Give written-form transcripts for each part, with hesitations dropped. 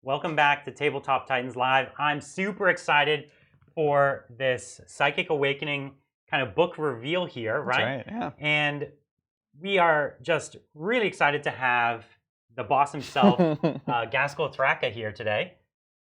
Welcome back to Tabletop Titans Live. I'm super excited for this Psychic Awakening kind of book reveal here, right? That's right, yeah. And we are just really excited to have the boss himself, Ghazghkull Thraka, here today.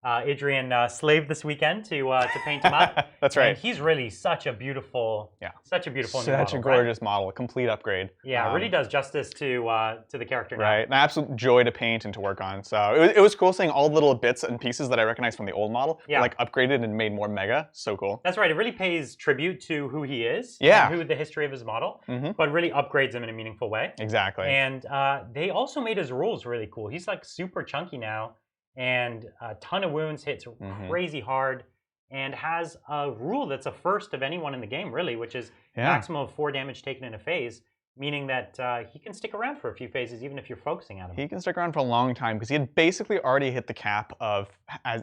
Adrian slaved this weekend to paint him up. That's right. And he's really such a beautiful, such a beautiful new model, gorgeous model, a complete upgrade. Yeah, it really does justice to the character now. Right, an absolute joy to paint and to work on. So it was cool seeing all the little bits and pieces that I recognized from the old model, like upgraded and made more mega. So cool. That's right. It really pays tribute to who he is, and who the history of his model, but really upgrades him in a meaningful way. Exactly. And they also made his rules really cool. He's like super chunky now, and a ton of wounds, hits crazy hard, and has a rule that's a first of anyone in the game, really, which is maximum of 4 damage taken in a phase, meaning that he can stick around for a few phases even if you're focusing on him. He can stick around for a long time because he had basically already hit the cap of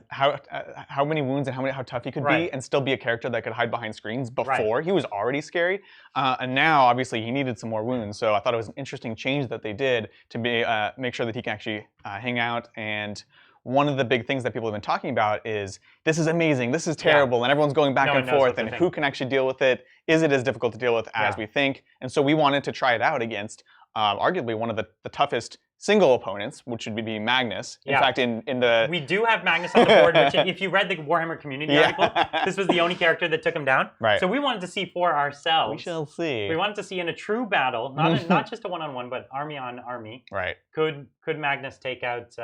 how many wounds and how tough he could be and still be a character that could hide behind screens before. He was already scary, and now obviously he needed some more wounds. So I thought it was an interesting change that they did to make sure that he can actually hang out. And one of the big things that people have been talking about is, this is amazing, this is terrible, and everyone's going back and forth, and who can actually deal with it? Is it as difficult to deal with as we think? And so we wanted to try it out against arguably one of the toughest single opponents, which would be Magnus. In fact, in the... We do have Magnus on the board, which if you read the Warhammer community article, this was the only character that took him down. So we wanted to see for ourselves. We shall see. We wanted to see in a true battle, not just a one-on-one, but army on army. Could Magnus take out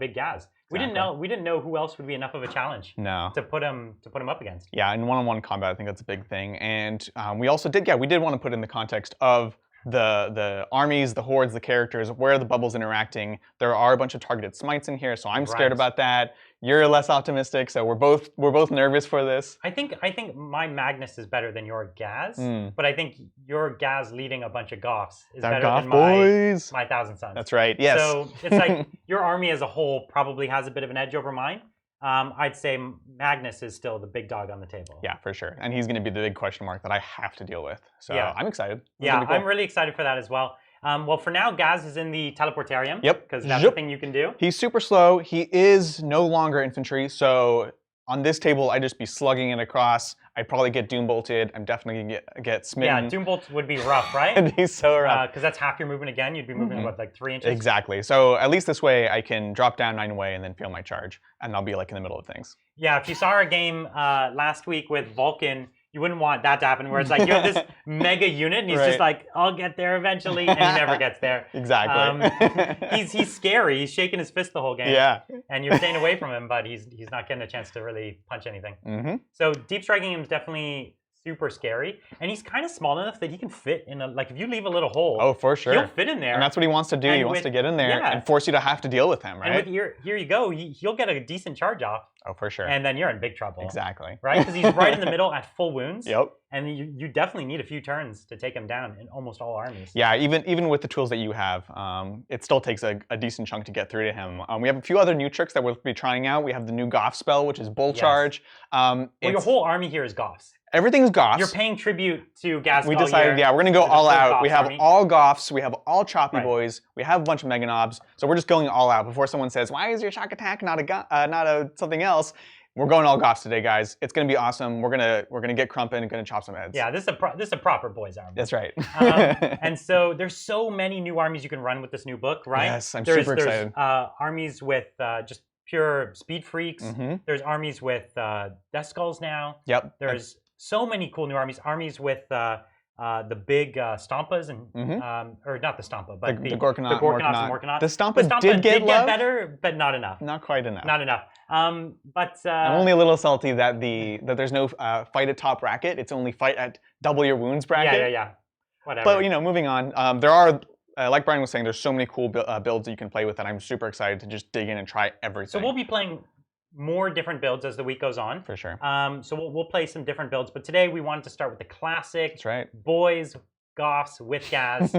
Big Ghaz? We didn't know who else would be enough of a challenge to put him up against. Yeah, in one-on-one combat, I think that's a big thing. And we also did want to put in the context of the armies, the hordes, the characters, where the bubble's interacting. There are a bunch of targeted smites in here, so I'm scared about that. You're less optimistic, so we're both nervous for this. I think my Magnus is better than your Ghaz, but I think your Ghaz leading a bunch of Goffs is better than my Thousand Sons. That's right. Yes. So it's like your army as a whole probably has a bit of an edge over mine. I'd say Magnus is still the big dog on the table. Yeah, for sure. And he's going to be the big question mark that I have to deal with. So I'm excited. Yeah, I'm really excited for that as well. Well, for now, Ghaz is in the teleportarium. Because that's the thing you can do. He's super slow. He is no longer infantry. So on this table, I'd just be slugging it across. I'd probably get doom bolted. I'm definitely going to get smitten. Yeah, doom bolts would be rough, right? It'd be so rough. Because that's half your movement again. You'd be moving, what, like 3 inches? Exactly. So at least this way, I can drop down 9 away and then feel my charge. And I'll be like in the middle of things. Yeah, if you saw our game last week with Vulcan, you wouldn't want that to happen, where it's like you have this mega unit, and he's just like, I'll get there eventually, and he never gets there. Exactly. He's scary. He's shaking his fist the whole game. Yeah. And you're staying away from him, but he's not getting a chance to really punch anything. So deep striking him is definitely super scary, and he's kind of small enough that he can fit in a, like, if you leave a little hole. Oh, for sure. He'll fit in there. And that's what he wants to do. He wants to get in there and force you to have to deal with him, right? And with here you go. He'll get a decent charge off. Oh, for sure. And then you're in big trouble. Exactly. Right? Because he's right in the middle at full wounds. Yep. And you definitely need a few turns to take him down in almost all armies. Yeah, even with the tools that you have, it still takes a decent chunk to get through to him. We have a few other new tricks that we'll be trying out. We have the new Goff spell, which is Bull Charge. Well, your whole army here is Goffs. Everything's Goffs. You're paying tribute to Ghazghkull. We decided, we're going to go all out. We have all Goffs. We have all Choppy Boys. We have a bunch of Mega Knobs. So we're just going all out. Before someone says, why is your shock attack not a something else? We're going all Goffs today, guys. It's going to be awesome. We're gonna get crumpin' and gonna chop some heads. Yeah, this is a proper boys army. That's right. And so there's so many new armies you can run with this new book, right? Yes, I'm super excited. There's armies with just pure speed freaks. There's armies with Death Skulls now. Yep. There's so many cool new armies. Armies with the big Stompas and or not the Stampa, but the Gorkanaut and Morkanaut. The Stampa did get better, but not enough. Not quite enough. Not enough. But I'm only a little salty that there's no fight at top bracket. It's only fight at double your wounds bracket. Yeah. Whatever. But moving on. There are, like Brian was saying, there's so many cool builds that you can play with that I'm super excited to just dig in and try everything. So we'll be playing more different builds as the week goes on. For sure. So we'll play some different builds, but today we wanted to start with the classic. That's right. Boys, Goffs with Ghaz.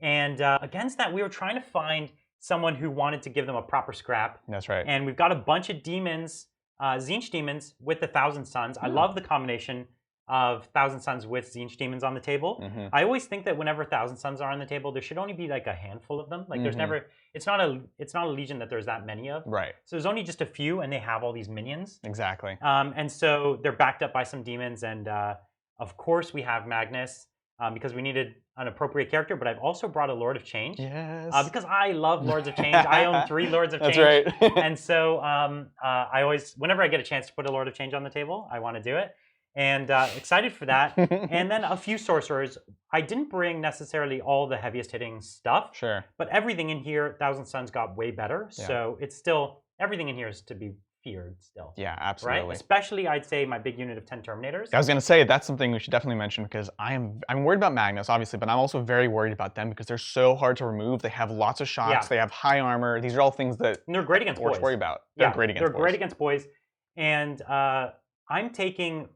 And against that, we were trying to find someone who wanted to give them a proper scrap. That's right. And we've got a bunch of demons, Tzeentch demons with the Thousand Sons. I love the combination of Thousand Suns with Tzeentch demons on the table. I always think that whenever Thousand Suns are on the table, there should only be like a handful of them. Like there's never, it's not a legion that there's that many of. Right. So there's only just a few, and they have all these minions. Exactly. And so they're backed up by some demons, and of course we have Magnus because we needed an appropriate character. But I've also brought a Lord of Change. Yes. Because I love Lords of Change. I own 3 Lords of Change. That's right. And so I always, whenever I get a chance to put a Lord of Change on the table, I want to do it. And excited for that. And then a few sorcerers. I didn't bring necessarily all the heaviest hitting stuff. Sure. But everything in here, Thousand Suns got way better. Yeah. So it's still, everything in here is to be feared still. Yeah, absolutely. Right? Especially, I'd say, my big unit of 10 Terminators. I was going to say, that's something we should definitely mention because I'm worried about Magnus, obviously, but I'm also very worried about them because they're so hard to remove. They have lots of shots. They have high armor. These are all things that and they're great against boys. Worry about. They're great against boys. They're great against boys. And I'm taking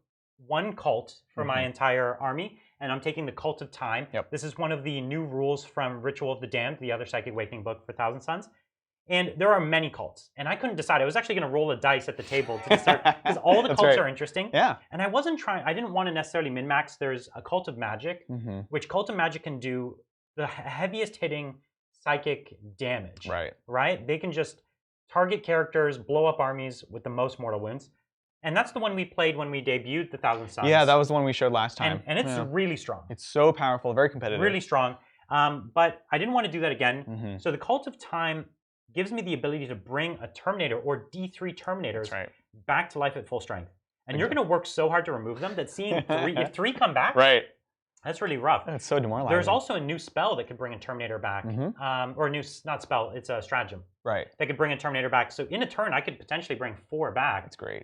1 cult for my entire army, and I'm taking the Cult of Time. This is one of the new rules from Ritual of the Damned, the other Psychic Awakening book for Thousand Suns. And there are many cults, and I couldn't decide. I was actually going to roll a dice at the table to start because all the cults are interesting. Yeah. And I didn't want to necessarily min-max. There's a Cult of Magic, which Cult of Magic can do the heaviest hitting psychic damage. Right. Right? They can just target characters, blow up armies with the most mortal wounds. And that's the one we played when we debuted the Thousand Suns. Yeah, that was the one we showed last time. And it's really strong. It's so powerful, very competitive. Really strong. But I didn't want to do that again. So the Cult of Time gives me the ability to bring a Terminator or D3 Terminators back to life at full strength. And you're going to work so hard to remove them that seeing 3, if 3 come back, that's really rough. That's so demoralizing. There's also a new spell that could bring a Terminator back. Or a new, not spell, it's a stratagem. Right. That could bring a Terminator back. So in a turn, I could potentially bring 4 back. That's great.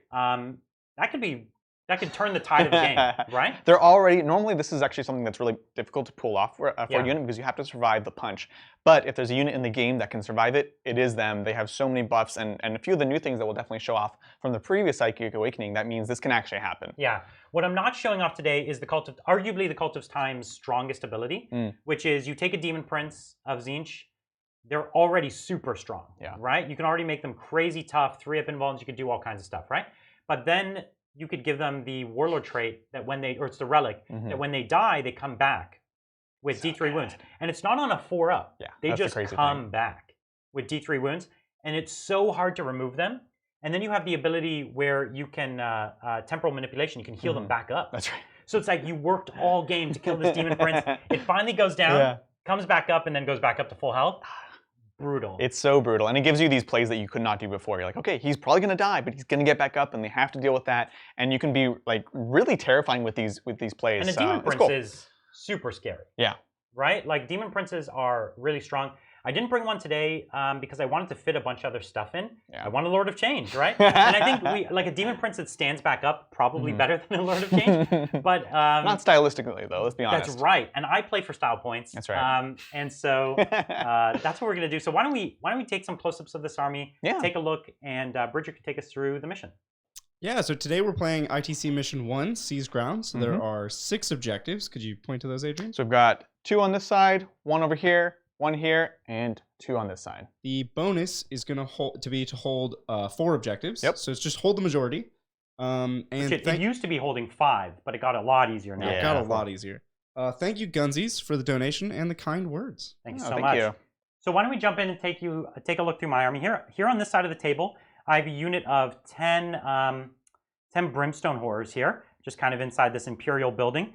That could turn the tide of the game, right? They're already, normally this is actually something that's really difficult to pull off for a unit because you have to survive the punch. But if there's a unit in the game that can survive it, it is them. They have so many buffs and a few of the new things that will definitely show off from the previous Psychic Awakening. That means this can actually happen. Yeah. What I'm not showing off today is arguably the Cult of Time's strongest ability, which is you take a Demon Prince of Tzeentch. They're already super strong, right? You can already make them crazy tough, 3-up invulns, you could do all kinds of stuff, right? But then you could give them the Warlord trait that when they, or it's the relic, that when they die, they come back with D3 wounds. And it's not on a 4-up. Yeah, they just come back with D3 wounds. And it's so hard to remove them. And then you have the ability where you can, temporal manipulation, you can heal them back up. That's right. So it's like you worked all game to kill this Demon Prince. It finally goes down, comes back up, and then goes back up to full health. Brutal. It's so brutal. And it gives you these plays that you could not do before. You're like, okay, he's probably going to die, but he's going to get back up, and they have to deal with that. And you can be like really terrifying with these plays. And a Demon Prince is super scary. Yeah. Right? Like, Demon Princes are really strong. I didn't bring one today because I wanted to fit a bunch of other stuff in. I want a Lord of Change, right? And I think like a Demon Prince that stands back up, probably better than a Lord of Change. But not stylistically, though, let's be honest. That's right. And I play for style points. That's right. And so that's what we're going to do. So why don't we take some close-ups of this army, take a look, and Bridger can take us through the mission. Yeah, so today we're playing ITC Mission 1, Seize Ground. So there are 6 objectives. Could you point to those, Adrian? So we've got 2 on this side, 1 over here, 1 here, and 2 on this side. The bonus is going to hold 4 objectives. So it's just hold the majority. And it used to be holding 5, but it got a lot easier now. It got a lot easier. Thank you, Gunsies, for the donation and the kind words. Thanks so much. So why don't we jump in and take a look through my army here? Here on this side of the table, I have a unit of 10 Brimstone Horrors here, just kind of inside this Imperial building.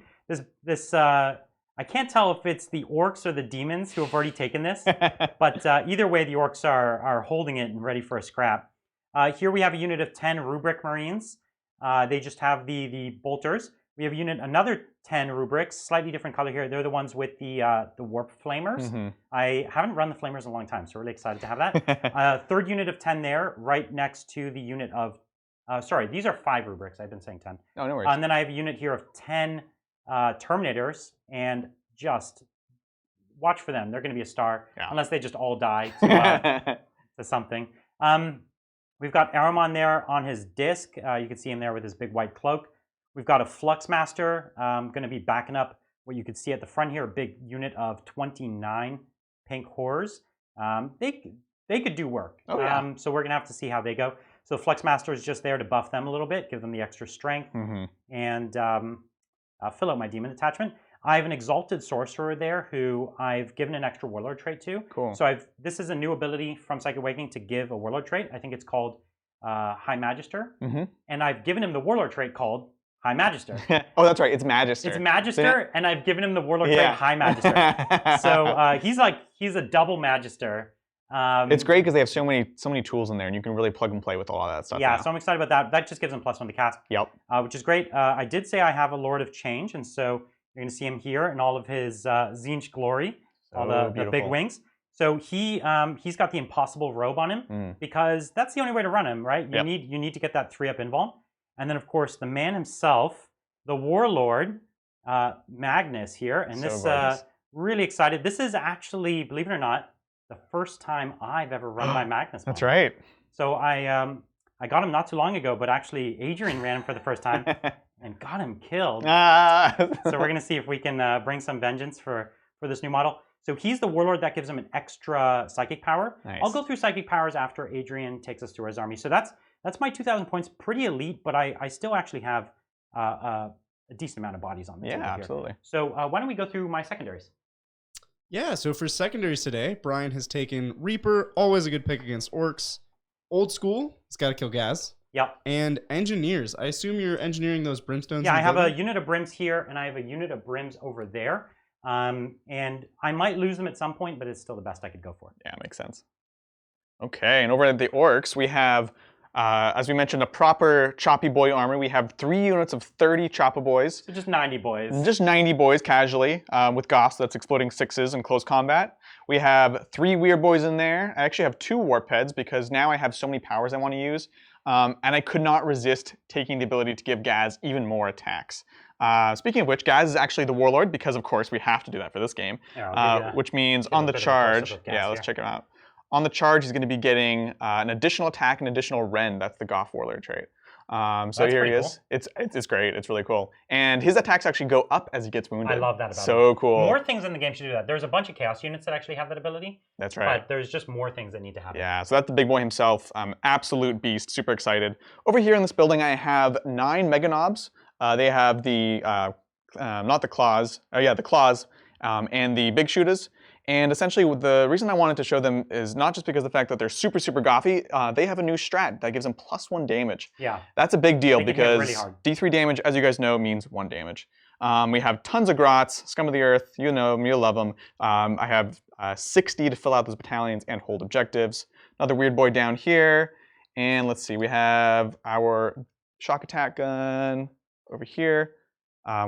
I can't tell if it's the Orks or the Demons who have already taken this, but either way, the Orks are holding it and ready for a scrap. Here we have a unit of 10 Rubric Marines. They just have the bolters. We have another 10 Rubrics, slightly different color here. They're the ones with the Warp Flamers. I haven't run the Flamers in a long time, so really excited to have that. Third unit of 10 there, right next to the unit of, sorry, these are 5 Rubrics. I've been saying 10. Oh, no worries. And then I have a unit here of 10 Terminators, and just watch for them. They're going to be a star, unless they just all die to something. We've got Ahriman there on his disc. You can see him there with his big white cloak. We've got a Fluxmaster going to be backing up what you could see at the front here, a big unit of 29 pink horrors. They could do work. So we're going to have to see how they go. So Fluxmaster is just there to buff them a little bit, give them the extra strength. And fill out my demon attachment. I have an Exalted Sorcerer there who I've given an extra Warlord trait to. Cool. So this is a new ability from Psychic Awakening to give a Warlord trait. I think it's called High Magister. And I've given him the Warlord trait called High Magister. Oh, that's right. It's Magister. It's Magister, and I've given him the Warlord trait High Magister. So he's a double Magister. It's great because they have so many tools in there, and you can really plug and play with a lot of that stuff. Yeah, now. so I'm excited about that. That just gives him +1 to cast. Yep. Which is great. I did say I have a Lord of Change, and so you're going to see him here in all of his Tzeentch glory, all the big wings. So he's got the Impossible Robe on him because that's the only way to run him, right? You need to get that 3-up invuln, and then of course the man himself, the Warlord, Magnus here, and this really excited. This is actually, believe it or not, the first time I've ever run by Magnus. That's right. So I got him not too long ago, but actually Adrian ran him for the first time and got him killed. So we're gonna see if we can bring some vengeance for this new model. So he's the Warlord that gives him an extra psychic power. Nice. I'll go through psychic powers after Adrian takes us through his army. So that's my 2,000 points, pretty elite, but I still actually have a decent amount of bodies on the table here. Absolutely. So why don't we go through my secondaries? Yeah, so for secondaries today, Brian has taken Reaper, always a good pick against Orks. Old School, he's got to kill Ghaz. Yep. And Engineers. I assume you're engineering those Brimstones? Yeah, I have a unit of Brims here, and I have a unit of Brims over there. And I might lose them at some point, but it's still the best I could go for. Yeah, makes sense. Okay, and over at the Orks, we have, as we mentioned, a proper Choppy Boy army. We have 3 units of 30 Choppa Boys. So just 90 boys. Just 90 boys casually, with Goff, that's exploding 6s in close combat. We have 3 Weird Boys in there. I actually have 2 Warp Heads because now I have so many powers I want to use. And I could not resist taking the ability to give Ghaz even more attacks. Speaking of which, Ghaz is actually the Warlord because, of course, we have to do that for this game. Which means on the charge, let's check it out. On the charge, he's going to be getting an additional attack and additional rend. That's the Goff Warlord trait. So here he is. Cool. It's great. It's really cool. And his attacks actually go up as he gets wounded. I love that about him. So cool. More things in the game should do that. There's a bunch of Chaos units that actually have that ability. That's right. But there's just more things that need to happen. Yeah, so that's the big boy himself. Absolute beast. Super excited. Over here in this building, I have 9 Mega Knobs. They have the, not the claws. The claws and the big shooters. And essentially, the reason I wanted to show them is not just because of the fact that they're super, super goffy. They have a new strat that gives them +1 damage. Yeah. That's a big deal because really hard. D3 damage, as you guys know, means 1 damage. We have tons of grots, scum of the earth. You know them, you'll love them. I have 60 to fill out those battalions and hold objectives. Another weird boy down here. And let's see, we have our shock attack gun over here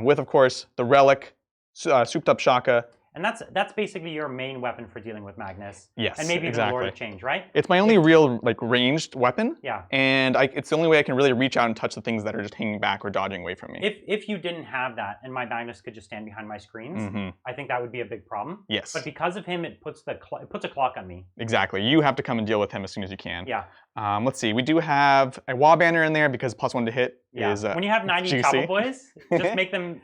with, of course, the relic, souped up shaka. And that's basically your main weapon for dealing with Magnus. Yes, and maybe exactly. the Lord of Change, right? It's my only real ranged weapon. Yeah. And it's the only way I can really reach out and touch the things that are just hanging back or dodging away from me. If you didn't have that and my Magnus could just stand behind my screens, I think that would be a big problem. Yes. But because of him, it puts a clock on me. Exactly. You have to come and deal with him as soon as you can. Yeah. Let's see. We do have a wall banner in there because +1 to hit is when you have 90 Choppa Boys, just make them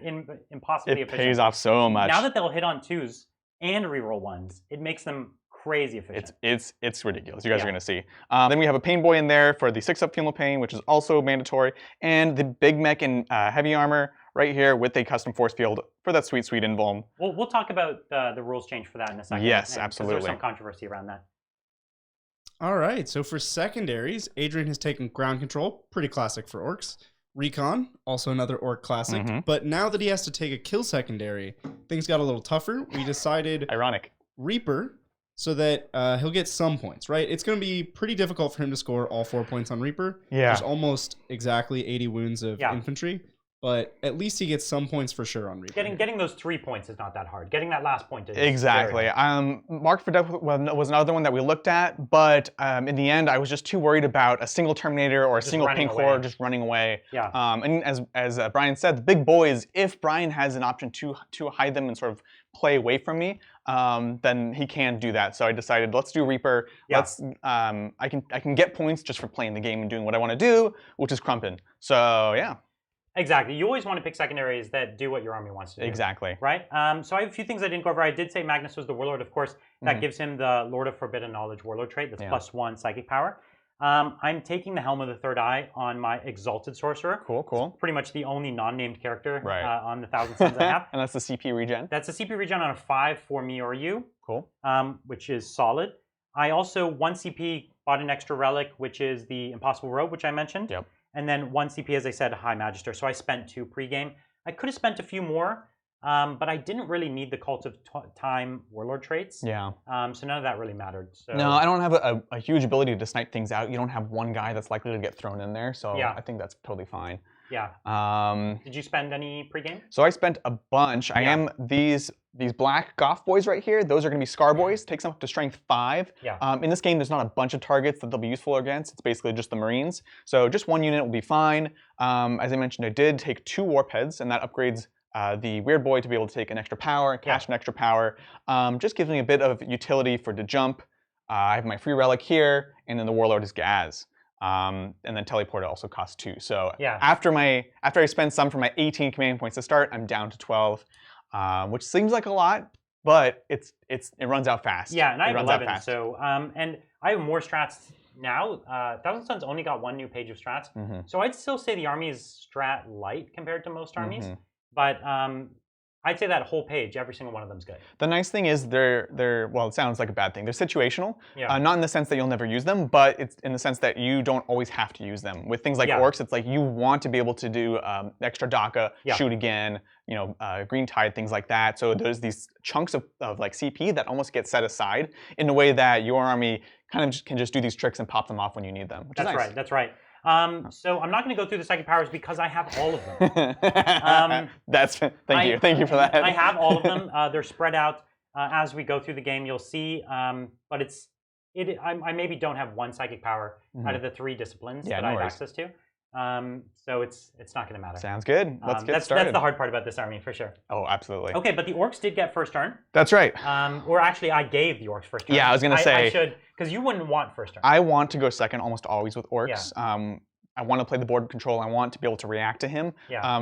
impossibly efficient. It pays off so much. Now that they'll hit on 2s and reroll 1s, it makes them crazy efficient. It's ridiculous. You guys are going to see. Then we have a Pain Boy in there for the 6-up Funeral Pain, which is also mandatory, and the Big Mech in heavy armor right here with a custom force field for that sweet, sweet invuln. We'll talk about the rules change for that in a second. Yes, absolutely. There's some controversy around that. All right, so for secondaries, Adrian has taken Ground Control, pretty classic for Orks. Recon, also another Orc classic. But now that he has to take a kill secondary, things got a little tougher. We decided ironic Reaper so that he'll get some points, right? It's going to be pretty difficult for him to score all 4 points on Reaper. Yeah. There's almost exactly 80 wounds of infantry. But at least he gets some points for sure on Reaper. Getting those 3 points is not that hard. Getting that last point is exactly. Mark for Death was another one that we looked at, but in the end, I was just too worried about a single Terminator or a single Pink Horde just running away. Yeah. And as Brian said, the big boys, if Brian has an option to hide them and sort of play away from me, then he can do that. So I decided, let's do Reaper. Yeah. I can get points just for playing the game and doing what I want to do, which is crumping. So yeah. Exactly. You always want to pick secondaries that do what your army wants to do. Exactly. Right? So I have a few things I didn't go over. I did say Magnus was the Warlord, of course. That gives him the Lord of Forbidden Knowledge Warlord trait. That's +1 psychic power. I'm taking the Helm of the Third Eye on my Exalted Sorcerer. Cool, cool. It's pretty much the only non-named character Right. on the Thousand Suns I have. And that's the CP regen? That's a CP regen on a 5 for me or you. Cool. Which is solid. I also, 1 CP, bought an extra relic, which is the Impossible Robe, which I mentioned. Yep. And then 1 CP, as I said, High Magister. So I spent 2 pregame. I could have spent a few more, but I didn't really need the Cult of Time Warlord traits. Yeah. So none of that really mattered. So. No, I don't have a huge ability to snipe things out. You don't have one guy that's likely to get thrown in there, so I think that's totally fine. Yeah. Did you spend any pregame? So I spent a bunch. I am these black Goff boys right here. Those are going to be Scar boys. Takes them up to strength 5. Yeah. In this game, there's not a bunch of targets that they'll be useful against. It's basically just the Marines. So just 1 unit will be fine. As I mentioned, I did take 2 warp heads, and that upgrades the weird boy to be able to take an extra power and cash an extra power. Just gives me a bit of utility for the jump. I have my free relic here, and then the warlord is Ghaz. And then teleport also costs 2. So after I spend some for my 18 command points to start, I'm down to 12, which seems like a lot, but it runs out fast. Yeah, and I have 11. So and I have more strats now. Thousand Suns only got 1 new page of strats, so I'd still say the army is strat light compared to most armies, but I'd say that whole page, every single one of them is good. The nice thing is they're well, it sounds like a bad thing. They're situational, not in the sense that you'll never use them, but it's in the sense that you don't always have to use them. With things like Orks, it's like you want to be able to do extra DACA, shoot again, green tide, things like that. So there's these chunks of like CP that almost get set aside in a way that your army kind of can just do these tricks and pop them off when you need them. Which is nice. Right. That's right. So I'm not going to go through the psychic powers because I have all of them. Thank you for that. I have all of them. They're spread out as we go through the game. You'll see, but I maybe don't have 1 psychic power out of the 3 disciplines that I have access to. So it's not going to matter. Sounds good. Let's get started. That's the hard part about this army for sure. Oh, absolutely. Okay, but the Orks did get first turn. That's right. Or actually, I gave the Orks first turn. Yeah, I was going to say. I should, because you wouldn't want first turn. I want to go second almost always with Orks. I want to play the board control. I want to be able to react to him.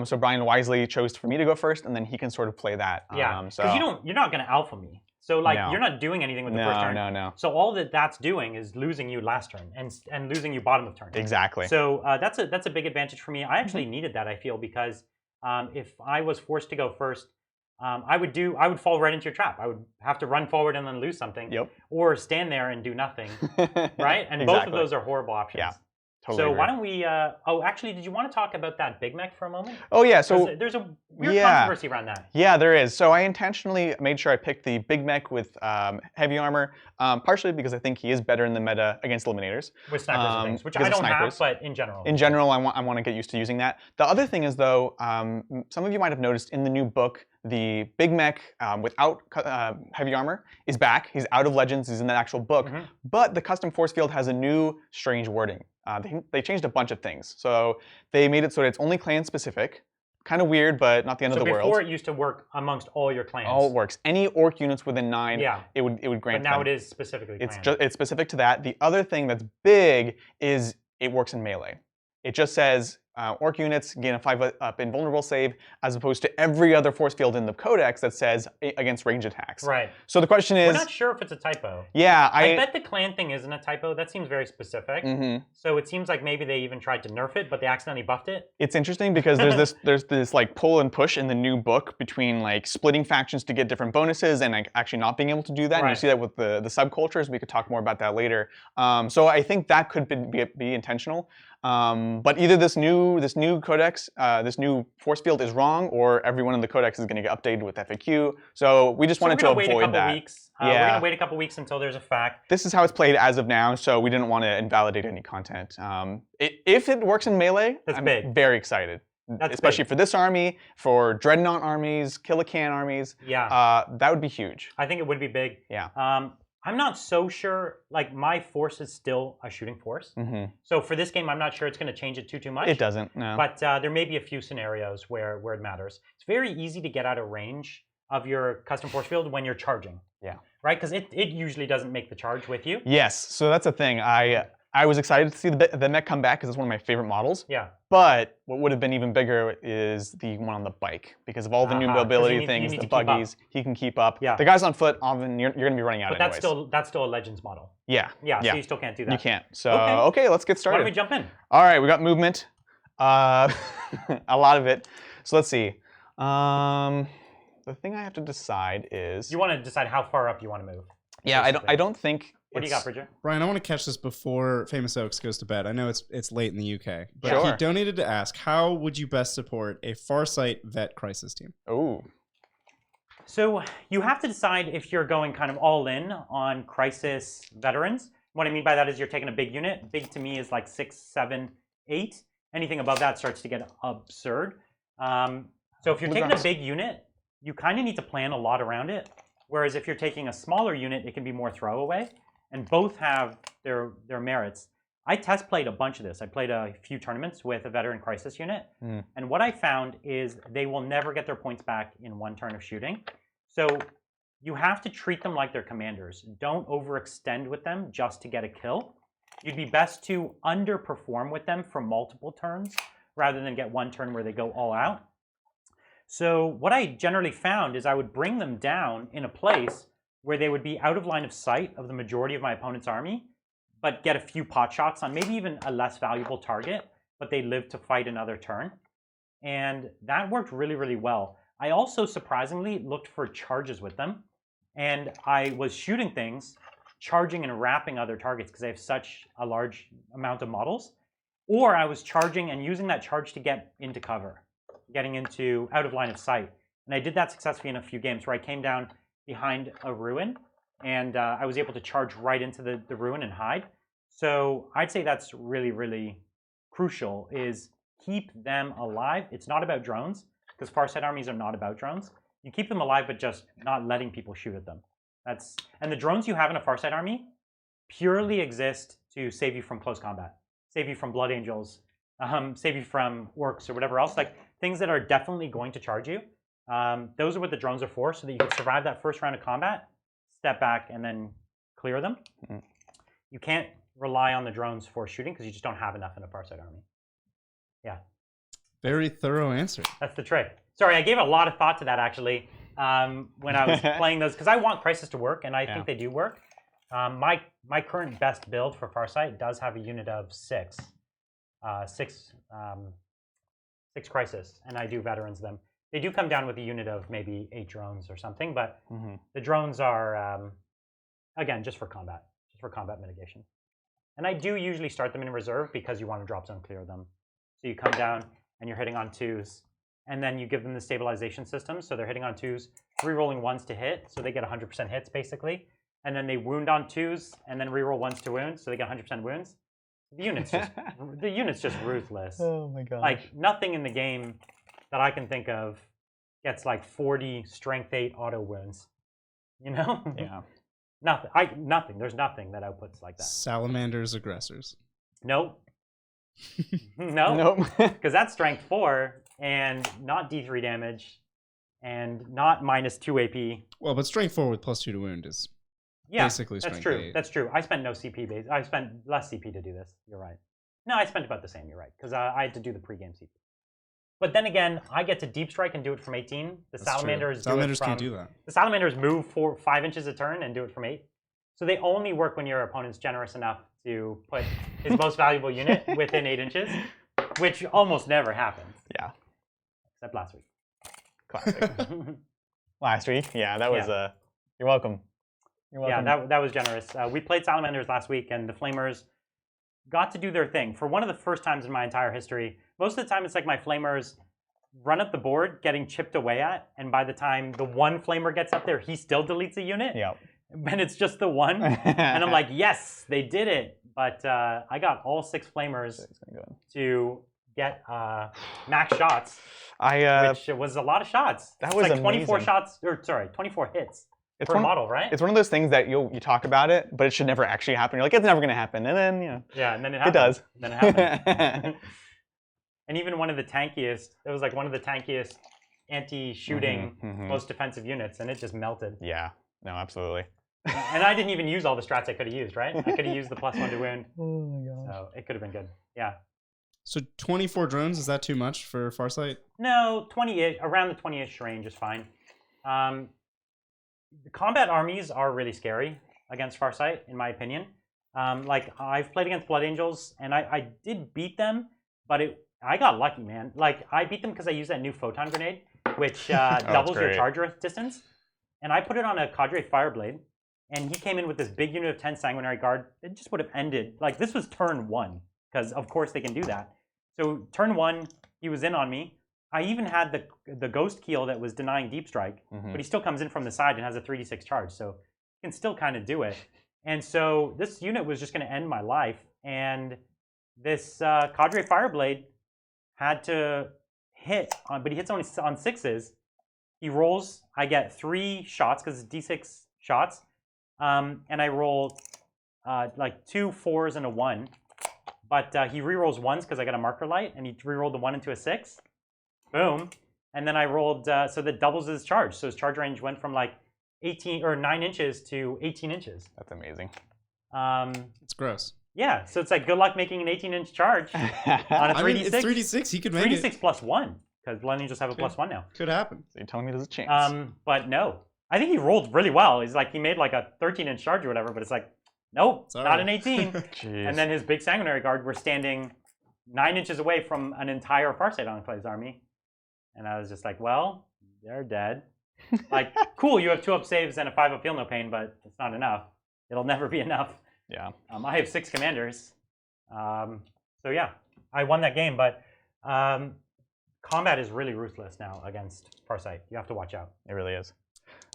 So Brian wisely chose for me to go first, and then he can sort of play that. Because you're not going to alpha me. So you're not doing anything with the first turn. No. So all that's doing is losing you last turn and losing you bottom of turn. Exactly. So that's a big advantage for me. I actually needed that, I feel, because if I was forced to go first, I would fall right into your trap. I would have to run forward and then lose something. Or stand there and do nothing. Right? And both of those are horrible options. Yeah. Totally agree. Why don't we? Actually, did you want to talk about that Big Mech for a moment? Oh yeah. So there's a weird controversy around that. Yeah, there is. So I intentionally made sure I picked the Big Mech with heavy armor, partially because I think he is better in the meta against eliminators with snipers and things, which I don't have, but in general. In general, I want to get used to using that. The other thing is though, some of you might have noticed in the new book, the Big Mech without heavy armor is back. He's out of Legends. He's in the actual book, but the custom force field has a new strange wording. They changed a bunch of things. So they made it so that it's only clan specific. Kind of weird, but not the end of the world. So before it used to work amongst all your clans. All it works. Any Ork units within 9, it would grant. But now them. it is specifically clan. It's specific to that. The other thing that's big is it works in melee. It just says Ork units gain a 5-up invulnerable save, as opposed to every other force field in the Codex that says against range attacks. Right. So the question is, we're not sure if it's a typo. Yeah, I bet the clan thing isn't a typo. That seems very specific. So it seems like maybe they even tried to nerf it, but they accidentally buffed it. It's interesting because there's this like pull and push in the new book between like splitting factions to get different bonuses and like actually not being able to do that. And you see that with the subcultures. We could talk more about that later. So I think that could be intentional. But either this new codex, this new force field is wrong, or everyone in the codex is going to get updated with FAQ. So we just wanted to avoid that. We're going to wait a couple weeks until there's a fact. This is how it's played as of now, so we didn't want to invalidate any content. If it works in melee, I'm very excited. Especially for this army, for Dreadnought armies, Killacan armies. That would be huge. I think it would be big. Yeah. I'm not so sure. Like, my force is still a shooting force. So for this game, I'm not sure it's going to change it too much. It doesn't, no. But there may be a few scenarios where it matters. It's very easy to get out of range of your custom force field when you're charging. Yeah. Right? Because it usually doesn't make the charge with you. Yes. So that's the thing. I I was excited to see the mech come back because it's one of my favorite models. Yeah. But what would have been even bigger is the one on the bike because of all the new mobility things, the buggies. He can keep up. Yeah. The guys on foot, often you're going to be running out. But that's still a Legends model. Yeah. Yeah. So you still can't do that. You can't. So okay, let's get started. Why don't we jump in? All right, we got movement. A lot of it. So let's see. The thing I have to decide is you want to decide how far up you want to move. Yeah, I don't think. What do you got, Bridger? Brian, I want to catch this before Famous Oaks goes to bed. I know it's late in the UK, but Sure. he donated to ask, how would you best support a Farsight vet crisis team? Oh. So you have to decide if you're going kind of all in on crisis veterans. What I mean by that is you're taking a big unit. Big to me is like 6, 7, 8. Anything above that starts to get absurd. So if you're taking a big unit, you kind of need to plan a lot around it. Whereas if you're taking a smaller unit, it can be more throwaway. And both have their merits. I test played a bunch of this. I played a few tournaments with a veteran crisis unit. And what I found is they will never get their points back in one turn of shooting. So you have to treat them like they're commanders. Don't overextend with them just to get a kill. You'd be best to underperform with them for multiple turns rather than get one turn where they go all out. So what I generally found is I would bring them down in a place where they would be out of line of sight of the majority of my opponent's army, but get a few pot shots on maybe even a less valuable target, but they live to fight another turn. And that worked really, really well. I also surprisingly looked for charges with them, and I was shooting things, charging and wrapping other targets because I have such a large amount of models, or I was charging and using that charge to get into cover, getting into out of line of sight. And I did that successfully in a few games where I came down behind a ruin, and I was able to charge right into the ruin and hide. So I'd say that's really, really crucial, is keep them alive. It's not about drones, because Farsight armies are not about drones. You keep them alive, but just not letting people shoot at them. And the drones you have in a Farsight army purely exist to save you from close combat, save you from Blood Angels, save you from Orks or whatever else, like things that are definitely going to charge you. Those are what the drones are for, so that you can survive that first round of combat, step back, and then clear them. You can't rely on the drones for shooting because you just don't have enough in a Farsight army. Yeah. Very thorough answer. That's the trick. Sorry, I gave a lot of thought to that, actually, when I was playing those, because I want Crisis to work, and I think they do work. My current best build for Farsight does have a unit of 6 Crisis, and I do veterans them. They do come down with a unit of maybe 8 drones or something, but the drones are, again, just for combat mitigation. And I do usually start them in reserve because you want to drop zone clear them. So you come down and you're hitting on 2s, and then you give them the stabilization system, so they're hitting on 2s, re-rolling 1s to hit, so they get 100% hits basically, and then they wound on 2s, and then re-roll 1s to wound, so they get 100% wounds. The unit's just ruthless. Oh my god! Like nothing in the game that I can think of gets like 40 strength 8 auto wounds. You know? Yeah. Nothing. There's nothing that outputs like that. Salamanders aggressors. Nope. Nope. Because that's strength 4 and not D3 damage and not -2 AP. Well, but strength 4 with +2 to wound is basically strength 8. That's true. I spent no CP base. I spent less CP to do this. You're right. No, I spent about the same. You're right. Because I had to do the pregame CP. But then again, I get to deep strike and do it from 18. The Salamanders can't do that. The Salamanders move 5 inches a turn and do it from 8. So they only work when your opponent's generous enough to put his most valuable unit within 8 inches, which almost never happens. Yeah. Except last week. Classic. Last week? Yeah, that was you're welcome. You're welcome. Yeah, that was generous. We played Salamanders last week, and the Flamers got to do their thing. For one of the first times in my entire history, most of the time it's like my Flamers run up the board, getting chipped away at, and by the time the one Flamer gets up there, he still deletes a unit. Yep. And it's just the one. And I'm like, yes, they did it. But I got all 6 Flamers to get max shots, which was a lot of shots. That was like 24 amazing. shots, or sorry, 24 hits per model, right? It's one of those things that you talk about it, but it should never actually happen. You're like, it's never going to happen. And then, Yeah, and then it happens. It does. And then it happens. And even one of the tankiest, it was like one of the tankiest anti-shooting, most defensive units, and it just melted. Yeah, no, absolutely. And I didn't even use all the strats I could have used, right? I could have used the +1 to wound. Oh my gosh. So it could have been good. Yeah. So 24 drones, is that too much for Farsight? No, 20 around the 20-ish range is fine. The combat armies are really scary against Farsight, in my opinion. Like I've played against Blood Angels, and I did beat them, but I got lucky, man. Like I beat them because I used that new photon grenade, which doubles your charge distance, and I put it on a Cadre Fireblade, and he came in with this big unit of 10 Sanguinary Guard. It just would have ended. Like this was turn 1, because of course they can do that. So turn 1, he was in on me. I even had the Ghost Keel that was denying Deep Strike, but he still comes in from the side and has a 3d6 charge, so he can still kind of do it. And so this unit was just going to end my life, and this Cadre Fireblade had to hit, but he hits only on 6s. He rolls, I get 3 shots, because it's d6 shots, and I roll like 2 4s and a 1. But he rerolls 1s because I got a marker light, and he rerolled the 1 into a 6. Boom. And then I rolled, so that doubles his charge. So his charge range went from like 9 inches to 18 inches. That's amazing. It's gross. Yeah, so it's like good luck making an 18-inch charge on a 3d6. I mean, it's 3d6. He could make 3d6 it. plus 1, because Blood Angels have a +1 now. Could happen. So you're telling me there's a chance? But no. I think he rolled really well. He's like, he made like a 13-inch charge or whatever, but it's like, nope, Sorry. not an 18. Jeez. And then his big Sanguinary Guard were standing 9 inches away from an entire Farsight Enclave's army. And I was just like, well, they're dead. Like, cool, you have 2-up saves and a 5-up feel no pain, but it's not enough. It'll never be enough. Yeah. I have 6 commanders. So yeah, I won that game, but combat is really ruthless now against Farsight. You have to watch out. It really is.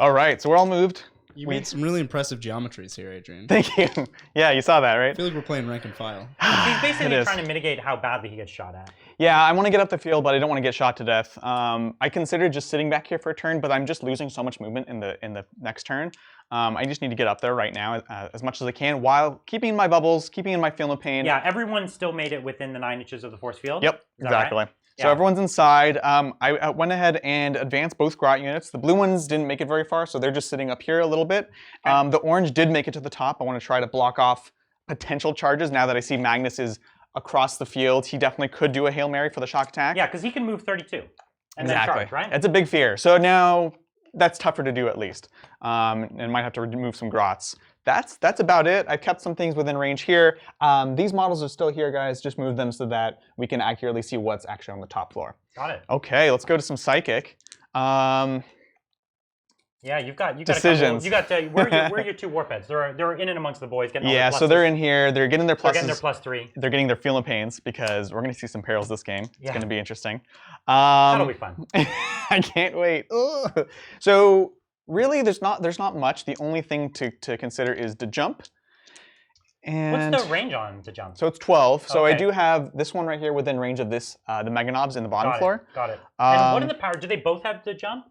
All right, so we're all moved. You made some really impressive geometries here, Adrian. Thank you. Yeah, you saw that, right? I feel like we're playing rank and file. He's basically trying to mitigate how badly he gets shot at. Yeah, I want to get up the field, but I don't want to get shot to death. I considered just sitting back here for a turn, but I'm just losing so much movement in the next turn. I just need to get up there right now as much as I can while keeping in my bubbles, keeping in my feel no pain. Yeah, everyone still made it within the 9 inches of the force field. Yep, exactly. Right? So everyone's inside. I went ahead and advanced both Grot units. The blue ones didn't make it very far, so they're just sitting up here a little bit. Okay. The orange did make it to the top. I want to try to block off potential charges now that I see Magnus is across the field. He definitely could do a Hail Mary for the shock attack. Yeah, because he can move 32 and then charge, right? That's a big fear. So now that's tougher to do at least, and might have to remove some Grots. That's about it. I've kept some things within range here. These models are still here, guys. Just move them so that we can accurately see what's actually on the top floor. Got it. Okay, let's go to some Psychic. Yeah, you got decisions. A couple, where are your 2 warp heads? They're in and amongst the boys. Getting all yeah, so they're in here. They're getting their pluses. They're getting their +3. They're getting their feel no pains because we're going to see some perils this game. It's going to be interesting. That'll be fun. I can't wait. Ugh. So really, there's not much. The only thing to consider is to jump. And what's the range on to jump? So it's 12. So okay. I do have this one right here within range of this, the Meganobs in the bottom floor. Got it. And what are the power? Do they both have to jump?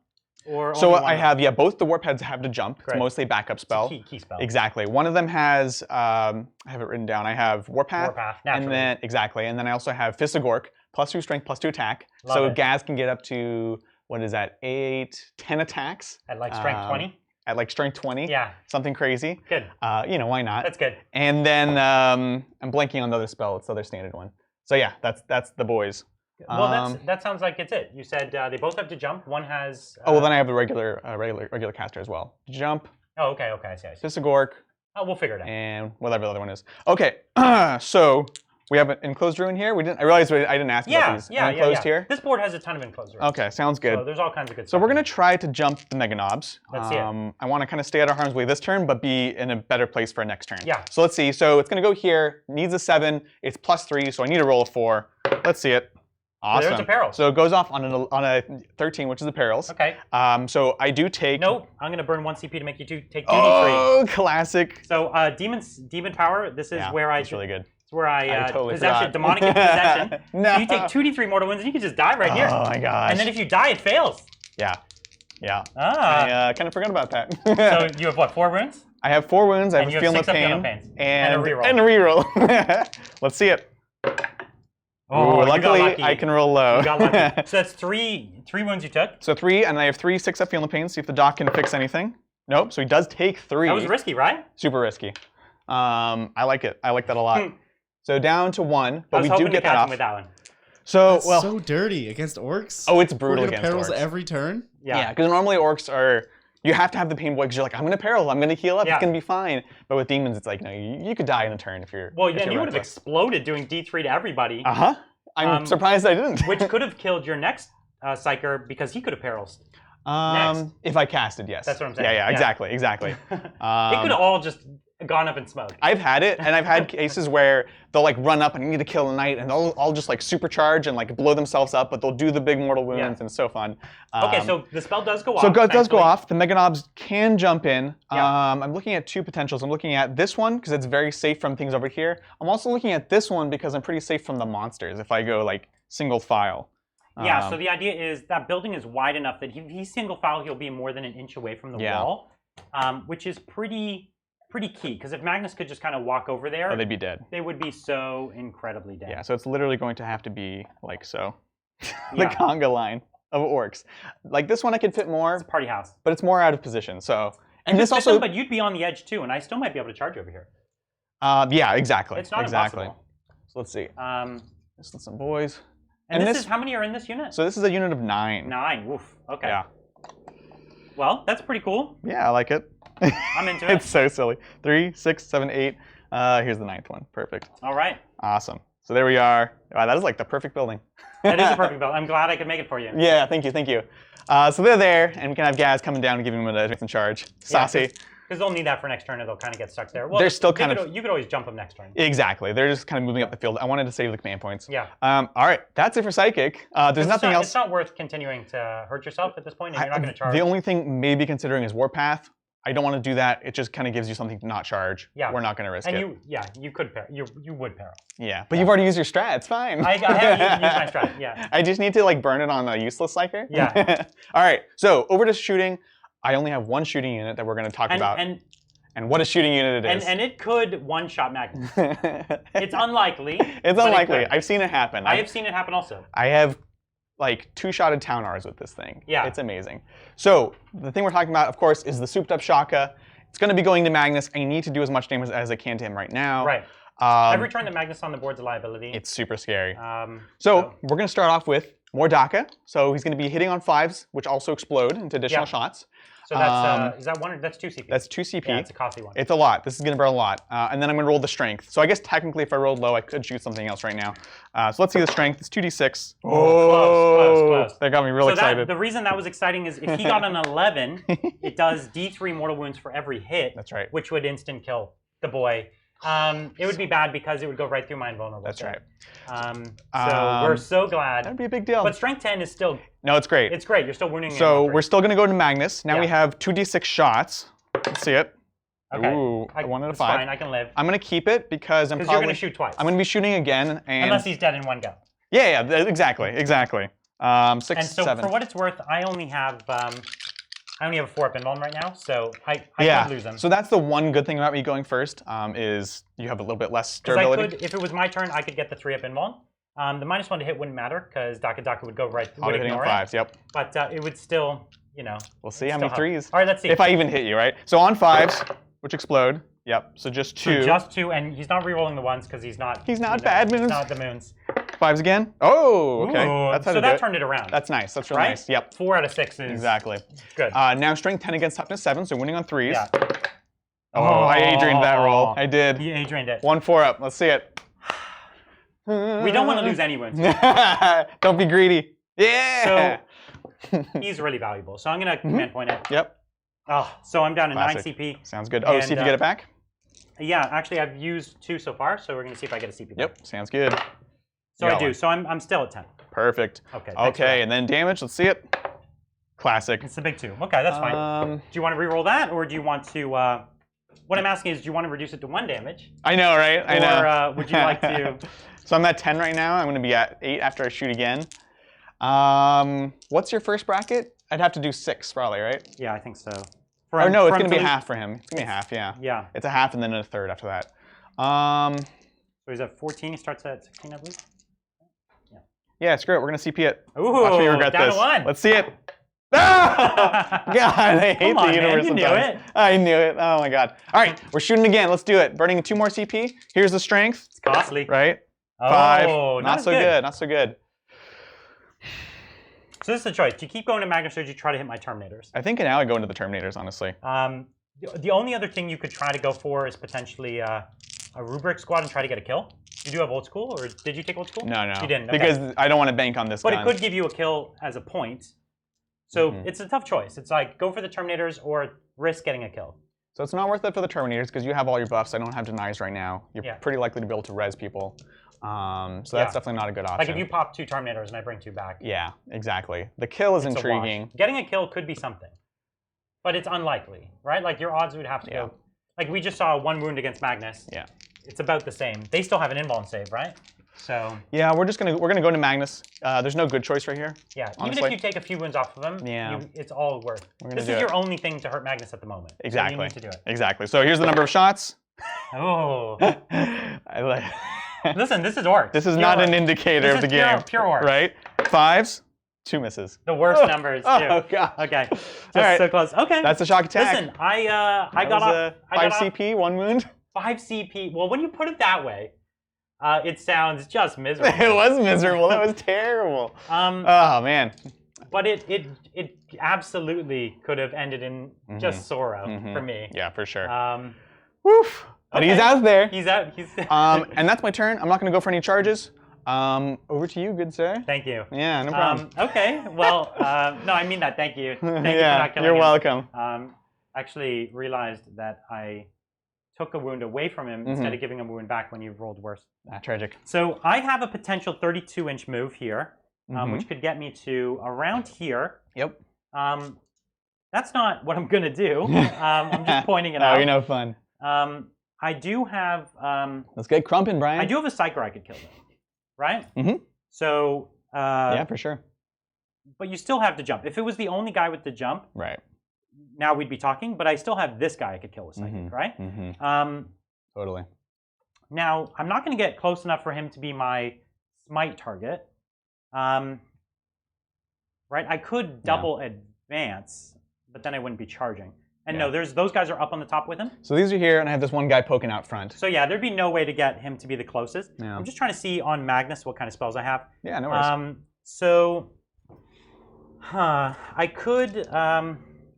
Or so I have, both the warp heads have to jump. Great. It's mostly a backup spell. It's a key spell. Exactly. One of them has, I have it written down. I have Warpath. Naturally. And then I also have Fist of Gork, +2 strength, +2 attack. Love so it. Ghaz can get up to, what is that, 8, 10 attacks. At like strength 20? At like strength 20. Yeah. Something crazy. Good. Why not? That's good. And then I'm blanking on the other spell. It's the other standard one. So yeah, that's the boys. Well, that sounds like it's it. You said they both have to jump. One has. Well, then I have the regular caster as well. Jump. Oh, okay, I see. Fist of Gork. Oh, we'll figure it out. And whatever the other one is. Okay, so we have an enclosed ruin here. I realized I didn't ask about these. Enclosed here. This board has a ton of enclosed ruins. Okay, sounds good. So there's all kinds of good So stuff. we're gonna try to jump the Meganobs. Let's see it. I want to kind of stay out of harm's way this turn, but be in a better place for next turn. Yeah. So let's see. So it's gonna go here. Needs a 7. It's +3, so I need to roll a 4. Let's see it. Awesome. There's a peril. So it goes off on a 13, which is the perils. Okay. So I do take. Nope. I'm gonna burn 1 CP to make you take 2d3. Oh, classic. So demon power. This is where that's really good. It's where I totally possess forgot. it, demonic in possession. No. So you take 2d3 mortal wounds, and you can just die right here. Oh my gosh. And then if you die, it fails. Yeah. Ah. I kind of forgot about that. So you have what? 4 wounds? I have 4 wounds. I have you a feel no have 6 pain. pains. And a reroll. And a reroll. Let's see it. Oh, ooh, luckily I can roll low. You got lucky. So that's three wounds you took. So 3, and I have 3 6-up feel no pain. See if the doc can fix anything. Nope. So he does take 3. That was risky, right? Super risky. I like it. I like that a lot. So down to 1, but we do get that off. With that one. So That's so dirty against Orks. Oh, it's brutal against perils Orks. every turn. Yeah, because normally Orks are. You have to have the pain boy because you're like, I'm gonna peril, I'm gonna heal up, it's gonna be fine. But with demons, it's like, no, you could die in a turn if you're. Well, yeah, you would have exploded doing D3 to everybody. I'm surprised I didn't. Which could have killed your next Psyker because he could have perils. If I casted, yes. That's what I'm saying. Yeah, exactly. It could have all just gone up in smoke. I've had it, and I've had cases where they'll like run up and need to kill a knight, and they'll all just like supercharge and like blow themselves up, but they'll do the big mortal wounds, and it's so fun. Okay, so the spell does go off. So it does go off. The Mega Knobs can jump in. Yeah. I'm looking at 2 potentials. I'm looking at this one because it's very safe from things over here. I'm also looking at this one because I'm pretty safe from the monsters if I go like single file. Yeah, so the idea is that building is wide enough that if he's single file, he'll be more than an inch away from the wall, which is pretty key. Because if Magnus could just kind of walk over there, they'd be dead. They would be so incredibly dead. Yeah, so it's literally going to have to be like so. The conga line of Orks. Like this one I could fit more. It's a party house. But it's more out of position, so. And this also. But you'd be on the edge too, and I still might be able to charge over here. Yeah, exactly. It's not impossible. So let's see. Let's let some boys. And this is, how many are in this unit? So this is a unit of 9. 9, woof, okay. Yeah. Well, that's pretty cool. Yeah, I like it. I'm into it. It's so silly. 3, 6, 7, 8. Here's the 9th one. Perfect. All right. Awesome. So there we are. Wow, that is like the perfect building. That is a perfect build. I'm glad I could make it for you. Yeah, thank you, thank you. So they're there, and we can have Ghaz coming down and giving him a advance in charge. Saucy. Because they'll need that for next turn, and they'll kind of get stuck there. Well, they're still kind of. You could always jump them next turn. Exactly. They're just kind of moving up the field. I wanted to save the command points. Yeah. All right. That's it for Psychic. There's nothing else. It's not worth continuing to hurt yourself at this point, and you're not going to charge. The only thing maybe considering is Warpath. I don't want to do that. It just kind of gives you something to not charge. Yeah. We're not going to risk it. You could peril. You would peril. Yeah, but you've already used your strat. It's fine. I have used my strat. Yeah. I just need to like burn it on a useless Psyker. Yeah. All right. So over to shooting. I only have 1 shooting unit that we're going to talk about. And what a shooting unit it is. And it could one-shot Magnus. It's unlikely. It's unlikely. I've seen it happen. I have seen it happen also. I have like 2-shotted town R's with this thing. Yeah. It's amazing. So the thing we're talking about, of course, is the souped up Shaka. It's going to be going to Magnus. I need to do as much damage as I can to him right now. Right. Every turn that Magnus on the board's a liability. It's super scary. So we're going to start off with more Daka. So he's going to be hitting on 5s, which also explode into additional shots. So that's, is that 1 or that's 2 CP? That's 2 CP. Yeah, it's a costly one. It's a lot. This is going to burn a lot. And then I'm going to roll the strength. So I guess technically if I rolled low, I could shoot something else right now. So let's see the strength. It's 2d6. Oh, close. That got me real excited. The reason that was exciting is if he got an 11, it does D3 mortal wounds for every hit. That's right. Which would instant kill the boy. It would be bad because it would go right through my invulnerable. That's right. So we're so glad. That'd be a big deal. But strength 10 is still. No, it's great. It's great. You're still wounding. So we're still going to go to Magnus. Now we have 2d6 shots. Let's see it. Okay. Ooh, 1 out of 5. Fine, I can live. I'm going to keep it because I'm probably. You're going to shoot twice. I'm going to be shooting again, and unless he's dead in one go. Yeah, exactly. 6, and so 7. For what it's worth, I only have a 4-up invuln right now, so I can't lose him. So that's the one good thing about me going first, is you have a little bit less durability. If it was my turn, I could get the 3-up invuln. The -1 to hit wouldn't matter because Daka would go right through. I'll be hitting on 5s, yep. But it would still, We'll see how many 3s. All right, let's see. If I even hit you, right? So on 5s, which explode. Yep. So just 2. So just 2, and he's not re-rolling the 1s because he's not. He's not bad moons. He's not the moons. 5s again. Oh, okay. Ooh, that's how so that turned it around. That's nice. That's really nice. Yep. 4 out of 6 is exactly good. Now strength 10 against toughness 7, so winning on 3s. Yeah. Oh, I Adrianed that roll. I did. You Adrianed it. 1 4-up. Let's see it. We don't want to lose any wounds. Don't be greedy. Yeah. So he's really valuable. So I'm gonna command point it. Yep. Oh, so I'm down to Classic. 9 CP. Sounds good. Oh, see if you get it back. Yeah, actually I've used 2 so far, so we're gonna see if I get a CP back. Yep. Sounds good. So I do. So I'm still at 10. Perfect. Okay. Okay, and then damage. Let's see it. Classic. It's a big 2. Okay, that's fine. Do you want to re-roll that, or do you want to? What I'm asking is, do you want to reduce it to 1 damage? I know, right? I know. Or would you like to? So I'm at 10 right now. I'm going to be at 8 after I shoot again. What's your first bracket? I'd have to do 6 probably, right? Yeah, I think so. No, it's going to be half for him. It's going to be half, yeah. Yeah. It's a half and then a third after that. So he's at 14. He starts at 16, I believe. Yeah, screw it. We're going to CP it. Ooh, watch me regret down this. To 1. Let's see it. Ah! God, I hate the universe man, you sometimes. knew it. I knew it. Oh my God. All right, we're shooting again. Let's do it. Burning 2 more CP. Here's the strength. It's costly. Right? Oh, 5. Not so good. Not so good. So this is the choice. Do you keep going to Magnus or do you try to hit my Terminators? I think now I go into the Terminators, honestly. The only other thing you could try to go for is potentially a Rubric squad and try to get a kill. You do have old school, or did you take old school? No. You didn't. Okay. Because I don't want to bank on this But gun. it could give you a kill as a point. So it's a tough choice. It's like go for the Terminators or risk getting a kill. So it's not worth it for the Terminators because you have all your buffs. I don't have denies right now. You're pretty likely to be able to res people. So that's definitely not a good option. Like if you pop 2 Terminators and I bring 2 back. Yeah, exactly. The kill is intriguing. Getting a kill could be something. But it's unlikely, right? Like your odds would have to go. Like we just saw 1 wound against Magnus. Yeah. It's about the same. They still have an invuln save, right? So. Yeah, we're gonna go to Magnus. There's no good choice right here. Yeah, honestly. even if you take a few wounds off of him, it's all worth. This is your only thing to hurt Magnus at the moment. Exactly. So you need to do it. Exactly. So here's the number of shots. Oh. I like. Listen, this is Orks. This is not an indicator of the game. Pure Orks. Right? 5s, 2 misses. The worst numbers too. Oh God. Okay. Just so close. Okay. That's a shock attack. Listen, I got off. 5 CP, 1 wound. 5 CP. Well, when you put it that way, it sounds just miserable. It was miserable. That was terrible. Oh man. But it absolutely could have ended in just sorrow for me. Yeah, for sure. Woof. But he's out there. He's out. And that's my turn. I'm not going to go for any charges. Over to you, good sir. Thank you. Yeah, no problem. Okay. Well, no, I mean that. Thank you. Thank you for not killing you're him. welcome. Actually realized that I took a wound away from him instead of giving him a wound back when you rolled worse. Tragic. So I have a potential 32-inch move here, which could get me to around here. Yep. That's not what I'm going to do. I'm just pointing it out. Oh, you're no fun. I do have... Let's get crumping, Brian. I do have a Psyker I could kill, though. Right? Mm-hmm. So... yeah, for sure. But you still have to jump. If it was the only guy with the jump, right, now we'd be talking. But I still have this guy I could kill with Psychic, right? Totally. Now, I'm not going to get close enough for him to be my smite target. Right? I could double advance, but then I wouldn't be charging. And no, those guys are up on the top with him. So these are here, and I have this one guy poking out front. So yeah, there'd be no way to get him to be the closest. Yeah. I'm just trying to see on Magnus what kind of spells I have. Yeah, no worries. So, I could...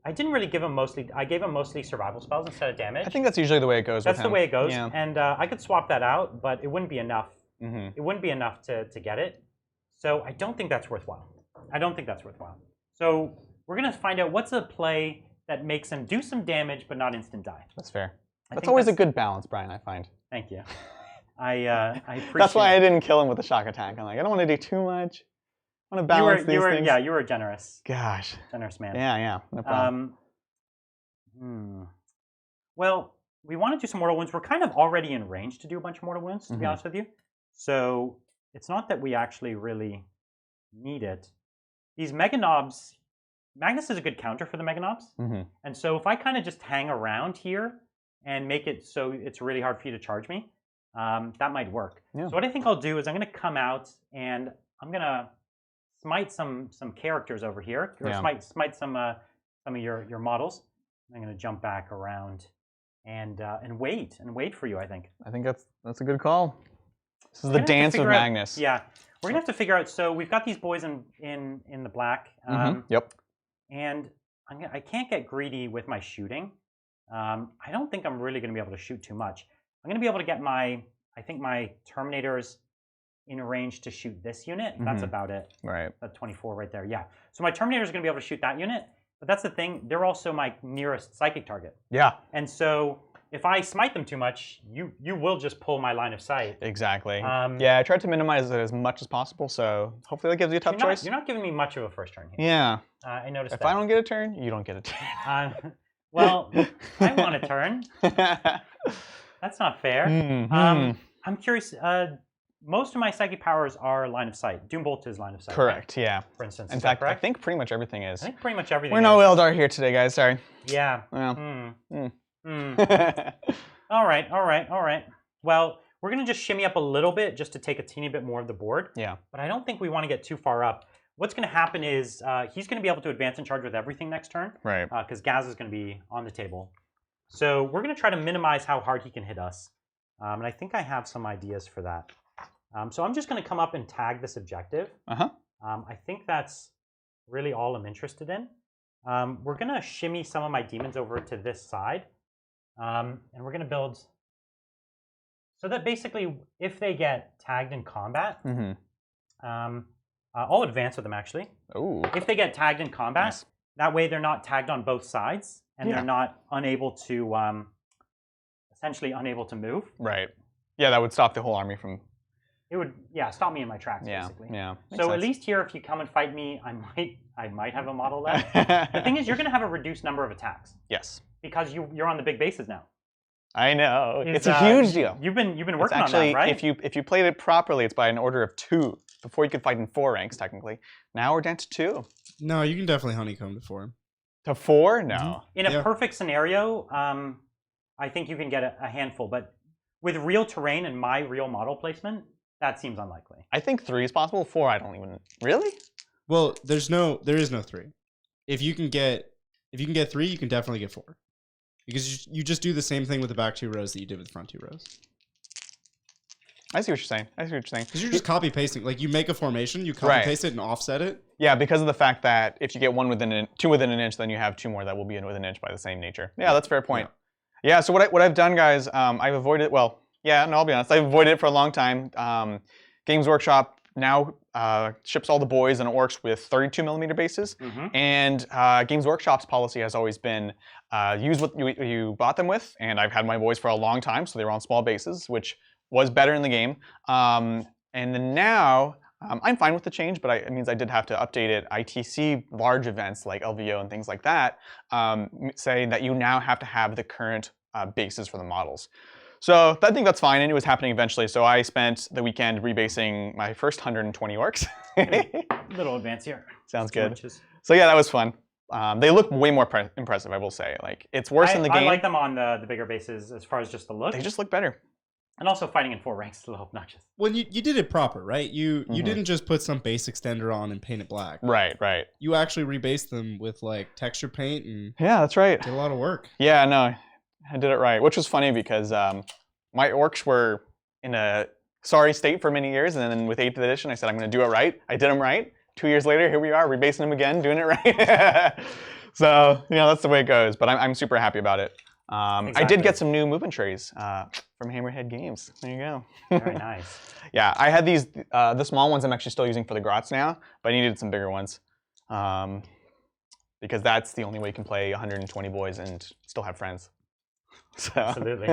I didn't really give him mostly... I gave him mostly survival spells instead of damage. I think that's usually the way it goes That's with him. the way it goes. Yeah. And I could swap that out, but it wouldn't be enough. It wouldn't be enough to get it. So I don't think that's worthwhile. I don't think that's worthwhile. So we're going to find out what's a play that makes him do some damage, but not instant die. That's fair. That's always a good balance, Brian, I find. Thank you. I appreciate That's why I didn't kill him with the shock attack. I'm like, I don't want to do too much. I want to balance these things. Yeah, you were generous. Gosh. Generous man. Yeah, no problem. Well, we want to do some mortal wounds. We're kind of already in range to do a bunch of mortal wounds, to be honest with you. So it's not that we actually really need it. These Mega Knobs, Magnus is a good counter for the Mega Knobs. And so if I kind of just hang around here and make it so it's really hard for you to charge me, that might work. Yeah. So what I think I'll do is I'm going to come out and I'm going to smite some characters over here, or smite some of your models. I'm going to jump back around and wait for you. I think that's a good call. This is the dance of Magnus. Yeah, we're gonna have to figure out. So we've got these boys in the black. Yep. And I can't get greedy with my shooting. I don't think I'm really going to be able to shoot too much. I'm going to be able to get my Terminators in range to shoot this unit. That's about it. Right. That 24 right there. Yeah. So my Terminators are going to be able to shoot that unit. But that's the thing. They're also my nearest psychic target. Yeah. And so if I smite them too much, you will just pull my line of sight. Exactly. Yeah, I tried to minimize it as much as possible, so hopefully that gives you a tough choice. You're not giving me much of a first turn here. Yeah. I noticed that. If I don't get a turn, you don't get a turn. Well, I want a turn. That's not fair. I'm curious. Most of my psychic powers are line of sight. Doombolt is line of sight. Correct, right? yeah. For instance, in fact, I think pretty much everything is. I think pretty much everything We're no Eldar here today, guys. Sorry. Yeah. Well. All right. Well, we're going to just shimmy up a little bit just to take a teeny bit more of the board. Yeah. But I don't think we want to get too far up. what's going to happen is he's going to be able to advance and charge with everything next turn. Right. Because Ghaz is going to be on the table. So we're going to try to minimize how hard he can hit us. And I think I have some ideas for that. So I'm just going to come up and tag this objective. I think that's really all I'm interested in. We're going to shimmy some of my demons over to this side. And we're going to build... So that basically, if they get tagged in combat... I'll advance with them, actually. Ooh. If they get tagged in combat, Nice. that way they're not tagged on both sides, and they're not unable to, essentially unable to move. Right. Yeah, that would stop the whole army from... It would, stop me in my tracks, basically. Yeah. So at least here, if you come and fight me, I might have a model left. The thing is, you're going to have a reduced number of attacks. Yes. Because you're on the big bases now. I know. It's a huge deal. You've been working actually, on that, right? If you played it properly, it's by an order of 2. Before you could fight in 4 ranks, technically. Now we're down to 2. No, you can definitely honeycomb to 4. To 4? No. In a perfect scenario, I think you can get a handful. But with real terrain and my real model placement, that seems unlikely. I think 3 is possible. 4, I don't even... Really? Well, there is no 3. If you can get 3, you can definitely get 4. Because you just do the same thing with the back 2 rows that you did with the front 2 rows. I see what you're saying. Because you're just copy pasting. Like you make a formation, you copy paste it and offset it. Yeah, because of the fact that if you get 2 within an inch, then you have 2 more that will be within an inch by the same nature. Yeah, that's a fair point. Yeah. So what I've done, guys, I've avoided. Well, yeah, no, I'll be honest. I've avoided it for a long time. Games Workshop now ships all the boys and orcs with 32mm bases, and Games Workshop's policy has always been use what you bought them with. And I've had my boys for a long time, so they were on small bases, which was better in the game. And then now, I'm fine with the change, but it means I did have to update it. ITC large events like LVO and things like that say that you now have to have the current bases for the models. So I think that's fine, and it was happening eventually. So I spent the weekend rebasing my first 120 orcs. Little advance here. Sounds good. So yeah, that was fun. They look way more impressive, I will say. Like it's worse in the game. I like them on the bigger bases as far as just the look. They just look better. And also fighting in 4 ranks is a little obnoxious. Well, you did it proper, right? You didn't just put some base extender on and paint it black. Right. You actually rebased them with like texture paint and that's right. Did a lot of work. Yeah, no, I did it right, which was funny because my orcs were in a sorry state for many years, and then with 8th edition, I said I'm going to do it right. I did them right. 2 years later, here we are, rebasing them again, doing it right. So that's the way it goes. But I'm super happy about it. Exactly. I did get some new movement trays from Hammerhead Games. There you go. Very nice. Yeah, I had these, the small ones I'm actually still using for the Grots now, but I needed some bigger ones. Because that's the only way you can play 120 boys and still have friends. So. Absolutely.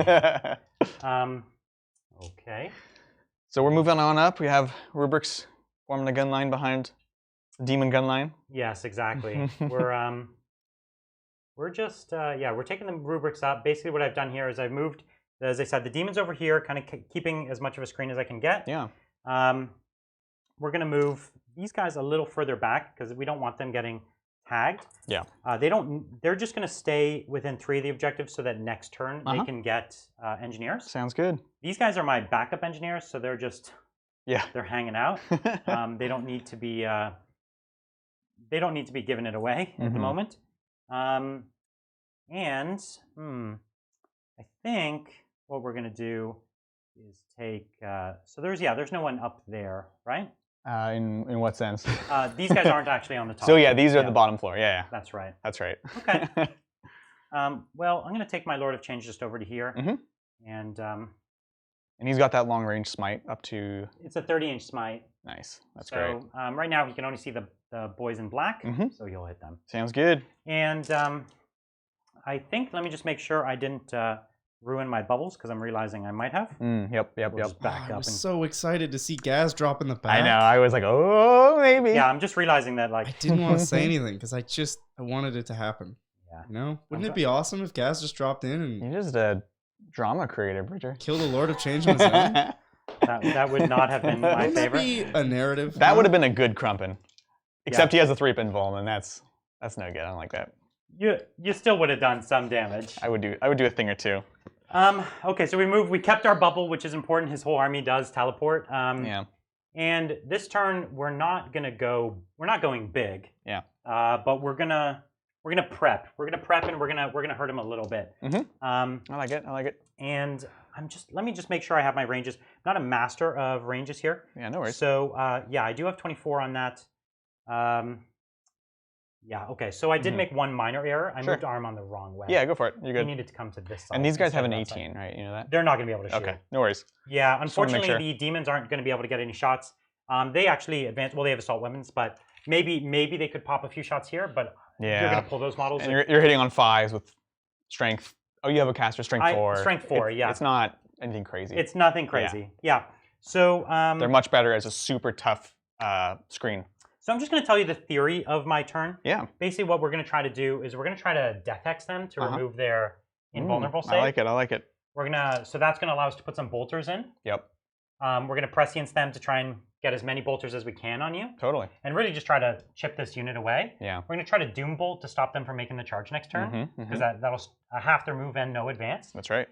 Okay. So we're moving on up. We have rubrics forming a gun line behind the demon gun line. Yes, exactly. We're just, we're taking the rubrics up. Basically what I've done here is I've moved, as I said, the demons over here, kind of keeping as much of a screen as I can get. Yeah. We're going to move these guys a little further back because we don't want them getting tagged. Yeah. They're just going to stay within 3 of the objectives so that next turn they can get engineers. Sounds good. These guys are my backup engineers, so they're just, they're hanging out. They don't need to be given it away at the moment. I think what we're gonna do is take. So there's no one up there, right? In what sense? These guys aren't actually on the top. So yeah, these are the bottom floor. Yeah. That's right. That's right. Okay. Well, I'm gonna take my Lord of Change just over to here, and he's got that long range smite up to. It's a 30-inch smite. Nice. That's great. Right now he can only see the boys in black, so he'll hit them. Sounds good. And I think, let me just make sure I didn't ruin my bubbles, because I'm realizing I might have. Yep. Just back I up. was so excited to see Ghaz drop in the back. I know. I was like, oh, maybe. Yeah, I'm just realizing that, like... I didn't want to say anything, because I wanted it to happen. Yeah. Wouldn't it be awesome if Ghaz just dropped in and... You're just a drama creator, Bridger. Kill the Lord of Change on his own? That would not have been my favorite. That be a narrative? That would have been a good Crumpin. Except he has a 3-pin Vuln, and that's no good. I don't like that. You still would have done some damage. I would do a thing or two. Okay, so we kept our bubble, which is important. His whole army does teleport. Yeah. And this turn we're not going big. Yeah. But we're gonna prep. We're gonna prep and we're gonna hurt him a little bit. I like it. I like it. And let me just make sure I have my ranges. I'm not a master of ranges here. Yeah, no worries. So yeah, I do have 24 on that. Yeah, okay. So I did make one minor error. I moved arm on the wrong way. Yeah, go for it. You're good. He needed to come to this side. And these guys have an 18, right? You know that? They're not going to be able to shoot. Okay, no worries. Yeah, unfortunately, the demons aren't going to be able to get any shots. They actually advance. Well, they have assault weapons, but maybe they could pop a few shots here. But you're going to pull those models. And you're hitting on 5s with strength. Oh, you have a caster strength 4. Strength 4, yeah. It's not anything crazy. It's nothing crazy. Yeah. So they're much better as a super tough screen. So I'm just going to tell you the theory of my turn. Yeah. Basically, what we're going to try to do is we're going to try to Death Hex them to remove their invulnerable save. I like it. I like it. So that's going to allow us to put some bolters in. Yep. We're going to prescience them to try and get as many bolters as we can on you. Totally. And really just try to chip this unit away. Yeah. We're going to try to Doom Bolt to stop them from making the charge next turn. Because that'll half their move and no advance. That's right.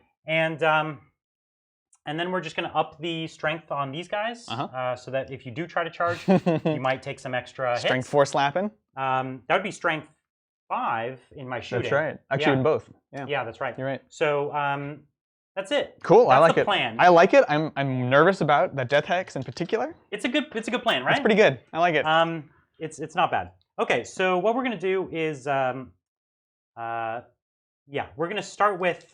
And then we're just going to up the strength on these guys so that if you do try to charge, you might take some extra hits. Strength 4 slapping? That would be strength 5 in my shooting. That's right. Actually, in both. Yeah, that's right. You're right. So that's it. Cool. That's I like the it. plan. I like it. I'm nervous about that Death Hex in particular. It's a good plan, right? It's pretty good. I like it. It's not bad. Okay, so what we're going to do is we're going to start with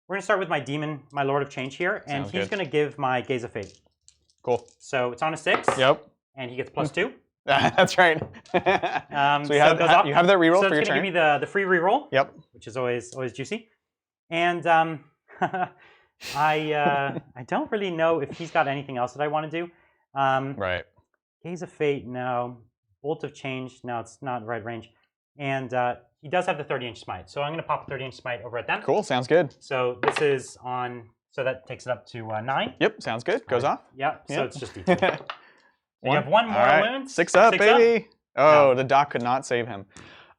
we're going to start with my demon, my Lord of Change here, and he's going to give my Gaze of Fate. Cool. So it's on a 6. Yep. And he gets +2. That's right. So you have that reroll for your turn. So it's going to give me the free reroll. Yep. Which is always juicy. And I don't really know if he's got anything else that I want to do. Right. Gaze of Fate, no. Bolt of Change, no, it's not right range. And he does have the 30-inch smite, so I'm going to pop a 30-inch smite over at them. Cool, sounds good. So this is on, so that takes it up to 9. Yep, sounds good. Goes off. Yep, so it's just D2. So you have 1 more wound. 6 up, baby. Oh, No. the doc could not save him.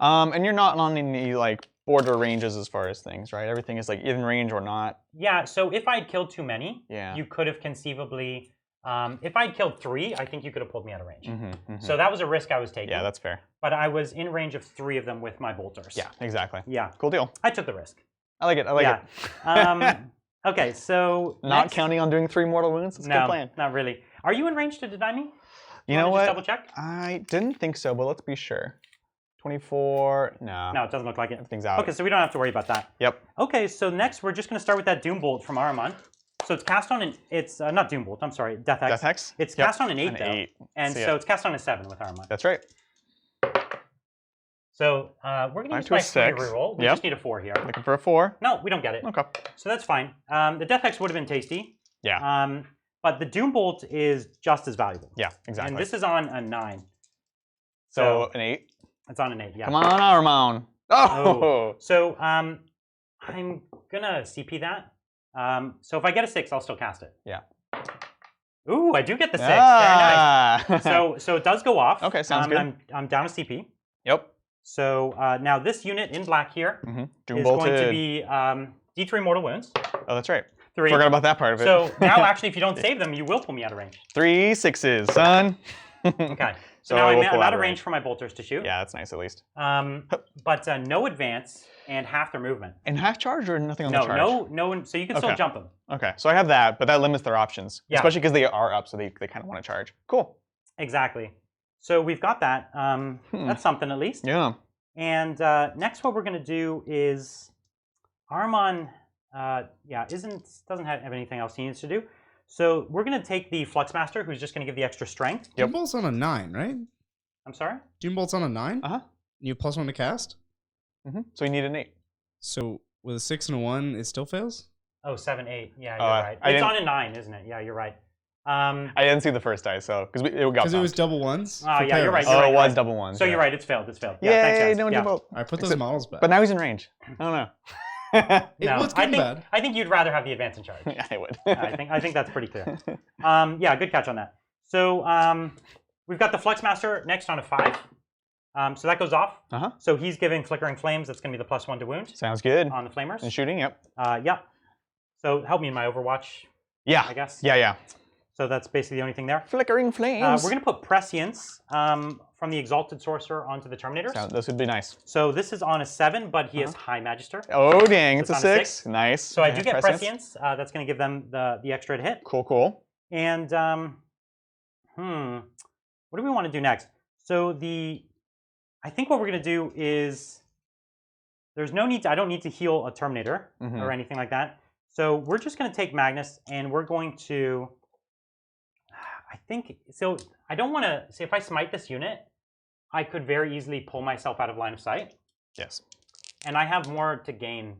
And you're not on any border ranges as far as things, right? Everything is in range or not. Yeah, so if I'd killed too many, Yeah. you could have conceivably, if I'd killed 3, I think you could have pulled me out of range. So that was a risk I was taking. Yeah, that's fair. But I was in range of 3 of them with my bolters. Yeah, exactly. Yeah. Cool deal. I took the risk. I like it. I like it. Okay, so not counting on doing 3 mortal wounds. That's a good plan. Not really. Are you in range to deny me? You know what? Just double check. I didn't think so, but let's be sure. 24. No. No, it doesn't look like it. Everything's out. Okay, so we don't have to worry about that. Yep. Okay, so next we're just going to start with that Doom Bolt from Ahriman. So it's cast on it's not Doom Bolt. I'm sorry, Death Hex. Death Hex. It's cast on an 8 though, 8. and so it's cast on a 7 with Ahriman. That's right. So we're going to use my free reroll. We just need a 4 here. Looking for a 4. No, we don't get it. Okay. So that's fine. The Death Hex would have been tasty. Yeah. But the Doom Bolt is just as valuable. Yeah, exactly. And this is on a 9. So an 8. It's on an 8. Yeah. Come on, Ahriman. Oh. So I'm gonna CP that. So if I get a 6, I'll still cast it. Yeah. Ooh, I do get the 6. Ah. Very nice. So it does go off. Okay, sounds good. I'm down a CP. Yep. So now this unit in black here Doom is bolted. going to be D3 mortal wounds. Oh, that's right. 3. Forgot about that part of it. So now actually, if you don't save them, you will pull me out of range. 3 6s, son. Okay. So now I'm out of range for my bolters to shoot. Yeah, that's nice at least. But no advance and half their movement. And half charge or nothing on the charge? No. So you can still jump them. Okay, so I have that, but that limits their options. Yeah. Especially because they are up, so they kind of want to charge. Cool. Exactly. So we've got that. That's something at least. Yeah. And next, what we're going to do is Ahriman, doesn't have anything else he needs to do. So we're going to take the Fluxmaster, who's just going to give the extra strength. Doom Bolt's on a 9, right? I'm sorry? Doom Bolt's on a 9? Uh-huh. You have +1 to cast? So you need an 8. So with a 6 and a 1, it still fails? Oh, 7, 8. Yeah, you're right. It's on a 9, isn't it? Yeah, you're right. I didn't see the first die, so because it was double ones. Oh yeah, you're right. It was double ones. So you're right. It's failed. It's failed. Yeah, thanks, guys. no Doom Bolt. I put those models back. But now he's in range. I don't know. I think you'd rather have the advance in charge. Yeah, I would. I think that's pretty clear. Yeah, good catch on that. So we've got the Fluxmaster next on a 5. So that goes off. So he's giving Flickering Flames. That's going to be the +1 to wound. Sounds good. On the Flamers. And shooting, yep. Yep. So help me in my Overwatch. Yeah. I guess. Yeah. So that's basically the only thing there. Flickering flames. We're going to put Prescience from the Exalted Sorcerer onto the Terminators. So this would be nice. So this is on a 7, but he is High Magister. Oh, dang. So it's a 6. Nice. So I do get Prescience. That's going to give them the extra to hit. Cool. And, what do we want to do next? So I think what we're going to do is, there's no need to, I don't need to heal a Terminator or anything like that. So we're just going to take Magnus and we're going to, I don't want to, say if I smite this unit, I could very easily pull myself out of line of sight. Yes. And I have more to gain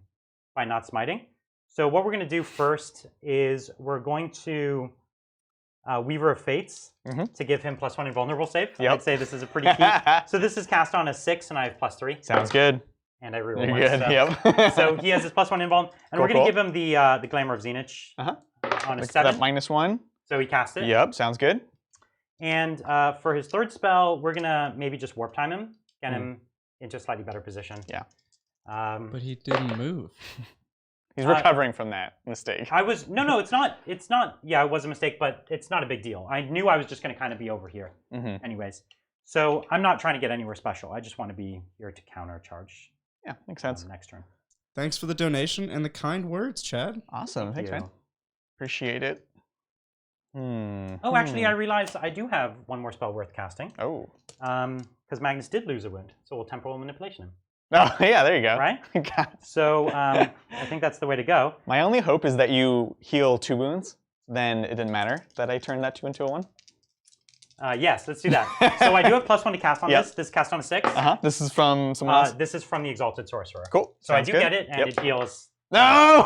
by not smiting. So what we're going to do first is we're going to Weaver of Fates to give him +1 invulnerable save. Yep. I'd say this is a pretty key. So this is cast on a 6 and I have +3. Sounds good. And I reroll You're good. So. Yep. So he has his +1 invuln. And we're going to give him the Glamour of Tzeentch on a 7. That -1. So he casts it. Yep, sounds good. And for his third spell, we're going to maybe just warp time him, get him into a slightly better position. Yeah. But he didn't move. He's recovering from that mistake. No, it's not. Yeah, it was a mistake, but it's not a big deal. I knew I was just going to kind of be over here anyways. So I'm not trying to get anywhere special. I just want to be here to counter charge. Yeah, makes sense. Next turn. Thanks for the donation and the kind words, Chad. Awesome. Thanks, man. Appreciate it. Oh, actually, I realized I do have one more spell worth casting. Oh. Because Magnus did lose a wound, so we'll temporal manipulation him. Oh, yeah, there you go. Right? So I think that's the way to go. My only hope is that you heal 2 wounds. Then it didn't matter that I turned that 2 into a 1. Yes, let's do that. So I do have +1 to cast on this. This is cast on a 6. This is from someone else? This is from the Exalted Sorcerer. Cool. So I do get it, and it heals. No!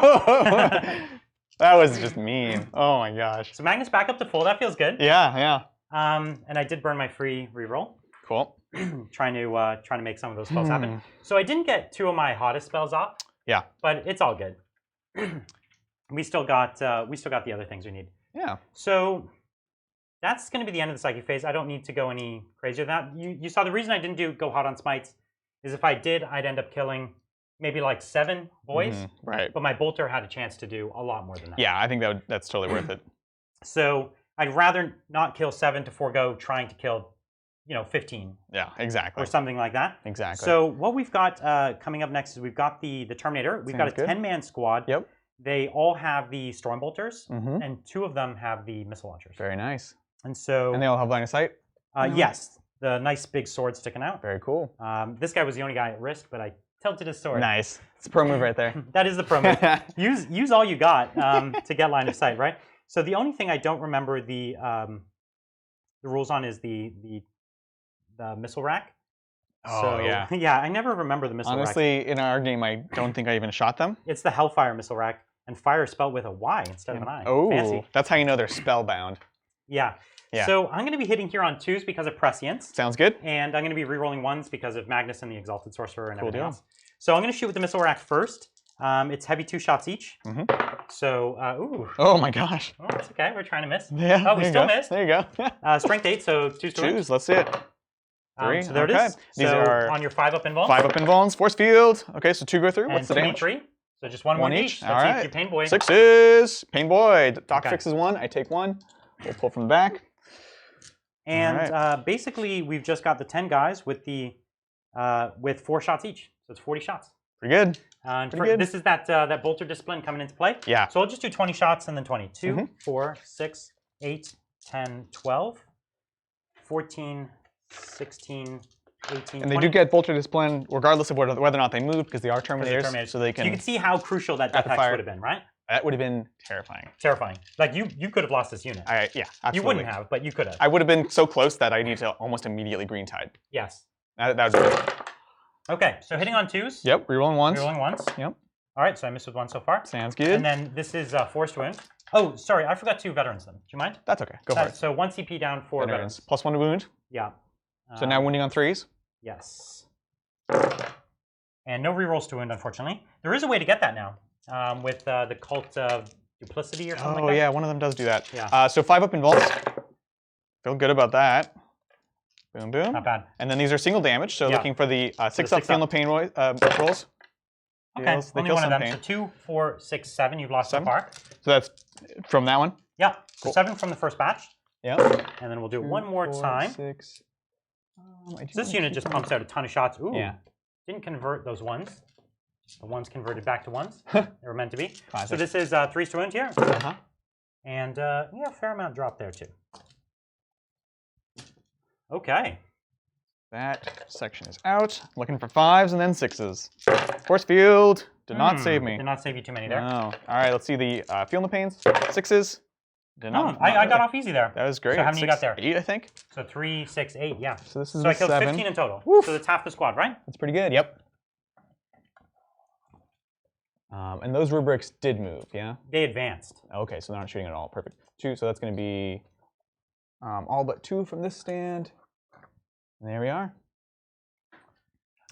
That was just mean. Oh my gosh. So Magnus back up to full. That feels good. Yeah. And I did burn my free reroll. Cool. trying to make some of those spells happen. So I didn't get 2 of my hottest spells off. Yeah. But it's all good. we still got the other things we need. Yeah. So that's going to be the end of the psychic phase. I don't need to go any crazier than that. You saw the reason I didn't go hot on smites is if I did, I'd end up killing maybe like 7 boys. Right. But my bolter had a chance to do a lot more than that. Yeah, I think that's totally worth it. So I'd rather not kill 7 to forego trying to kill, 15. Yeah, exactly. Or something like that. Exactly. So what we've got coming up next is we've got the Terminator. We've got a 10-man squad. Yep. They all have the storm bolters, and 2 of them have the missile launchers. Very nice. And so. And they all have line of sight. Yes, the nice big sword sticking out. Very cool. This guy was the only guy at risk, but I tilted his sword. Nice. It's a pro move right there. That is the pro move. Use all you got to get line of sight, right? So the only thing I don't remember the rules on is the missile rack. Oh, so, yeah. Yeah, I never remember the missile rack. Honestly, in our game, I don't think I even shot them. It's the Hellfire missile rack, and fire is spelled with a Y instead of an I. Oh, fancy. That's how you know they're spellbound. Yeah. So I'm going to be hitting here on 2s because of Prescience. Sounds good. And I'm going to be rerolling 1s because of Magnus and the Exalted Sorcerer and everything else. So I'm going to shoot with the missile rack first. It's heavy 2 shots each. So, ooh. Oh my gosh. Oh, that's okay. We're trying to miss. Yeah. Oh, we still missed. There you go. Strength 8, so 2s to Choose. Let's see it. 3. So there it is. These so are on your 5-up invulns. 5-up invulns. Force field. Okay, so 2 go through. What's the damage? 3. So just 1 wound each. All right. Your Pain Boy. 6s. Pain Boy. Doc fixes 1. I take 1. We'll pull from the back. And basically, we've just got the 10 guys with the with 4 shots each. So it's 40 shots. Pretty good. This is that bolter discipline coming into play. Yeah. So I'll just do 20 shots and then 20. 2, 4, 6, 8, 10, 12, 14, 16, 18, and they do get bolter discipline regardless of whether or not they move because they are Terminators. So they can. So you can see how crucial that death hex would have been, right? That would have been terrifying. Terrifying. Like you could have lost this unit. Yeah, absolutely. You wouldn't have, but you could have. I would have been so close that I need to almost immediately green tide. Yes. That would be good. Okay, so hitting on 2s. Yep, rerolling 1s. Rerolling 1s. Yep. All right, so I missed with 1 so far. Sounds good. And then this is forced wound. Oh, sorry, I forgot 2 veterans then. Do you mind? That's okay. Go for it. So 1 CP down, 4 veterans. +1 to wound. Yeah. So now wounding on 3s. Yes. And no rerolls to wound, unfortunately. There is a way to get that now with the Cult of Duplicity or something like that. Oh, yeah, one of them does do that. Yeah. So 5-up invulns. Feel good about that. Boom, boom. Not bad. And then these are single damage, so looking for the 6-up Feel No Pain rolls. Okay, only one of them. So 2, 4, 6, 7 you've lost so far. So that's From that one? Yeah, so Cool. 7 from the first batch. Yeah. And then we'll do it 2, one more 4, time. 6. This unit just pumps out a ton of shots. Ooh, Yeah. didn't convert those ones. The ones converted back to ones. They were meant to be. Classic. So this is 3 to wound here. And yeah, a fair amount drop there too. Okay. That section is out. Looking for 5s and then 6s. Force field did not save me. Did not save you too many there. No. All right, let's see the feeling the pains. 6s. Did not. I got off easy there. That was great. So how many you got there? 8, I think. So 3, 6, 8, yeah. So this is So I killed 7. 15 in total. Woof. So that's half the squad, right? That's pretty good. Yep. And those rubrics did move, yeah? They advanced. Okay, so they're not shooting at all. Perfect. 2, so that's going to be all but 2 from this stand. And there we are.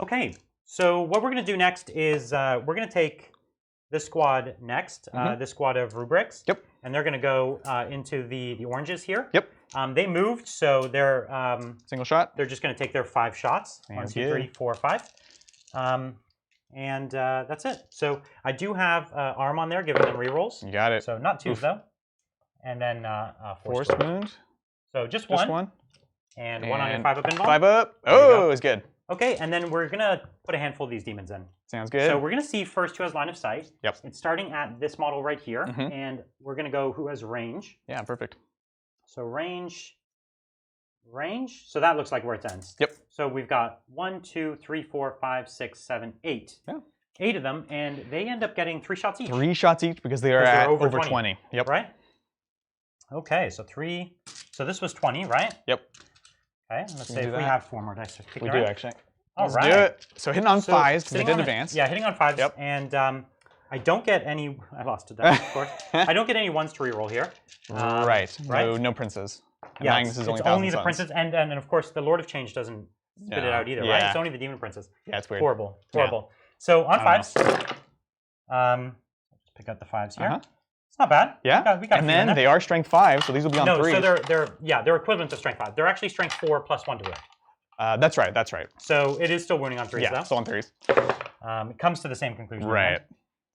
Okay, so what we're going to do next is we're going to take this squad next, this squad of rubrics. Yep. And they're going to go into the oranges here. Yep. They moved, so they're Single shot. they're just going to take their 5 shots. Sounds 1, 2, 3, 4, 5. And that's it. So I do have arm on there, giving them rerolls. You got it. So not 2s though. And then Force wound. wound. So just Just one. one. And 1 on your 5 up involved. 5 up. There you Oh, go. it was good. Okay, and then we're gonna put a handful of these demons in. Sounds good. So we're gonna see first who has line of sight. Yep. It's starting at this model right here, and we're gonna go who has range. Yeah, perfect. So range. So that looks like where it ends. Yep. So we've got 1, 2, 3, 4, 5, 6, 7, 8. Yeah. 8 of them, and they end up getting 3 shots each. 3 shots each because they are Because at they're over over 20. Yep. Right? Okay, so 3. So this was 20, right? Yep. Okay, let's We say do if we that. have 4 more dice. We do actually. All Let's right. do it. So hitting on 5s because they sitting did on advance. Yeah, hitting on 5s. Yep. And I don't get any. I lost a dice, of course. I don't get any 1s to reroll here. Right. Right. No princes. And Yeah, Magnus it's is only only the 1,000 princes, and of course the Lord of Change doesn't spit it No. out either, right? Yeah. It's only the demon princes. Yeah, it's weird. Horrible, Yeah. horrible. So on I don't 5s, let's pick out the 5s here. Uh-huh. It's not bad. Yeah. We got And a few in then there. they are strength 5, so these will be on No, 3s. so they're equivalent to strength 5. They're actually strength 4 plus 1 to wound. That's right. That's right. So it is still wounding on 3s Yeah, though. still on 3s. It comes to the same conclusion. Right.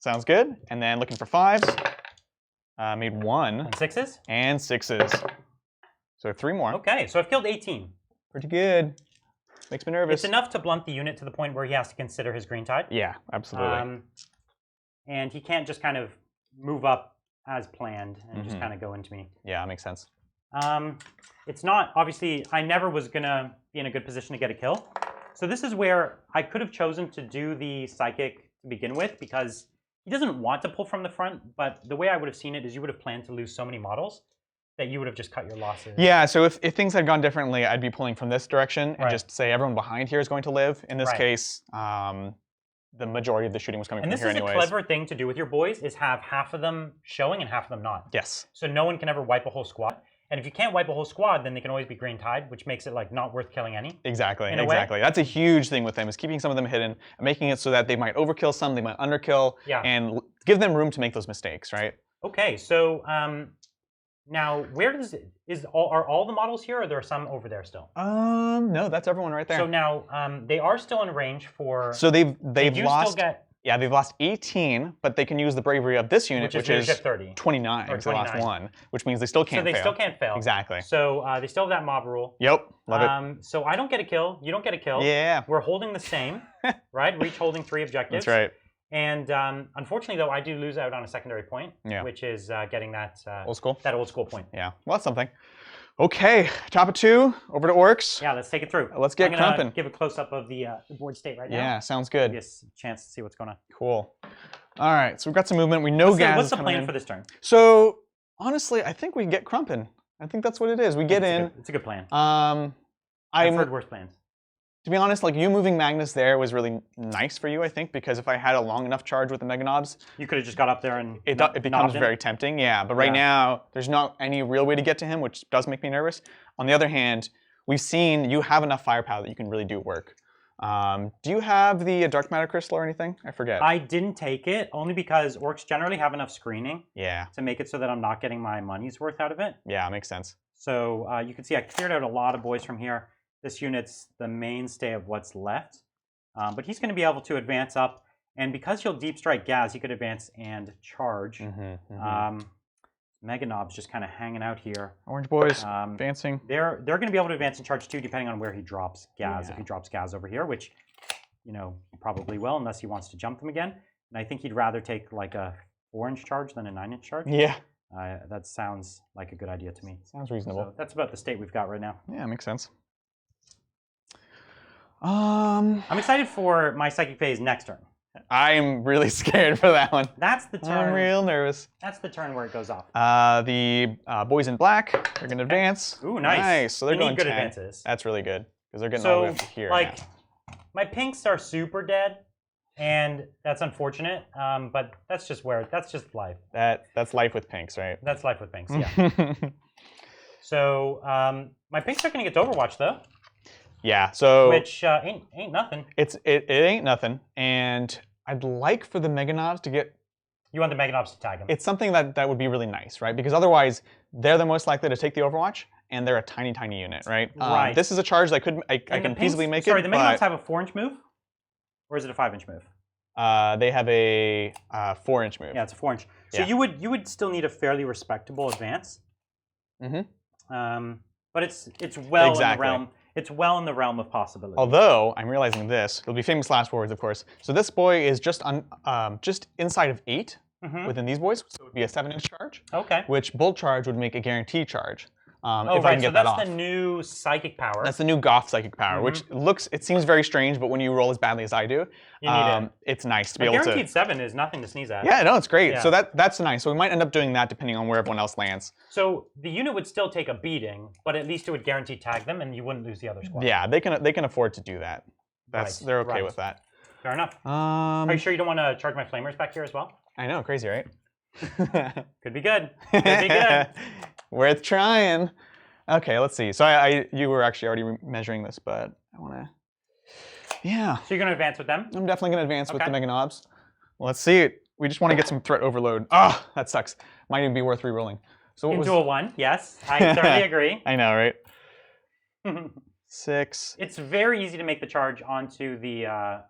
Sounds good. And then looking for 5s. Made 1 And 6s. and 6s. So 3 more. Okay, so I've killed 18. Pretty good. Makes me nervous. It's enough to blunt the unit to the point where he has to consider his green tide. Yeah, absolutely. And he can't just kind of move up as planned and just kind of go into me. Yeah, that makes sense. It's not, obviously, I never was going to be in a good position to get a kill. So this is where I could have chosen to do the Psychic to begin with because he doesn't want to pull from the front, but the way I would have seen it is you would have planned to lose so many models that you would have just cut your losses. Yeah, so if things had gone differently, I'd be pulling from this direction and Right. just say everyone behind here is going to live. In this Right. case, the majority of the shooting was coming And from this here is anyways. a clever thing to do with your boys is have half of them showing and half of them not. Yes. So no one can ever wipe a whole squad. And if you can't wipe a whole squad, then they can always be green tide, which makes it like not worth killing any. Exactly. In a way. Exactly. That's a huge thing with them is keeping some of them hidden and making it so that they might overkill some, they might underkill, Yeah. and give them room to make those mistakes, right? Okay, so now where does are all the models here, or are there some over there still? No, that's everyone right there. So now they are still in range for. So they've they do lost. still get, Yeah, they've lost 18, but they can use the bravery of this unit, which is leadership 30. 29. Or It's the last 29. one, which means they still can't So they fail. still can't fail. Exactly. So they still have that mob rule. Yep. Love it. So I don't get a kill. You don't get a kill. Yeah. We're holding the same, right? We're each holding 3 objectives. That's right. And unfortunately, though, I do lose out on a secondary point, Yeah. which is getting that Old school. that old school point. Yeah. Well, that's something. Okay. Top of 2. Over to Orks. Yeah, let's take it through. Let's get I'm gonna crumping. give a close up of the board state right now. Yeah. Sounds good. Give us a chance to see what's going on. Cool. All right. So we've got some movement. We know Ghaz What's is the coming plan in. for this turn? So honestly, I think we can get crumping. I think that's what it is. We get in. It's a good plan. I've I've heard worse plans. To be honest, like you moving Magnus there was really nice for you, I think, because if I had a long enough charge with the Mega Knobs, You could have just got up there and it becomes knobbed in. very tempting. Yeah, but right Yeah. now there's not any real way to get to him, which does make me nervous. On the other hand, we've seen you have enough firepower that you can really do work. Do you have the Dark Matter Crystal or anything? I forget. I didn't take it only because Orks generally have enough screening Yeah, to make it so that I'm not getting my money's worth out of it. yeah, makes sense. So you can see I cleared out a lot of boys from here. This unit's the mainstay of what's left. But he's going to be able to advance up. And because he'll deep strike Ghaz, he could advance and charge. Mega Knobs just kind of hanging out here. Orange boys advancing. They're going to be able to advance in charge too, depending on where he drops Ghaz. Yeah. If he drops Ghaz over here, which, he probably will, unless he wants to jump them again. And I think he'd rather take like a 4-inch charge than a 9-inch charge. Yeah. That sounds like a good idea to me. Sounds reasonable. So that's about the state we've got right now. Yeah, makes sense. I'm excited for my Psychic Phase next turn. I'm really scared for that one. That's the turn. I'm real nervous. That's the turn where it goes off. The boys in black are going to advance. Ooh, nice. Nice. So they're going good 10. advances. That's really good because they're getting all the way up to here. Like, now. my pinks are super dead, and that's unfortunate. But that's just life. That's life with pinks, right? That's life with pinks. Yeah. So my pinks are going to get to Overwatch though. Yeah. So which ain't nothing. It ain't nothing, and I'd like for the Mega Knobs to get. You want the Mega Knobs to tag them. It's something that would be really nice, right? Because otherwise, they're the most likely to take the Overwatch, and they're a tiny, tiny unit, right? Right. This is a charge that I can feasibly make it. Sorry, the Mega Knobs have a 4-inch move, or is it a 5-inch move? They have a 4-inch move. Yeah, it's a 4-inch. So Yeah. you would still need a fairly respectable advance. Mm-hmm. But it's well in the Exactly. realm. It's well in the realm of possibility. Although I'm realizing this, it'll be famous last forwards, of course. So this boy is just inside of 8 within these boys, so it would be a 7-inch charge. Okay. Which bolt charge would make a guaranteed charge. Oh, if I right. can get So that that's off. the new psychic power. That's the new Goff psychic power, which it seems very strange, but when you roll as badly as I do, You need it. it's nice to be A able to. guaranteed 7 is nothing to sneeze at. Yeah, no, it's great. Yeah. So that's nice. So we might end up doing that depending on where everyone else lands. So the unit would still take a beating, but at least it would guarantee tag them, and you wouldn't lose the other squad. Yeah, they can afford to to that. They're okay right. with that. Fair enough. Are you sure you don't want to charge my flamers back here as well? I know, crazy, right? Could be good. Could be good. Worth trying. Okay, let's see. So you were actually already measuring this, but I want to. Yeah. So you're going to advance with them? I'm definitely going to advance with Okay. the Mega Knobs. Well, let's see it. We just want to get some threat overload. Ah, that sucks. Might even be worth re-rolling. So what Into was? a 1, yes. I certainly agree. I know, right? 6. It's very easy to make the charge onto the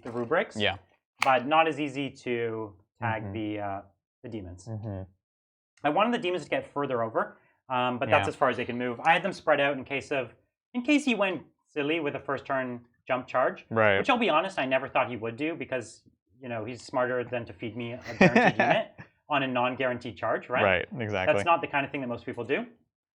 rubrics. Yeah. But not as easy to tag the demons. I wanted the demons to get further over, but that's as far as they can move. I had them spread out in case he went silly with a first turn jump charge. Right. Which I'll be honest, I never thought he would do because he's smarter than to feed me a guaranteed unit on a non-guaranteed charge, right? Right. Exactly. That's not the kind of thing that most people do.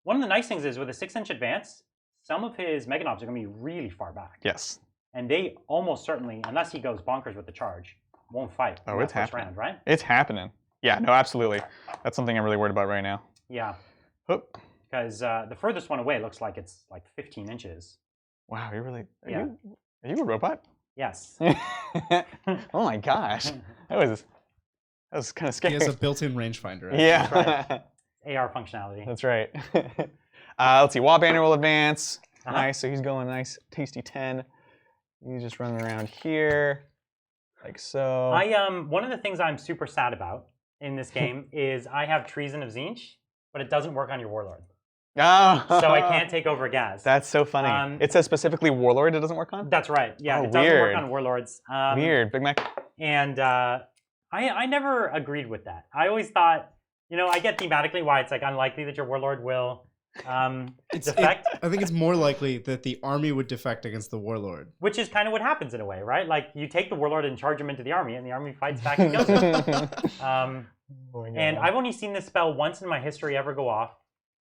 One of the nice things is with a 6-inch advance, some of his Mega Knobs are going to be really far back. Yes. And they almost certainly, unless he goes bonkers with the charge, won't fight. Oh, in it's that first happening. round, right? It's happening. Yeah. No, absolutely. That's something I'm really worried about right now. Yeah. Oop. Because the furthest one away looks like it's like 15 inches. Wow, you're really. Yeah. Are you a robot? Yes. Oh my gosh, that was kind of He scary. has a built-in rangefinder. Yeah, AR functionality. that's right. Let's see. Wallbanner will advance. Uh-huh. Nice. So he's going nice, tasty 10. He's just running around here, like so. One of the things I'm super sad about in this game is I have Treason of Tzeentch, but it doesn't work on your Warlord. Oh. So I can't take over Ghaz. That's so funny. It says specifically Warlord. It doesn't work on. That's right. Yeah, Oh, it doesn't work weird. on Warlords. Weird, Big Mac. And I never agreed with that. I always thought, I get thematically why it's like unlikely that your Warlord will defect. I think it's more likely that the army would defect against the warlord. Which is kind of what happens in a way, right? Like you take the Warlord and charge him into the army, and the army fights back and kills him. And I've only seen this spell once in my history ever go off,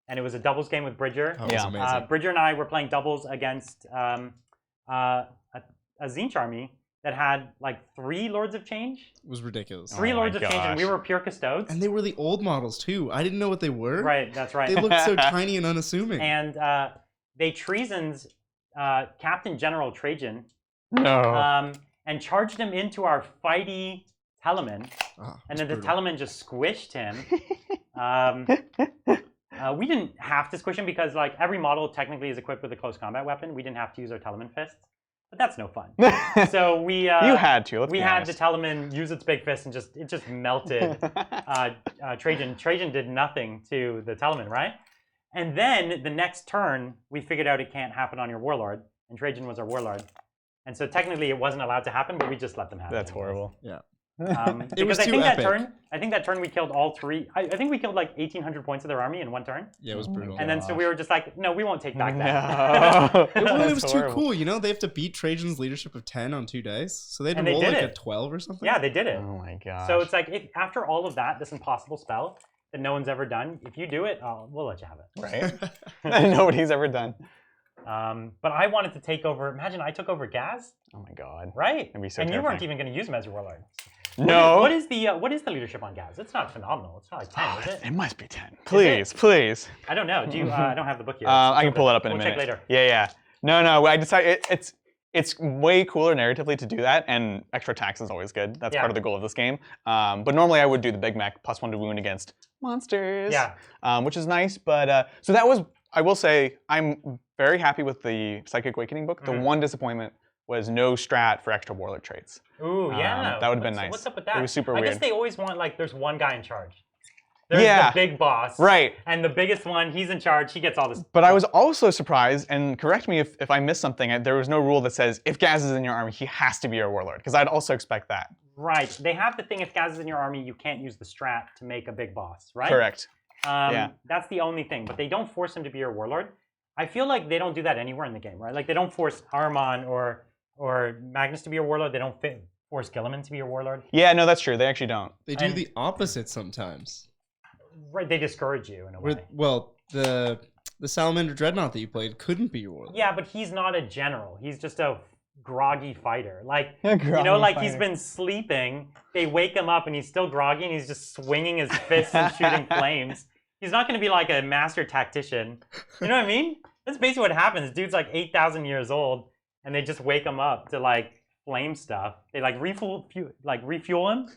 and it was a doubles game with Bridger. That was amazing. Bridger and I were playing doubles against a Tzeentch army that had like 3 Lords of Change. It was ridiculous. 3 Oh my Lords of Change, and we gosh. were pure custodes. And they were the old models too. I didn't know what they were. Right, that's right. They looked so tiny and unassuming. And they treasons Captain General Trajan No. and charged him into our fighty Telemann. And then the Telemann just squished him. We didn't have to squish him because like every model technically is equipped with a close combat weapon. We didn't have to use our Telemann fists, but that's no fun. So we you had to. Let's we be had honest. the Telemann use its big fist and it just melted Trajan. Trajan did nothing to the Telemann, right? And then the next turn we figured out it can't happen on your Warlord, and Trajan was our Warlord. And so technically it wasn't allowed to happen, but we just let them happen. That's horrible. Yeah. Because I think that turn we killed all three. I think we killed like 1,800 points of their army in one turn. Yeah, it was brutal. And then so we were just like, no, we won't take back that. No. It was too cool, you know. They have to beat Trajan's leadership of 10 on 2 days, so they had to roll like a 12 or something. Yeah, they did it. Oh my gosh. So it's like if after all of that, this impossible spell that no one's ever done, if you do it, we'll let you have it. Right? Nobody's ever done. But I wanted to take over. Imagine I took over Ghaz. Oh my god. Right. That'd be so and terrifying. you weren't even going to use him as your warlord. No. What is the leadership on Ghaz? It's not phenomenal. It's not like 10, is it? It must be 10. Please, please. I don't know. Do you? I don't have the book here. I can pull it up in a minute. We'll check later. Yeah. No. I decided it's way cooler narratively to do that, and extra tax is always good. That's part of the goal of this game. But normally I would do the Big Mac +1 to wound against monsters. Yeah. Which is nice, but so that was. I will say I'm very happy with the Psychic Awakening book. The one disappointment was no strat for extra warlord traits. Ooh, yeah. That would have been nice. What's up with that? It was super I weird. guess they always want, like, there's one guy in charge. There's the big boss. Right. And the biggest one, he's in charge, he gets all this. But I was also surprised, and correct me if I missed something, there was no rule that says if Ghaz is in your army, he has to be your warlord, because I'd also expect that. Right. They have the thing, if Ghaz is in your army, you can't use the strat to make a big boss, right? Correct. That's the only thing, but they don't force him to be your warlord. I feel like they don't do that anywhere in the game, right? Like, they don't force Armon or Magnus to be your warlord. They don't force Gilliman to be your warlord. Yeah, no, that's true. They actually don't. They do the opposite sometimes. Right, they discourage you in a way. Well, the Salamander Dreadnought that you played couldn't be your warlord. Yeah, but he's not a general. He's just a groggy fighter. Like, he's been sleeping. They wake him up and he's still groggy and he's just swinging his fists and shooting flames. He's not going to be like a master tactician. You know what I mean? That's basically what happens. Dude's like 8,000 years old, and they just wake him up to like flame stuff. They like refuel him,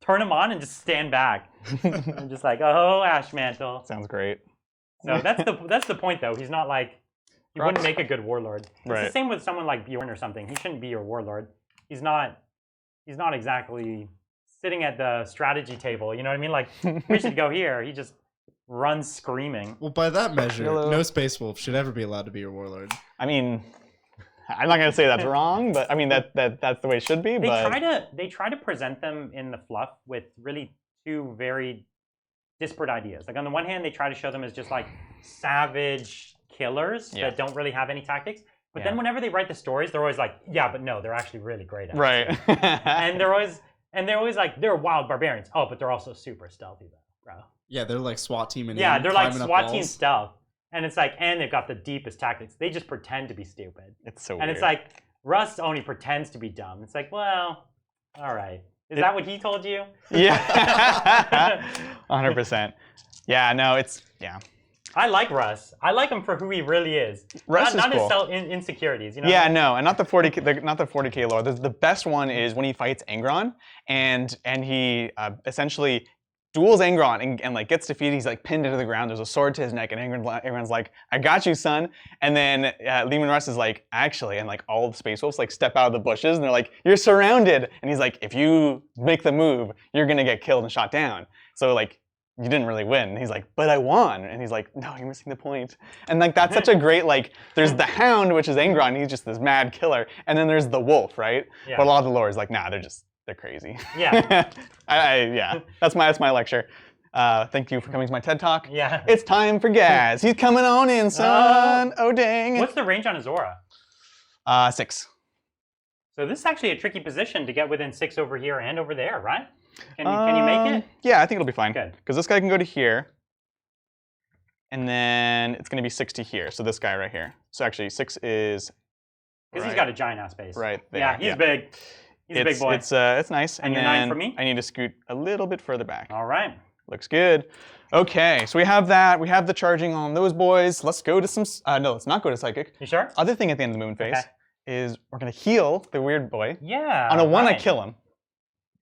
turn him on, and just stand back. I'm just like, oh, Ashmantle. Sounds great. So that's the point though. He's not like he wouldn't make a good warlord. It's the same with someone like Bjorn or something. He shouldn't be your warlord. He's not exactly sitting at the strategy table. You know what I mean? Like, we should go here. He just runs screaming. Well, by that measure, no Space Wolf should ever be allowed to be your warlord. I mean, I'm not gonna say that's wrong, but I mean that's the way it should be. They try to present them in the fluff with really two very disparate ideas. Like, on the one hand, they try to show them as just like savage killers that don't really have any tactics. But then whenever they write the stories, they're always like, yeah, but no, they're actually really great at it. Right. and they're always like, they're wild barbarians. Oh, but they're also super stealthy though, bro. Yeah, they're like SWAT team and they're like SWAT team stealth. And it's like, and they've got the deepest tactics. They just pretend to be stupid. It's so weird. And it's like, Russ only pretends to be dumb. It's like, well, all right. Is that what he told you? Yeah. 100%. Yeah, no, I like Russ. I like him for who he really is. Russ not is cool. his insecurities, you know? Yeah, no, and not the 40k lore. The best one is when he fights Angron, and he essentially duels Angron and like gets defeated. He's like pinned into the ground. There's a sword to his neck, and Angron's like, "I got you, son." And then Leman Russ is like, "Actually," and like all the Space Wolves like step out of the bushes, and they're like, "You're surrounded." And he's like, "If you make the move, you're gonna get killed and shot down." So like, you didn't really win. And he's like, "But I won." And he's like, "No, you're missing the point." And like, that's such a great, like, there's the Hound, which is Angron. He's just this mad killer. And then there's the Wolf, right? Yeah. But a lot of the lore is like, nah, they're crazy. Yeah. Yeah. That's my lecture. Thank you for coming to my TED Talk. Yeah. It's time for Ghaz. He's coming on in, son. Oh, dang. What's the range on his aura? 6. So this is actually a tricky position to get within 6 over here and over there, right? Can you make it? Yeah, I think it'll be fine. Good. Because this guy can go to here. And then it's going to be 6 to here. So this guy right here. So actually, 6 is... Because he's got a giant-ass base. Right there. Yeah, he's big. He's a big boy. It's nice. And you're 9 for me? I need to scoot a little bit further back. All right. Looks good. Okay, so we have that. We have the charging on those boys. Let's go to some... no, let's not go to Psychic. You sure? Other thing at the end of the moon phase is we're going to heal the weird boy. Yeah. On a 1, I kill him.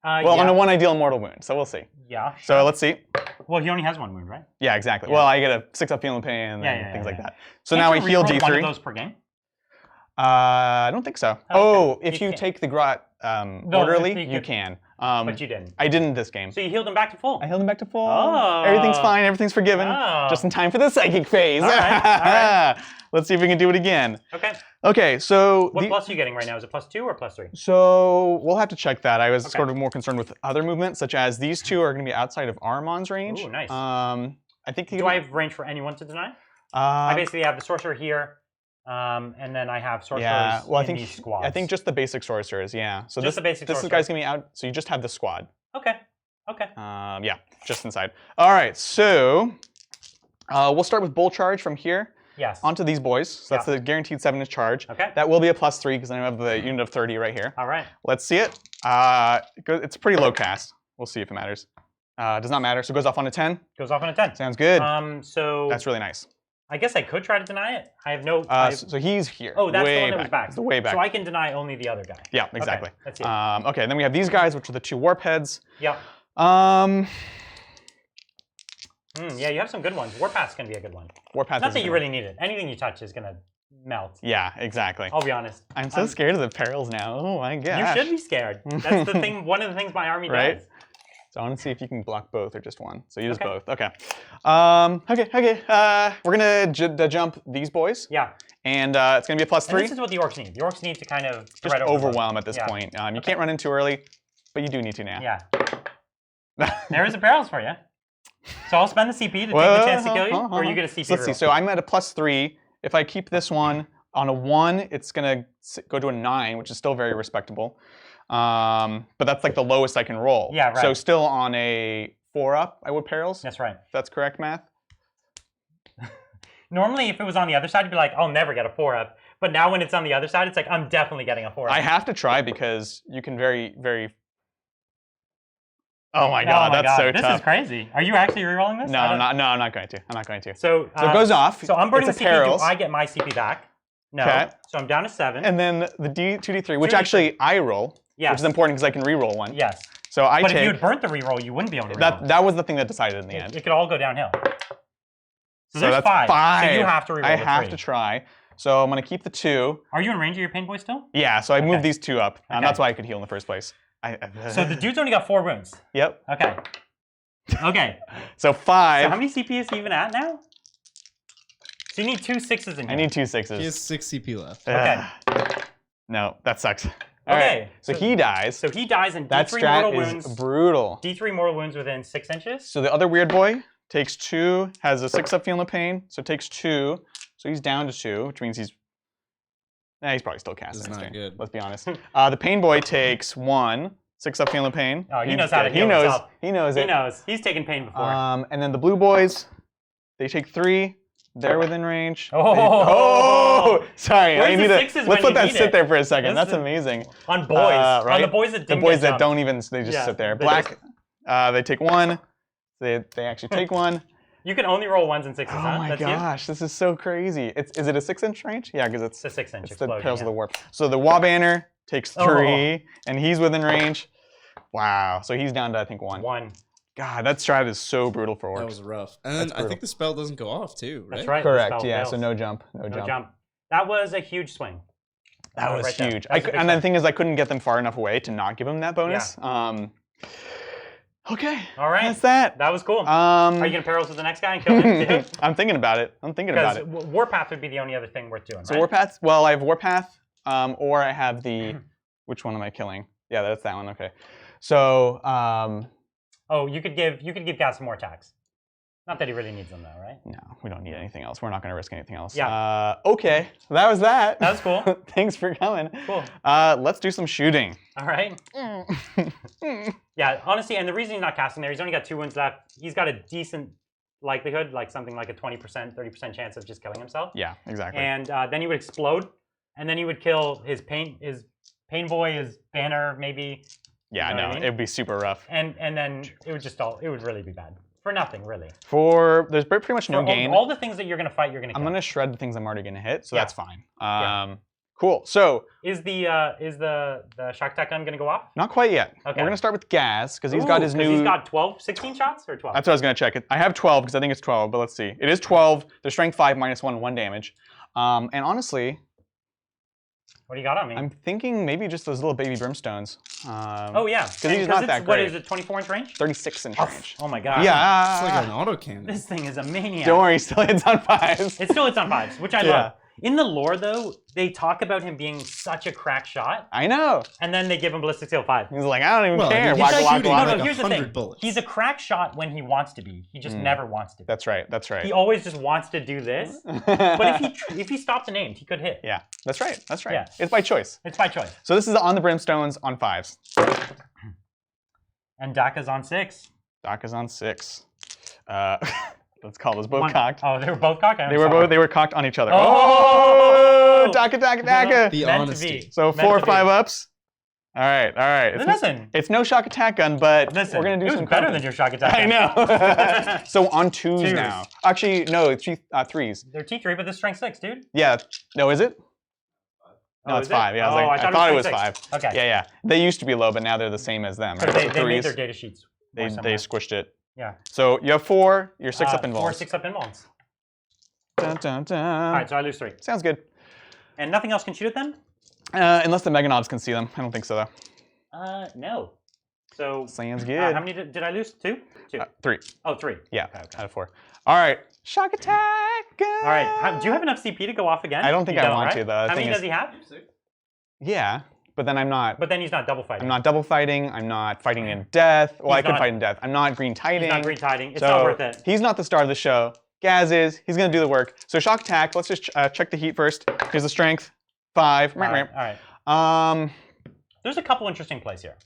On a 1, I deal mortal wound, so we'll see. Yeah. Sure. So let's see. Well, he only has 1 wound, right? Yeah, exactly. Yeah. Well, I get a 6 up feeling pain and things like that. So Can't now I heal D3. One of those per game? I don't think so. If you take the Grot orderly, you can. But you didn't. I didn't this game. So you healed him back to full. I healed him back to full. Oh. Everything's fine. Everything's forgiven. Oh. Just in time for the psychic phase. All right. Let's see if we can do it again. Okay. Okay, so... What plus are you getting right now? Is it +2 or +3? So we'll have to check that. I was sort of more concerned with other movements, such as these two are going to be outside of Armon's range. Ooh, nice. I think... Do I have range for anyone to deny? I basically have the sorcerer here, and then I have sorcerers in these squads. I think just the basic sorcerers, yeah. So just the basic this guy's going to be out, so you just have the squad. Okay. Okay. Yeah, just inside. All right, so we'll start with bull charge from here. Yes. Onto these boys. So that's the guaranteed 7-inch charge. Okay. That will be a +3 because I have the unit of 30 right here. All right. Let's see it. It's pretty low cast. We'll see if it matters. Does not matter. So it goes off on a 10. Goes off on a 10. Sounds good. So that's really nice. I guess I could try to deny it. I have no. So he's here. Oh, that's way the one that back. was back. It's the way back. So I can deny only the other guy. Yeah, exactly. Okay, let's see. Okay, then we have these guys, which are the 2 warp heads. Yeah. Yeah, you have some good ones. Warpath's gonna be a good one. Warpath. Not that you really need it. Anything you touch is gonna melt. Yeah, exactly. I'll be honest. I'm so scared of the perils now. Oh my gosh. You should be scared. That's the thing. One of the things my army does. So I want to see if you can block both or just one. So you just both. Okay. We're gonna jump these boys. Yeah. And it's gonna be a +3. And this is what the orcs need. The orcs need to kind of just overwhelm at this point. You can't run in too early, but you do need to now. Yeah. There is a barrels for you. So I'll spend the CP to take the chance to kill you, or you get a CP. So let's see. So I'm at a +3. If I keep this one on a 1, it's gonna go to a 9, which is still very respectable. But that's like the lowest I can roll. Yeah, right. So still on a 4-up, I would perils. That's right. If that's correct math. Normally, if it was on the other side, you'd be like, I'll never get a 4-up. But now when it's on the other side, it's like, I'm definitely getting a 4-up. I have to try because you can very... Oh my god, that's so tough. This is crazy. Are you actually rerolling this? No, I'm not going to. I'm not going to. So it goes off. So I'm burning it's the a perils. CP. Do I get my CP back? No. Okay. So I'm down to 7. And then the 2d3, which actually I roll, which is important because I can re-roll one. Yes. So I but take... if you had burnt the reroll, you wouldn't be able to reroll. That was the thing that decided in the end. It could all go downhill. So there's that's 5. So you have to reroll. I have to try. So I'm going to keep the 2. Are you in range of your pain boy still? Yeah, so I moved these 2 up. That's why I could heal in the first place. So the dude's only got 4 wounds. Yep. Okay. Okay. So 5. So how many CP is he even at now? So you need 2 6s in here. I need 2 6s. He has 6 CP left. Okay. No, that sucks. Okay. Right. So he dies. So he dies in that D3 strat mortal is wounds. Brutal. D3 mortal wounds within 6 inches. So the other weird boy takes 2, has a 6-up feeling of pain, so takes 2. So he's down to 2, which means he's probably still casting. This is not good. Let's be honest. The pain boy takes 1. 6-up feeling of pain. Oh, he knows how to heal himself. He knows it. He knows. He's taken pain before. And then the blue boys, they take 3. They're within range. Oh, sorry. Where's the 6s Let's let that sit it? there for a second. That's amazing. On boys. Right? On the boys that didn't The boys get that don't even, they just sit there. Black, they take 1. They actually take 1. You can only roll 1s and 6s, Oh huh? my That's gosh, this is so crazy. Is it a 6-inch range? Yeah, because it's a 6-inch it's the explosion. Perils of the Warp. So the Wabanner takes 3, and he's within range. Wow. So he's down to, I think, 1. 1. God, that strat is so brutal for Orcs. That was rough. And then I think the spell doesn't go off too, right? That's right. Correct. Yeah. So no jump. No jump. That was a huge swing. That was huge. And the thing is, I couldn't get them far enough away to not give him that bonus. Yeah. Okay. All right. That's that. That was cool. Are you gonna perils with the next guy and kill him too? I'm thinking about it. Because Warpath would be the only other thing worth doing. So Warpath. Well, I have Warpath, or I have the. Which one am I killing? Yeah, that's that one. Okay. So. Oh, you could give Ghaz some more attacks. Not that he really needs them though, right? No, we don't need anything else. We're not going to risk anything else. Yeah. Okay, so that was that. That was cool. Thanks for coming. Cool. Let's do some shooting. All right. Yeah, honestly, and the reason he's not casting there, he's only got 2 wounds left. He's got a decent likelihood, like something like a 20%, 30% chance of just killing himself. Yeah, exactly. And then he would explode, and then he would kill his pain boy, his banner, maybe. Yeah, you know no, what I mean? it would be super rough. And then it would really be bad. For nothing, really. There's pretty much no gain. All the things that you're going to fight, you're going to kill. I'm going to shred the things I'm already going to hit, so that's fine. Cool. So is the shock attack gun going to go off? Not quite yet. Okay. We're going to start with Ghaz because he's got his new. He's got 16 shots or 12. That's what I was going to check. I have 12 because I think it's 12, but let's see. It is 12. They're strength 5 -1, 1 damage. And honestly, What do you got on me? I'm thinking maybe just those little baby brimstones. Oh yeah, because he's not that great. What is it? 24-inch range? 36-inch range. Oh my god. Yeah. It's like an autocannon. This thing is a maniac. Don't worry, still hits on 5s. It still hits on 5s, which I love. In the lore, though, they talk about him being such a crack shot. I know. And then they give him Ballistic Steel 5. He's like, I don't even care. He's shooting like here's the thing. bullets. He's a crack shot when he wants to be. He just never wants to be. That's right. That's right. He always just wants to do this. But if he stopped and aimed, he could hit. Yeah, that's right. That's right. Yeah. It's by choice. It's by choice. So this is on the brimstones on 5s. And Daka's on 6. Daka's on 6. Let's call those both cocked. Oh, they were both cocked? They were cocked on each other. Oh! Daka, Daka, Daka! The Meant honesty. to be. So 4 or 5 ups. All right. Listen. It's no shock attack gun, but Listen, we're going to do some better counting. than your shock attack. I know. So on 2s now. Actually, no, 3s. They're T3, but this strength 6, dude. Yeah. No, is it? No, Oh, it's is it? 5. Yeah, I thought it was 5. Okay. Yeah. They used to be low, but now they're the same as them. Because Right? they made their data sheets. They squished it. Yeah. So you have 4. You're 6 up involves. 4 6 up involves. Dun, dun, dun. All right, so I lose 3. Sounds good. And nothing else can shoot at them? Unless the Meganobs can see them. I don't think so, though. No. So. Sounds good. How many did I lose? 2? 2. 3. Oh, 3. Yeah, Okay. out of 4. All right. Shock attack! All right. Do you have enough CP to go off again? I don't think I want to, though. How many does he have? 6. Yeah, but then I'm not. But then he's not double fighting. I'm not double fighting. I'm not fighting in death. Well, I could fight in death. I'm not green tiding. He's not green tiding. It's so not worth it. He's not the star of the show. Ghaz is. He's going to do the work. So shock attack. Let's just check the heat first. Here's the strength. 5. All right. Um. There's a couple interesting plays here.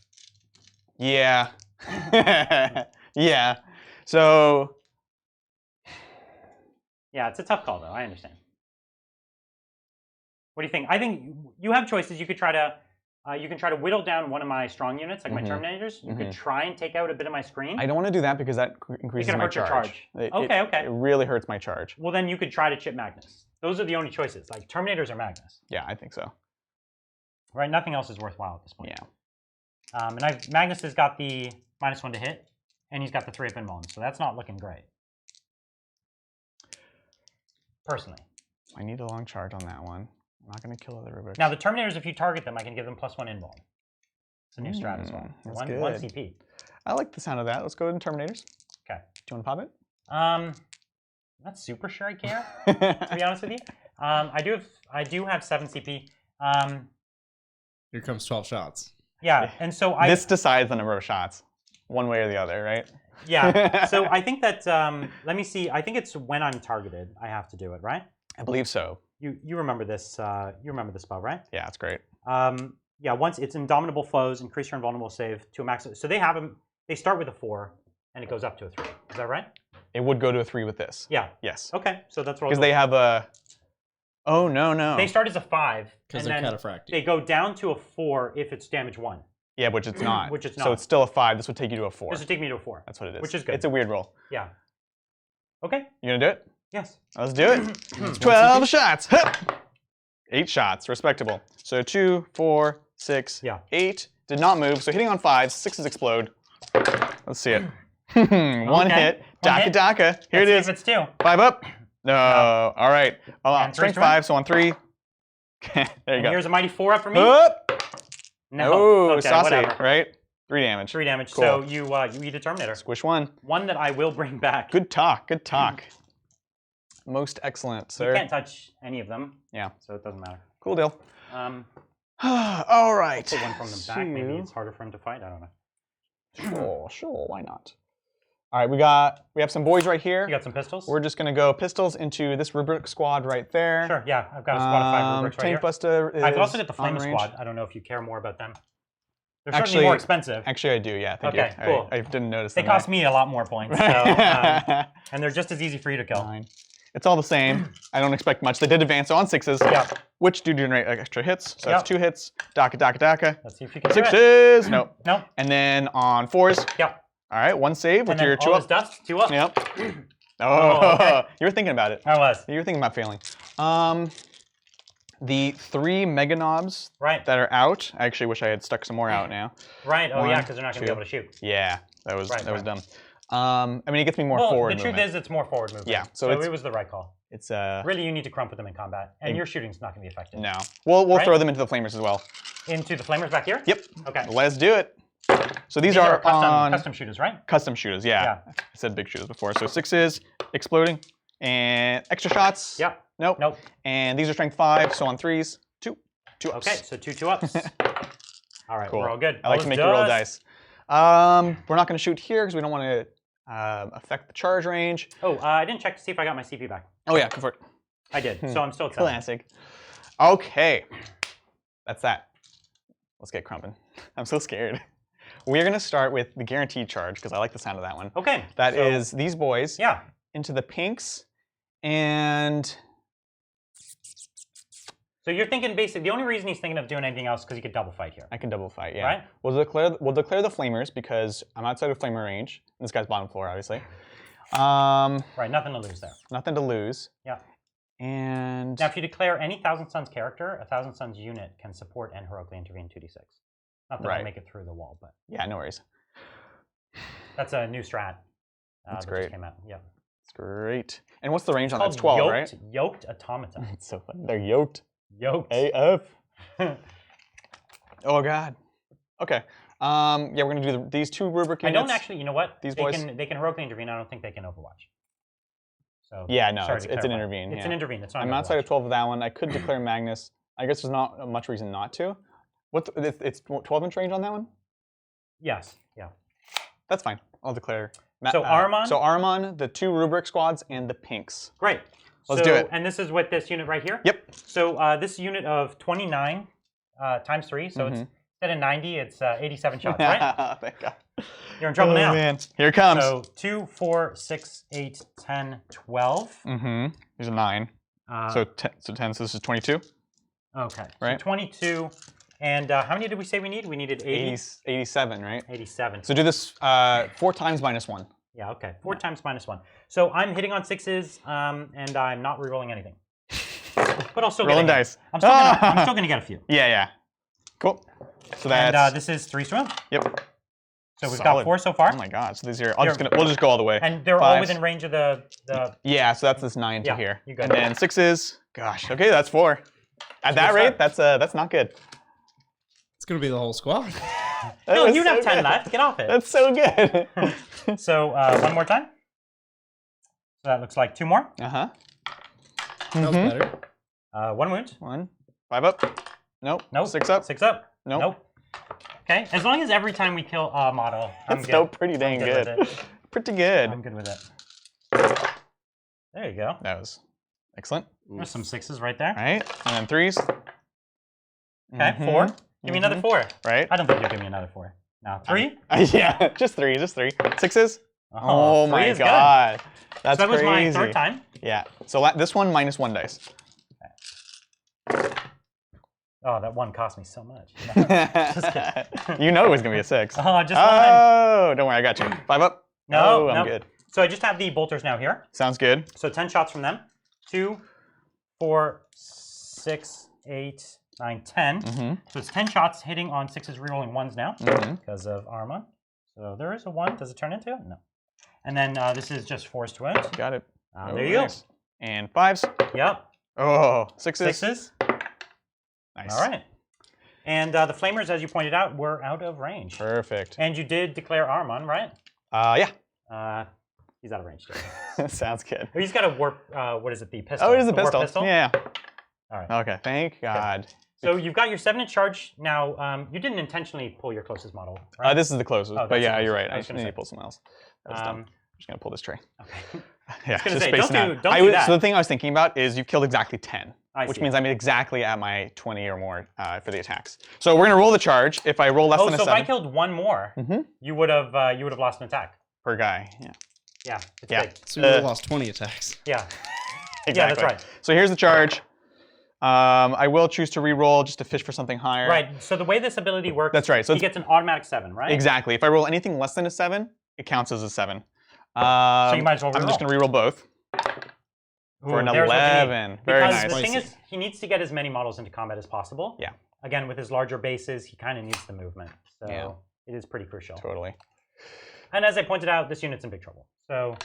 Yeah. Yeah. So. Yeah, it's a tough call, though. I understand. What do you think? I think you have choices. You could try to whittle down one of my strong units, like my Terminators. You could try and take out a bit of my screen. I don't want to do that because that increases my hurt your charge. Okay. It really hurts my charge. Well, then you could try to chip Magnus. Those are the only choices, like Terminators or Magnus. Yeah, I think so. Right, nothing else is worthwhile at this point. Yeah. And Magnus has got the -1 to hit, and he's got the 3 up invuln, so that's not looking great. Personally. I need a long charge on that one. I'm not going to kill other Rubiks. Now, the Terminators, if you target them, I can give them +1 invuln. It's a new strat as well. That's One good. CP. I like the sound of that. Let's go to Terminators. Okay. Do you want to pop it? I'm not super sure I care, to be honest with you. I do have 7 CP. Here comes 12 shots. Yeah, and so This decides the number of shots, one way or the other, right? Yeah. So I think that let me see. I think it's when I'm targeted. I have to do it, right? I believe so. You remember this? You remember this spell, right? Yeah, it's great. Yeah. Once it's Indomitable Foes, increase your invulnerable save to a max. So they have them. They start with a 4, and it goes up to a 3. Is that right? It would go to a 3 with this. Yeah. Yes. Okay. So that's what. Because they have a. Oh no. They start as a 5, Because and they're then cataphractic. they go down to a 4 if it's damage 1. Yeah, which it's not. Which it's not. So it's still a 5. This would take you to a 4. This would take me to a 4. That's what it is. Which is good. It's a weird roll. Yeah. Okay. You gonna do it? Yes. Let's do it. 12 shots. Hup! 8 shots, respectable. So 2, 4, 6, Yeah. 8. Did not move. So hitting on 5s, 6s explode. Let's see it. One hit. Daka Daka. Here it is. If it's 2. 5 up. No. All right. And Strength 3 5. So on 3. There you And go. here's a mighty 4 up for me. Up. No. Oh, Okay, saucy. whatever. Right. 3 damage. 3 damage. Cool. So you eat a Terminator. Squish 1. One that I will bring back. Good talk. Good talk. Most excellent, sir. You can't touch any of them. Yeah. So it doesn't matter. Cool deal. I'll All right. put one from the back. Maybe it's harder for him to fight. I don't know. Sure. Why not? All right, we have some boys right here. You got some pistols? We're just gonna go pistols into this Rubrik squad right there. Sure. Yeah, I've got a squad of 5 Rubriks right Tank here. Buster is I've also got the Flame on range. Squad. I don't know if you care more about them. They're Actually- certainly more expensive. Actually, I do. Yeah. Thank you. Okay, cool. I didn't notice. They them cost there. me a lot more points. So, and they're just as easy for you to kill. Fine. It's all the same. I don't expect much. They did advance on 6s, Yeah. which do generate extra hits. So Yep. that's 2 hits. Daka Daka Daka. Let's see if you can do it. 6s. Nope. No. And then on 4s. Yep. All right, 1 save with And then your 2 all up. this dust, 2 up. Yep. Oh, okay. You were thinking about it. I was. You were thinking about failing. The 3 Mega Knobs Right. that are out. I actually wish I had stuck some more out now. Right. Oh, yeah, One, because they're not going to be able to shoot. Yeah, that was Right, dumb. I mean, it gets me more forward the truth movement. is, it's more forward movement. Yeah, so it was the right call. It's really, you need to crump with them in combat, and your shooting's not going to be effective. No. We'll throw them into the flamers as well. Into the flamers back here? Yep. Okay. Let's do it. So these are custom shooters, right? Custom shooters, yeah. I said big shooters before. So 6s, exploding, and extra shots. Yep. Nope. And these are strength 5, so on 3s, 2 ups. Okay, so 2 ups. All right, cool. we're all good. I like to make you roll dice. We're not going to shoot here because we don't want to affect the charge range. Oh, I didn't check to see if I got my CP back. Oh yeah, go for it. I did, so I'm still at 7. Classic. Okay, that's that. Let's get crumping. I'm so scared. We're going to start with the guaranteed charge because I like the sound of that one. Okay. That is these boys. Yeah. Into the pinks, and so you're thinking basically the only reason he's thinking of doing anything else is because he could double fight here. I can double fight, yeah. Right. We'll declare the flamers because I'm outside of flamer range. This guy's bottom floor, obviously. Right, nothing to lose there. Nothing to lose. Yeah. And now, if you declare any Thousand Suns character, a Thousand Suns unit can support and heroically intervene 2d6. Not that I'll make it through the wall, but yeah, no worries. That's a new strat. That's great. Just came out. Yeah. It's great. And what's the range on that? It's 12, right? Yoked automaton. It's so funny. They're yoked. Yoked. AF. Oh god. Okay. Yeah, we're gonna do these 2 rubric units. I don't actually. You know what? These boys they can heroically intervene. I don't think they can Overwatch. So yeah, no, it's an intervene. It's an intervene. It's not. I'm outside of 12 of that one. I could declare Magnus. I guess there's not much reason not to. It's 12-inch range on that one? Yes. Yeah. That's fine. I'll declare. So Armon. So Armon, the 2 rubric squads, and the pinks. Great. Let's do it. And this is with this unit right here? Yep. So this unit of 29 times 3, so it's instead of 90, it's 87 shots, right? Thank God. You're in trouble now. Man. Here it comes. So 2, 4, 6, 8, 10, 12. Mm-hmm. These are 9. So 10, so this is 22. Okay. Right. So 22. And how many did we say we need? We needed 80? 87, right? 87. So do this 4 times -1. Yeah, okay. 4 times -1. So I'm hitting on 6s, and I'm not rerolling anything. But I'll still rolling dice. I'm still gonna get a few. Yeah. Cool. So that's. And this is 3 swim. Yep. So we've got 4 so far. Oh my god! So these are. We'll just go all the way. And they're all within range of the. Yeah. So that's this 9 to here. You got and then 6s. Gosh. Okay, that's 4. At that rate, that's not good. It's gonna be the whole squad. No, you have 10 left. Get off it. That's so good. So one more time. So that looks like 2 more. That was better. 1 wound. 1. 5 up. Nope. 6 up. 6 up. Nope. Okay. As long as every time we kill a model, I'm that's good. still pretty dang good. Pretty good. I'm good with it. There you go. That was excellent. There's some 6s right there. Right. And then 3s. Okay. 4. Give me another 4. Right. I don't think you'll give me another 4. Now 3. Yeah. Just 3. 6s. Oh my god. That's so that was crazy. my 3rd time. Yeah. So this one -1 dice. Okay. Oh, that 1 cost me so much. Just kidding. You know it was gonna be a 6. Oh, just 1. Oh, don't worry, I got you. 5 up. No, I'm good. So I just have the bolters now here. Sounds good. So 10 shots from them. 2, 4, 6, 8, 9, 10. So it's 10 shots hitting on 6s, rerolling 1s now because of Armon. So there is a 1. Does it turn into? No. And then this is just 4s to wound. Got it. There you go. And 5s. Yep. Oh, 6s. 6s. Nice. All right. And the flamers, as you pointed out, were out of range. Perfect. And you did declare Armon, right? Yeah. He's out of range too. Sounds good. He's got a warp. What is it? The pistol. Oh, it is the warp pistol. Yeah. All right. Okay. Thank God. Okay. So you've got your 7-inch charge now. You didn't intentionally pull your closest model, right? This is the closest, but yeah, you're right. I just need to pull someone else. That's dumb. I'm just gonna pull this tray. Okay. Yeah, just say, spacing out. don't do that. So the thing I was thinking about is you've killed exactly 10, which see. means I'm exactly at my 20 or more for the attacks. So we're gonna roll the charge. If I roll less than a 7. So if I killed 1 more, you would have lost an attack. Per guy. Yeah. Yeah. It's big. So you would have lost 20 attacks. Yeah. Exactly. Yeah, that's right. So here's the charge. I will choose to re-roll just to fish for something higher. Right. So the way this ability works, that's right. So he gets an automatic 7, right? Exactly. If I roll anything less than a 7, it counts as a 7. So you might as well re-roll. I'm just gonna re-roll both. For an 11. Very nice. Because the thing is, he needs to get as many models into combat as possible. Yeah. Again, with his larger bases, he kind of needs the movement. So it is pretty crucial. Totally. And as I pointed out, this unit's in big trouble. So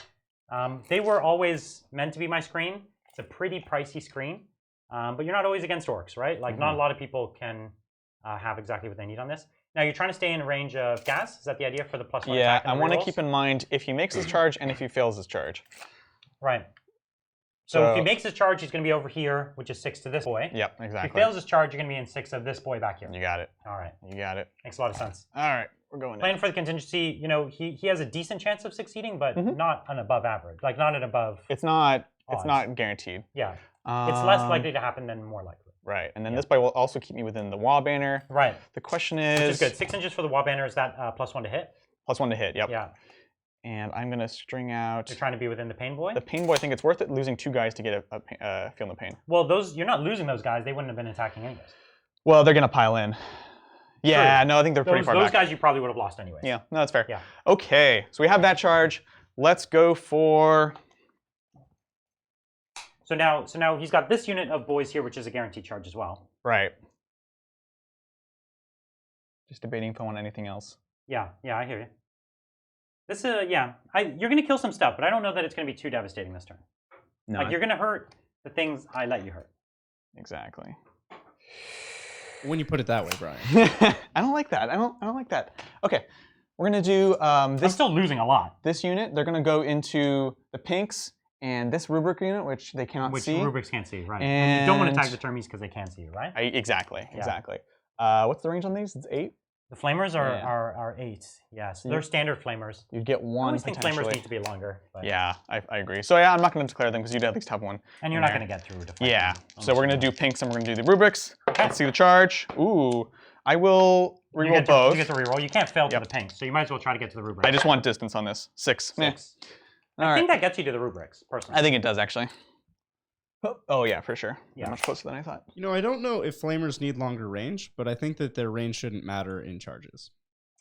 they were always meant to be my screen. It's a pretty pricey screen, but you're not always against orcs, right? Like not a lot of people can have exactly what they need on this. Now you're trying to stay in range of Ghaz. Is that the idea for the +1 attack? Yeah, I want to keep in mind if he makes his charge and if he fails his charge. Right. So if he makes his charge, he's going to be over here, which is 6 to this boy. Yep, exactly. If he fails his charge, you're going to be in 6 of this boy back here. You got it. All right. You got it. Makes a lot of sense. All right, we're going Playing for the contingency, you know, he has a decent chance of succeeding, but not an above average. Like not an above. It's not. odds. It's not guaranteed. Yeah. It's less likely to happen than more likely. Right, and then this boy will also keep me within the wall banner. Right. The question is. Which is good. 6 inches for the wall banner. Is that +1 to hit? +1 to hit. Yep. Yeah. And I'm gonna string out. You're trying to be within the pain boy. The pain boy. I think it's worth it losing 2 guys to get feeling the pain. Well, those you're not losing those guys. They wouldn't have been attacking anyways. Well, they're gonna pile in. Yeah, True. no, I think they're pretty far Those back. guys you probably would have lost anyways. Yeah, no, that's fair. Yeah. Okay, so we have that charge. Let's go for. So now he's got this unit of boys here, which is a guaranteed charge as well. Right. Just debating if I want anything else. Yeah, I hear you. This yeah, you're gonna kill some stuff, but I don't know that it's gonna be too devastating this turn. No. Like you're gonna hurt the things I let you hurt. Exactly. When you put it that way, Brian. I don't like that. I don't like that. Okay, we're gonna do I'm this. still losing a lot. This unit, they're gonna go into the pinks and this rubric unit, which they cannot see. Which rubrics can't see, right? And you don't want to tag the termies because they can't see you, right? Exactly. Yeah. Exactly. What's the range on these? It's 8. The flamers are 8. Yeah, so they're standard flamers. You'd get 1 I always think potentially. flamers need to be longer. But... Yeah, I agree. So yeah, I'm not going to declare them because you'd at least have 1. And you're not going to get through to fight Yeah. them. So we're going to do pinks and we're going to do the rubrics. Okay. Let's see the charge. Ooh. I will reroll both. You get to reroll. You can't fail to the pinks, so you might as well try to get to the rubrics. I just want distance on this. 6. 6. All I think right. that gets you to the rubrics, personally. I think it does, actually. Oh, yeah, for sure. Yeah. Much closer than I thought. You know, I don't know if flamers need longer range, but I think that their range shouldn't matter in charges.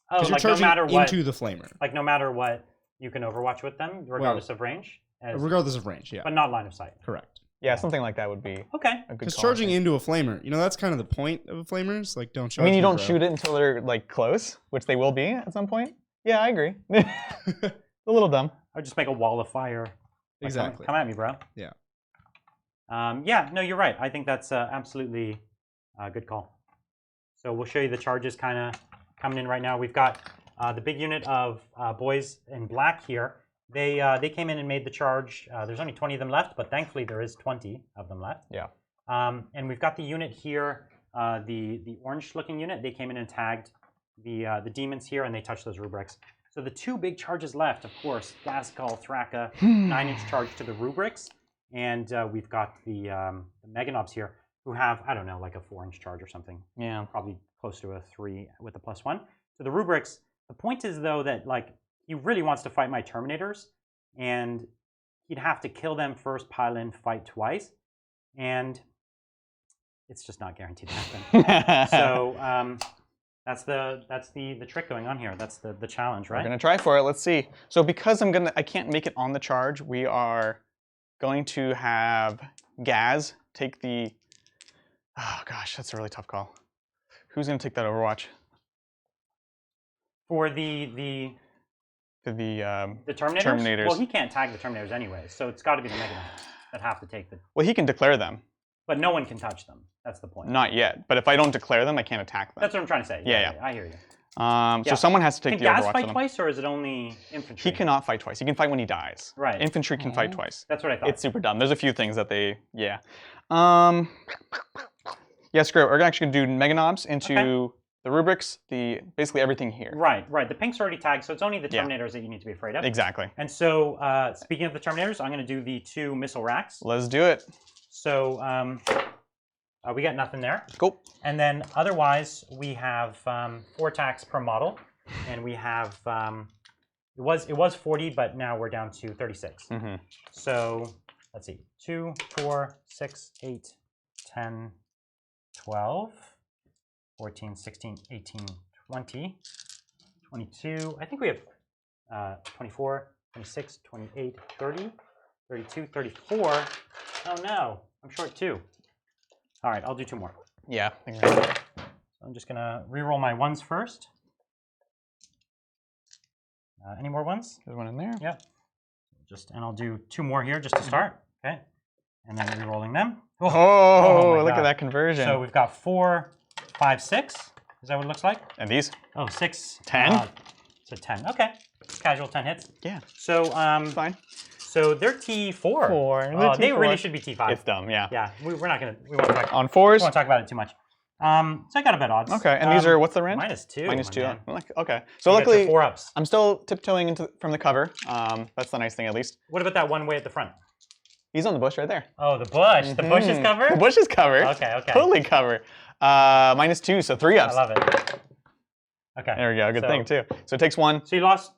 Oh, Because you're like no charging matter what, into the flamer. like no matter what, you can Overwatch with them, regardless of range. Regardless of range, yeah. But not line of sight. Correct. Yeah, something like that would be Okay. a good Because call. charging into a flamer, you know, that's kind of the point of a flamers. Like, don't charge. I mean, you me, don't bro. shoot it until they're like close, which they will be at some point. Yeah, I agree. A little dumb. I would just make a wall of fire. Like, Exactly. Come at me, bro. Yeah. Yeah, no, you're right. I think that's absolutely a good call. So we'll show you the charges kind of coming in right now. We've got the big unit of boys in black here. They came in and made the charge. There's only 20 of them left, but thankfully there is 20 of them left. Yeah. And we've got the unit here, the orange-looking unit. They came in and tagged the demons here, and they touched those rubrics. So the 2 big charges left, of course, Ghazghkull Thraka, 9-inch charge to the rubrics, and we've got the Meganobs here, who have, I don't know, like a 4-inch charge or something. Yeah. Probably close to a 3 with a +1. So the rubrics, the point is, though, that like he really wants to fight my Terminators, and he'd have to kill them first, pile in, fight twice, and it's just not guaranteed to happen. So that's the trick going on here. That's the challenge, right? We're gonna try for it. Let's see. So because I can't make it on the charge, we are going to have Ghaz take the. Oh gosh, that's a really tough call. Who's gonna take that Overwatch? For the Terminators. Well, he can't tag the Terminators anyway, so it's got to be the Meganobs that have to take the. Well, he can declare them. But no one can touch them. That's the point. Not yet. But if I don't declare them, I can't attack them. That's what I'm trying to say. Yeah. I hear you. So someone has to take Can the Ghaz Overwatch fight on him. twice, or is it only infantry? He cannot fight twice. He can fight when he dies. Right. Infantry can fight twice. That's what I thought. It's super dumb. There's a few things that they, yeah. Yeah, screw it. We're actually going to do Meganobs into the rubrics, basically everything here. Right. The pink's already tagged, so it's only the Yeah. Terminators that you need to be afraid of. Exactly. And so, speaking of the Terminators, I'm going to do the 2 missile racks. Let's do it. So, we got nothing there. Cool. And then otherwise, we have 4 attacks per model, and we have it was 40, but now we're down to 36. Mm-hmm. So let's see, 2, 4, 6, 8, 10, 12, 14, 16, 18, 20, 22. I think we have 24, 26, 28, 30, 32, 34. Oh no, I'm short 2. All right, I'll do 2 more. Yeah. I think we're- So I'm just gonna re-roll my 1s first. Any more ones? There's one in there. Yep. And I'll do 2 more here just to start. Okay. And then re-rolling them. Oh, look at that conversion. So we've got 4, 5, 6. Is that what it looks like? And these? Oh, 6. 10? So 10. Okay. Casual 10 hits. Yeah. So fine. So they're T4. 4. Oh, they really should be T5. It's dumb, yeah. Yeah. We're not gonna. We won't talk. On 4s. We won't talk about it too much. So I got a bet odds. Okay. And these are what's the range? -2. -2. Okay. So you luckily, 4 ups. I'm still tiptoeing from the cover. That's the nice thing, at least. What about that one way at the front? He's on the bush right there. Oh, the bush. The bush is covered? The bush is covered. Okay, okay. Totally covered. -2, so 3 ups. I love it. Okay. There we go. Good thing, too. So it takes 1. So you lost,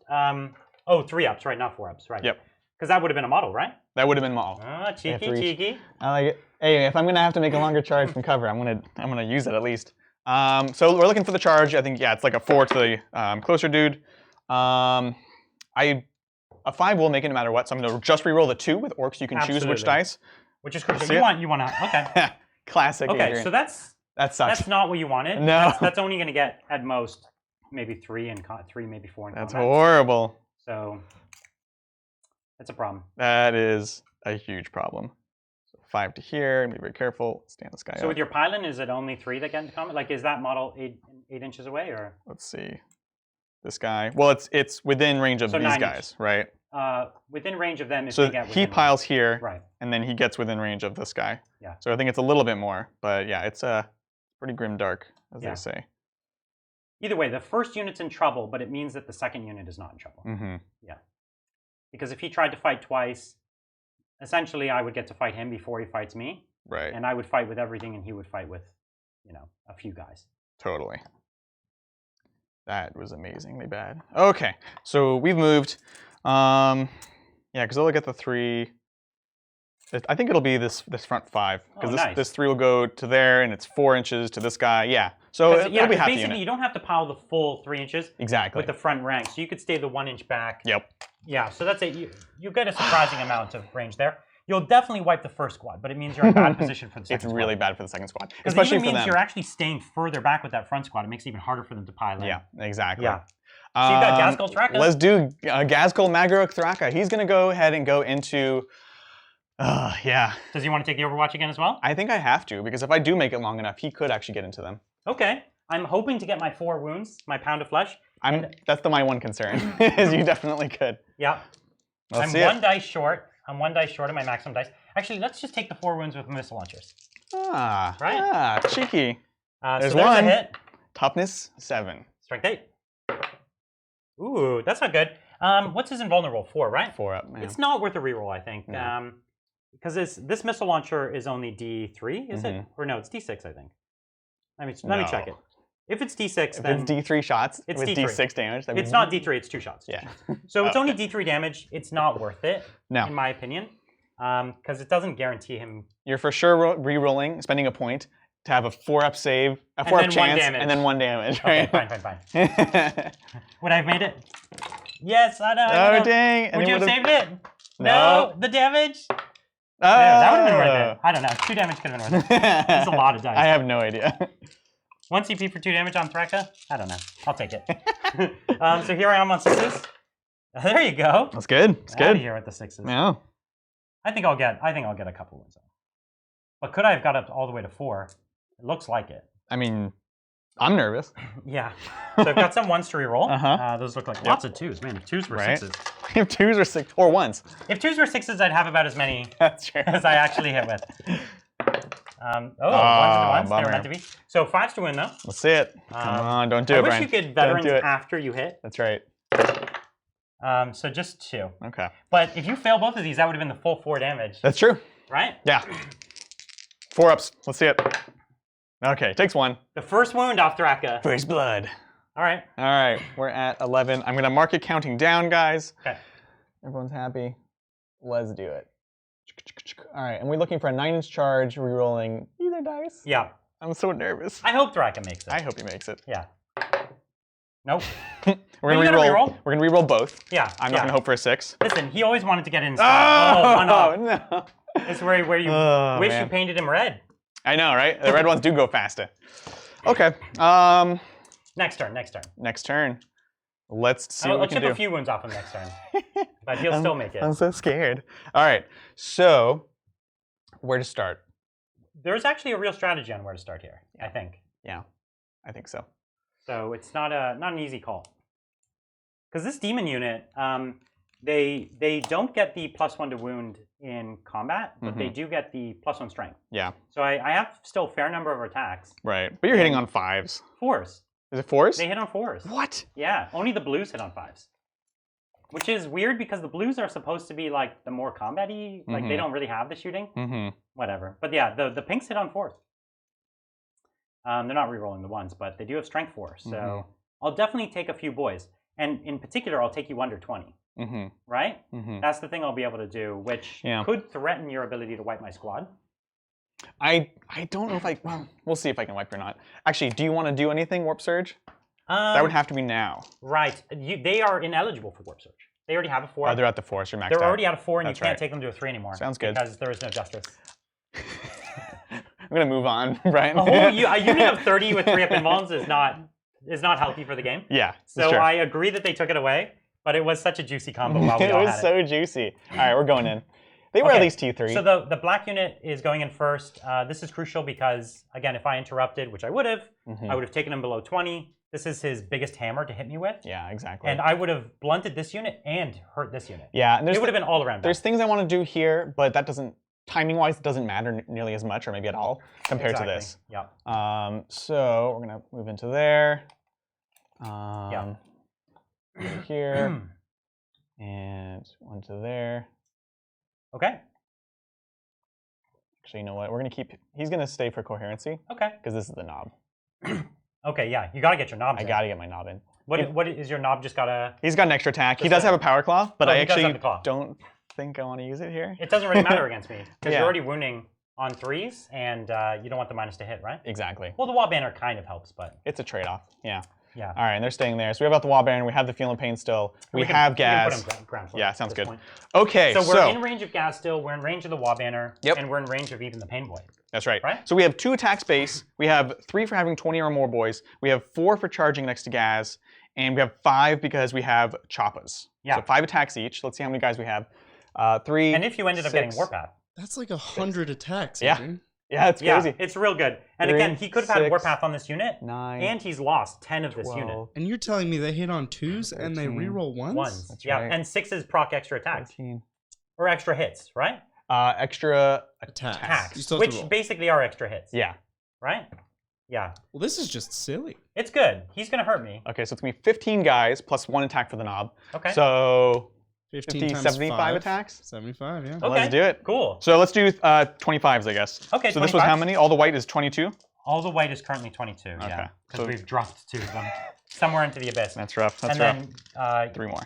3 ups, right? Not 4 ups, right? Yep. Because that would have been a model, right? That would have been model. Oh, cheeky, cheeky. I like it. Hey, if I'm going to have to make a longer charge from cover, I'm gonna use it at least. So we're looking for the charge. I think, yeah, it's like a 4 to the closer dude. A 5 will make it no matter what, so I'm going to just reroll the 2 with Orks. You can choose which dice. Which is crucial. You want to, okay. Classic. Okay, Adrian. so that sucks. That's not what you wanted. No. That's only going to get, at most, maybe 3 and 3, maybe 4 in That's combat. horrible. So, that's a problem. That is a huge problem. So 5 to here, be very careful, stand this guy up. So with your pylon, is it only 3 that get into combat? Like, is that model 8 inches away, or? Let's see. This guy, well, it's within range of these guys, right? Within range of them if so they get he piles here, right, and then he gets within range of this guy. Yeah. So I think it's a little bit more, but yeah, it's pretty grim dark, as they say. Either way, the first unit's in trouble, but it means that the second unit is not in trouble. Mm-hmm. Yeah. Because if he tried to fight twice, essentially I would get to fight him before he fights me. Right. And I would fight with everything, and he would fight with, a few guys. Totally. That was amazingly bad. Okay, so we've moved. Yeah, because they'll get the 3. I think it'll be this front 5, because this 3 will go to there, and it's 4 inches to this guy. Yeah, so it'll be half the unit. You don't have to pile the full 3 inches. Exactly. With the front rank, so you could stay the 1 inch back. Yep. Yeah, so that's it. You get a surprising amount of range there. You'll definitely wipe the first squad, but it means you're in bad position for the second squad. It's really bad for the second squad, especially for them. It means you're actually staying further back with that front squad. It makes it even harder for them to pile in. Yeah, exactly. Yeah. So you got Ghazghkull Thraka. Let's do Ghazghkull Thraka. He's going to go ahead and go into... yeah. Does he want to take the Overwatch again as well? I think I have to, because if I do make it long enough, he could actually get into them. Okay. I'm hoping to get my 4 wounds, my pound of flesh. That's my one concern, is you definitely could. Yeah. I'm 1 dice short. I'm 1 dice short of my maximum dice. Actually, let's just take the 4 wounds with missile launchers. Ah. Right? Ah, cheeky. There's 1. A hit. Toughness, 7. Strength 8. Ooh, that's not good. What's his invulnerable? 4, right? 4 up, man. It's not worth a reroll, I think. Because this missile launcher is only D3, is it? Or no, it's D6, I think. Let me check it. If it's D6, then... If it's D3 shots it's with D3. D6 damage... It's not D3, it's 2 shots. Yeah. So it's only D3 damage. It's not worth it, no, in my opinion. Because it doesn't guarantee him... You're for sure re-rolling, spending a point to have a 4-up save, a 4-up chance, and then 1 damage, right? Okay, fine. Would I have made it? Yes, I know. Oh, dang. Would you have saved it? No. The damage? Oh. Yeah, that would have been worth it. I don't know. 2 damage could have been worth it. That's a lot of dice. I have no idea. 1 CP for 2 damage on Thraka? I don't know. I'll take it. So here I am on 6s. There you go. That's good. That's good. Out of here with the 6s. Yeah. I think I'll get a couple wins. But could I have got up all the way to 4? It looks like it. I mean, I'm nervous. Yeah. So I've got some 1s to reroll. Those look like lots of 2s. Man, if 2s were 6s. If 2s were 6 or 1s. If 2s were 6s, I'd have about as many That's true. as I actually hit with. 1s and 1s. They were meant to be. So 5s to win, though. Let's see it. Come on, don't do it, Brian. I wish you could veterans after you hit. That's right. So just 2. Okay. But if you fail both of these, that would have been the full 4 damage. That's true. Right? Yeah. 4 ups. Let's see it. Okay, takes 1. The first wound off Thraka. First blood. All right. All right, we're at 11. I'm going to mark it counting down, guys. Okay. Everyone's happy. Let's do it. All right, and we're looking for a 9-inch charge, re-rolling either dice. Yeah. I'm so nervous. I hope Thraka makes it. I hope he makes it. Yeah. Nope. We're gonna re-roll. We're gonna re-roll both. Yeah. I'm not gonna hope for a 6. Listen, he always wanted to get in. Oh, 1 off. No. It's where you wish you painted him red. I know, right? The red ones do go faster. Okay. Next turn. Next turn. Let's see what we can do. I'll chip a few wounds off him next turn, but he'll still make it. I'm so scared. All right, so where to start? There's actually a real strategy on where to start here, I think. Yeah, I think so. So it's not an easy call. Because this demon unit, they don't get the +1 to wound in combat, but they do get the +1 strength. Yeah. So I have still a fair number of attacks. Right, but you're hitting on 5s. 4s. Is it 4s? They hit on 4s. What? Yeah, only the blues hit on 5s. Which is weird because the blues are supposed to be like the more combat-y, like they don't really have the shooting. Whatever. But yeah, the pinks hit on 4s. They're not re-rolling the ones, but they do have strength 4. So I'll definitely take a few boys. And in particular, I'll take you under 20. Right? That's the thing I'll be able to do, which could threaten your ability to wipe my squad. I don't know if I... Well, we'll see if I can wipe or not. Actually, do you want to do anything, Warp Surge? That would have to be now. Right. They are ineligible for Warp Surge. They already have a 4. Oh, they're at the 4, so you're maxed out. They're already at a 4, and That's you can't right. take them to a 3 anymore. Sounds good. Because there is no justice. I'm going to move on, Brian. A unit of 30 with 3 up invulns is not healthy for the game. Yeah, So I agree that they took it away, but it was such a juicy combo while we it all was had so juicy. All right, we're going in. They were at least T3. So the black unit is going in first. This is crucial because, again, if I interrupted, which I would have taken him below 20. This is his biggest hammer to hit me with. Yeah, exactly. And I would have blunted this unit and hurt this unit. Yeah, and it would have been all around. There's things I want to do here, but that doesn't, timing-wise, it doesn't matter nearly as much, or maybe at all, compared to this. Yeah. So we're gonna move into there. Over here, and one to there. Okay. Actually, you know what? We're gonna keep. He's gonna stay for coherency. Okay. Because this is the knob. Okay, yeah, you gotta get your knobs. I gotta get my knob in. What is your knob? Just gotta. He's got an extra attack. He does have a power claw, but I actually don't think I want to use it here. It doesn't really matter against me because you're already wounding on 3s, and you don't want the -to hit, right? Exactly. Well, the wall banner kind of helps, but it's a trade-off. Yeah. Yeah. All right, and they're staying there. So we have the wall banner. We have the Feel and Pain still. We have Ghaz. Yeah, sounds good. Okay, so we're in range of Ghaz still. We're in range of the wall banner. Yep. And we're in range of even the Pain Boy. That's right. Right. So we have 2 attack space. We have 3 for having 20 or more boys. We have 4 for charging next to Ghaz, and we have 5 because we have Choppas. Yeah. So 5 attacks each. Let's see how many guys we have. 3. And if you ended up getting Warpath. That's like 100 attacks. Yeah. Adrian. Yeah, it's crazy. Yeah, it's real good. And 3, again, he could have had 6, Warpath on this unit, 9, and he's lost 10 of 12, this unit. And you're telling me they hit on 2s 13, and they reroll 1s? 1s. That's yeah, right. and 6s proc extra attacks. 14. Or extra hits, right? Extra attacks. Which basically are extra hits. Yeah. Right? Yeah. Well, this is just silly. It's good. He's going to hurt me. Okay, so it's going to be 15 guys plus 1 attack for the knob. Okay. So 15 times 75 5. attacks? 75, yeah. Okay. Let's do it. Cool. So let's do 25s, I guess. Okay, so this was how many? All the white is 22? All the white is currently 22, yeah. Because we've dropped 2 of them somewhere into the abyss. That's rough. That's rough. Then 3 more.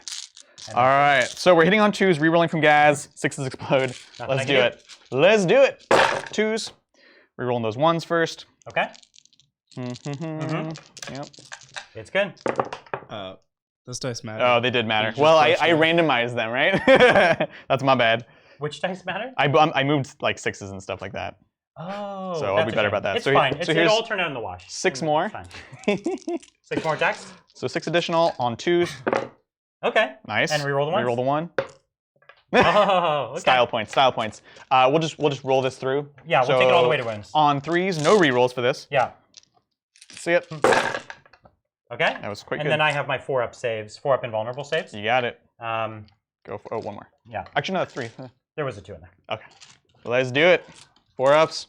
All right, so we're hitting on 2s, rerolling from Ghaz. 6s explode. Let's do it. Let's do it. 2s. Rerolling those 1s first. Okay. Yep. It's good. Those dice matter. Oh, they did matter. Well, I randomized them, right? That's my bad. Which dice matter? I moved like 6s and stuff like that. Oh, so I'll be better about that. It's so fine. It'll all turn out in the wash. 6 more. It's fine. 6 more attacks. So 6 additional on 2s. Okay. Nice. And reroll the 1s. Reroll the 1. Oh, okay. Style points. Style points. We'll just roll this through. Yeah, we'll take it all the way to wounds. On 3s, no rerolls for this. Yeah. See it. Okay. That was quite good. And then I have my 4-up saves, 4-up invulnerable saves. You got it. Go for 1 more. Yeah. Actually, no, that's 3. There was a 2 in there. Okay. Let's do it. 4-ups.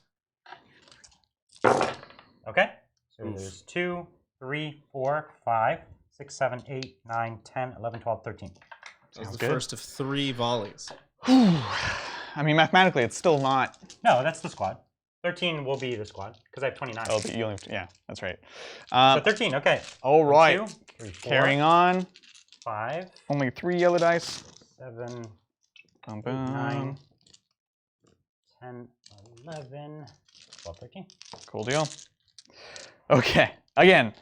Okay. So there's 2, 3, 4, 5, 6, 7, 8, 9, 10, 11, 12, 13. That's the first of 3 volleys. I mean, mathematically, it's still not. No, that's the squad. 13 will be the squad because I have 29. Oh, but you only yeah, that's right. So 13, okay. All right. 2, 3, 4, carrying on. 5. Only 3 yellow dice. 7, Boom, 8, boom. 9, 10, 11, 12, 13. Cool deal. Okay, again.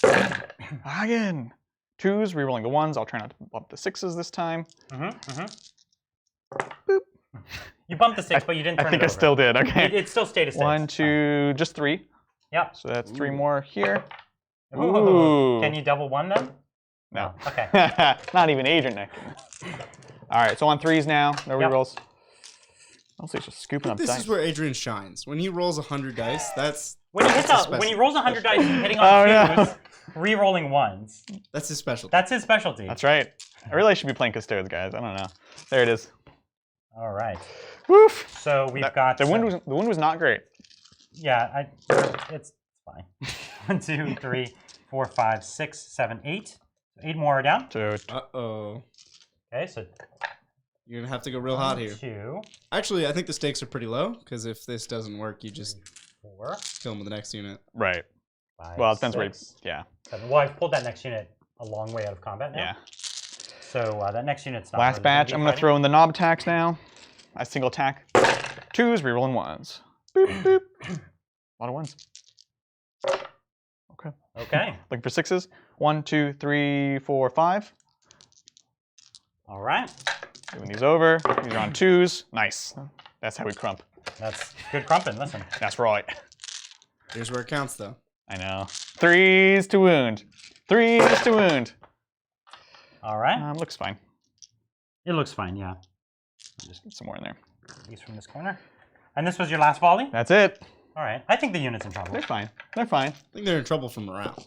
Again. 2s, rerolling the 1s. I'll try not to bump the 6s this time. Boop. You bumped the 6, but you didn't turn it over. I think I still did, okay. It still stayed a 6. 1, 2, just 3. Yeah. So that's 3 more here. Ooh. Can you double 1 then? No. Oh, okay. Not even Adrian necking. All right, so on 3s now. No rerolls. Also, he's just scooping up This dice. is where Adrian shines. When he rolls 100 dice, that's when he rolls 100 dice, he's hitting on 2s, re-rolling 1s. That's his specialty. That's his specialty. That's right. I really should be playing Custodes, guys. I don't know. There it is. All right. Woof. So we've got the wind was not great. Yeah, it's fine. 1, 2, 3, 4, 5, 6, 7, 8. 8 more are down. Uh-oh. Okay, so you're gonna have to go real hot here. 2. Actually, I think the stakes are pretty low, because if this doesn't work, you just 4. kill him with the next unit. Right. 5, Well, it depends 6, where. Yeah. 7. Well, I've pulled that next unit a long way out of combat now. Yeah. So that next unit's not. Last really batch. I'm gonna throw in the knob attacks now. A single attack. 2s, rerolling 1s. Boop boop. A lot of 1s. Okay. Okay. Looking for 6s. 1, 2, 3, 4, 5. All right. Moving these over. These are on 2s. Nice. That's how we crump. That's good crumping. Listen. That's right. Here's where it counts, though. I know. 3s to wound. 3s to wound. All right. Looks fine. It looks fine. Yeah. Just get some more in there. These from this corner. And this was your last volley? That's it. All right. I think the unit's in trouble. They're fine. They're fine. I think they're in trouble for morale.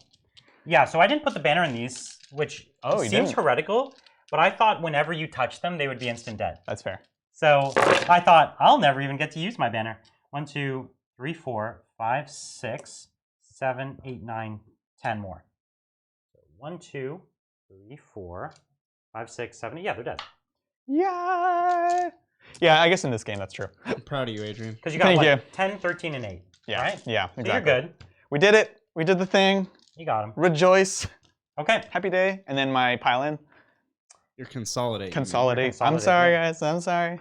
Yeah, so I didn't put the banner in these, which seems didn't? heretical, but I thought whenever you touch them, they would be instant dead. That's fair. So I thought, I'll never even get to use my banner. 1, 2, 3, 4, 5, 6, 7, 8, 9, 10 more. So 1, 2, 3, 4, 5, 6, 7, 8. Yeah, they're dead. Yeah. Yeah, I guess in this game that's true. I'm proud of you, Adrian. Because you got Thank what, you. 10, 13, and 8. Yeah. Right? Yeah, So exactly. you're good. We did it. We did the thing. You got them. Rejoice. Okay. Happy day. And then my pile-in. You're consolidating. Consolidate. Consolidate, I'm sorry, yeah. guys. I'm sorry.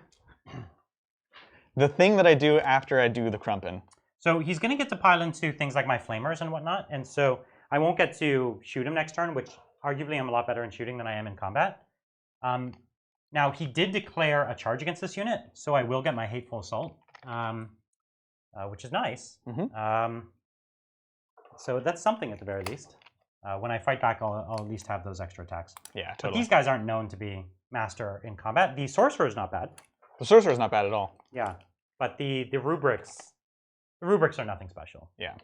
The thing that I do after I do the crumpin. So he's going to get to pile into things like my flamers and whatnot, and so I won't get to shoot him next turn, which arguably I'm a lot better in shooting than I am in combat. Now, he did declare a charge against this unit, so I will get my Hateful Assault, which is nice. So that's something at the very least. When I fight back, I'll at least have those extra attacks. Yeah, But totally. these guys aren't known to be master in combat. The Sorcerer is not bad. The Sorcerer's not bad at all. Yeah, but the rubrics are nothing special. Yeah.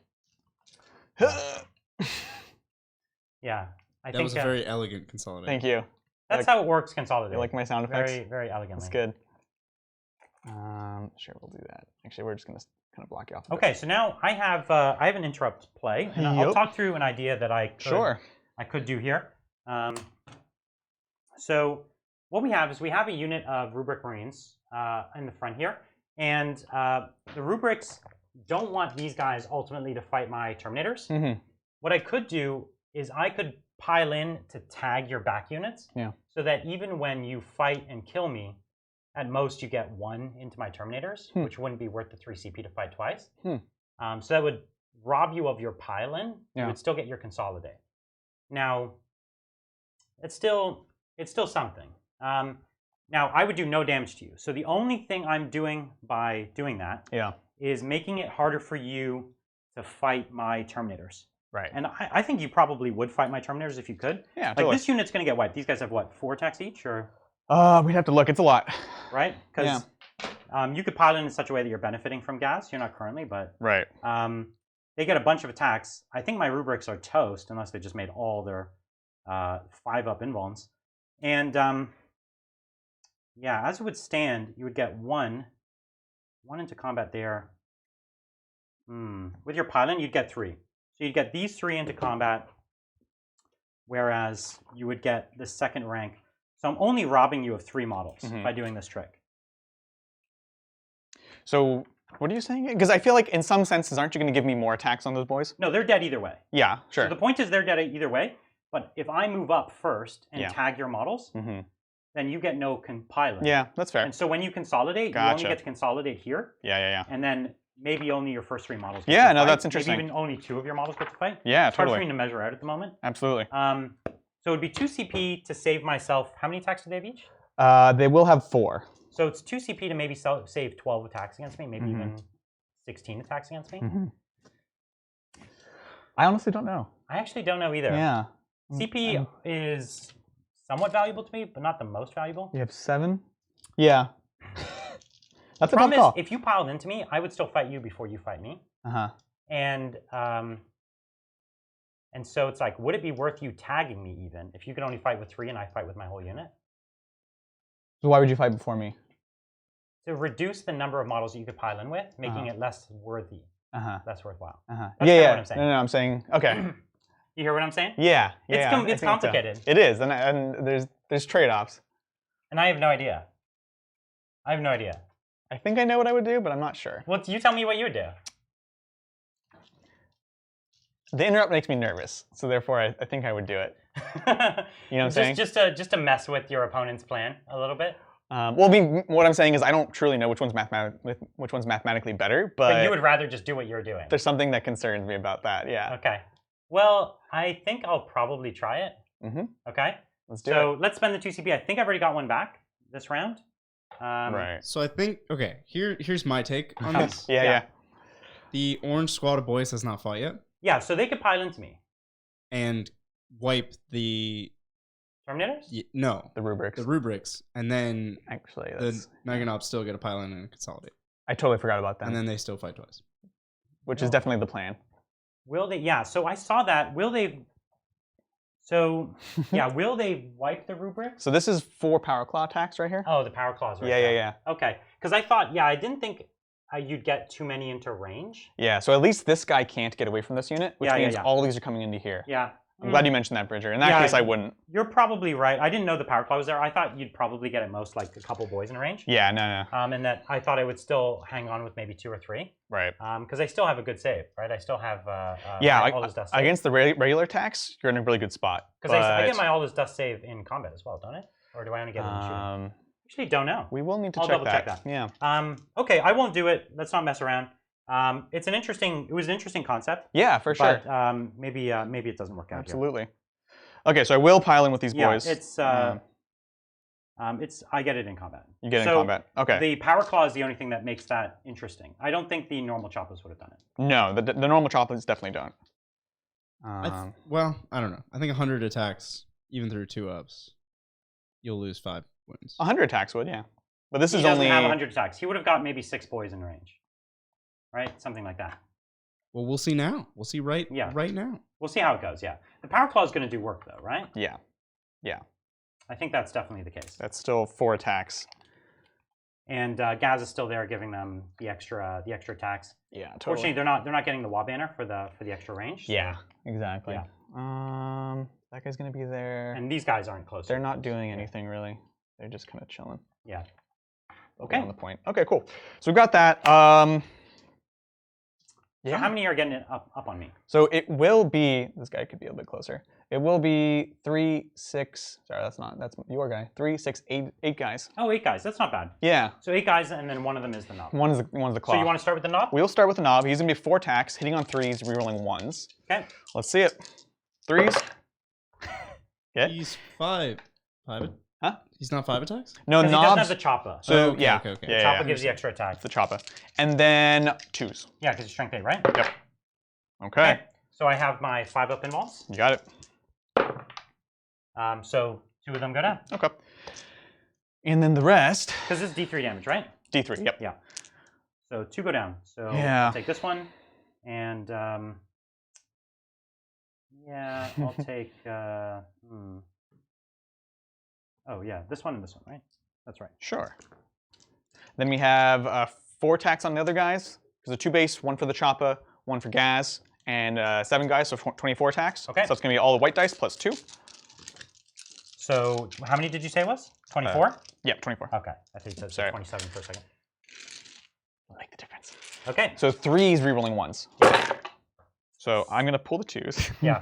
Yeah, I That think was a very elegant consolidation. Thank you. that's how it works. Consolidate. You like my sound effects? very, very elegantly. That's good. Sure, we'll do that. Actually, we're just going to kind of block you off. a bit. Okay, so now I have an interrupt play, and I'll Yep. talk through an idea that I could do here. So what we have is we have a unit of Rubric Marines in the front here, and the Rubrics don't want these guys ultimately to fight my Terminators. What I could do is I could pile in to tag your back units, so that even when you fight and kill me, at most you get 1 into my Terminators, which wouldn't be worth the 3 CP to fight twice. So that would rob you of your pile-in. You would still get your Consolidate. Now, it's still something. Now, I would do no damage to you. So the only thing I'm doing by doing that is making it harder for you to fight my Terminators. Right. And I think you probably would fight my Terminators if you could. Yeah, like totally. this unit's going to get wiped. These guys have what, 4 attacks each, or? We'd have to look. It's a lot. Right? Because you could pile in such a way that you're benefiting from Ghaz. You're not currently, but Right. They get a bunch of attacks. I think my rubrics are toast unless they just made all their 5-up invulns. And yeah, as it would stand, you would get 1 into combat there. With your pile-in, you'd get 3. So you'd get these 3 into combat, whereas you would get the second rank. So I'm only robbing you of 3 models by doing this trick. So what are you saying? Because I feel like in some senses, aren't you going to give me more attacks on those boys? No, they're dead either way. Yeah, sure. So the point is they're dead either way. But if I move up first and tag your models, then you get no pile-in. Yeah, that's fair. And so when you consolidate, you only get to consolidate here. Yeah. And then maybe only your first 3 models get Yeah, to no, fight. that's interesting. Maybe even only 2 of your models get to fight. Yeah, it's hard totally. for me to measure out at the moment. Absolutely. So it would be 2 CP to save myself. How many attacks do they have each? They will have 4. So it's 2 CP to maybe save 12 attacks against me, maybe even 16 attacks against me. I honestly don't know. I actually don't know either. Yeah. CP is somewhat valuable to me, but not the most valuable. You have 7? Yeah. That's a tough Problem call. is, if you piled into me, I would still fight you before you fight me. And so it's like, would it be worth you tagging me even if you could only fight with 3 and I fight with my whole unit? So why would you fight before me? To reduce the number of models that you could pile in with, making it less worthy, less worthwhile. That's what I'm saying. No, I'm saying, okay. You hear what I'm saying? Yeah. It's complicated. It is, and there's trade-offs. And I have no idea. I have no idea. I think I know what I would do, but I'm not sure. Well, you tell me what you would do. The interrupt makes me nervous, so therefore I think I would do it. You know what I'm saying? Just to mess with your opponent's plan a little bit. Well, I mean, what I'm saying is I don't truly know which one's mathematically better, but you would rather just do what you're doing. There's something that concerns me about that. Yeah. Okay. Well, I think I'll probably try it. Okay. Let's do it. So let's spend the 2 CP. I think I've already got one back this round. Right. So I think here's my take on this. Yeah. The orange squad of boys has not fought yet. Yeah, so they could pile into me. And wipe the Terminators? No. The rubrics. The rubrics. And then actually the Naganobs still get a pile in and consolidate. I totally forgot about that. And then they still fight twice. Which is definitely the plan. Will they? Yeah, so I saw that. Will they? So, yeah, will they wipe the rubrics? So this is 4 Power Claw attacks right here? Oh, the Power Claws right Yeah. Okay, because I thought, I didn't think you'd get too many into range. Yeah, so at least this guy can't get away from this unit, which means all these are coming into here. Yeah. I'm glad you mentioned that, Bridger. In that case, I wouldn't. You're probably right. I didn't know the Power Claw was there. I thought you'd probably get at most like a couple boys in range. Yeah, no. And that I thought I would still hang on with maybe 2 or 3. Right. Because I still have a good save, right? I still have all this dust save. Against the regular attacks, you're in a really good spot. Because I get my all this dust save in combat as well, don't I? Or do I only get it in shooting? Actually, don't know. We will need to I'll check double check that. Yeah. Okay, I won't do it. Let's not mess around. It was an interesting concept. Yeah, for sure. But maybe it doesn't work out. Absolutely. Okay, so I will pile in with these boys. Yeah, I get it in combat. You get it in combat. Okay. The Power Claw is the only thing that makes that interesting. I don't think the normal Choppas would have done it. No, the normal Choppas definitely don't. Well, I don't know. I think 100 attacks, even through 2-ups, you'll lose 5 wounds. 100 attacks would, yeah. But this is only... He only... doesn't have 100 attacks. He would have got maybe 6 boys in range. Right? Something like that. Well, we'll see now. We'll see right now. We'll see how it goes, yeah. The Power Claw is going to do work, though, right? Yeah. I think that's definitely the case. That's still 4 attacks. And Ghaz is still there, giving them the extra attacks. Yeah, totally. Fortunately, they're not getting the wall banner for the extra range. So. Yeah, exactly. Yeah. That guy's going to be there. And these guys aren't close. They're not doing anything, really. They're just kind of chilling. Yeah. Okay. On the point. Okay, cool. So we've got that. So how many are getting it up on me? So it will be, this guy could be a bit closer. It will be 3, 6, sorry, that's your guy. 3, 6, 8 guys. Oh, 8 guys, that's not bad. Yeah. So 8 guys, and then one of them is the knob. One's the claw. So you want to start with the knob? We'll start with the knob. He's going to be 4 attacks, hitting on 3s, rerolling 1s. Okay. Let's see it. 3s. Okay. He's 5. Huh? He's not 5 attacks? No, knobs. He doesn't have the choppa. So, okay. Yeah, the choppa gives the extra attack. It's the choppa. And then 2s. Yeah, because it's strength 8, right? Yep. Okay. So I have my 5-up pinballs. You got it. So 2 of them go down. Okay. And then the rest. Because this is D3 damage, right? D3, yep. Yeah. So 2 go down. So I'll take this one, and I'll take. Oh yeah, this one and this one, right? That's right. Sure. Then we have 4 attacks on the other guys. There's a 2 base, 1 for the choppa, 1 for Ghaz, and 7 guys, so 24 attacks. Okay. So it's going to be all the white dice plus 2. So how many did you say it was? 24? Yeah, 24. Okay. I think you said 27 for a second. I like the difference. Okay. So 3s rerolling 1s. So I'm going to pull the 2s. Yeah.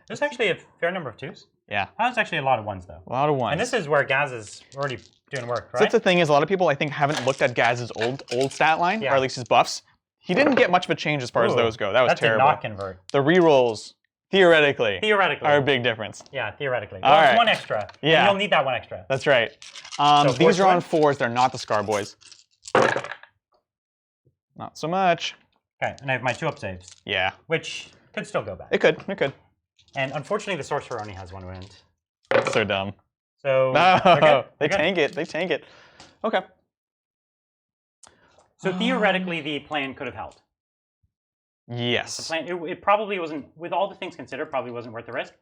There's actually a fair number of 2s. Yeah. That's actually a lot of 1s, though. A lot of 1s. And this is where Ghaz is already doing work, right? So that's the thing is, a lot of people, I think, haven't looked at Ghaz's old stat line, or at least his buffs. He didn't get much of a change as far as those go. That was terrible. That did not convert. The rerolls, theoretically, are a big difference. Yeah, theoretically. All well, right. It's 1 extra. Yeah. And you'll need that 1 extra. That's right. These are on 4s. They're not the Scar Boys. Not so much. Okay, and I have my 2-up saves. Yeah. Which could still go back. It could. And unfortunately, the sorcerer only has 1 wound. So dumb. So no, they tank it. They tank it. Okay. So theoretically, the plan could have held. Yes. The plan, it probably wasn't, with all the things considered, probably wasn't worth the risk.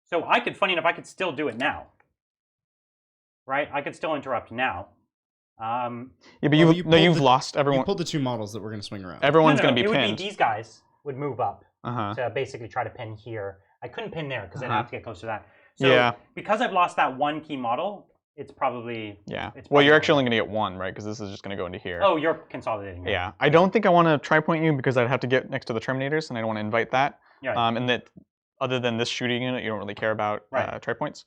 So I could, funny enough, I could still do it now. Right? I could still interrupt now. Yeah, but you've lost everyone. You pulled the 2 models that we're going to swing around. Everyone's going to be pinned. pinned. Would be these guys would move up to basically try to pin here. I couldn't pin there because I'd have to get close to that. So because I've lost that 1 key model, it's probably well, you're actually only going to get 1, right? Because this is just going to go into here. Oh, you're consolidating. Right? Yeah, I don't think I want to tri-point you because I'd have to get next to the Terminators, and I don't want to invite that. Yeah. And that other than this shooting unit, you don't really care about tri-points.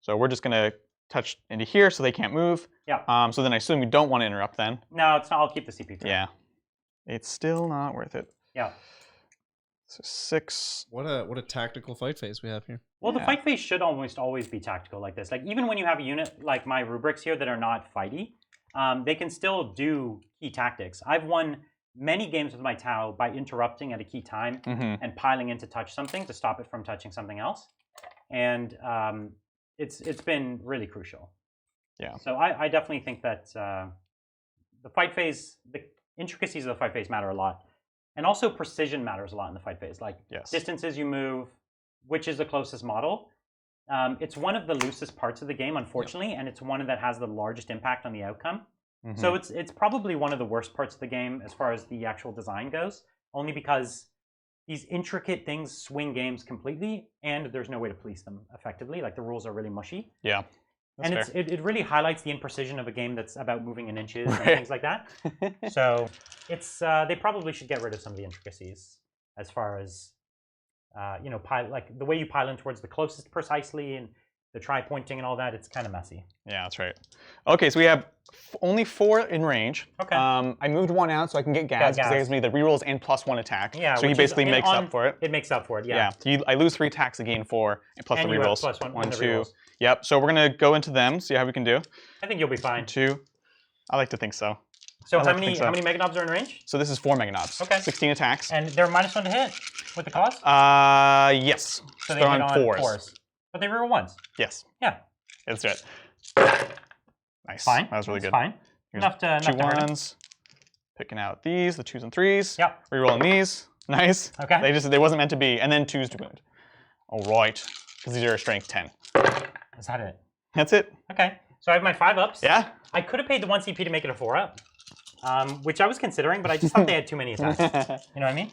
So we're just going to touch into here so they can't move. Yeah. So then I assume you don't want to interrupt then. No, it's not. I'll keep the CP. Yeah. It's still not worth it. Yeah. So 6. What a tactical fight phase we have here. Well, the fight phase should almost always be tactical like this. Like even when you have a unit like my rubrics here that are not fighty, they can still do key tactics. I've won many games with my Tau by interrupting at a key time and piling in to touch something to stop it from touching something else. And it's been really crucial. Yeah. So I definitely think that the fight phase, the intricacies of the fight phase matter a lot. And also precision matters a lot in the fight phase. Like distances you move, which is the closest model. It's one of the loosest parts of the game, unfortunately, and it's one that has the largest impact on the outcome. So it's probably one of the worst parts of the game as far as the actual design goes, only because these intricate things swing games completely, and there's no way to police them effectively. Like the rules are really mushy. Yeah. And it really highlights the imprecision of a game that's about moving in inches and things like that. So it's they probably should get rid of some of the intricacies as far as like the way you pile in towards the closest precisely and the tri-pointing and all that. It's kind of messy. Yeah, that's right. Okay, so we have only 4 in range. Okay. I moved 1 out so I can get Ghaz because it gives me the rerolls and +1 attack. Yeah. So he basically makes up for it. It makes up for it. Yeah. Yeah. I lose 3 attacks, I gain 4, and plus and the rerolls. +1, 2. Yep. So we're gonna go into them, see how we can do. I think you'll be fine. 2. I like to think so. So how many Mega Knobs are in range? So this is 4 Mega Knobs. Okay. 16 attacks. And they're -1 to hit with the cost? Yes. So they're on 4s. But they reroll 1s. Yes. Yeah. That's right. Nice. Fine. That was really good. Fine. Here's enough to 2 1s. Picking out these, the 2s and 3s. Yep. Rerolling these. Nice. Okay. They wasn't meant to be. And then 2s to wound. All right. Because these are a strength 10. Is that it? That's it. Okay. So I have my 5-ups. Yeah. I could have paid the 1 CP to make it a 4-up, which I was considering, but I just thought they had too many attacks. You know what I mean?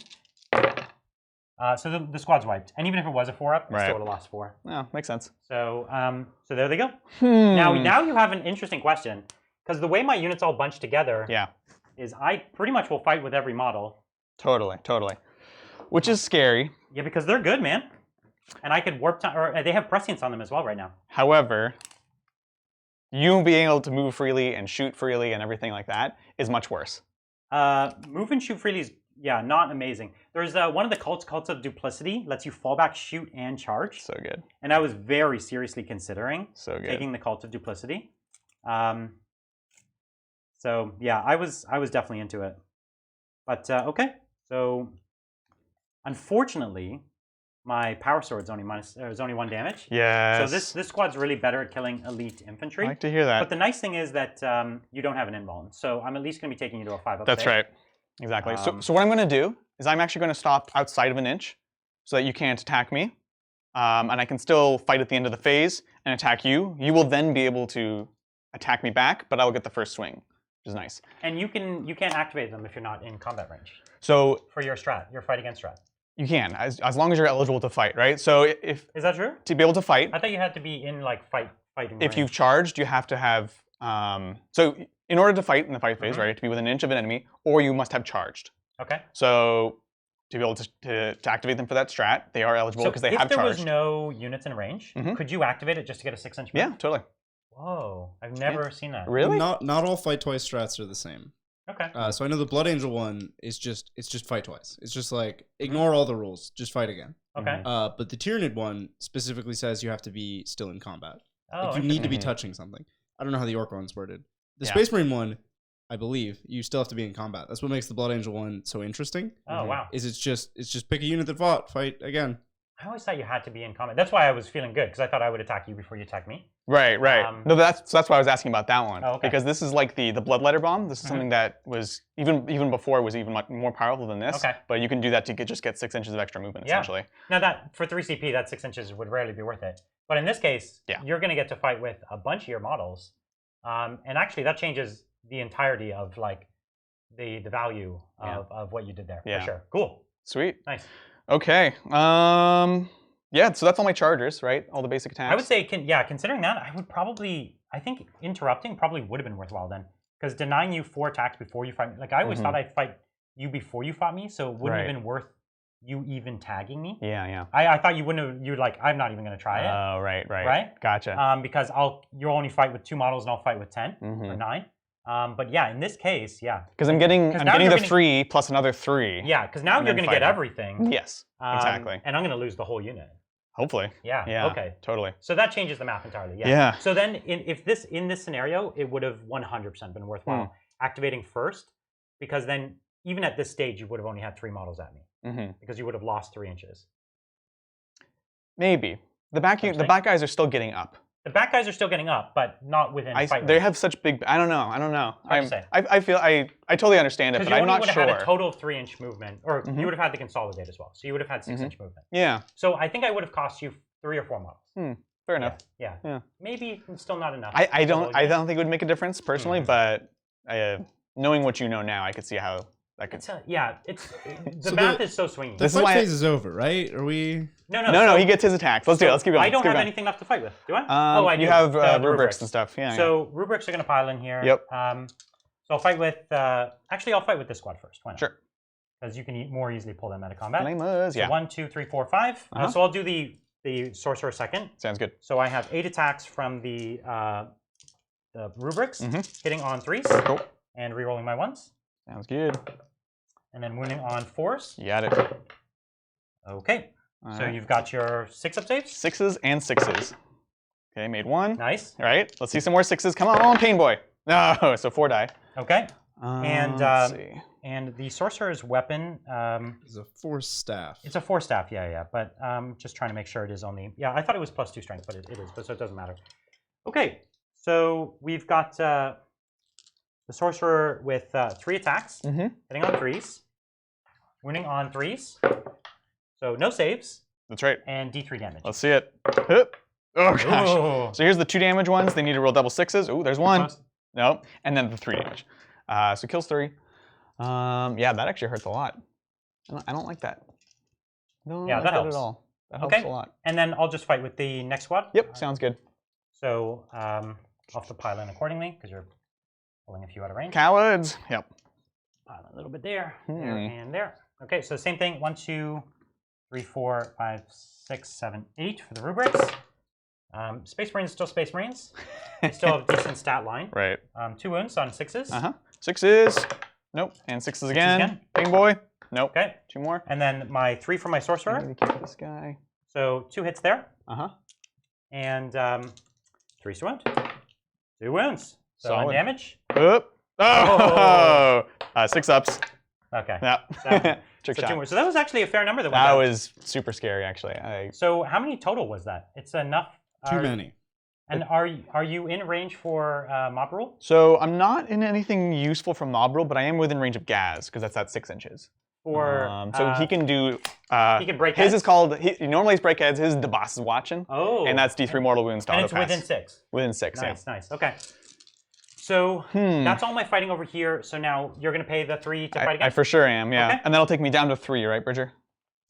So the squad's wiped. And even if it was a 4-up, I still would have lost 4. No, makes sense. So so there they go. Now you have an interesting question. Because the way my units all bunch together is I pretty much will fight with every model. Totally. Which is scary. Yeah, because they're good, man. And I could warp time, or they have prescience on them as well right now. However, you being able to move freely and shoot freely and everything like that is much worse. Move and shoot freely is, not amazing. There's one of the cults of duplicity, lets you fall back, shoot, and charge. So good. And I was very seriously considering taking the cult of duplicity. So yeah, I was definitely into it. But okay, so unfortunately, my power sword's only is only 1 damage. Yes. So this squad's really better at killing elite infantry. I like to hear that. But the nice thing is that you don't have an invuln, so I'm at least going to be taking you to a 5-up. That's right. Exactly. So what I'm going to do is I'm actually going to stop outside of an inch so that you can't attack me, and I can still fight at the end of the phase and attack you. You will then be able to attack me back, but I will get the first swing, which is nice. And you can't activate them if you're not in combat range. So for your strat, your fight against strat. You can, as long as you're eligible to fight, right? So if is that true? To be able to fight, I thought you had to be in like fighting. If you've charged, you have to have. So in order to fight in the fight phase, right, to be within an inch of an enemy, or you must have charged. Okay. So to be able to activate them for that strat, they are eligible because they have charged. If there was no units in range, could you activate it just to get a 6-inch move? Yeah, totally. Whoa, I've never seen that. Really? Not all fight twice strats are the same. Okay. So I know the Blood Angel one is just fight twice. It's just like ignore all the rules, just fight again. Okay. But the Tyranid one specifically says you have to be still in combat. Oh, like you need to be touching something. I don't know how the Orc one's worded. The Space Marine one, I believe, you still have to be in combat. That's what makes the Blood Angel one so interesting. Oh wow. Is it's just pick a unit that fight again. I always thought you had to be in combat. That's why I was feeling good, because I thought I would attack you before you attack me. Right. No, that's why I was asking about that one. Oh, okay. Because this is like the Bloodletter Bomb. This is something that was even before was even much more powerful than this. Okay. But you can do that to just get 6 inches of extra movement essentially. Now that for 3 CP, that 6 inches would rarely be worth it. But in this case, you're going to get to fight with a bunch of your models, and actually that changes the entirety of like the value of what you did there for sure. Cool. Sweet. Nice. Okay. Yeah, so that's all my chargers, right? All the basic attacks. I would say, considering that, I think interrupting probably would have been worthwhile then. Because denying you 4 attacks before you fight me, like I always thought I'd fight you before you fought me, so it wouldn't have been worth you even tagging me. Yeah. I thought you wouldn't have, you're like, I'm not even going to try it. Oh, right. Gotcha. Because you'll only fight with 2 models and I'll fight with 10 or 9. But yeah, in this case, because I'm getting the 3 plus another 3. Yeah, because now you're going to get everything. Yes, exactly. And I'm going to lose the whole unit. Hopefully. Yeah. Okay. Totally. So that changes the map entirely. Yeah. So then, in this scenario, it would have 100% been worthwhile activating first, because then even at this stage, you would have only had 3 models at me because you would have lost 3 inches. Maybe the back guys are still getting up. The back guys are still getting up, but not within fight. They have such big. I don't know. I feel I totally understand it, but I'm not sure. Because you would have had a total of 3-inch movement, or you would have had to consolidate as well. So you would have had 6-inch movement. Yeah. So I think I would have cost you 3 or 4 models. Fair enough. Yeah. Maybe still not enough. I don't think it would make a difference personally, but knowing what you know now, I could see how that could. The math is so swingy. The fight phase is over, right? Are we? No. He gets his attacks. Let's do it. Let's keep going. I don't have anything left to fight with, do I? Oh, I do. You have rubrics and stuff. Yeah. So rubrics are going to pile in here. Yep. So I'll fight with. Actually, I'll fight with this squad first. Why not? Sure. Because you can more easily pull them out of combat. So 1, 2, 3, 4, 5. So I'll do the sorcerer second. Sounds good. So I have 8 attacks from the rubrics, hitting on 3s, cool, and rerolling my 1s. Sounds good. And then wounding on 4s. You got it. Okay. So you've got your 6-up saves? 6s and 6s. Okay, made 1. Nice. All right, let's see some more 6s. Come on, Pain Boy. No, so 4 die. Okay. Let's see. And the sorcerer's weapon is a force staff. It's a force staff, yeah. But just trying to make sure it is only. Yeah, I thought it was +2 strength, but it is. But so it doesn't matter. Okay, so we've got the sorcerer with 3 attacks, hitting on 3s, wounding on 3s. So no saves. That's right. And D3 damage. Let's see it. Oh gosh. Ooh. So here's the 2 damage ones. They need to roll double 6s. Ooh, there's 1. No, and then the 3 damage. So kills 3. Yeah, that actually hurts a lot. I don't like that. No, yeah, that helps. At all. That helps a lot. And then I'll just fight with the next squad. Yep, sounds good. So I'll have to pile in accordingly because you're pulling a few out of range. Cowards. Yep. Pile a little bit there, there, and there. Okay, so same thing. 1, 2, 3, 4, 5, 6, 7, 8 for the rubrics. Space Marines still Space Marines. They still have a decent stat line. Right. 2 wounds on 6s. 6s. Nope. And 6s again. Bang boy. Nope. Okay. 2 more. And then my 3 for my sorcerer. I'm gonna keep this guy. So 2 hits there. And 3 to wound. 2 wounds. So on damage. Oop. Oh! 6 ups. Okay. Yeah. Trick shot. 2 more. So that was actually a fair number. That was super scary, actually. So how many total was that? It's enough. Too many. And are you in range for mob rule? So I'm not in anything useful from mob rule, but I am within range of Ghaz because that's at 6 inches. Or so he can do. He can break his heads? Is called. He normally is break heads. His the boss is watching. Oh. And that's D3 mortal wounds to and auto it's pass. within 6. Within 6. Nice, nice. Okay. So that's all my fighting over here. So now you're gonna pay the 3 to fight again. I for sure am. Yeah. Okay. And that'll take me down to 3, right, Bridger?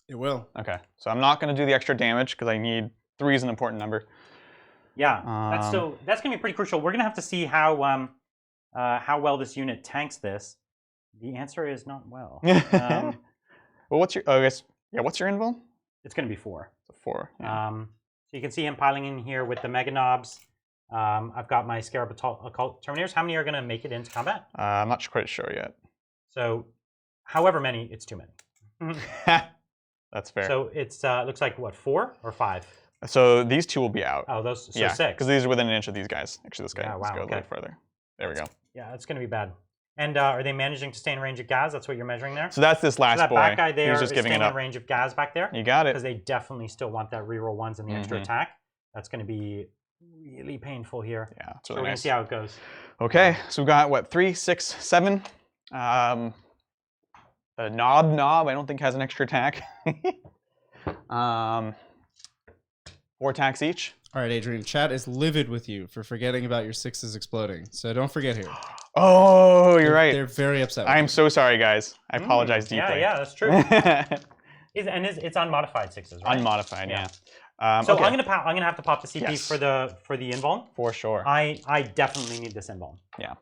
It will. Okay. So I'm not gonna do the extra damage because I need 3 is an important number. Yeah, that's gonna be pretty crucial. We're gonna have to see how well this unit tanks this. The answer is not well. Well, what's your? Oh, I guess. Yeah. What's your invul? It's gonna be 4. It's a 4. Yeah. So you can see him piling in here with the mega knobs. I've got my Scarab Occult Terminators. How many are gonna make it into combat? I'm not quite sure yet. So, however many, it's too many. That's fair. So it's looks like what, 4 or 5? So these 2 will be out. Oh, those. So yeah, 6. because these are within an inch of these guys. Actually, this guy. Yeah, wow, Let's go a little further. There we go. Yeah, it's gonna be bad. And are they managing to stay in range of Ghaz? That's what you're measuring there? So that's this last that boy. back guy there He's just is giving staying it up. in range of Ghaz back there. You got it. Because they definitely still want that reroll ones and the extra attack. That's going to be really painful here. Yeah, it's So really we're going nice. to see how it goes. Okay, so we've got, what, 3, 6, 7? The knob, I don't think has an extra attack. 4 attacks each. All right, Adrian, chat is livid with you for forgetting about your 6s exploding. So don't forget here. Oh, you're right. They're very upset. I am so sorry, guys. I apologize deeply. Yeah, that's true. It's unmodified 6s, right? Unmodified, yeah. So okay. I'm gonna have to pop the CP for the invuln. For sure. I definitely need this invuln. Yeah.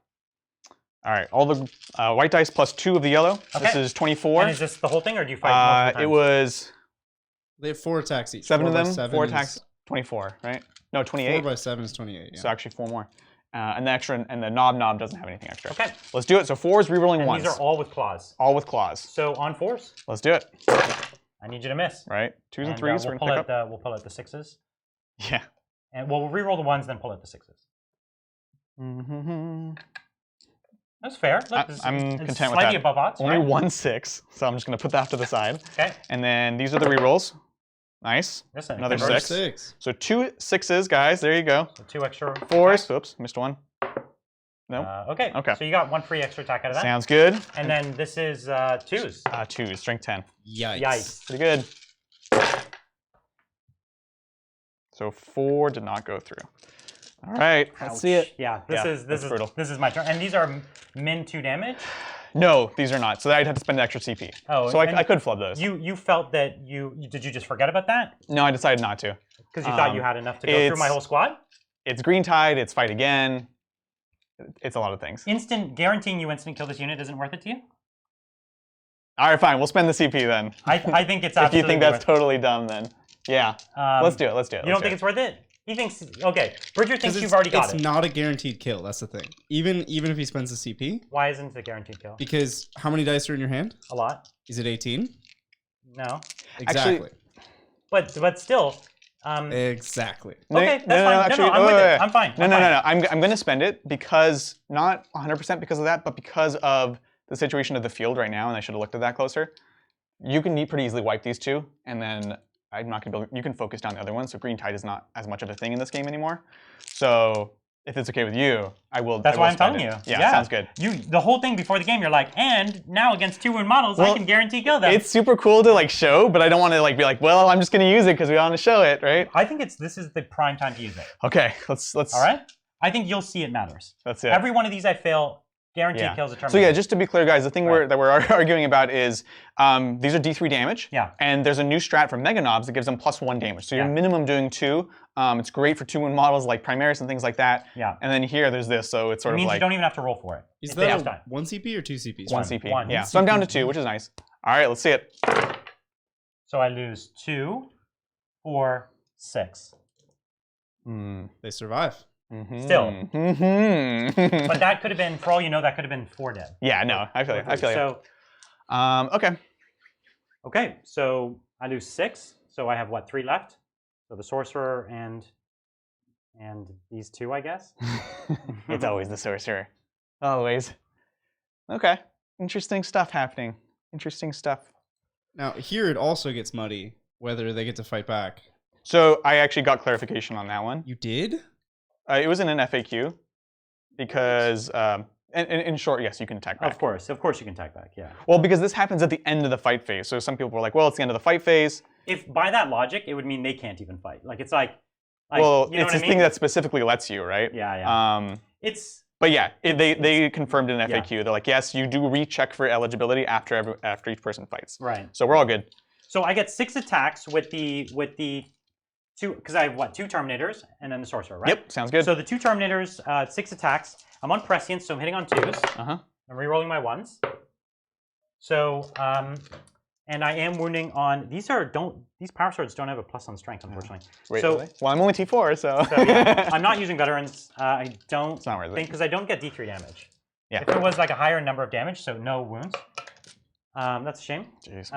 All right, all the white dice plus 2 of the yellow. Okay. This is 24. And is this the whole thing, or do you fight multiple times? It was... They have 4 attacks each. 7 of 4 by them, 7 4 is- attacks, 24, right? No, 28. 4 by 7 is 28, yeah. So actually 4 more. And the extra, and the knob doesn't have anything extra. Okay. Let's do it. So 4 is rerolling And ones. these are all with claws. All with claws. So on 4s, Let's do it. I need you to miss. Right? 2s and 3s. We'll We're pull gonna out pick up. we'll pull out the 6s. Yeah. And we'll reroll the 1s, then pull out the 6s. That's fair. Look, I'm it's content with that. slightly above odds. Only right? 1 6, so I'm just gonna put that to the side. Okay. And then these are the rerolls. Nice. Listen, Another convert. 6. So 2 6s, guys. There you go. So 2 extra. 4s. Oops, missed one. No. Okay. Okay. So you got 1 free extra attack out of that. Sounds good. And then this is 2s. 2, strength 10. Yikes. Yikes. Pretty good. So 4 did not go through. All right, let's see it. Yeah, that's brutal. this is my turn. And these are min 2 damage. No, these are not. So I'd have to spend an extra CP. Oh, so and I could flood those. You felt that did you just forget about that? No, I decided not to. Because you thought you had enough to go through my whole squad? It's green tide. It's fight again. It's a lot of things. Guaranteeing you instant kill this unit isn't worth it to you? All right, fine. We'll spend the CP then. I think it's if absolutely you think that's worth totally dumb, then yeah. Let's do it. Let's do it. You don't think it's worth it? He thinks okay. Bridger thinks you've already got it. It's not a guaranteed kill. That's the thing. Even if he spends the CP. Why isn't it a guaranteed kill? Because how many dice are in your hand? A lot. Is it 18? No. Exactly. But still. Exactly. Okay, that's fine. I'm with it. I'm fine. No. I'm going to spend it because not 100% because of that, but because of the situation of the field right now, and I should have looked at that closer. You can pretty easily wipe these 2, and then I'm not going to you can focus down the other one. So green tide is not as much of a thing in this game anymore. So if it's okay with you, I will. That's why I'm telling you. Yeah, sounds good. The whole thing before the game, you're like, and now against 2 wound models, I can guarantee kill them. It's super cool to show, but I don't want to be like, well, I'm just going to use it because we want to show it, right? I think this is the prime time to use it. Okay, let's. All right. I think you'll see it matters. That's it. Every one of these I fail. Guaranteed kills a turn. So yeah, just to be clear, guys, the thing that we're arguing about is these are D3 damage. Yeah. And there's a new strat for Mega Knobs that gives them +1 damage. So you're minimum doing 2. It's great for 2-wound models like Primaris and things like that. Yeah. And then here there's this, so it's sort it means of like you don't even have to roll for it. Is that 1 CP or 2 CPs? 1 CP. One. Yeah. So I'm down to 2, which is nice. All right, let's see it. So I lose 2, 4, 6. They survive. Still. Mm-hmm. But that could have been, for all you know, that could have been 4 dead. Yeah, no, I feel you. I feel you. So, okay. Okay, so I lose 6. So I have what, 3 left? So the sorcerer and these 2, I guess. It's always the sorcerer. Always. Okay. Interesting stuff happening. Interesting stuff. Now here it also gets muddy whether they get to fight back. So I actually got clarification on that one. You did? It was in an FAQ because, in short, yes, you can attack back. Of course you can attack back, yeah. Well, because this happens at the end of the fight phase. So some people were like, well, it's the end of the fight phase. If by that logic, it would mean they can't even fight. Like, it's like well, you know it's what this thing that specifically lets you, right? Yeah. But yeah, they confirmed in FAQ. Yeah. They're like, yes, you do recheck for eligibility after each person fights. Right. So we're all good. So I get 6 attacks with the 2, because I have what, 2 Terminators and then the Sorcerer, right? Yep, sounds good. So the 2 Terminators, 6 attacks. I'm on prescience, so I'm hitting on 2s. I'm rerolling my 1s. So and I am wounding on these power swords don't have a plus on strength, unfortunately. Wait, so really? Well, I'm only T4, so yeah, I'm not using veterans. I don't it's not worth think, because I don't get D3 damage. Yeah. If it was like a higher number of damage, so no wounds. That's a shame. Jeez.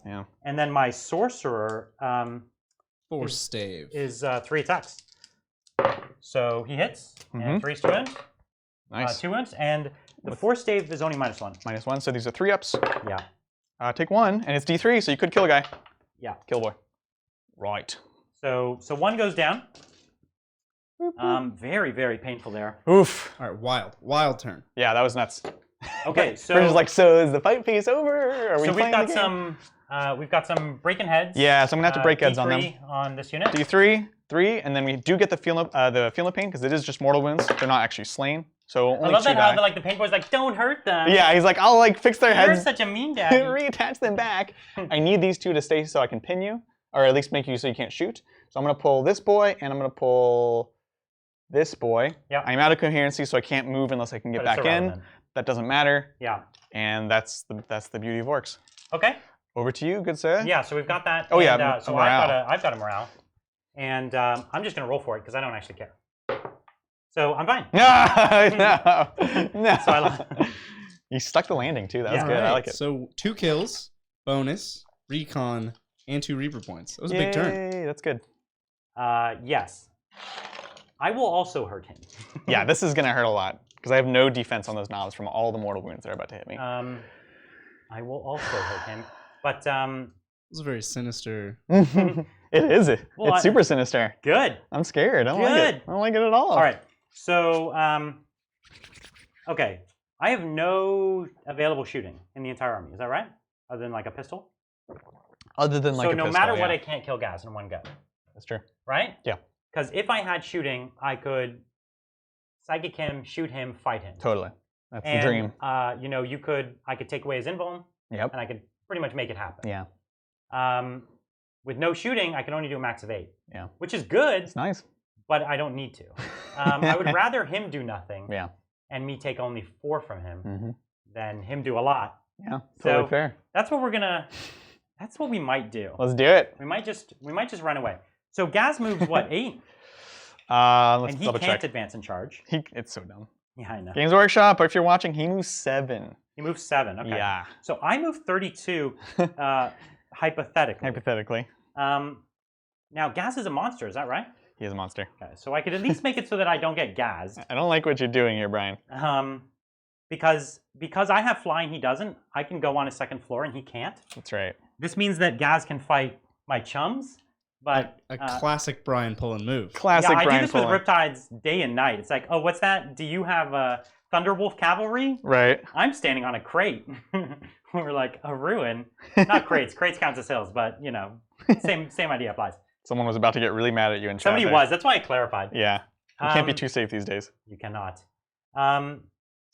Yeah. And then my sorcerer 4 stave is 3 attacks. So he hits, and 3's 2 wounds. Nice. 2 wounds, and The force save is only -1. -1, so these are 3-ups. Yeah. Take 1, and it's D3, so you could kill a guy. Yeah. Kill boy. Right. So 1 goes down. Very, very painful there. Oof. All right, wild turn. Yeah, that was nuts. Okay, so We're just like, so is the fight phase over? Are we so playing we've got some breaking heads. Yeah, so I'm gonna have to break heads on them. D3 on this unit. D3, 3, and then we do get the feel of pain because it is just mortal wounds. They're not actually slain. So only I love 2 that die. how the paint boy's like, don't hurt them. Yeah, he's like, I'll like fix their You're heads. such a mean daddy. Reattach them back. I need these 2 to stay so I can pin you, or at least make you so you can't shoot. So I'm gonna pull this boy, and I'm gonna pull this boy. Yeah. I'm out of coherency, so I can't move unless I can get back in. That doesn't matter. Yeah. And that's the beauty of Orks. Okay. Over to you, good sir. Yeah, so we've got that. Oh, and, yeah, so morale. I've got a morale. And I'm just going to roll for it because I don't actually care. So I'm fine. No. So You stuck the landing, too. That was Yeah. good. All I right, like it. So 2 kills, bonus, recon, and 2 Reaper points. That was a big turn. Yay, that's good. Yes. I will also hurt him. Yeah, this is going to hurt a lot because I have no defense on those knobs from all the mortal wounds that are about to hit me. I will also hurt him. But This is very sinister. It is. Well, it's super sinister. good. I'm scared. I don't like Good. it. I don't like it at all. All right. So, okay. I have no available shooting in the entire army. Is that right? Other than like a pistol? Other than like so a no pistol, matter what, yeah. I can't kill Ghaz in one go. That's true. Right? Yeah. Because if I had shooting, I could psychic him, shoot him, fight him. Totally. That's And, the dream. You know, I could take away his invuln, Yep. and I could pretty much make it happen. Yeah. With no shooting, I can only do a max of 8. Yeah. Which is good, It's nice. but I don't need to. I would rather him do nothing Yeah. and me take only 4 from him Mm-hmm. than him do a lot. Yeah. Totally So- fair. That's what that's what we might do. Let's do it. We might just run away. So Ghaz moves what, 8? Let's And he double can't check. advance in charge. It's so dumb. Yeah, I know. Games Workshop, if you're watching, he moves 7. He moves 7. Okay. Yeah. So I move 32, hypothetically. Hypothetically. Now Ghaz is a monster. Is that right? He is a monster. Okay. So I could at least make it so that I don't get Ghaz. I don't like what you're doing here, Brian. Because I have flying, he doesn't. I can go on his 2nd floor and he can't. That's right. This means that Ghaz can fight my chums, but A classic Brian Pullen move. Classic yeah, I Brian do this Pullen. with Riptides day and night. It's like, oh, what's that? Do you have Thunderwolf cavalry? Right. I'm standing on a crate. We're like a ruin. Not crates. Crates counts as hills, but you know, same idea applies. Someone was about to get really mad at you in chat. Somebody there. was. That's why I clarified. Yeah. You can't be too safe these days. You cannot.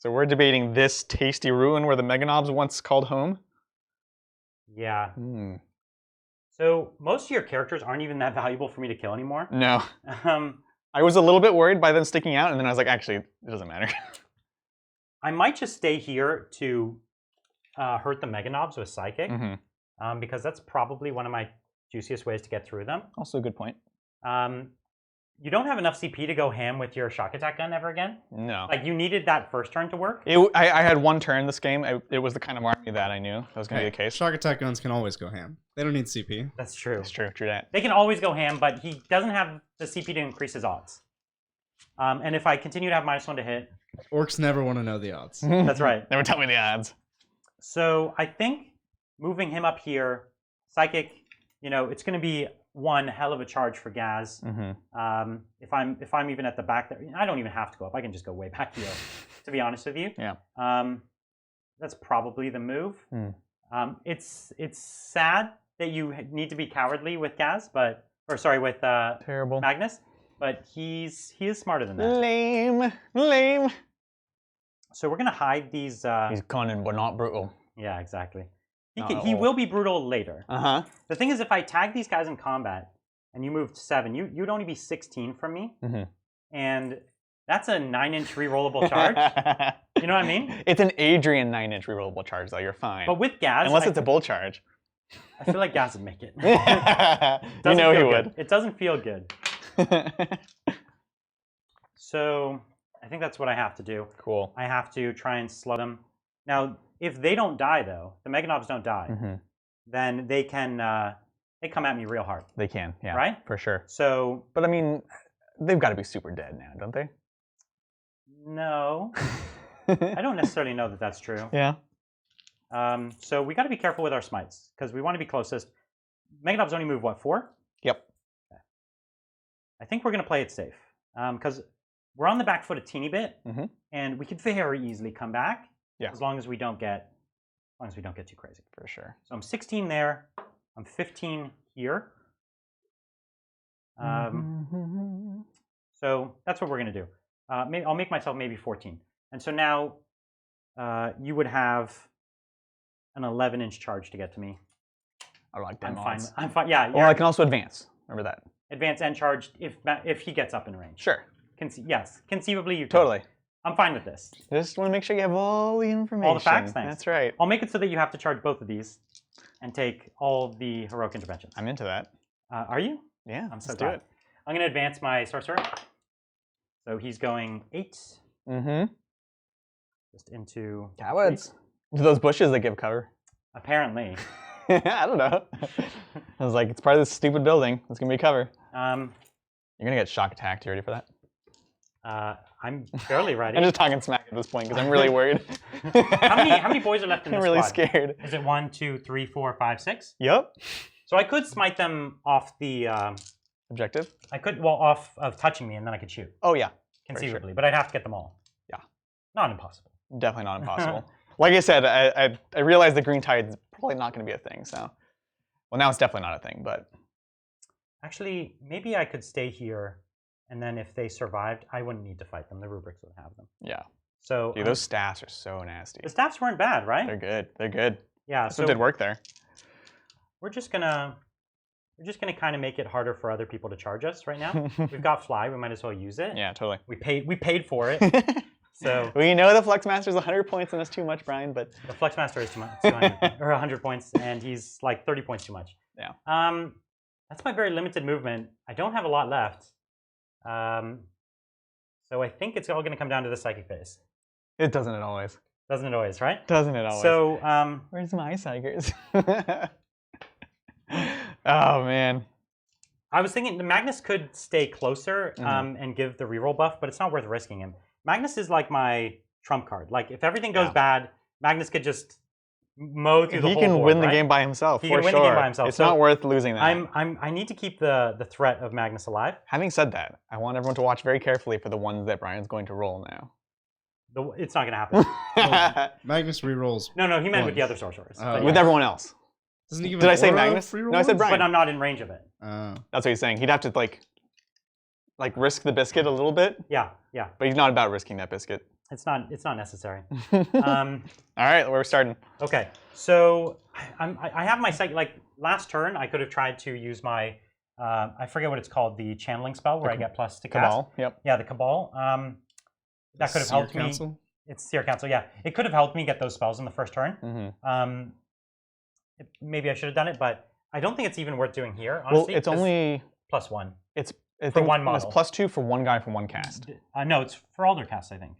So we're debating this tasty ruin where the Meganobs once called home. Yeah. Hmm. So most of your characters aren't even that valuable for me to kill anymore. No. Um, I was a little bit worried by them sticking out, and then I was like, actually, it doesn't matter. I might just stay here to hurt the Meganobs with Psychic, Mm-hmm. because that's probably one of my juiciest ways to get through them. Also a good point. You don't have enough CP to go ham with your shock attack gun ever again. No. Like you needed that first turn to work. I had one turn this game. It was the kind of army that I knew that was going to be the case. Shock attack guns can always go ham. They don't need CP. That's true. It's true. True that. They can always go ham, but he doesn't have the CP to increase his odds. And if I continue to have -1 to hit, Orcs never want to know the odds. that's right. Never tell me the odds. So I think moving him up here, Psychic, you know, it's going to be one hell of a charge for Ghaz. Mm-hmm. If I'm even at the back there, I don't even have to go up. I can just go way back here, to be honest with you. Yeah. That's probably the move. Hmm. It's sad that you need to be cowardly with Ghaz, with Terrible. Magnus, but he is smarter than that. Lame. So we're gonna hide these. He's cunning, but not brutal. Yeah, exactly. Not at He all. will be brutal later. Uh-huh. The thing is, if I tag these guys in combat and you moved 7, you'd only be 16 from me, Mm-hmm. and that's a 9-inch rerollable charge. You know what I mean? It's an Adrian 9-inch rerollable charge, though. You're fine. But with Ghaz, Unless it's a bull charge. I feel like Ghaz would make it. You know he feel would. good. It doesn't feel good. So I think that's what I have to do. Cool. I have to try and slow them. Now, if they don't die, though, the Meganobs don't die, Mm-hmm. then they can they come at me real hard. They can, yeah. Right? For sure. So But I mean, they've got to be super dead now, don't they? no, I don't necessarily know that that's true. Yeah. So we got to be careful with our smites because we want to be closest. Megadobs only move what, 4? Yep. Okay. I think we're going to play it safe because we're on the back foot a teeny bit, and we could very easily come back. Yeah. As long as we don't get too crazy. For sure. So I'm 16 there. I'm 15 here. So that's what we're going to do. Maybe I'll make myself maybe 14. And so now you would have an 11-inch charge to get to me. I like I'm daemons. fine. I'm fine. Yeah. Well, I can also advance. Remember that. Advance and charge if he gets up in range. Sure. Yes. Conceivably, you can. Totally. I'm fine with this. Just want to make sure you have all the information. All the facts? Thanks. That's right. I'll make it so that you have to charge both of these and take all the heroic interventions. I'm into that. Are you? Yeah, I'm so let's do glad. it. I'm going to advance my sorcerer. So he's going 8. Just into... Cowards. To those bushes that give cover. Apparently. I don't know. I was like, it's part of this stupid building. It's going to be cover. You're going to get shock attacked. You ready for that? I'm barely ready. I'm just talking smack at this point because I'm really worried. How many boys are left in this I'm really squad? scared. Is it 1, 2, 3, 4, 5, 6? Yep. So I could smite them off the... Objective? I could, well, off of touching me, and then I could shoot. Oh, yeah. Conceivably, but I'd have to get them all. Yeah. Not impossible. Definitely not impossible. Like I said, I realized the green tide is probably not going to be a thing, so... Well, now it's definitely not a thing, but... Actually, maybe I could stay here, and then if they survived, I wouldn't need to fight them. The rubrics would have them. Yeah. So Dude, those staffs are so nasty. the staffs weren't bad, right? They're good. They're good. Yeah, That's so what did work there. we're just gonna kind of make it harder for other people to charge us right now. We've got fly. We might as well use it. Yeah, totally. We paid for it. So we know the Flux Master's 100 points and that's too much, Brian, but... The Flux Master is too much, 200, or 100 points, and he's like 30 points too much. Yeah. That's my very limited movement. I don't have a lot left. So I think it's all going to come down to the psychic phase. It doesn't it always. Doesn't it always, right? Doesn't it always. So, where's my Psychers? Oh, man. I was thinking the Magnus could stay closer and give the reroll buff, but it's not worth risking him. Magnus is like my trump card. Like, if everything goes bad, Magnus could just mow through the whole board. He can win the right? game by himself, He for can win sure. the game by himself. It's So not worth losing that. I need to keep the threat of Magnus alive. Having said that, I want everyone to watch very carefully for the ones that Brian's going to roll now. It's not going to happen. Magnus rerolls. No, he meant with the Once. other sorcerers. With everyone else. Doesn't he give Did an I say aura Magnus? free No, I said rolls? Brian. But I'm not in range of it. Oh. That's what he's saying. He'd have to like risk the biscuit a little bit, Yeah. but he's not about risking that biscuit. It's not necessary. All right, we're starting. Okay, so I have my psychic. Like last turn, I could have tried to use my I forget what it's called, the channeling spell where I get plus to cast. Cabal. Yep. Yeah, the Cabal. That could have helped me. It's Seer Council. Yeah, it could have helped me get those spells in the first turn. Maybe I should have done it, but I don't think it's even worth doing here. Honestly, Well, it's only +1. It's for one It's model. +2 for one guy for one cast. No, it's for all their casts, I think.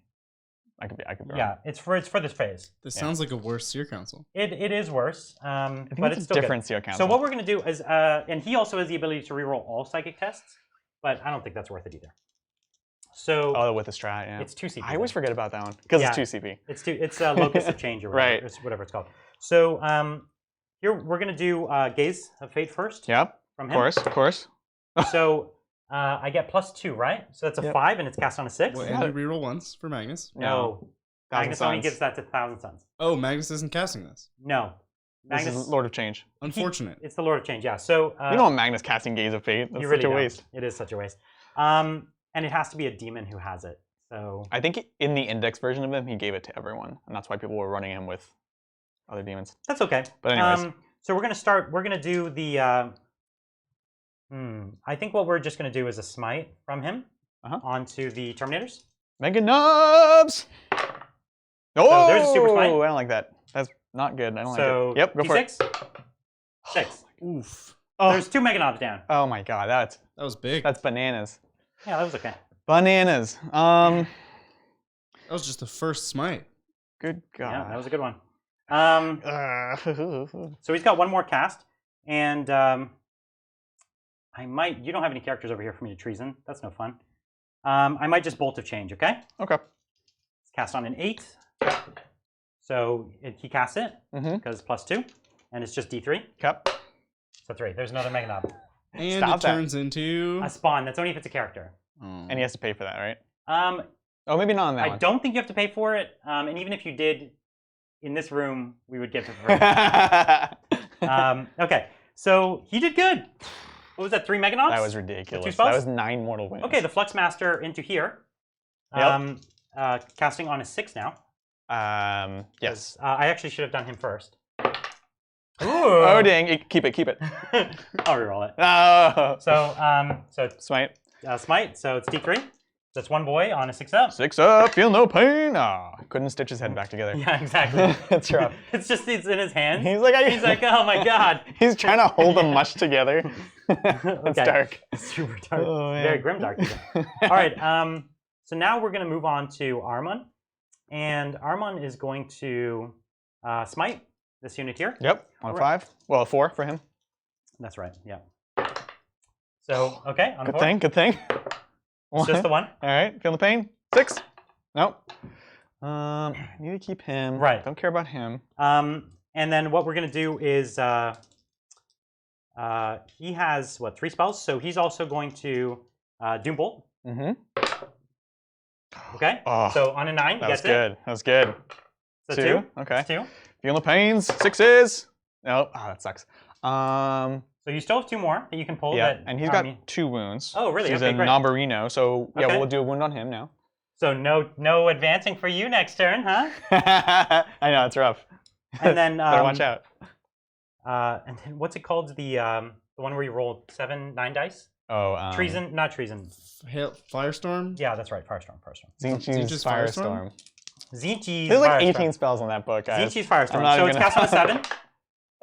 I could be wrong. Yeah, it's for this phase. This sounds like a worse Seer Council. It is worse, I think but it's still different good. Seer Council. So what we're going to do is, and he also has the ability to reroll all psychic tests, but I don't think that's worth it either. So with the strat, yeah. it's 2 CP. I always forget about that one because Yeah. it's 2 CP. It's Locus of Change or whatever, Right. whatever it's called. So here we're going to do Gaze of Fate first. Yep. From Of him. course. Of course. So I get +2, right? So that's a 5, and it's cast on a 6. Well, and you reroll once for Magnus. No. Magnus only Suns. gives that to Thousand Suns. Oh, Magnus isn't casting this. No. This Magnus, is Lord of Change. Unfortunate. it's the Lord of Change, yeah. So You don't want Magnus casting Gaze of Fate. That's you such really a don't. waste. It is such a waste. And it has to be a demon who has it. So I think in the index version of him, he gave it to everyone, and that's why people were running him with other demons. that's okay. But anyways. So we're going to do the, I think what we're just going to do is a smite from him onto the Terminators. Mega Nubs! Oh, there's a super smite. I don't like that. That's not good. I don't So like it. Yep, go for it. 6. Oof. Oh. There's 2 Mega Knobs down. Oh my god, That was big. that's bananas. Yeah, that was okay. Bananas. That was just the first smite. Good god. Yeah, that was a good one. So he's got one more cast, and you don't have any characters over here for me to treason. That's no fun. I might just Bolt of Change, okay? Okay. Let's cast on an 8. So he casts it because +2, and it's just D3. Yep. So 3. There's another Mega Knob. And it turns into a spawn. That's only if it's a character. And he has to pay for that, right? Oh, maybe not on that one. I don't think you have to pay for it. And even if you did, in this room, we would give it for free. Okay, so he did good. What was that? 3 Mega Knobs? That was ridiculous. 2 spells? That was 9 mortal wounds. Okay, the Flux Master into here. Yep. Casting on a 6 now. Yes. I actually should have done him first. Ooh. Oh dang! Keep it. I'll reroll it. Oh. So Smite. Smite. So it's D3. That's 1 boy on a 6-up. 6-up. Feel no pain. Ah, couldn't stitch his head back together. Yeah, exactly. It's rough. It's in his hands. He's like, oh my god. He's trying to hold them much together. It's dark. It's super dark. Oh, Very grim dark. All right. So now we're going to move on to Armon. And Armon is going to smite this unit here. Yep, on a 5. Well, a 4 for him. That's right, yeah. So, okay, on a 4. Good thing. It's just the 1. All right, feel the pain. 6. Nope. I need to keep him. Right. Don't care about him. And then what we're going to do is he has, 3 spells? So he's also going to Doombolt. Okay, so on a 9, he gets it. That was good. So 2. 2. Okay. That's 2. Feeling the pains. 6s. Nope. Oh, that sucks. So you still have 2 more that you can pull. Yeah, that and he's got 2 wounds. Oh, really? So he's okay, a great. Nomberino, so yeah, Okay. we'll do a wound on him now. So no advancing for you next turn, huh? I know, it's rough. And then better watch out. And then what's it called? The one where you roll 7, 9 dice? Oh, treason, not treason. Firestorm? Yeah, that's right. Firestorm. Tzeentch's Firestorm. Tzeentch's There's like Firestorm. 18 spells on that book, guys. Tzeentch's Firestorm. not So even it's cast on a 7.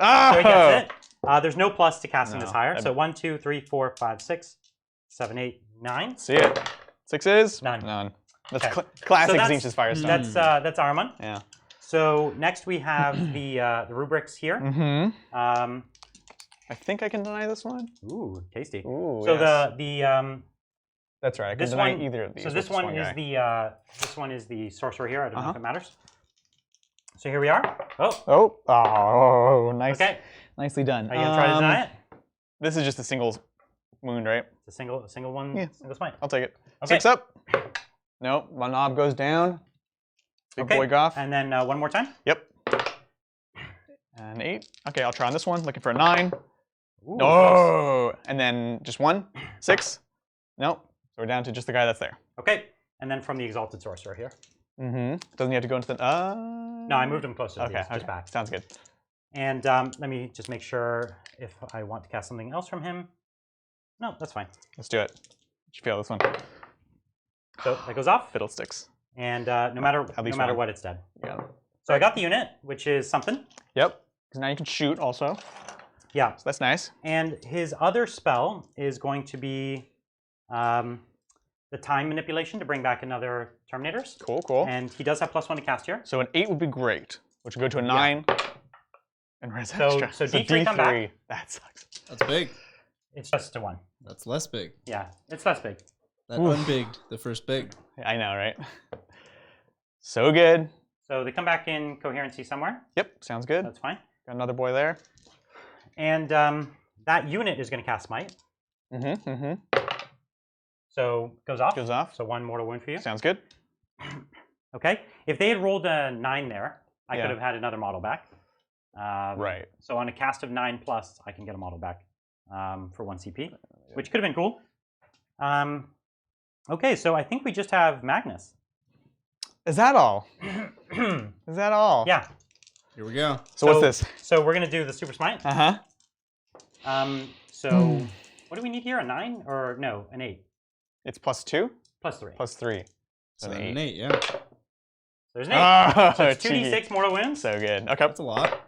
Oh! So he gets it. There's no plus to casting this higher. that'd So 1, 2, 3, 4, 5, 6, 7, 8, 9. See it. 6s? None. That's Okay. Classic So Tzeentch's Firestorm. That's Armon. Yeah. So next we have the rubrics here. I think I can deny this one. Ooh, tasty. Ooh, so yes. That's right. I can this deny one, either of these. So this one is guy. this one is the sorcerer here. I don't know if it matters. So here we are. Oh. Oh, nice. Okay. Nicely done. Are you gonna try to deny it? This is just a single wound, right? It's a single one. Yeah. Single smite. I'll take it. Okay. 6 up. Nope. My knob goes down. Big boy Goff. And then one more time. Yep. And 8. Okay, I'll try on this one. Looking for a 9. Ooh, No. And then just 1. 6. Nope. So we're down to just the guy that's there. Okay. And then from the exalted sorcerer here. Doesn't he have to go into the? No, I moved him closer. Okay. To just back. Sounds good. And let me just make sure if I want to cast something else from him. No, that's fine. Let's do it. You feel this one? So that goes off. Fiddlesticks. And no matter what, it's dead. Yeah. So I got the unit, which is something. Yep. Because now you can shoot also. Yeah. So that's nice. And his other spell is going to be the time manipulation to bring back another Terminators. Cool. And he does have +1 to cast here. So an 8 would be great, which would go to a 9. And res extra. So D3 come back. That sucks. That's big. It's just a 1. That's less big. Yeah, it's less big. That unbigged the first big. I know, right? So good. So they come back in coherency somewhere. Yep, sounds good. That's fine. Got another boy there. And that unit is going to cast Smite. So goes off. Goes off. So 1 mortal wound for you. Sounds good. Okay. If they had rolled a 9 there, I could have had another model back. Right. So on a cast of 9+, I can get a model back for 1 CP, which could have been cool. Okay, so I think we just have Magnus. Is that all? Is that all? Yeah. Here we go. So what's this? So we're gonna do the Super Smite. So what do we need here? A 9 or no? An 8. It's +2. +3. +3. So an 8, yeah. There's an 8. Oh, so it's 2d6 mortal wounds. So good. Okay. That's a lot.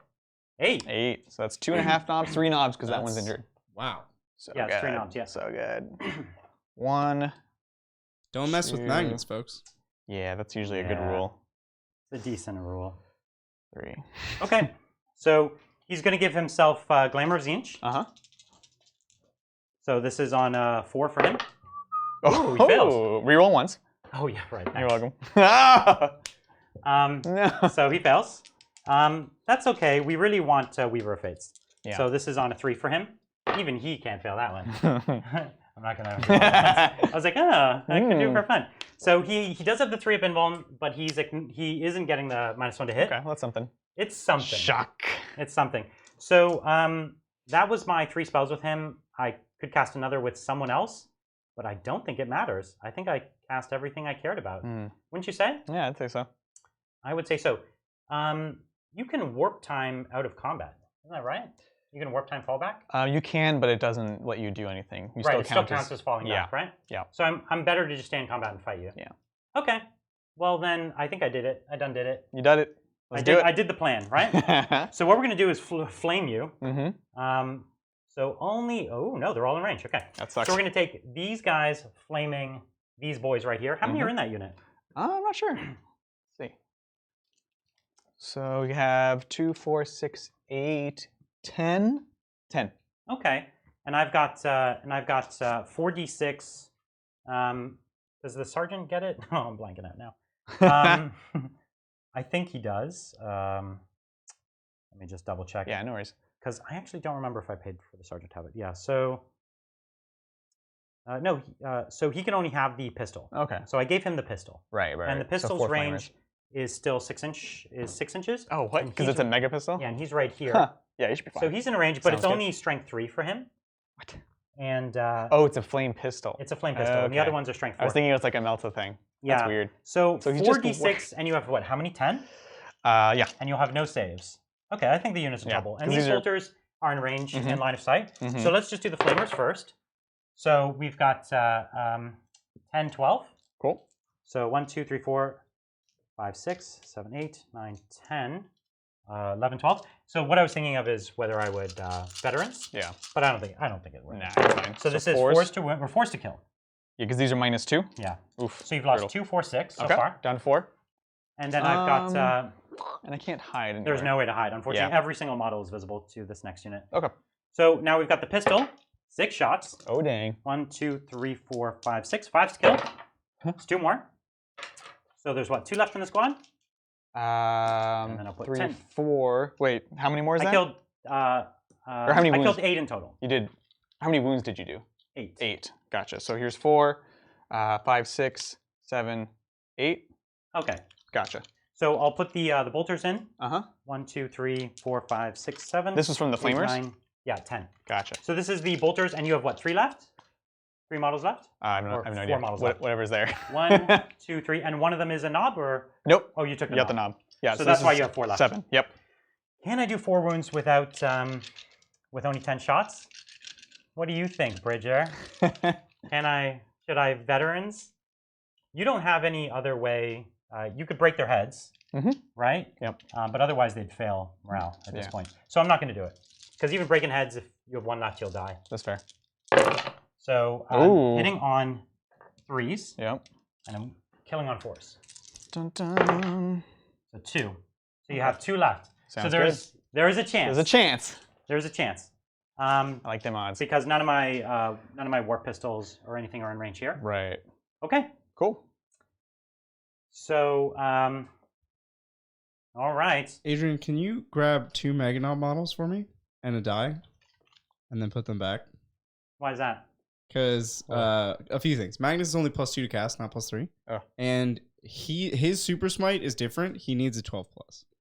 8. 8. So that's 2.5 knobs, 3 knobs because that one's injured. Wow. So yeah, good. it's 3 knobs. Yeah. So good. 1. Don't mess with Magnus, folks. Yeah, that's usually a good rule. It's a decent rule. 3. Okay. So he's going to give himself Glamour of Tzeentch. So this is on 4 for him. Oh, he fails. Reroll once. Oh, yeah, right. You're welcome. No. So he fails. That's okay. We really want Weaver of Fates. Yeah. So this is on a 3 for him. Even he can't fail that one. I'm not gonna. I was like, I can do it for fun. So he does have the 3 up invuln, but he isn't getting the -1 to hit. Okay, well, that's something. It's something. Shock. It's something. So that was my 3 spells with him. I could cast another with someone else, but I don't think it matters. I think I cast everything I cared about. Wouldn't you say? Yeah, I'd say so. I would say so. You can warp time out of combat. Isn't that right? You can warp time fallback? You can, but it doesn't let you do anything. You Right, it still counts as falling back, right? Yeah. So I'm better to just stay in combat and fight you. Yeah. Okay. Well, then I think I did it. I done did it. You did it. Let's do it. I did the plan, right? So what we're going to do is flame you. So only... Oh, no, they're all in range. Okay. That sucks. So we're going to take these guys flaming these boys right here. How many are in that unit? I'm not sure. Let's see. So we have 2, 4, 6, 8, 10. 10. Okay. And I've got 4d6. Does the sergeant get it? Oh, I'm blanking out now. I think he does. Let me just double check. Yeah, no worries. Because I actually don't remember if I paid for the sergeant to have it. Yeah, so... no, so he can only have the pistol. Okay. So I gave him the pistol. Right. And the pistol's range is still 6 inches. Oh, what? Because it's a mega pistol? Yeah, and he's right here. Huh. Yeah, you should be fine. So he's in a range, but Sounds it's good. only strength 3 for him. What? And oh, it's a flame pistol. it's a flame pistol, and the other ones are strength 4. I was thinking it was like a Melta thing. Yeah. That's weird. So he just 4d6, and you have what? How many? 10? Yeah. And you'll have no saves. Okay, I think the unit's in trouble. And 'cause these these are- soldiers are in range and line of sight. So let's just do the flamers first. So we've got 10, 12. Cool. So 1, 2, 3, 4, 5, 6, 7, 8, 9, 10, 11, 12. So what I was thinking of is whether I would veterans. Yeah. But I don't think it would. Nah, it's fine. So this is fours? forced to win. We're forced to kill. Yeah, because these are -2. Yeah. Oof. So you've lost brutal. 2, 4, 6 so Okay. far. Down to 4. And then I've got. And I can't hide anywhere. There's no way to hide. Unfortunately, Yeah. every single model is visible to this next unit. Okay. So now we've got the pistol. 6 shots. Oh, dang. 1, 2, 3, 4, 5, 6. 5's to kill. It's 2 more. So there's what? 2 left in the squad? And then I'll put 3, 10. 4. Wait, how many more is that? I killed. Or how many I wounds? killed 8 in total. You did. How many wounds did you do? 8. 8. Gotcha. So here's 4, 5, 6, 7, 8. Okay. Gotcha. So I'll put the bolters in. 1, 2, 3, 4, 5, 6, 7. This was from the 8, flamers? 9, yeah, 10. Gotcha. So this is the bolters, and you have what? 3 left? 3 models left? I have no idea. 4 models left. Whatever's there. 1, 2, 3, and one of them is a knob, or? Nope. Oh, you took the You knob. got the knob. Yeah. So that's why you have 4 left. 7. Yep. Can I do 4 wounds without with only 10 shots? What do you think, Bridger? Should I veterans? You don't have any other way. You could break their heads, right? Yep. But otherwise they'd fail morale at this point. So I'm not going to do it. Because even breaking heads, if you have 1 left, you'll die. That's fair. So I'm hitting on 3s. Yep. And I'm killing on 4s. Dun, dun. So 2. So you have 2 left. Sounds so good. there is a chance. There's a chance. There's a chance. I like them odds. Because none of my warp pistols or anything are in range here. Right. Okay. Cool. So, all right. Adrian, can you grab 2 Maganob models for me and a die, and then put them back? Why is that? Because a few things. Magnus is only +2 to cast, not +3. Oh. And his super smite is different. He needs a 12+.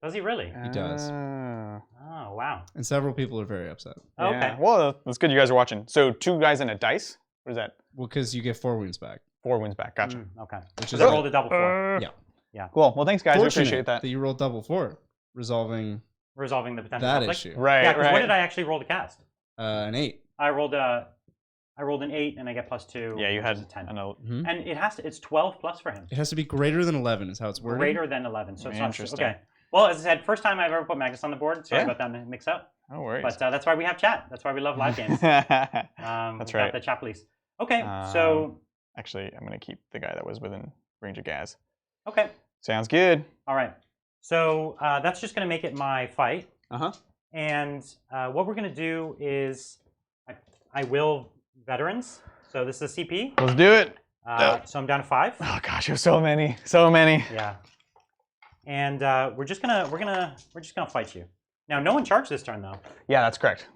Does he really? He does. Oh, wow. And several people are very upset. Oh, Yeah. okay. Well, that's good you guys are watching. So 2 guys and a dice? What is that? Well, because you get 4 wounds back. 4 wins back. Gotcha. Okay. Which So is they rolled a double 4. Yeah. Yeah. Cool. Well, thanks, guys. We Fortunate appreciate that. you rolled double 4, resolving Resolving the potential that conflict. issue. Right, Yeah, 'cause right. what did I actually roll to cast? An 8. I rolled an 8 and I get +2. Yeah, you which had is a 10. Mm-hmm. And it's 12 plus for him. It has to be greater than 11 is how it's worded. Greater than 11. So it's not Interesting. okay. Well, as I said, first time I've ever put Magnus on the board. Sorry Yeah. about that mix up. No worries. But that's why we have chat. That's why we love live games. That's We've right. got the chat police. Okay, so Actually, I'm going to keep the guy that was within range of Ghaz. okay, Sounds good. all right. So that's just going to make it my fight. Uh-huh. And what we're going to do is I will veterans. So this is a CP. Let's do it. So I'm down to 5. Oh, gosh, you have so many. So many. Yeah. and we're just gonna fight you. Now, no one charged this turn though. Yeah, that's correct.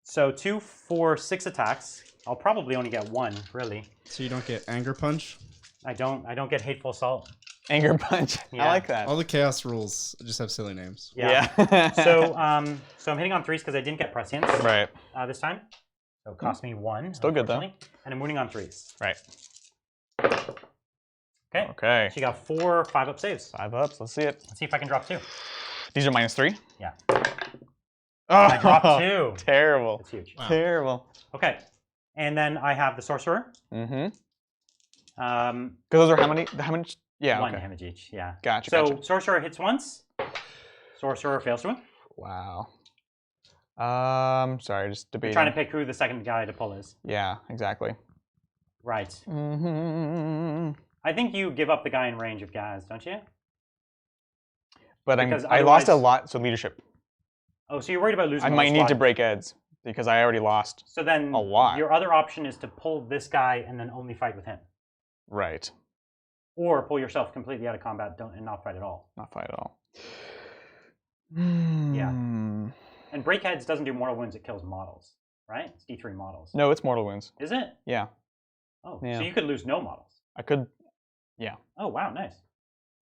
So 2, 4, 6 attacks. I'll probably only get 1, really. So you don't get Anger Punch? I don't get Hateful Assault. Anger Punch. Yeah. I like that. All the Chaos rules just have silly names. Yeah. So I'm hitting on 3s because I didn't get prescience. Right. This time. So it cost me 1. Still good though. And I'm wounding on 3s. Right. Okay. Okay. So you got 4 5-up saves. 5 ups. Let's see it. Let's see if I can drop 2. These are -3. Yeah. Oh, I dropped 2. Terrible. That's huge. Wow. Terrible. Okay. And then I have the sorcerer. Mm-hmm. Because those are how many? How many? Yeah. 1 Okay. damage each. Yeah. Gotcha. So gotcha. sorcerer hits once. Sorcerer fails to win. Wow. Sorry, just debating. Trying to pick who the second guy to pull is. Yeah. Exactly. Right. Mm-hmm. I think you give up the guy in range of Ghaz, don't you? But Because I lost a otherwise- lot, so leadership. Oh, so you're worried about losing. I the might whole need to squad. break Eds because I already lost. So then a lot. your other option is to pull this guy and then only fight with him, Right. or pull yourself completely out of combat, and not fight at all. Not fight at all. Yeah. Hmm. And break heads doesn't do mortal wounds; it kills models, right? It's D3 models. No, it's mortal wounds. Is it? Yeah. Oh, Yeah. so you could lose no models. I could. Oh wow, nice.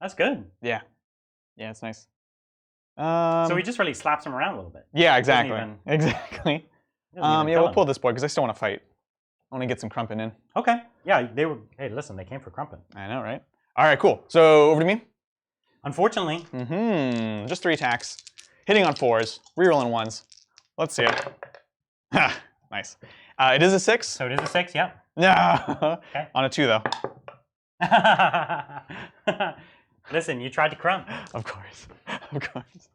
That's good. Yeah. Yeah, it's nice. So he just really slaps him around a little bit. Yeah, exactly. even- Exactly. Doesn't even Yeah, kill we'll him. pull this boy because I still want to fight. I want to get some crumping in. Okay. Yeah, they were. Hey, listen, they came for Crumpin. I know, right? All right, cool. So over to me. Unfortunately, Just 3 attacks, hitting on 4s, rerolling 1s. Let's see it. Ha, nice. It is a 6. so it is a 6. Yeah. No. Okay. On a 2 though. Listen, you tried to crump. Of course. Of course.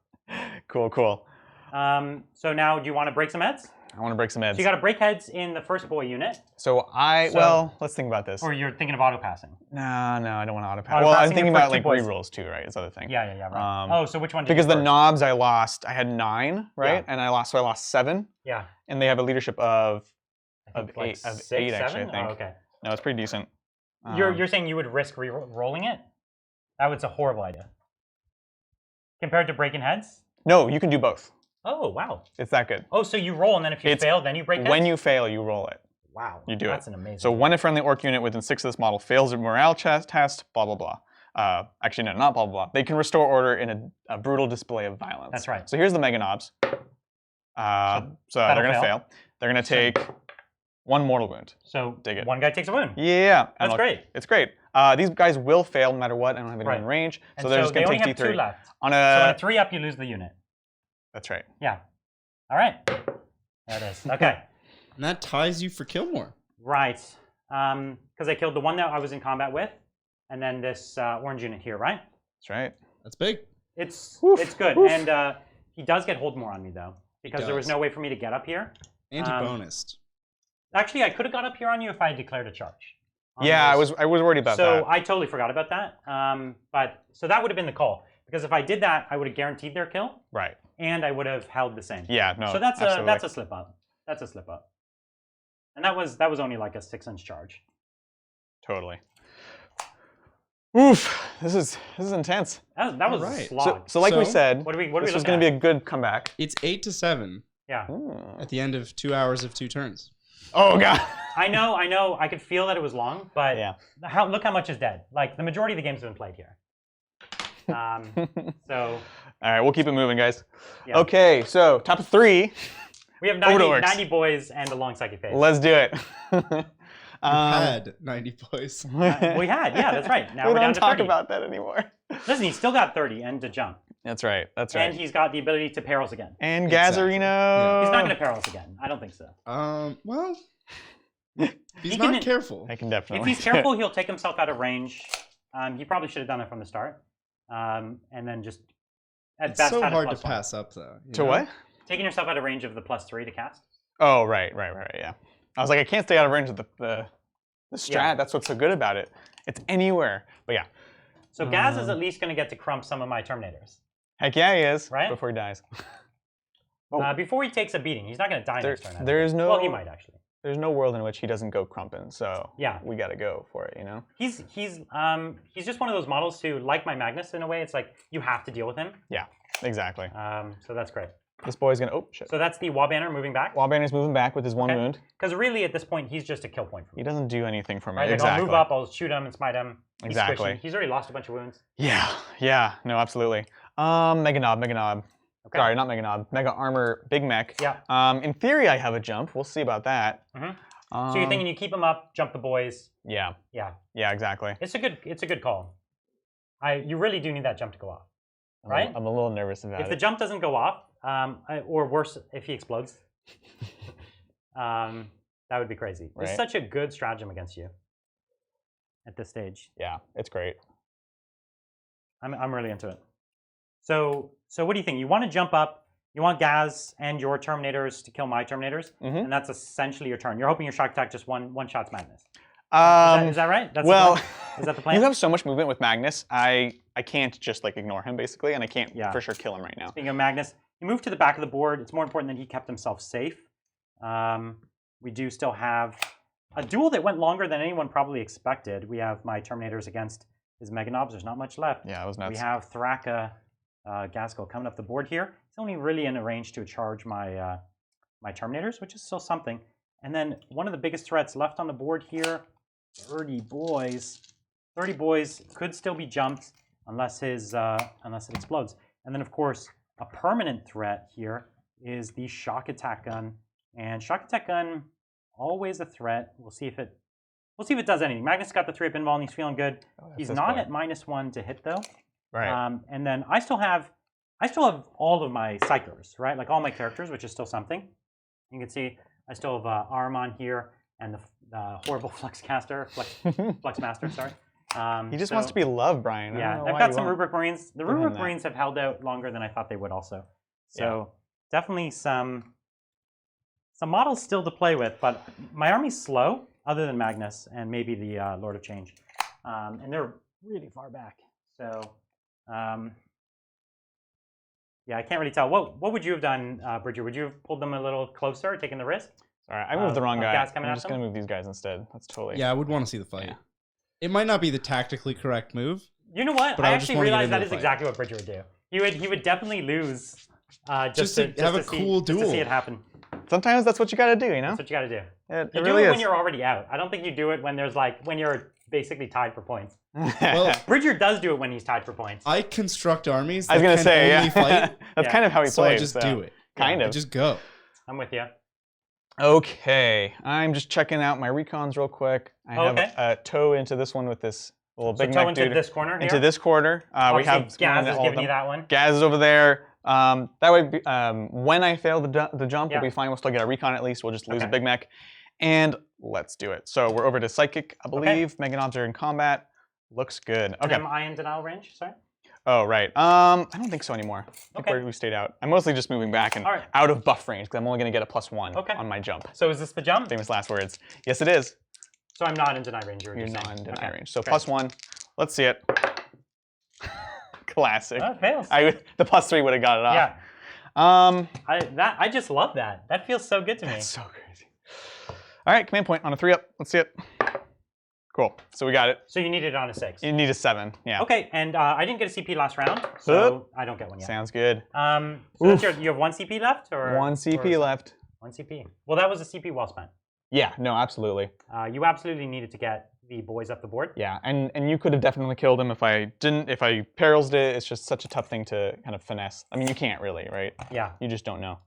Cool, cool. So now, do you want to break some heads? I want to break some heads. So you got to break heads in the first boy unit, So let's think about this. or you're thinking of auto passing. No, I don't want to auto pass. Auto Well, I'm passing thinking the about first like two boys. rerolls too, right? Is the other thing. Yeah, right. Um, So which one did Because you the first? knobs I lost, I had 9, right? Yeah. And I lost 7. Yeah. And they have a leadership of I think eight, like of 6, 8 7? actually, I think. Oh, okay. No, it's pretty decent. You're saying you would risk rolling it? That was a horrible idea. Compared to breaking heads? No, you can do both. Oh, wow. It's that good. Oh, so you roll, and then if you fail, then you break heads? When you fail, you roll it. Wow. You do That's it. an amazing. So when a friendly orc unit within 6 of this model fails a morale test, blah, blah, blah. Actually, no, not blah, blah, blah. They can restore order in a brutal display of violence. That's right. So here's the mega knobs. So they're going to fail. They're going to take 1 mortal wound. So Dig it. one guy takes a wound. Yeah. And That's great. It's great. These guys will fail no matter what. I don't have anyone in range. And So they're just they going to only take have 2 D3. left. On So on a... a 3-up, you lose the unit. That's right. Yeah. All right. There it is. Okay. And that ties you for Killmore. Right. Because I killed the one that I was in combat with, and then this orange unit here, right? That's right. That's big. It's Woof, good. woof. And he does get hold more on me, though, because there was does. no way for me to get up here. Anti-bonused. Actually, I could have got up here on you if I had declared a charge. Yeah, I was worried about that. So I totally forgot about that. So that would have been the call, because if I did that, I would have guaranteed their kill, Right. and I would have held the same. Yeah, no, So that's absolutely. a slip up. That's a slip up. And that was only like a 6-inch charge. Totally. Oof, this is intense. That was a Alright. slog. So like we So, said, what are we this was looking going to at? be a good comeback. It's 8 to 7 Yeah. at the end of 2 hours of 2 turns. Oh god. I know. I could feel that it was long, but Yeah. look how much is dead. Like the majority of the games have been played here. So All right, we'll keep it moving, guys. yeah. Okay, so top of 3. We have Over to 90, Orks. 90 boys and a long psychic phase. Let's do it. You had 90 boys. We had, yeah, that's right. Now we we're down don't to talk 30. about that anymore. Listen, he's still got 30 and to jump. That's right. That's right. And he's got the ability to perils again. And Exactly. Gazarino. He's not going to perils again. I don't think so. Well, he's He not can- careful. I can If definitely. he's careful, he'll take himself out of range. He probably should have done it from the start. And then just at It's best so had a hard to +1. pass up, though. you To know? what? Taking yourself out of range of the +3 to cast. Oh, right, yeah. I was like, I can't stay out of range of the strat. Yeah. That's what's so good about it. It's anywhere. But yeah. So Ghaz is at least going to get to crump some of my Terminators. Heck yeah, he is. Right? Before he dies. Before he takes a beating. He's not going to die next turn. I don't There think. is no. Well, he might actually. there's no world in which he doesn't go crumpin'. So yeah, we got to go for it. You know. He's just one of those models who, like my Magnus in a way, it's like you have to deal with him. Yeah, exactly. So that's great. This boy's gonna. Oh shit. So that's the Wallbanner moving back. Wallbanner's moving back with his one wound. Because really, at this point, he's just a kill point for me. He doesn't do anything for me. Right? Like, exactly. I'll move up, I'll shoot him and smite him. He's exactly. Squishy. He's already lost a bunch of wounds. Yeah. No, absolutely. Mega Knob. Okay. Sorry, not Mega Knob. Mega Armor, Big Mech. Yeah. In theory, I have a jump. We'll see about that. So you're thinking you keep him up, jump the boys. Yeah. Yeah. Yeah, exactly. It's a good call. You really do need that jump to go off, right? I'm a little nervous about it. If the jump doesn't go off, or worse, if he explodes, that would be crazy. Right? It's such a good stratagem against you at this stage. Yeah, it's great. I'm really into it. So what do you think? You want to jump up. You want Ghaz and your Terminators to kill my Terminators, and that's essentially your turn. You're hoping your shock attack just one shots Magnus. Is that right? That's well, is that the plan? You have so much movement with Magnus. I can't just like ignore him basically, and I can't for sure kill him right now. Speaking of Magnus, he moved to the back of the board. It's more important that he kept himself safe. We do still have a duel that went longer than anyone probably expected. We have my Terminators against his Mega Knobs. There's not much left. Yeah, it was nuts. We have Thraka, Ghazghkull coming up the board here. It's only really in a range to charge my my Terminators, which is still something. And then one of the biggest threats left on the board here, 30 boys. 30 boys could still be jumped unless unless it explodes. And then of course a permanent threat here is the shock attack gun. And shock attack gun, always a threat. We'll see if it does anything. Magnus got the 3-up invul and he's feeling good. He's not at -1 to hit though. Right. And then I still have all of my cyclers, right? Like all my characters, which is still something. You can see I still have Armon here and the horrible Flex Master, sorry. He just wants to be loved, Brian. Yeah, I've got some Rubric Marines. The Rubric Marines have held out longer than I thought they would also. So definitely some models still to play with, but my army's slow, other than Magnus and maybe the Lord of Change. And they're really far back. So yeah, I can't really tell. What would you have done, Bridger? Would you have pulled them a little closer, taken the risk? All right, I moved the wrong guy. I'm just going to move these guys instead. That's totally... Yeah, I would want to see the fight. Yeah. It might not be the tactically correct move. You know what? I actually realized that is exactly what Bridger would do. He would definitely lose just to have a cool duel. Just to see it happen. Sometimes that's what you got to do, you know? That's what you got to do. It you really do it is. when you're already out. I don't think you do it when when you're basically tied for points. Well, Bridger does do it when he's tied for points. I construct armies that I was gonna say, only fight. That's kind of how he so plays. I just do it. Kind of. I just go. I'm with you. Okay, I'm just checking out my recons real quick. I have a toe into this one with this little big toe mech into dude. this corner here? Into this corner. We have Ghaz is giving you that one. Ghaz is over there. That way, when I fail the jump, we'll be fine. We'll still get a recon at least. We'll just lose a big mech. And let's do it. So we're over to Psychic, I believe. Mega Knobs are in combat. Looks good. Okay. Am I in denial range? Sorry? Oh, right. I don't think so anymore. I think we stayed out. I'm mostly just moving back and out of buff range because I'm only going to get a +1 on my jump. So is this the jump? Famous last words. Yes, it is. So I'm not in deny range. You're not in deny range. So +1. Let's see it. Classic. Oh, it fails. The +3 would have got it off. Yeah. I just love that. That feels so good to me. That's so crazy. All right, command point on a 3-up. Let's see it. Cool. So we got it. So you need it on a 6. You need a 7. Yeah. Okay, and I didn't get a CP last round, so I don't get one yet. Sounds good. So that's you have 1 CP left, or 1 CP left. 1 CP. Well, that was a CP well spent. Yeah. No, absolutely. You absolutely needed to get the boys up the board. Yeah, and you could have definitely killed him if I didn't. If I perils it, it's just such a tough thing to kind of finesse. I mean, you can't really, right? Yeah. You just don't know.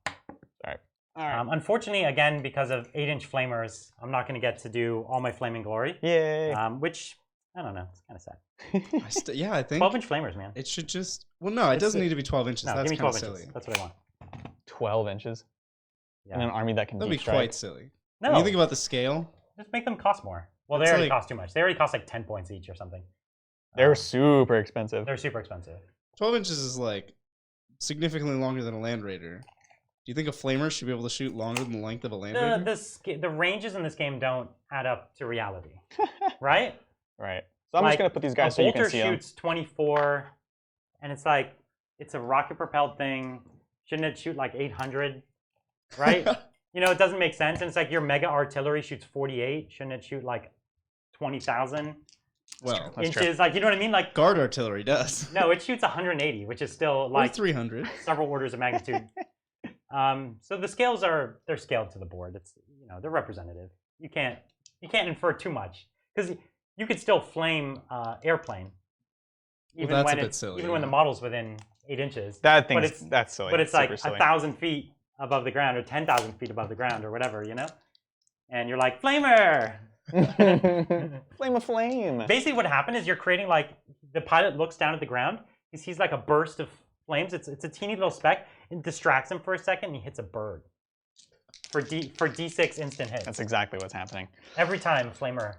All right. Unfortunately, again, because of 8-inch flamers, I'm not going to get to do all my flaming glory. Yay. Which, I don't know, it's kind of sad. Yeah, I think 12-inch flamers, man. It should just. Well, no, it doesn't need to be 12 inches. No, That's give me kind 12 of inches. silly. That's what I want. 12 inches. Yeah. In an army that can That'd be deep strike. quite silly. No. When you think about the scale, just make them cost more. Well, they already cost too much. They already cost like 10 points each or something. They're super expensive. They're super expensive. 12 inches is like significantly longer than a Land Raider. Do you think a flamer should be able to shoot longer than the length of a Land Raider? The ranges in this game don't add up to reality, right? Right. So I'm just going to put these guys so you can see them. A bolter shoots 24, and it's like, it's a rocket-propelled thing. Shouldn't it shoot like 800, right? You know, it doesn't make sense. And it's like your mega artillery shoots 48. Shouldn't it shoot like 20,000 Well, inches? Like, you know what I mean? Like guard artillery does. no, it shoots 180, which is still like 300. several orders of magnitude. So the scales they're scaled to the board. It's they're representative. You can't infer too much because you could still flame airplane. Even that's when a bit silly. Even when the model's within 8 inches. That's silly. But it's like super silly. 1,000 feet above the ground or 10,000 feet above the ground or whatever, And you're like, flamer! Flame of flame. Basically what happened is you're creating like, the pilot looks down at the ground, he sees like a burst of flames, it's a teeny little speck, it distracts him for a second and he hits a bird. For D6 instant hits. That's exactly what's happening. Every time a flamer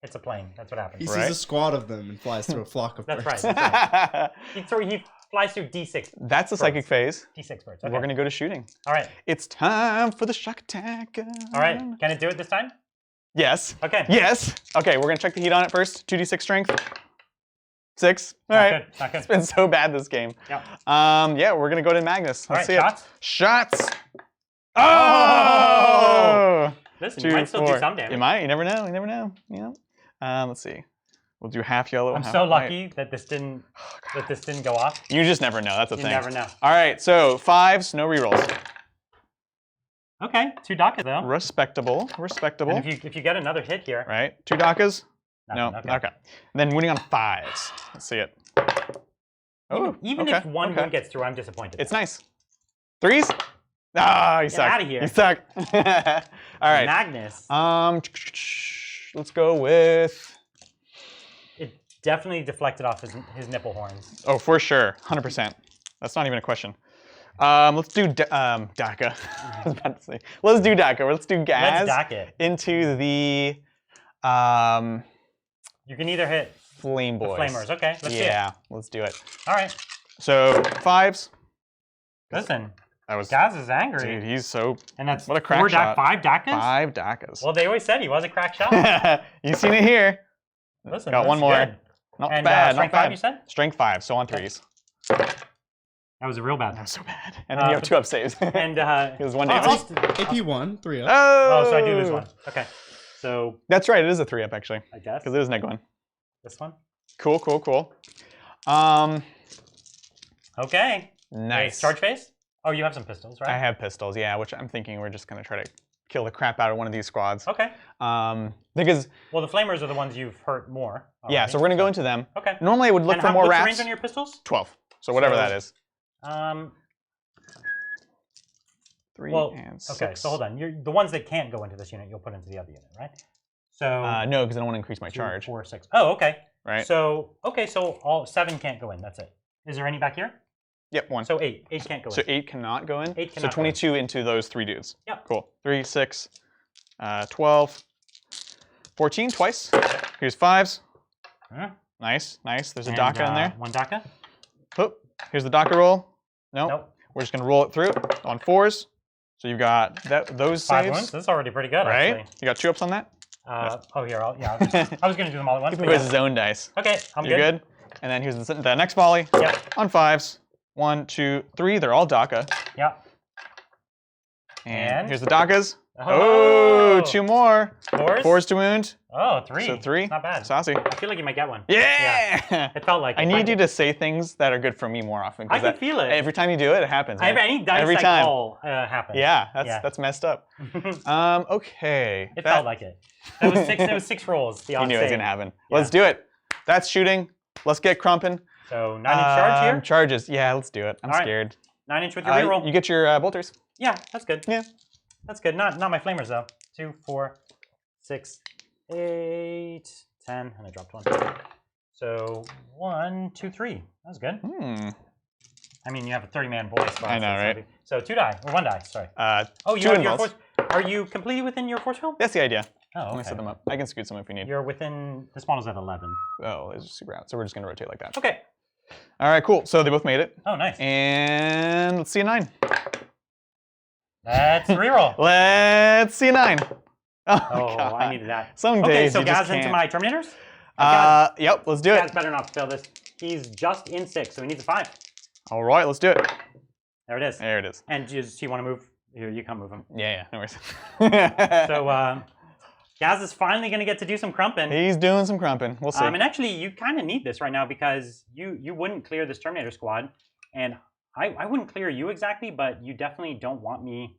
hits a plane, that's what happens. He sees a squad of them and flies through a flock of birds. That's right. He flies through D6. That's the psychic phase. D6 birds. Okay. We're gonna go to shooting. All right. It's time for the shock attack. All right. Can it do it this time? Yes. Okay. Yes. Okay, we're gonna check the heat on it first. 2d6 strength. 6. All right. Good. Not good. It's been so bad this game. Yeah. Yeah, we're gonna go to Magnus. Let's see shots. it. Shots. Oh! Listen, you might still do some damage. You might. You never know. You never know. Let's see. We'll do half yellow. I'm half so white. lucky that this didn't go off. You just never know. That's the thing. You never know. All right. So 5s, no rerolls. Okay, 2 dakas though. Respectable. Respectable. And if you get another hit here. Right. 2 dakas. Nothing, No. Okay. And then winning on 5s. Let's see it. Oh. Even if one wound gets through, I'm disappointed. It's nice. 3s. Ah, you suck. Get out of here. You suck. All right. Magnus. Let's go with. It definitely deflected off his nipple horns. Oh, for sure, 100%. That's not even a question. Let's do Daka. I was about to say. Let's do Daka. Let's do Ghaz. Let's Dak it. Into the. You can either hit Flame boys. the flamers. Okay, let's see it. Yeah, let's do it. All right. So 5s. Listen, That was. Ghaz is angry. Dude, he's so. And that's What a crack shot. 5 dakas? 5 Dakas. Well, they always said he was a crack shot. You've seen it here. Listen, Got one that's more. good. Not And, bad. strength Not bad. 5, you said? Strength 5. So on 3s. That was real bad. That was so bad. And then you have 2 up saves. And it was 1 oh, damage. AP 1, 3 up. Oh! so I do lose 1. Okay. So That's right. It is a 3 up actually, I guess because it is neg 1. this one. Cool. Okay. Nice. Wait, charge phase? Oh, you have some pistols, right? I have pistols, yeah, which I'm thinking we're just gonna try to kill the crap out of one of these squads. Okay. Because Well, the flamers are the ones you've hurt more. yeah, so we're gonna go into them. Okay. Normally I would look And for more what's the wraps. range on your pistols? 12. So whatever So, that is. 3 Well, and 6. okay. So hold on. The ones that can't go into this unit, you'll put into the other unit, right? So No, because I don't want to increase my 2, charge. 4, 6. Oh, okay. Right. So so all 7 can't go in. That's it. Is there any back here? Yep, 1. So 8. 8 can't go So in. 8 cannot go in. 8 So cannot go in. 22 into those 3 dudes. Yep. Cool. 3, 6, 12, 14 twice. Here's 5s. Huh? Nice. There's a And, Daka in there. 1 daka. Oop. Here's the Daka roll. Nope. We're just gonna roll it through on 4s. So you've got those 5 saves, wounds. That's already pretty good, right? actually. You got 2 ups on that. Oh, here. I was gonna do them all at once. Give But him his own dice. Okay, I'm You're good. And then here's the next volley. Yep. On 5s. 1, 2, 3. They're all Daka. Yep. And And? here's the Dakas. Oh, 2 more. 4s? 4s to wound. Oh, 3. So 3. Not bad. Saucy. I feel like you might get one. Yeah! It felt like I it. need you to say things that are good for me more often. 'cause I can feel it. Every time you do it, it happens. man. Any dice Every I time. call happens. Yeah, Yeah. that's messed up. Okay. It felt like it. That was 6. That was 6 rolls. The You odd knew it was save. gonna happen. Yeah. Let's do it. That's shooting. Let's get crumping. So 9-inch charge here. Charges. Yeah, let's do it. I'm All right. scared. 9-inch with your reroll. You get your bolters. Yeah, that's good. Yeah. That's good. Not my flamers though. 2, 4, 6, 8, 10, and I dropped 1. So 1, 2, 3. That was good. I mean, you have a 30-man boy spot. I know, right? So 2 die or 1 die. Sorry. Oh, you 2 have your involves. force. Are you completely within your force field? That's the idea. Oh, Let me okay. set them up. I can scoot some if we need. You're within. This model's at 11. Oh, it's super out. So we're just gonna rotate like that. Okay. All right, cool. So they both made it. Oh, nice. And let's see a 9. That's a reroll. Let's see a 9. Oh, God. I needed that. Some Okay, days so you just Ghaz into can't. my Terminators. Yep, let's do it. Ghaz better not fail this. He's just in 6, so he needs a 5. All right, let's do it. There it is. There it is. And do you want to move Here, you can't move him. Yeah, no worries. So Ghaz is finally going to get to do some crumping. He's doing some crumping. We'll see. And actually, you kind of need this right now because you wouldn't clear this Terminator squad, and I wouldn't clear you exactly, but you definitely don't want me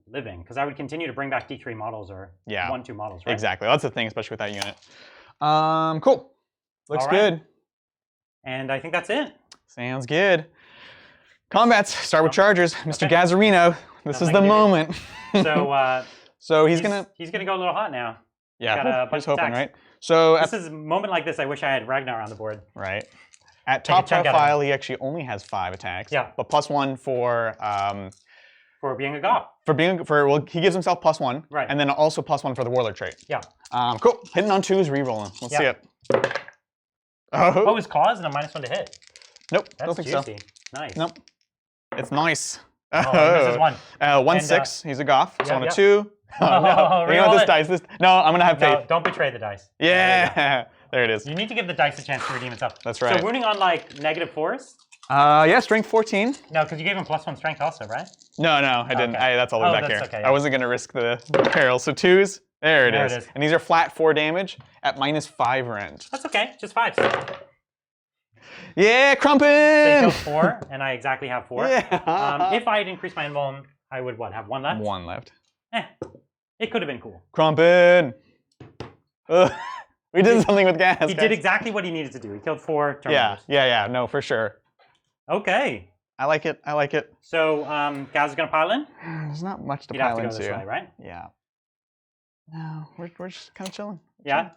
living because I would continue to bring back D3 models or 1-2 models. Right? Exactly. That's the thing, especially with that unit. Cool. Looks good. And I think that's it. Sounds good. Combats start with chargers. Mr. Gazzarino, this is the moment. So he's gonna go a little hot now. Yeah, he's hoping, right? So this is a moment like this. I wish I had Ragnar on the board. Right. At top profile, he actually only has 5 attacks. Yeah. But +1 for being a Goff. Well, he gives himself +1. Right. And then also +1 for the Warlord trait. Yeah. Cool. Hitting on 2s, re-rolling. Let's see it. Oh, his cause and a -1 to hit. Nope. That's don't think juicy. So. Nice. Nope. It's nice. This is 1. 1/6. He's a Goff. So on a 2. Oh, no. You know this dice. No, I'm going to have faith. No, don't betray the dice. Yeah. There it is. You need to give the dice a chance to redeem itself. That's right. So wounding on like -4s? Yeah, strength 14. No, because you gave him +1 strength also, right? No, I didn't. Okay. That's all the way back here. Okay, I wasn't going to risk the peril. So 2s. There it is. And these are flat 4 damage at -5 rend. That's okay. Just 5. Yeah, crumping! So you killed 4, and I exactly have 4. Yeah. If I had increased my invuln, I would have 1 left? 1 left. It could have been cool. Crumping! We did something with Ghaz. He did exactly what he needed to do. He killed 4 Terminators. Yeah. No, for sure. Okay. I like it. So Ghaz is going to pile in? There's not much to You'd pile have to into. go this way, right? Yeah. No, we're just kind of chilling. Yeah?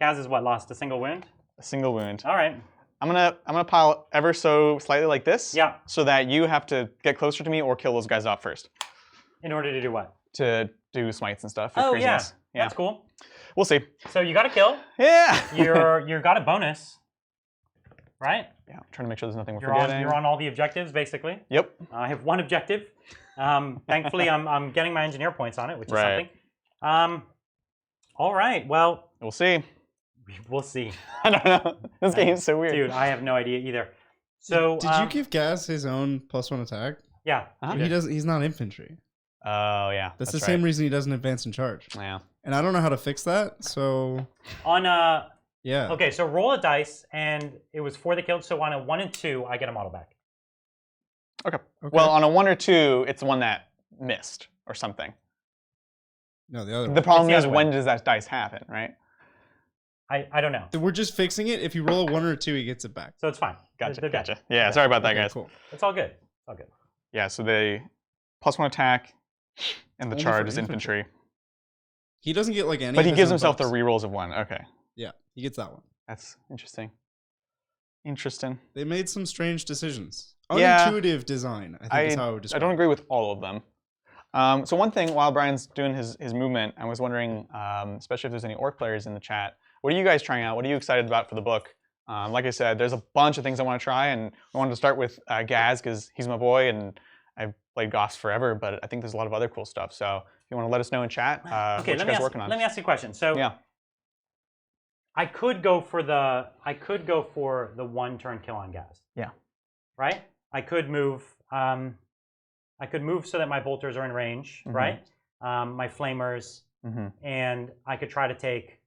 Ghaz is what, lost a single wound? A single wound. All right. I'm gonna pile ever so slightly like this. Yeah. So that you have to get closer to me or kill those guys off first. In order to do what? To do smites and stuff. Oh yeah. That's cool. We'll see. So you got a kill. Yeah. You got a bonus, right? Yeah. I'm trying to make sure there's nothing we're forgetting. You're on all the objectives basically. Yep. I have 1 objective. Thankfully, I'm getting my engineer points on it, which is something. All right. Well. We'll see. We'll see. I don't know. This game's so weird. Dude, I have no idea either. So did you give Ghaz his own +1 attack? Yeah. He's not infantry. Oh yeah. That's the same reason he doesn't advance in charge. Yeah. And I don't know how to fix that, so on yeah. Okay, so roll a dice and it was 4 that killed, so on a 1 and 2, I get a model back. Okay. Well, on a 1 or 2, it's the one that missed or something. No, the other one. The problem is when does that dice happen, right? I don't know. We're just fixing it. If you roll a 1 or a 2, he gets it back. So it's fine. Gotcha. Yeah, sorry about that, guys. Cool. It's all good. It's all good. Yeah, so they +1 attack, and the charge is infantry. He doesn't get like any. But he gives himself the rerolls of 1. Okay. Yeah, he gets that one. That's interesting. Interesting. They made some strange decisions. Unintuitive design, I think is how I would describe it. I don't agree with all of them. So one thing, while Brian's doing his movement, I was wondering, especially if there's any Orc players in the chat, what are you guys trying out? What are you excited about for the book? Like I said, there's a bunch of things I want to try, and I wanted to start with Ghaz because he's my boy, and I've played Goffs forever, but I think there's a lot of other cool stuff. So if you want to let us know in chat, what you guys working on. Let me ask you a question. So I could go for the 1-turn kill on Ghaz. Yeah. Right? I could move so that my bolters are in range, right? My flamers, and I could try to take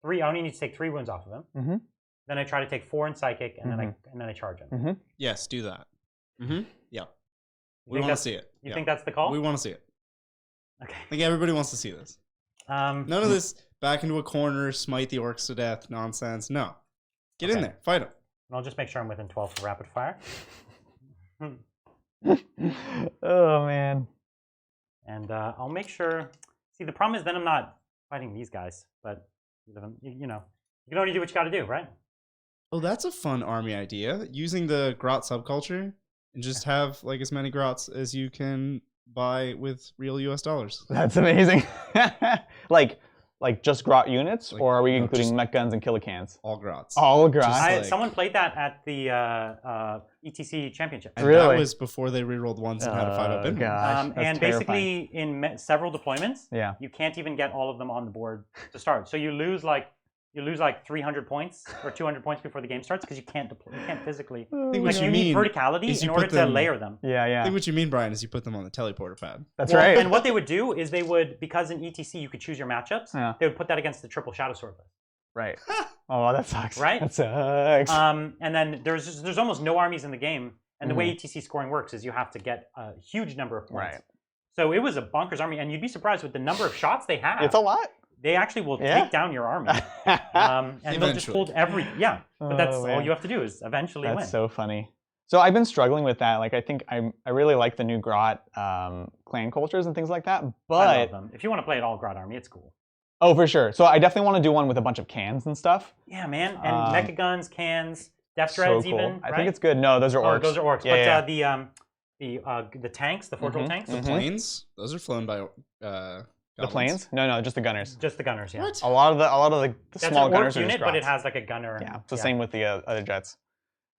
3. I only need to take 3 wounds off of him. Then I try to take 4 in psychic, and then I charge him. Yes, do that. Yeah. We want to see it. You think that's the call? We want to see it. Okay. I think everybody wants to see this. None of this back into a corner, smite the Orcs to death nonsense. No. Get in there. Fight them. And I'll just make sure I'm within 12 for rapid fire. Oh, man. And I'll make sure. See, the problem is then I'm not fighting these guys, but you know, you can only do what you got to do, right? Oh, that's a fun army idea. Using the grot subculture and just have like as many grots as you can buy with real US dollars. That's amazing. like just grot units, or are we including mech guns and killicans? All grots. All grots. Someone played that at the ETC Championship. And really? That was before they rerolled ones and had a 5-up in. Gosh, and basically, in several deployments, yeah, you can't even get all of them on the board to start. So you lose like you lose like 300 points or 200 points before the game starts because you can't deploy. You can't physically. I think Like you need verticality in order to layer them. Yeah, yeah. I think what you mean, Brian, is you put them on the teleporter pad. That's right. And what they would do is they would, because in ETC you could choose your matchups, they would put that against the triple Shadow Sword list. Right. Oh, that sucks. Right? That sucks. And then there's almost no armies in the game, and the way ETC scoring works is you have to get a huge number of points. Right. So it was a bonkers army, and you'd be surprised with the number of shots they have. It's a lot. They actually will take down your army, and they'll just hold every But that's all you have to do is eventually win. That's so funny. So I've been struggling with that. Like I think I really like the new Grot clan cultures and things like that. But I love them. If you want to play an all Grot army, it's cool. Oh, for sure. So I definitely want to do one with a bunch of cans and stuff. Yeah, man. And mecha guns, cans, death So dreads cool. even. I right? think it's good. No, those are orcs. Oh, those are orcs. Yeah, But the tanks, the 4-tool tanks. The planes, those are flown by the goblins. planes? No, just the gunners. Just the gunners, yeah. What? A lot of the That's small an gunners orc are just unit, but it Grots. has like a gunner. Yeah, it's the same with the other jets.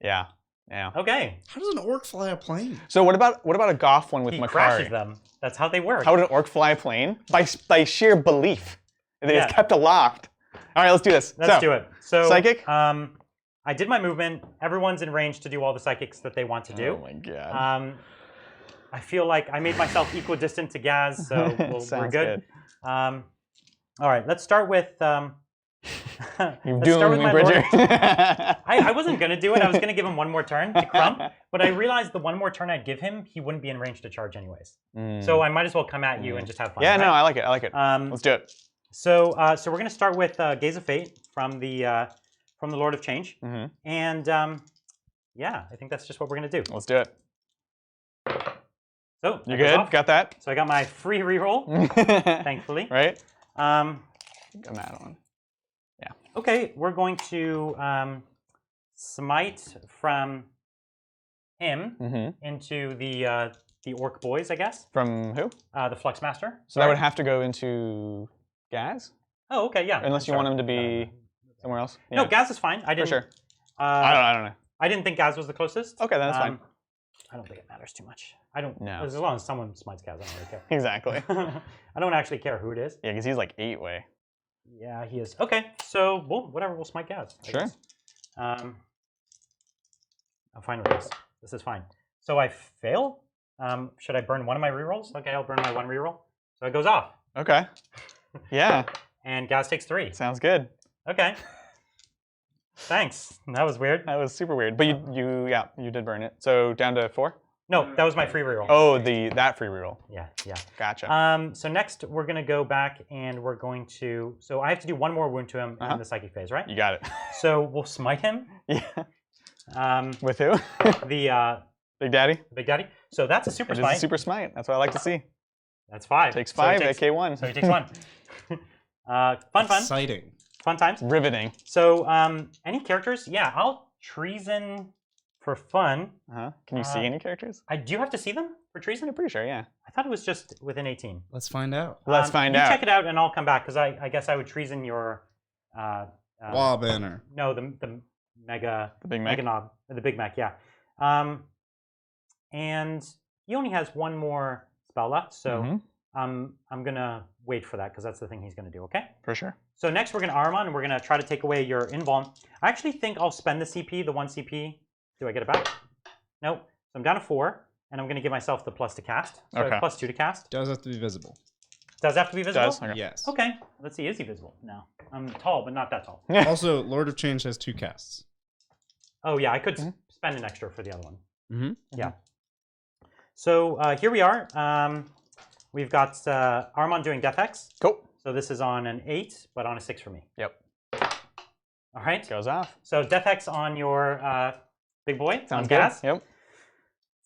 Yeah. Okay. How does an orc fly a plane? So what about a Goff one with He Makari? crashes them. That's how they work. How would an orc fly a plane? By sheer belief. It's kept aloft. All right, let's do this. Let's do it. So psychic. I did my movement. Everyone's in range to do all the psychics that they want to do. Oh my god. I feel like I made myself equidistant to Ghaz, so we're good. All right, let's start with. You've doomed me, Bridger. I wasn't gonna do it. I was gonna give him one more turn to Crump, but I realized the one more turn I'd give him, he wouldn't be in range to charge anyways. So I might as well come at you and just have fun. Yeah, right? no, I like it. Let's do it. So we're gonna start with Gaze of Fate from the Lord of Change, and yeah, I think that's just what we're gonna do. Let's do it. So You good? Got that? So I got my free reroll, thankfully. Right? Um, Got that one. Yeah. Okay, we're going to smite from him into the Orc boys, I guess. From who? The Flux Master. So that would have to go into Ghaz? Oh, okay, yeah. Unless you want him to be somewhere else. Yeah. No, Ghaz is fine. I didn't. For sure. I don't know. I didn't think Ghaz was the closest. Okay, that's fine. I don't think it matters too much. I don't. No. As long as someone smites Ghaz, I don't really care. Exactly. I don't actually care who it is. Yeah, because he's like 8 way. Yeah, he is. Okay, so we'll smite Ghaz. Sure. I'm fine with this. This is fine. So I fail. Should I burn one of my rerolls? Okay, I'll burn my one reroll. So it goes off. Okay. Yeah. And Ghaz takes 3. Sounds good. Okay. Thanks. That was weird. That was super weird. But you did burn it. So down to 4? No, that was my free reroll. Oh, that free reroll. Yeah. Gotcha. So next we're gonna go back and we're going to. So I have to do one more wound to him in the psychic phase, right? You got it. So we'll smite him. Yeah. With who? The Big Daddy. Big Daddy. So that's a super It smite. is a super smite. That's what I like to see. That's 5. Takes 5. So AK1. So he takes 1. Fun. Exciting. Fun times. Riveting. So any characters? Yeah, I'll treason for fun. Can you see any characters? Do you have to see them for treason? I'm pretty sure, yeah. I thought it was just within 18. Let's find out. Let's find you out. Check it out, and I'll come back because I guess I would treason your. Wall banner. No, the mega. The Big Mac. Mega knob, the Big Mac, yeah. And he only has one more spell left, so I'm gonna wait for that because that's the thing he's gonna do. Okay. For sure. So next we're gonna Armon, and we're gonna try to take away your invuln. I actually think I'll spend the CP, the 1 CP. Do I get it back? Nope. So I'm down to 4, and I'm gonna give myself the plus to cast. So I have +2 to cast. Does have to be visible. Does it have to be visible? Does. Okay. Yes. Okay. Let's see. Is he visible? No. I'm tall, but not that tall. Also, Lord of Change has 2 casts. Oh yeah, I could spend an extra for the other one. Yeah. So here we are. We've got Armon doing Death Hex. Cool. So this is on an 8, but on a 6 for me. Yep. All right. Goes off. So Death Hex on your big boy. Sounds on good. Ghaz. Yep.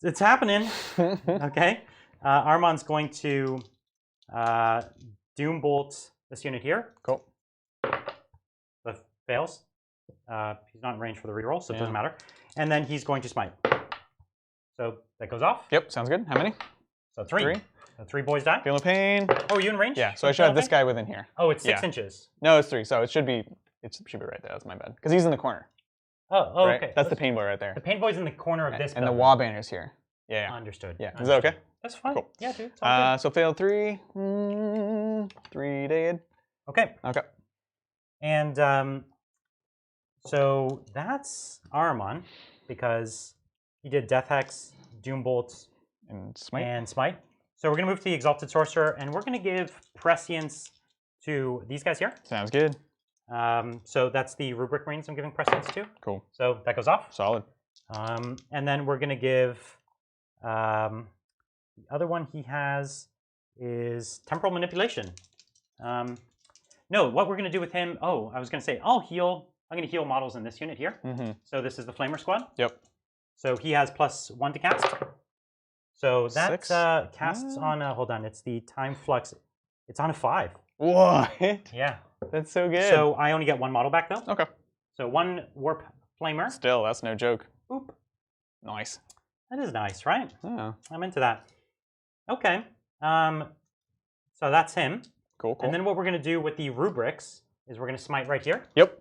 It's happening. Okay. Armon's going to Doom Bolt this unit here. Cool. That fails. He's not in range for the reroll, so it doesn't matter. And then he's going to smite. So that goes off. Yep. Sounds good. How many? So 3. So 3 boys die. Feeling pain. Oh, are you in range? Yeah. So I should have this guy within here. Oh, it's 6 inches. No, it's 3. So it should be right there. That's my bad. Because he's in the corner. Oh, right? okay. That's the pain boy right there. The pain boy's in the corner of this. And the building. wall banner's here. Yeah. Understood. Yeah. Is that okay? That's fine. Cool. Yeah, dude. It's all good. So failed 3. 3 dead. Okay. Okay. And so that's Ahriman, because he did Death Hex, Doom Bolt, And Smite. and Smite. So we're going to move to the Exalted Sorcerer, and we're going to give Prescience to these guys here. Sounds good. So that's the Rubric Marines I'm giving Prescience to. Cool. So that goes off. Solid. And then we're going to give the other one he has is Temporal Manipulation. No, what we're going to do with him, I was going to say, I'm going to heal models in this unit here. So this is the Flamer Squad. Yep. So he has +1 to cast. So that casts on, hold on, it's the Time Flux. It's on a 5. What? Yeah. That's so good. So I only get 1 model back though. Okay. So 1 Warp Flamer. Still, that's no joke. Boop. Nice. That is nice, right? Yeah. I'm into that. Okay. So that's him. Cool, cool. And then what we're going to do with the rubrics is we're going to smite right here. Yep.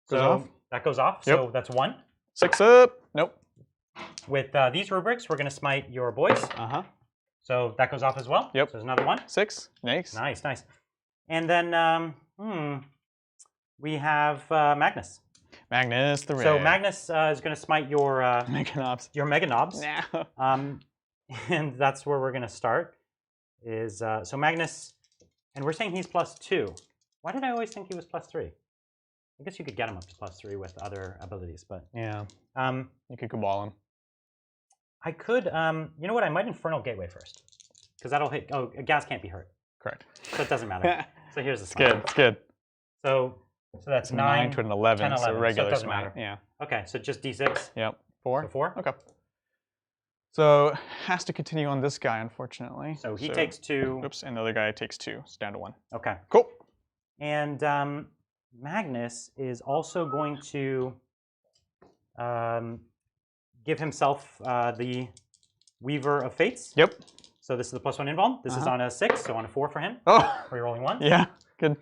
Goes off. That goes off. Yep. So that's 1. 6 up. Nope. With these rubrics, we're going to smite your boys. So that goes off as well. Yep. So there's another 1. 6. Nice. Nice, nice. And then we have Magnus. Magnus the Red. So Magnus is going to smite your Mega Knobs. Your Mega Knobs. No. And that's where we're going to start. Is so Magnus, and we're saying he's +2. Why did I always think he was +3? I guess you could get him up to +3 with other abilities, but yeah. You could Cabal him. I could. You know what? I might Infernal Gateway first, because that'll hit. Oh, Ghaz can't be hurt. Correct. So it doesn't matter. So here's the. It's good. It's good. So that's 9 to an 11. 10, 11. So regular So it doesn't smite. matter. Yeah. Okay, so just D6. Yep. 4. So 4. Okay. So has to continue on this guy, unfortunately. So he takes 2. Oops, and the other guy takes 2. It's down to 1. Okay. Cool. And Magnus is also going to give himself the Weaver of Fates. Yep. So this is the +1 invuln. This is on a 6, so on a 4 for him. Oh. Rerolling 1. Yeah. Good.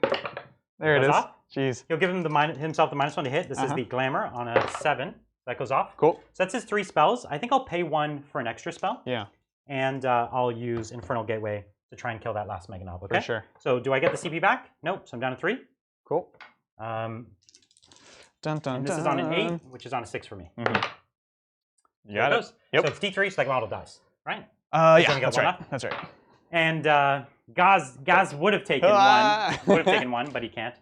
There it is. Off. Jeez. He'll give him himself the -1 to hit. This is the Glamour on a 7. That goes off. Cool. So that's his 3 spells. I think I'll pay 1 for an extra spell. Yeah. And I'll use Infernal Gateway to try and kill that last Mega Knob. Okay. For sure. So do I get the CP back? Nope. So I'm down to 3. Cool. Dun, dun, this is on an 8, which is on a 6 for me. You got it. Yep. So it's D3, so that model dies, right? Yeah, that's right. That's right. And Ghaz would have taken 1. Would have taken 1, but he can't.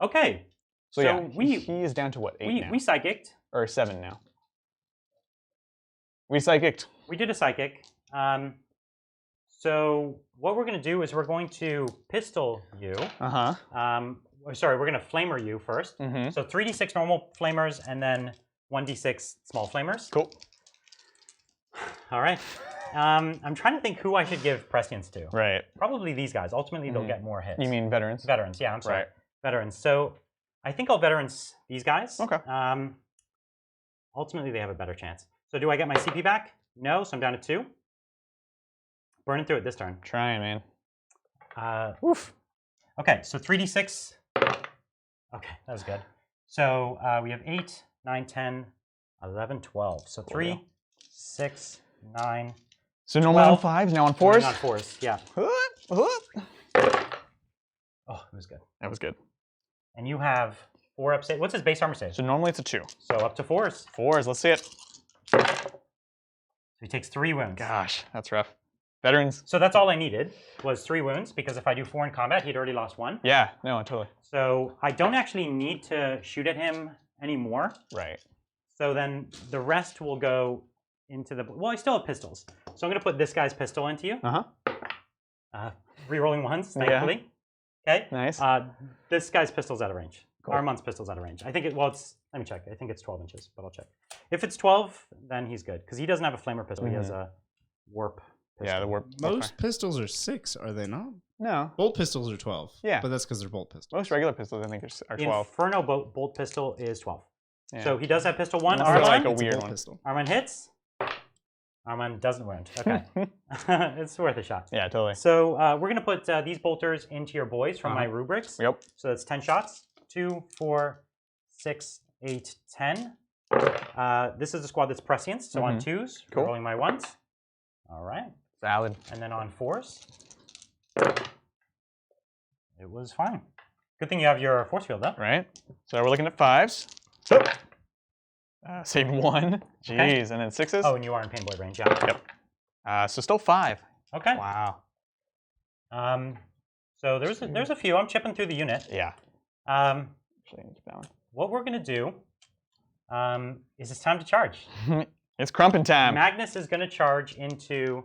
Okay. So yeah, he is down to what, 8 now? We psychicked. Or 7 now. We psychicked. We did a psychic. So what we're going to do is we're going to pistol you. Sorry, we're going to flamer you first. So 3d6 normal flamers and then 1d6 small flamers. Cool. All right. I'm trying to think who I should give prescience to. Right. Probably these guys. Ultimately, they'll get more hits. You mean veterans? Veterans, yeah, I'm sorry. Right. Veterans. So I think I'll veterans these guys. Okay. Ultimately, they have a better chance. So do I get my CP back? No, so I'm down to 2. Burning through it this turn. Trying, man. Oof. Okay, so 3d6. Okay, that was good. So we have 8, 9, 10, 11, 12. So 3, 6, 9. So normal on 5s, now on 4s? On 4s, yeah. Oh, it was good. That was good. And you have 4 up save. What's his base armor save? So normally it's a 2. So up to 4s. 4s, let's see it. So he takes 3 wounds. Gosh, that's rough. Veterans. So that's all I needed was 3 wounds, because if I do 4 in combat, he'd already lost 1. Yeah, no, totally. So I don't actually need to shoot at him anymore. Right. So then the rest will go into the... Well, I still have pistols. So I'm going to put this guy's pistol into you. Rerolling 1s, thankfully. Yeah. Okay. Nice. This guy's pistol's out of range. Cool. Armand's pistol's out of range. I think it's... Let me check. I think it's 12 inches, but I'll check. If it's 12, then he's good, because he doesn't have a flamer pistol. He has a warp pistol. Yeah, the warp. Most pistols are 6, are they not? No. Bolt pistols are 12. Yeah. But that's because they're bolt pistols. Most regular pistols, I think, are 12. Inferno bolt pistol is 12. Yeah. So he does have pistol 1. Armand, like a It's weird bolt one. pistol. Armand hits. Armand doesn't wound. Okay. It's worth a shot. Yeah, totally. So we're going to put these bolters into your boys from my rubrics. Yep. So that's 10 shots. 2, 4, 6, 8, 10. This is a squad that's prescience. So on 2s, Cool. rolling my 1s. All right. Valid. And then on 4s, it was fine. Good thing you have your force field, though. Right. So we're looking at 5s. Save 1. Jeez, Okay. and then 6s. Oh, and you are in Painboy range, yeah. Yep. So still 5. Okay. Wow. So there's a few. I'm chipping through the unit. Yeah. What we're gonna do is it's time to charge. It's crumping time. Magnus is gonna charge into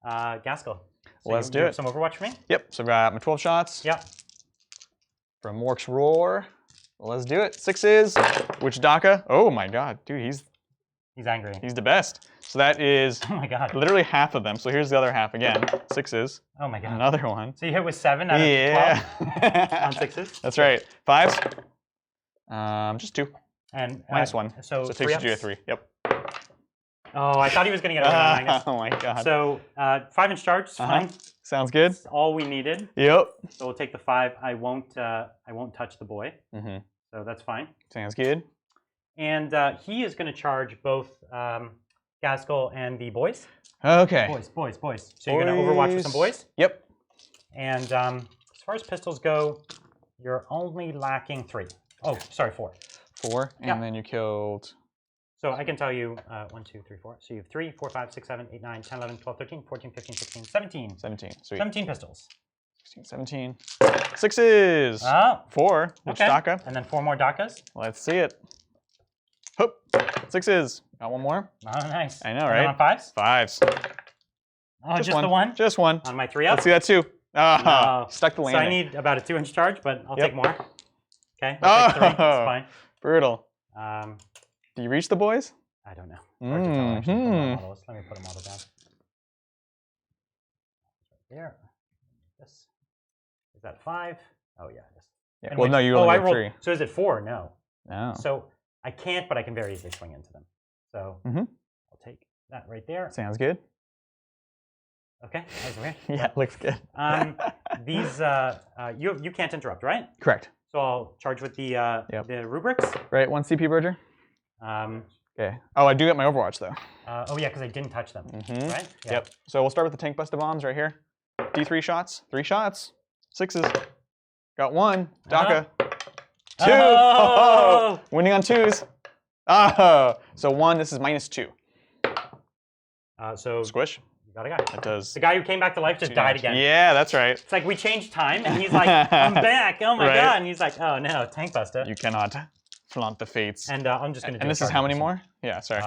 Ghazghkull. So Let's do it. Some Overwatch for me? Yep. So I've got my 12 shots. Yep. From Orks Roar. Let's do it. 6s. Which Daka? Oh my god, dude, he's angry. He's the best. So that is oh my god. Literally half of them. So here's the other half again. 6s. Oh my god. Another one. So you hit with 7 out of 12 on 6s? That's right. 5s. Just 2. And minus 1. So it takes you to 3. Yep. Oh, I thought he was going to get a Magnus. Oh my god. So 5-inch charge is fine. Sounds good. That's all we needed. Yep. So we'll take the 5. I won't touch the boy. So that's fine. Sounds good. And he is going to charge both Ghazghkull and the boys. Okay. Boys. So you're going to Overwatch with some boys? Yep. And as far as pistols go, you're only lacking 3. Oh, sorry, 4. 4, and then you killed... So I can tell you 1, 2, 3, 4. So you have 3, 4, 5, 6, 7, 8, 9, 10, 11, 12, 13, 14, 15, 16, 17. 17. Sweet. 17 pistols. 16, 17. 6s. 4. Which Daka? And then 4 more Dakas. Let's see it. Hoop. 6s. Got 1 more. Oh, nice. I know, right? And on 5s? 5s. Oh, just the 1? Just 1. On my 3 up? Let's see that too. Oh, stuck the landing. So I need about a 2-inch charge, but I'll take more. Okay. I'll take 3. That's fine. Brutal. Do you reach the boys? I don't know. Hard to tell, actually, from my models. Let me put a model down. Right there. This. Is that 5? Oh, yeah. This. Yeah. Well, no, you only rolled 3. So is it 4? No. No. So I can't, but I can very easily swing into them. So I'll take that right there. Sounds good. Okay. That was weird. Yeah, looks good. These you can't interrupt, right? Correct. So I'll charge with the rubrics. Right. 1 CP, Bridger. Okay. Oh, I do get my Overwatch though. Oh yeah, because I didn't touch them. Right. Yeah. Yep. So we'll start with the tank buster bombs right here. D3 shots. 3 shots. 6s. Got 1. Daka. 2. Oh! Winning on 2s. Oh. So 1. This is -2. So squish. You got a guy. It does. The guy who came back to life just died again. Yeah, that's right. It's like we changed time, and he's like, "I'm back! Oh my god!" And he's like, "Oh no, tank buster." You cannot flaunt the fates. And I'm just gonna. And this is how many more? Yeah, sorry.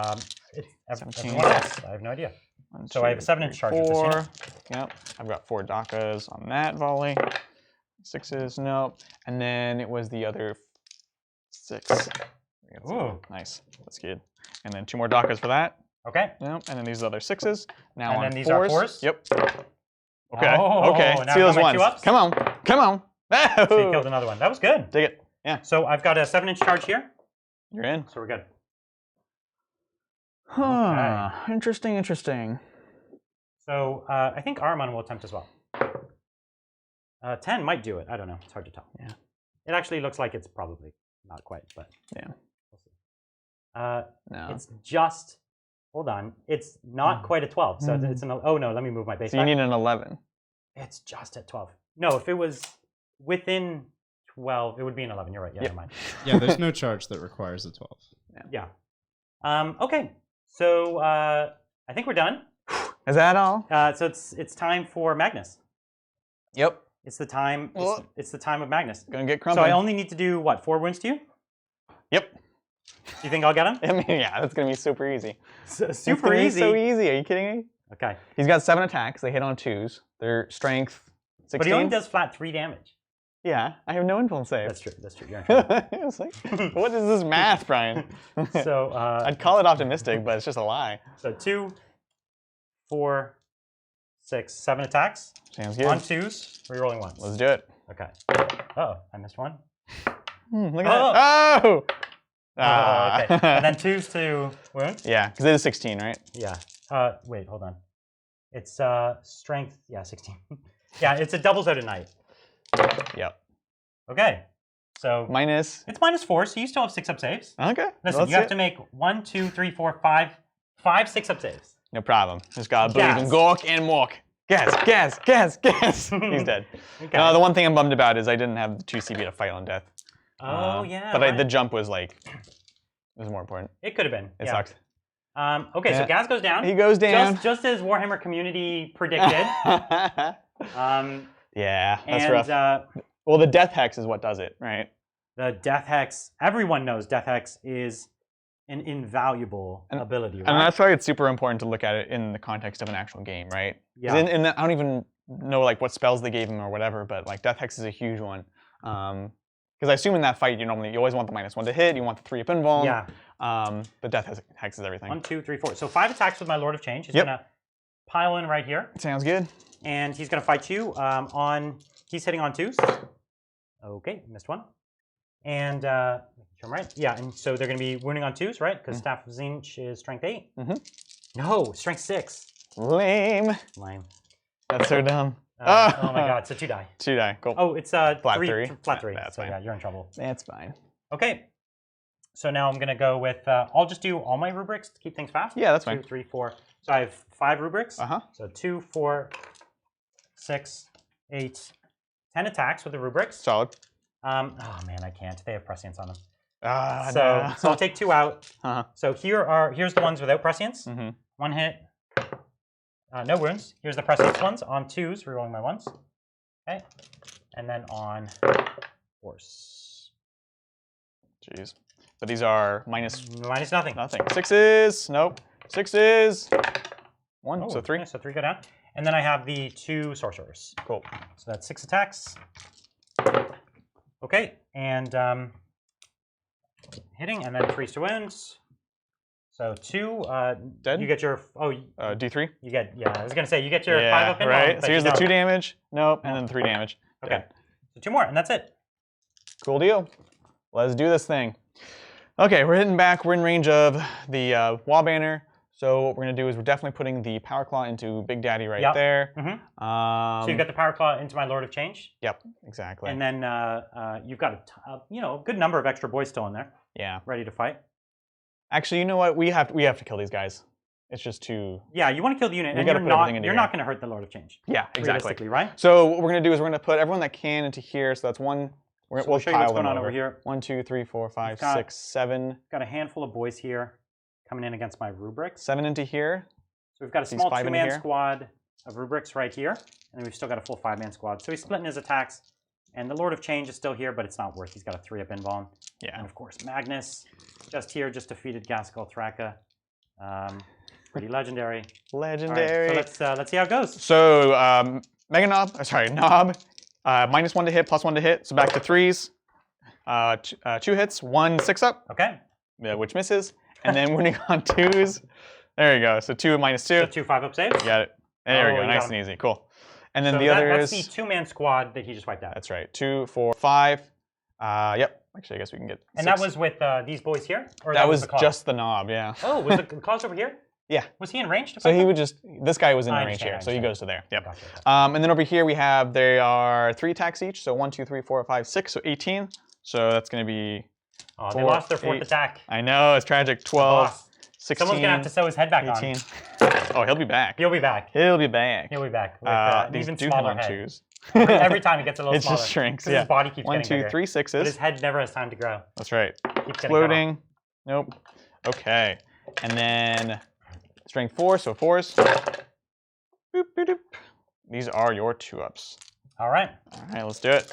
It's 17. everyone else. I have no idea. 1, So 2, I have a 7-inch charge with this 4. unit. Yep. I've got 4 Dakas on that volley. 6s, nope. And then it was the other 6. Ooh. Nice. That's good. And then 2 more Dakas for that. Okay. Yep. And then these other 6s. Now and on then these 4s. are 4s? Yep. Okay. Oh, okay. now See I've those got my ones. 2-ups? Come on. Come on. So you killed another one. That was good. Dig it. Yeah. So I've got a 7-inch charge here. You're in. So we're good. Huh. Okay. Interesting. So I think Ahriman will attempt as well. 10 might do it. I don't know. It's hard to tell. Yeah. It actually looks like it's probably not quite, but yeah. We'll see. No. It's just. Hold on. It's not quite a 12. So it's an. Oh no. Let me move my base. So you need an 11. It's just at 12. No, if it was within 12, it would be an 11. You're right. Yeah, never mind. Yeah, there's no charge that requires a 12. Yeah. Okay. So I think we're done. Is that all? So it's time for Magnus. Yep. It's the time. It's the time of Magnus. Gonna get crumping. So I only need to do what? 4 wounds to you? Yep. Do you think I'll get him? I mean, yeah, that's gonna be super easy. Super easy. So easy. Are you kidding me? Okay. He's got 7 attacks. They hit on 2s. Their strength 16. But he only does flat 3 damage. Yeah, I have no influence save. That's true. That's true. You're in trouble. It's like, what is this math, Brian? So I'd call it optimistic, but it's just a lie. So 2, 4, 6, 7 attacks. Sounds good. On 2s, rerolling 1s. Let's do it. Okay. Oh, I missed 1. Look at that. Oh! Okay. And then 2s to wound? Yeah, because it is 16, right? Yeah. Wait, hold on. It's strength, 16. Yeah, it's a doubles out of night. Yep. Okay. So minus. It's -4, so you still have 6-up saves. Okay. Listen, you have to make 1, 2, 3, 4, 5 6-up saves. No problem. Just gotta believe in Gork and Mork. Ghaz. He's dead. Okay. The one thing I'm bummed about is I didn't have the 2 CB to fight on death. Oh, yeah. But the jump was like, it was more important. It could have been. It sucked. Okay, so Ghaz goes down. He goes down. Just as Warhammer community predicted. Yeah, that's rough. Well, the Death Hex is what does it, right? The Death Hex, everyone knows Death Hex is an invaluable ability, right? And that's why it's super important to look at it in the context of an actual game, right? Yeah. I don't even know like what spells they gave him or whatever, but like Death Hex is a huge one. Because I assume in that fight you always want the -1 to hit, you want the 3 up invuln. Yeah. But Death Hex is everything. 1, 2, 3, 4. So 5 attacks with my Lord of Change. He's gonna pile in right here. Sounds good. And he's gonna fight you he's hitting on 2s. Okay, missed one. And I'm right. Yeah, and so they're gonna be wounding on 2s, right? Because Staff of Tzeentch is strength 8. No, strength 6. Lame. That's so dumb. Oh my god, so 2 die. 2 die, cool. Oh, it's flat 3. 3. Flat 3. That's so fine. yeah, you're in trouble. That's fine. Okay. So now I'm gonna go with I'll just do all my rubrics to keep things fast. Yeah, that's fine. 2, 3, 4. So I have 5 rubrics. Uh-huh. So 2, 4, 6, 8, 10 attacks with the rubrics. Solid. Oh man, I can't. They have prescience on them. No. So I'll take 2 out. So here's the ones without prescience. 1 hit. No wounds. Here's the prescience ones on 2s, rerolling my 1s. Okay. And then on 4s. Jeez. But these are minus nothing. Nothing. 6s. Nope. 6s. 1. Oh, so 3. Yeah, so 3 go down. And then I have the 2 sorcerers. Cool. So that's 6 attacks. Okay, and hitting, and then 3 to wounds. So 2. Dead. You get your D3. You get I was gonna say you get your 5 up in right. So here's the 2 damage. Nope. And then 3 damage. Okay. Dead. So 2 more, and that's it. Cool deal. Let's do this thing. Okay, we're hitting back. We're in range of the wall banner. So what we're gonna do is we're definitely putting the Power Claw into Big Daddy right there. So you got the Power Claw into my Lord of Change. Yep, exactly. And then you've got a good number of extra boys still in there. Yeah. Ready to fight. Actually, you know what? We have to kill these guys. It's just too. Yeah, you want to kill the unit, and you're not going to hurt the Lord of Change. Yeah, exactly. Realistically, right? So what we're gonna do is we're gonna put everyone that can into here. So that's 1. We'll show you what's going on over here. 1, 2, 3, 4, 5, 6, 7. Got a handful of boys here coming in against my rubrics. 7 into here. So we've got a small 2-man squad of rubrics right here, and then we've still got a full 5-man squad. So he's splitting his attacks, and the Lord of Change is still here, but it's not worth. He's got a 3 up invuln. Yeah. And of course Magnus, just here, just defeated Ghazghkull Thraka. Pretty legendary. Legendary. Right, so let's see how it goes. So Nob, -1 to hit, +1 to hit. So back to 3s. 2 hits, 1 6 up. Okay. Which misses, and then wounding on 2s. There you go. So 2 -2. So 2 5-up saves. Got it. There we go. Nice and easy. Cool. And then the others. That's the 2-man squad that he just wiped out. That's right. 2, 4, 5. Yep. Actually, I guess we can get. 6. And that was with these boys here? Or that was just the Nob, yeah. Oh, was the claws over here? Yeah. Was he in range to fight So he them? would just. This guy was in range here, so he goes to there. Yep. Gotcha. And then over here we have, there are 3 attacks each. So 1, 2, 3, 4, 5, 6. So 18. So that's going to be. Oh, they lost their 4th attack. I know, it's tragic. 12. 16. Someone's going to have to sew his head back 18. on. Oh, he'll be back. He'll be back. He'll be back. He'll be back. With an these even do smaller come on head. 2s. Every time it gets a little smaller. It just shrinks. His body keeps 1, getting 2, bigger. 3 6s. But his head never has time to grow. That's right. Keeps Floating. Nope. Okay. And then strength 4, so 4s. Boop, boop, boop. These are your 2-ups. All right. All right, let's do it.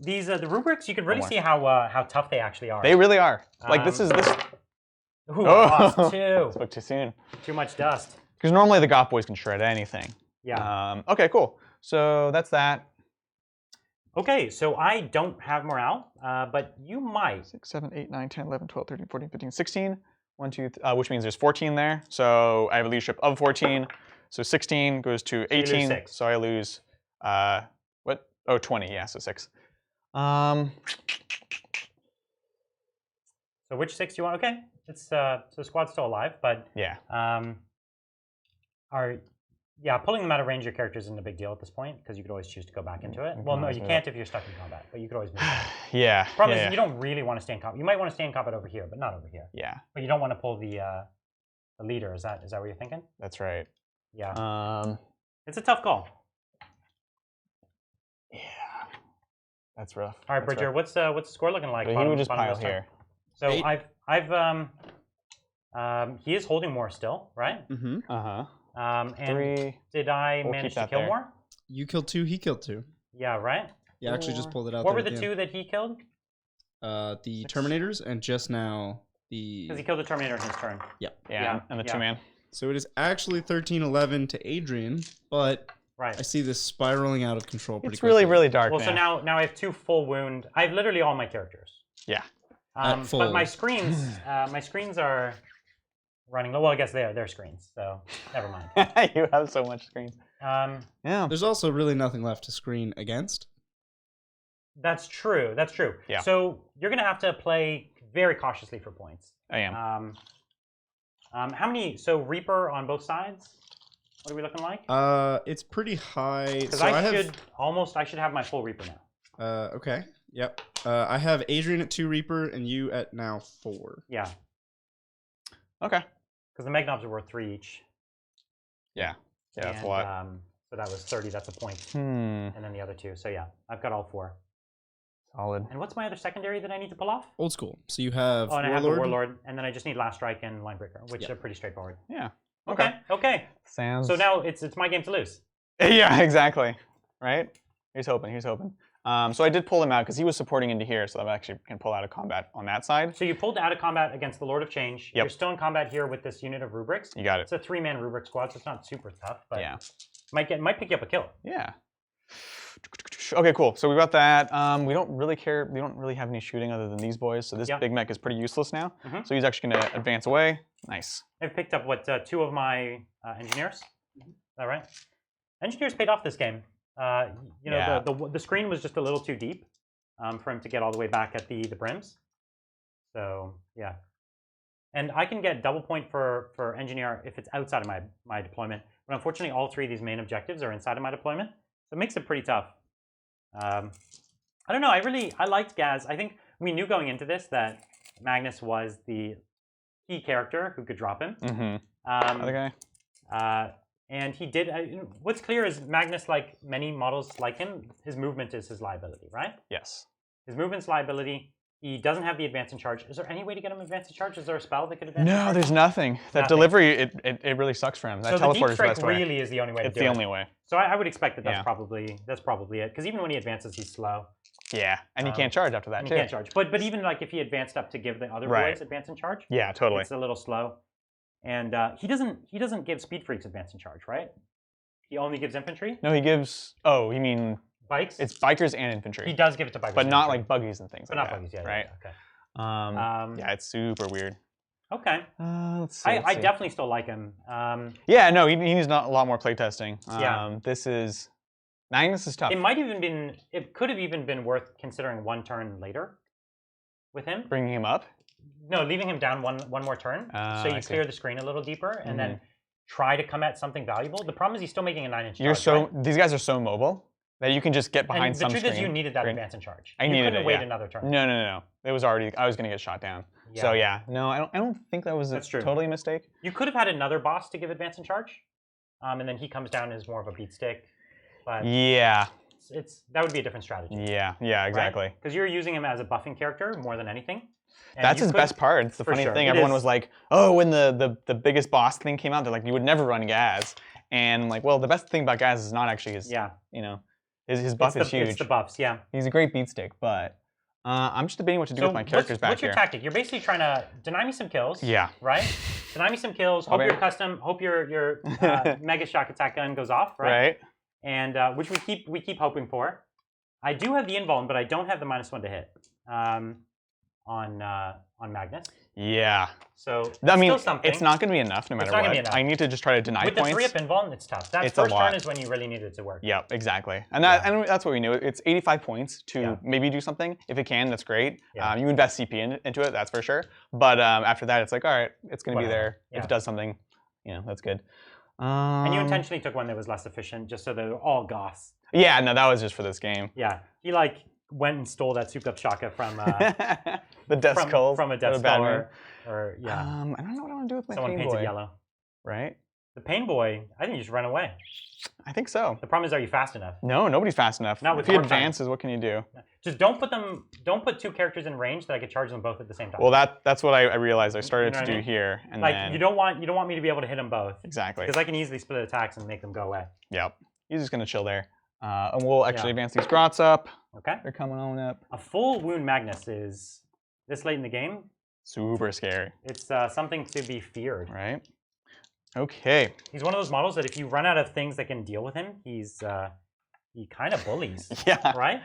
These the rubrics. You can really see how tough they actually are. They really are. Like this. Ooh, lost 2. Spoke too soon. Too much dust. Because normally the Goff boys can shred anything. Yeah. Okay, cool. So that's that. Okay, so I don't have morale, but you might. 6, 7, 8, 9, 10, 11, 12, 13, 14, 15, 16. 1, 2, which means there's 14 there. So I have a leadership of 14. So 16 goes to 18. So I lose, what? Oh, 20. Yeah, so 6. So which 6 do you want? Okay, it's so the squad's still alive, but yeah. Pulling them out of range of your characters isn't a big deal at this point because you could always choose to go back into it. Well, no, you can't if you're stuck in combat, but you could always move. Yeah. Problem is you don't really want to stay in combat. You might want to stay in combat over here, but not over here. Yeah. But you don't want to pull the leader. Is that what you're thinking? That's right. Yeah. It's a tough call. Yeah, that's rough. All right, That's Bridger, rough. what's the score looking like? But he would just pile here. So 8. he is holding more still, right? Mm-hmm. And 3. did I We'll manage keep to that kill there. more? You killed 2. He killed 2. Yeah, right. Yeah, actually just pulled it out. What were there the at 2 that he killed? The Terminators and just now the. Because he killed the Terminator in his turn. Yeah. Yeah, and the 2-man. So it is actually 13-11 to Adrian, but Right. I see this spiraling out of control pretty It's quickly. really, really dark Well, so now I have 2 full wound. I have literally all my characters. Yeah. At full. But my screens are running low. Well, I guess they're screens, so never mind. You have so much screens. Yeah. There's also really nothing left to screen against. That's true. That's true. Yeah. So you're gonna have to play very cautiously for points. I am. How many? So Reaper on both sides. What are we looking like? It's pretty high. Because So I should have my full Reaper now. Okay. Yep. I have Adrian at 2 Reaper and you at now 4. Yeah. Okay. Because the Magnobs are worth 3 each. Yeah. Yeah, that's and, a lot. So that was 30. That's a point. Hmm. And then the other 2. So yeah, I've got all 4. Solid. And what's my other secondary that I need to pull off? Old school. So you have Oh, and Warlord. I have the Warlord, and then I just need Last Strike and Linebreaker, which are pretty straightforward. Yeah. Okay. Okay. Sounds. So now it's my game to lose. Yeah, exactly. Right? Here's hoping. Here's hoping. So I did pull him out because he was supporting into here, so I actually can pull out of combat on that side. So you pulled out of combat against the Lord of Change. Yep. You're still in combat here with this unit of rubrics. You got it. It's a 3-man rubric squad, so it's not super tough, but Yeah. might pick you up a kill. Yeah. Okay, cool. So we got that. We don't really care. We don't really have any shooting other than these boys. So this big mech is pretty useless now. Mhm. So he's actually going to advance away. Nice. I've picked up what 2 of my engineers. Is that right? Engineers paid off this game. You know, Yeah. the screen was just a little too deep for him to get all the way back at the brims. So yeah, and I can get double point for engineer if it's outside of my deployment. But unfortunately, all 3 of these main objectives are inside of my deployment, so it makes it pretty tough. I don't know. I liked Ghaz. I think we knew going into this that Magnus was the key character who could drop him. Mm-hmm. Other guy. And he did. What's clear is Magnus, like many models like him, his movement is his liability, right? Yes. His movement's liability. He doesn't have the advance in charge. Is there any way to get him advance in charge? Is there a spell that could advance in charge? No, there's nothing. That Nothing. delivery, it really sucks for him. That So the deep teleporter's the strike best way. really is the only way to It's do the it. only way. So I would expect that that's Yeah. probably it. Because even when he advances, he's slow. Yeah, and he can't charge after that And too. he can't charge. But even like if he advanced up to give the other Right. boys advance in charge, Yeah, totally. it's a little slow. And he doesn't give speed freaks advance in charge, right? He only gives infantry. No, he gives. Oh, you mean Bikes. it's bikers and infantry. He does give it to bikers, but not infantry. like buggies and things But like not that. buggies. Yeah. Right. Yeah, okay. Yeah, it's super weird. Okay. Let's see. I definitely still like him. Yeah, no, he needs a lot more playtesting. Yeah. This is Magnus is tough. It could have even been worth considering 1 turn later with him. Bringing him up. No, leaving him down one more turn, so I you see. clear the screen a little deeper, and then try to come at something valuable. The problem is he's still making a 9-inch charge. Right? These guys are so mobile that you can just get behind And the some truth screen. is, you needed that Screen. advance in charge. I you needed couldn't it, wait yeah. another turn. No. It was already. I was gonna get shot down. Yeah. So yeah, no, I don't think that was That's true. totally a mistake. You could have had another boss to give advance in charge, and then he comes down as more of a beat stick. But Yeah, that would be a different strategy. yeah, exactly. Because you're using him as a buffing character more than anything. And That's you his could- best part. It's the for funny sure. thing. It Everyone is. was like, "Oh, when the biggest boss thing came out, they're like, you would never run Ghaz." And I'm like, well, the best thing about Ghaz is not actually his. Yeah. You know, his buff is huge. It's the buffs. Yeah. He's a great beat stick, but I'm just debating what to do with my characters back what's your here. tactic? You're basically trying to deny me some kills. Yeah. Right? Deny me some kills. Hope your custom. Hope your mega shock attack gun goes off. Right. Right. And which we keep hoping for. I do have the invuln, but I don't have the -1 to hit on Magnus. Yeah. So I mean, still something. it's not going to be enough no matter not gonna what. be enough. I need to just try to deny With points. the 3-up invuln, it's tough. That It's a first lot. turn is when you really need it to work. Yep, exactly. And that's what we knew. It's 85 points to maybe do something. If it can, that's great. Yeah. You invest CP into it, that's for sure. But after that, it's like, all right, it's going to be there. Yeah. If it does something, that's good. And you intentionally took one that was less efficient just so they're all Goths. Yeah, no, that was just for this game. Yeah. He went and stole that souped up shaka from the Death Skulls. from a Death Skull or yeah. I don't know what I want to do with my Someone Pain painted Boy. yellow. Right? The Pain Boy, I think you just run away. I think so. The problem is, are you fast enough? No, nobody's fast enough. Not with if he horde advances, what can you do? Just don't put 2 characters in range that I could charge them both at the same time. Well, that's what I realized I started to do here. And like then... you don't want me to be able to hit them both. Exactly. Because I can easily split attacks and make them go away. Yep. He's just gonna chill there. And we'll actually advance these grots up. Okay. They're coming on up. A full wound Magnus is this late in the game. Super scary. It's something to be feared. Right. Okay. He's one of those models that if you run out of things that can deal with him, he kind of bullies. Yeah. Right?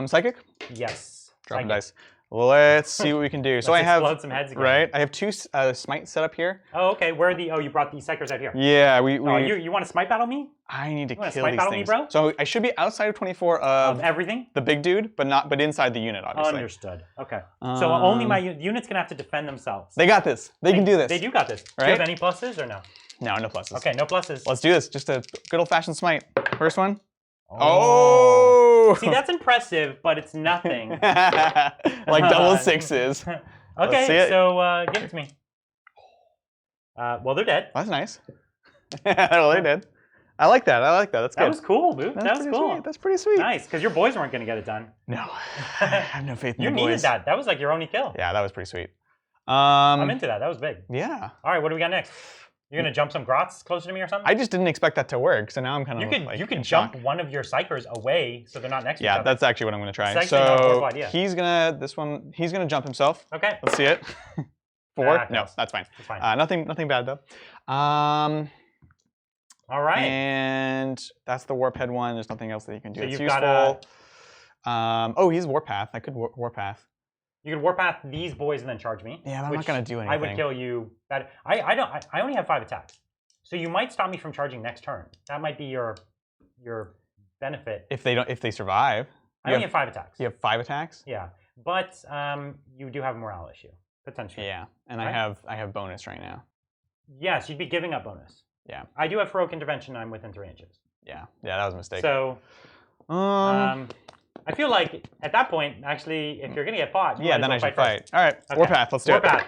Psychic? Yes. Dropping dice. Let's see what we can do. So I have some heads again. Right. I have 2 smite set up here. Oh, okay. Where are the? Oh, you brought these psychers out here. Yeah. You want to smite battle me? I need to kill smite these battle things. Me, bro? So I should be outside of 24 of everything. The big dude, but inside the unit, obviously. Understood. Okay. So only my unit's gonna have to defend themselves. They got this. They can do this. They do got this. Right? Do you have any pluses or no? No, no pluses. Okay, no pluses. Let's do this. Just a good old-fashioned smite. First one. Oh! See, that's impressive, but it's nothing. Like double 6s. Okay, so give it to me. Well, they're dead. That's nice. Well, they did. I like that. That's good. That was cool, dude. That was cool. Sweet. That's pretty sweet. Nice, because your boys weren't going to get it done. No. I have no faith in you your boys. needed that. That was like your only kill. Yeah, that was pretty sweet. I'm into that. That was big. Yeah. All right, what do we got next? You're going to jump some grots closer to me or something? I just didn't expect that to work, so now I'm kind of You could jump one of your psychers away so they're not next to each other. Yeah, that's actually what I'm going to try. It's So he's going to jump himself. Okay. Let's see it. 4? No, that's fine. It's fine. Nothing bad though. All right. And that's the Warphead one. There's nothing else that you can do. So it's you've useful. Oh, he's Warpath. I could Warpath. You could Warpath these boys and then charge me. Yeah, but I'm not gonna do anything. I would kill you. I only have 5 attacks, so you might stop me from charging next turn. That might be your benefit. If they survive. I only have 5 attacks. You have 5 attacks. Yeah, but you do have a morale issue potentially. Yeah, and right? I have bonus right now. Yes, you'd be giving up bonus. Yeah. I do have heroic intervention. I'm within 3 inches. Yeah, that was a mistake. So, I feel like at that point, actually, if you're gonna get fought, yeah, then I should fight. All right, okay. Warpath. Let's do it. Warpath.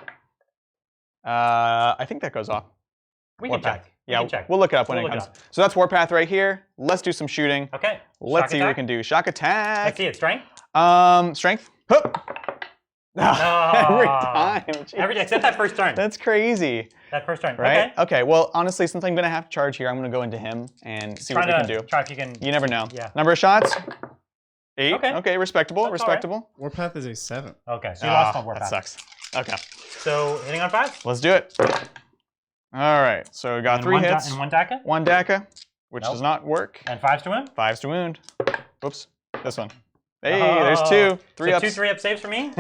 I think that goes off. We can check. Yeah, check. We'll look it up when it comes. So that's Warpath right here. Let's do some shooting. Okay. Let's see what we can do. Shock attack. Let's see it. Strength. Strength. Hup. Every time. Jeez. Every time, except that first turn. That's crazy. That first turn. Right? Okay. Okay. Well, honestly, since I'm gonna have to charge here, I'm gonna go into him and see what we can do. Try if you can. You never know. Yeah. Number of shots. 8. Okay. Okay. Respectable. That's respectable. Right. Warpath is a 7. Okay. So you lost on Warpath. That sucks. Okay. So hitting on 5. Let's do it. All right. So we got 3 hits. And 1 Daka. 1 Daka, which does not work. And 5s to wound. 5s to wound. Oops. This one. Hey, there's 2. 3 ups. 2 3-up saves for me.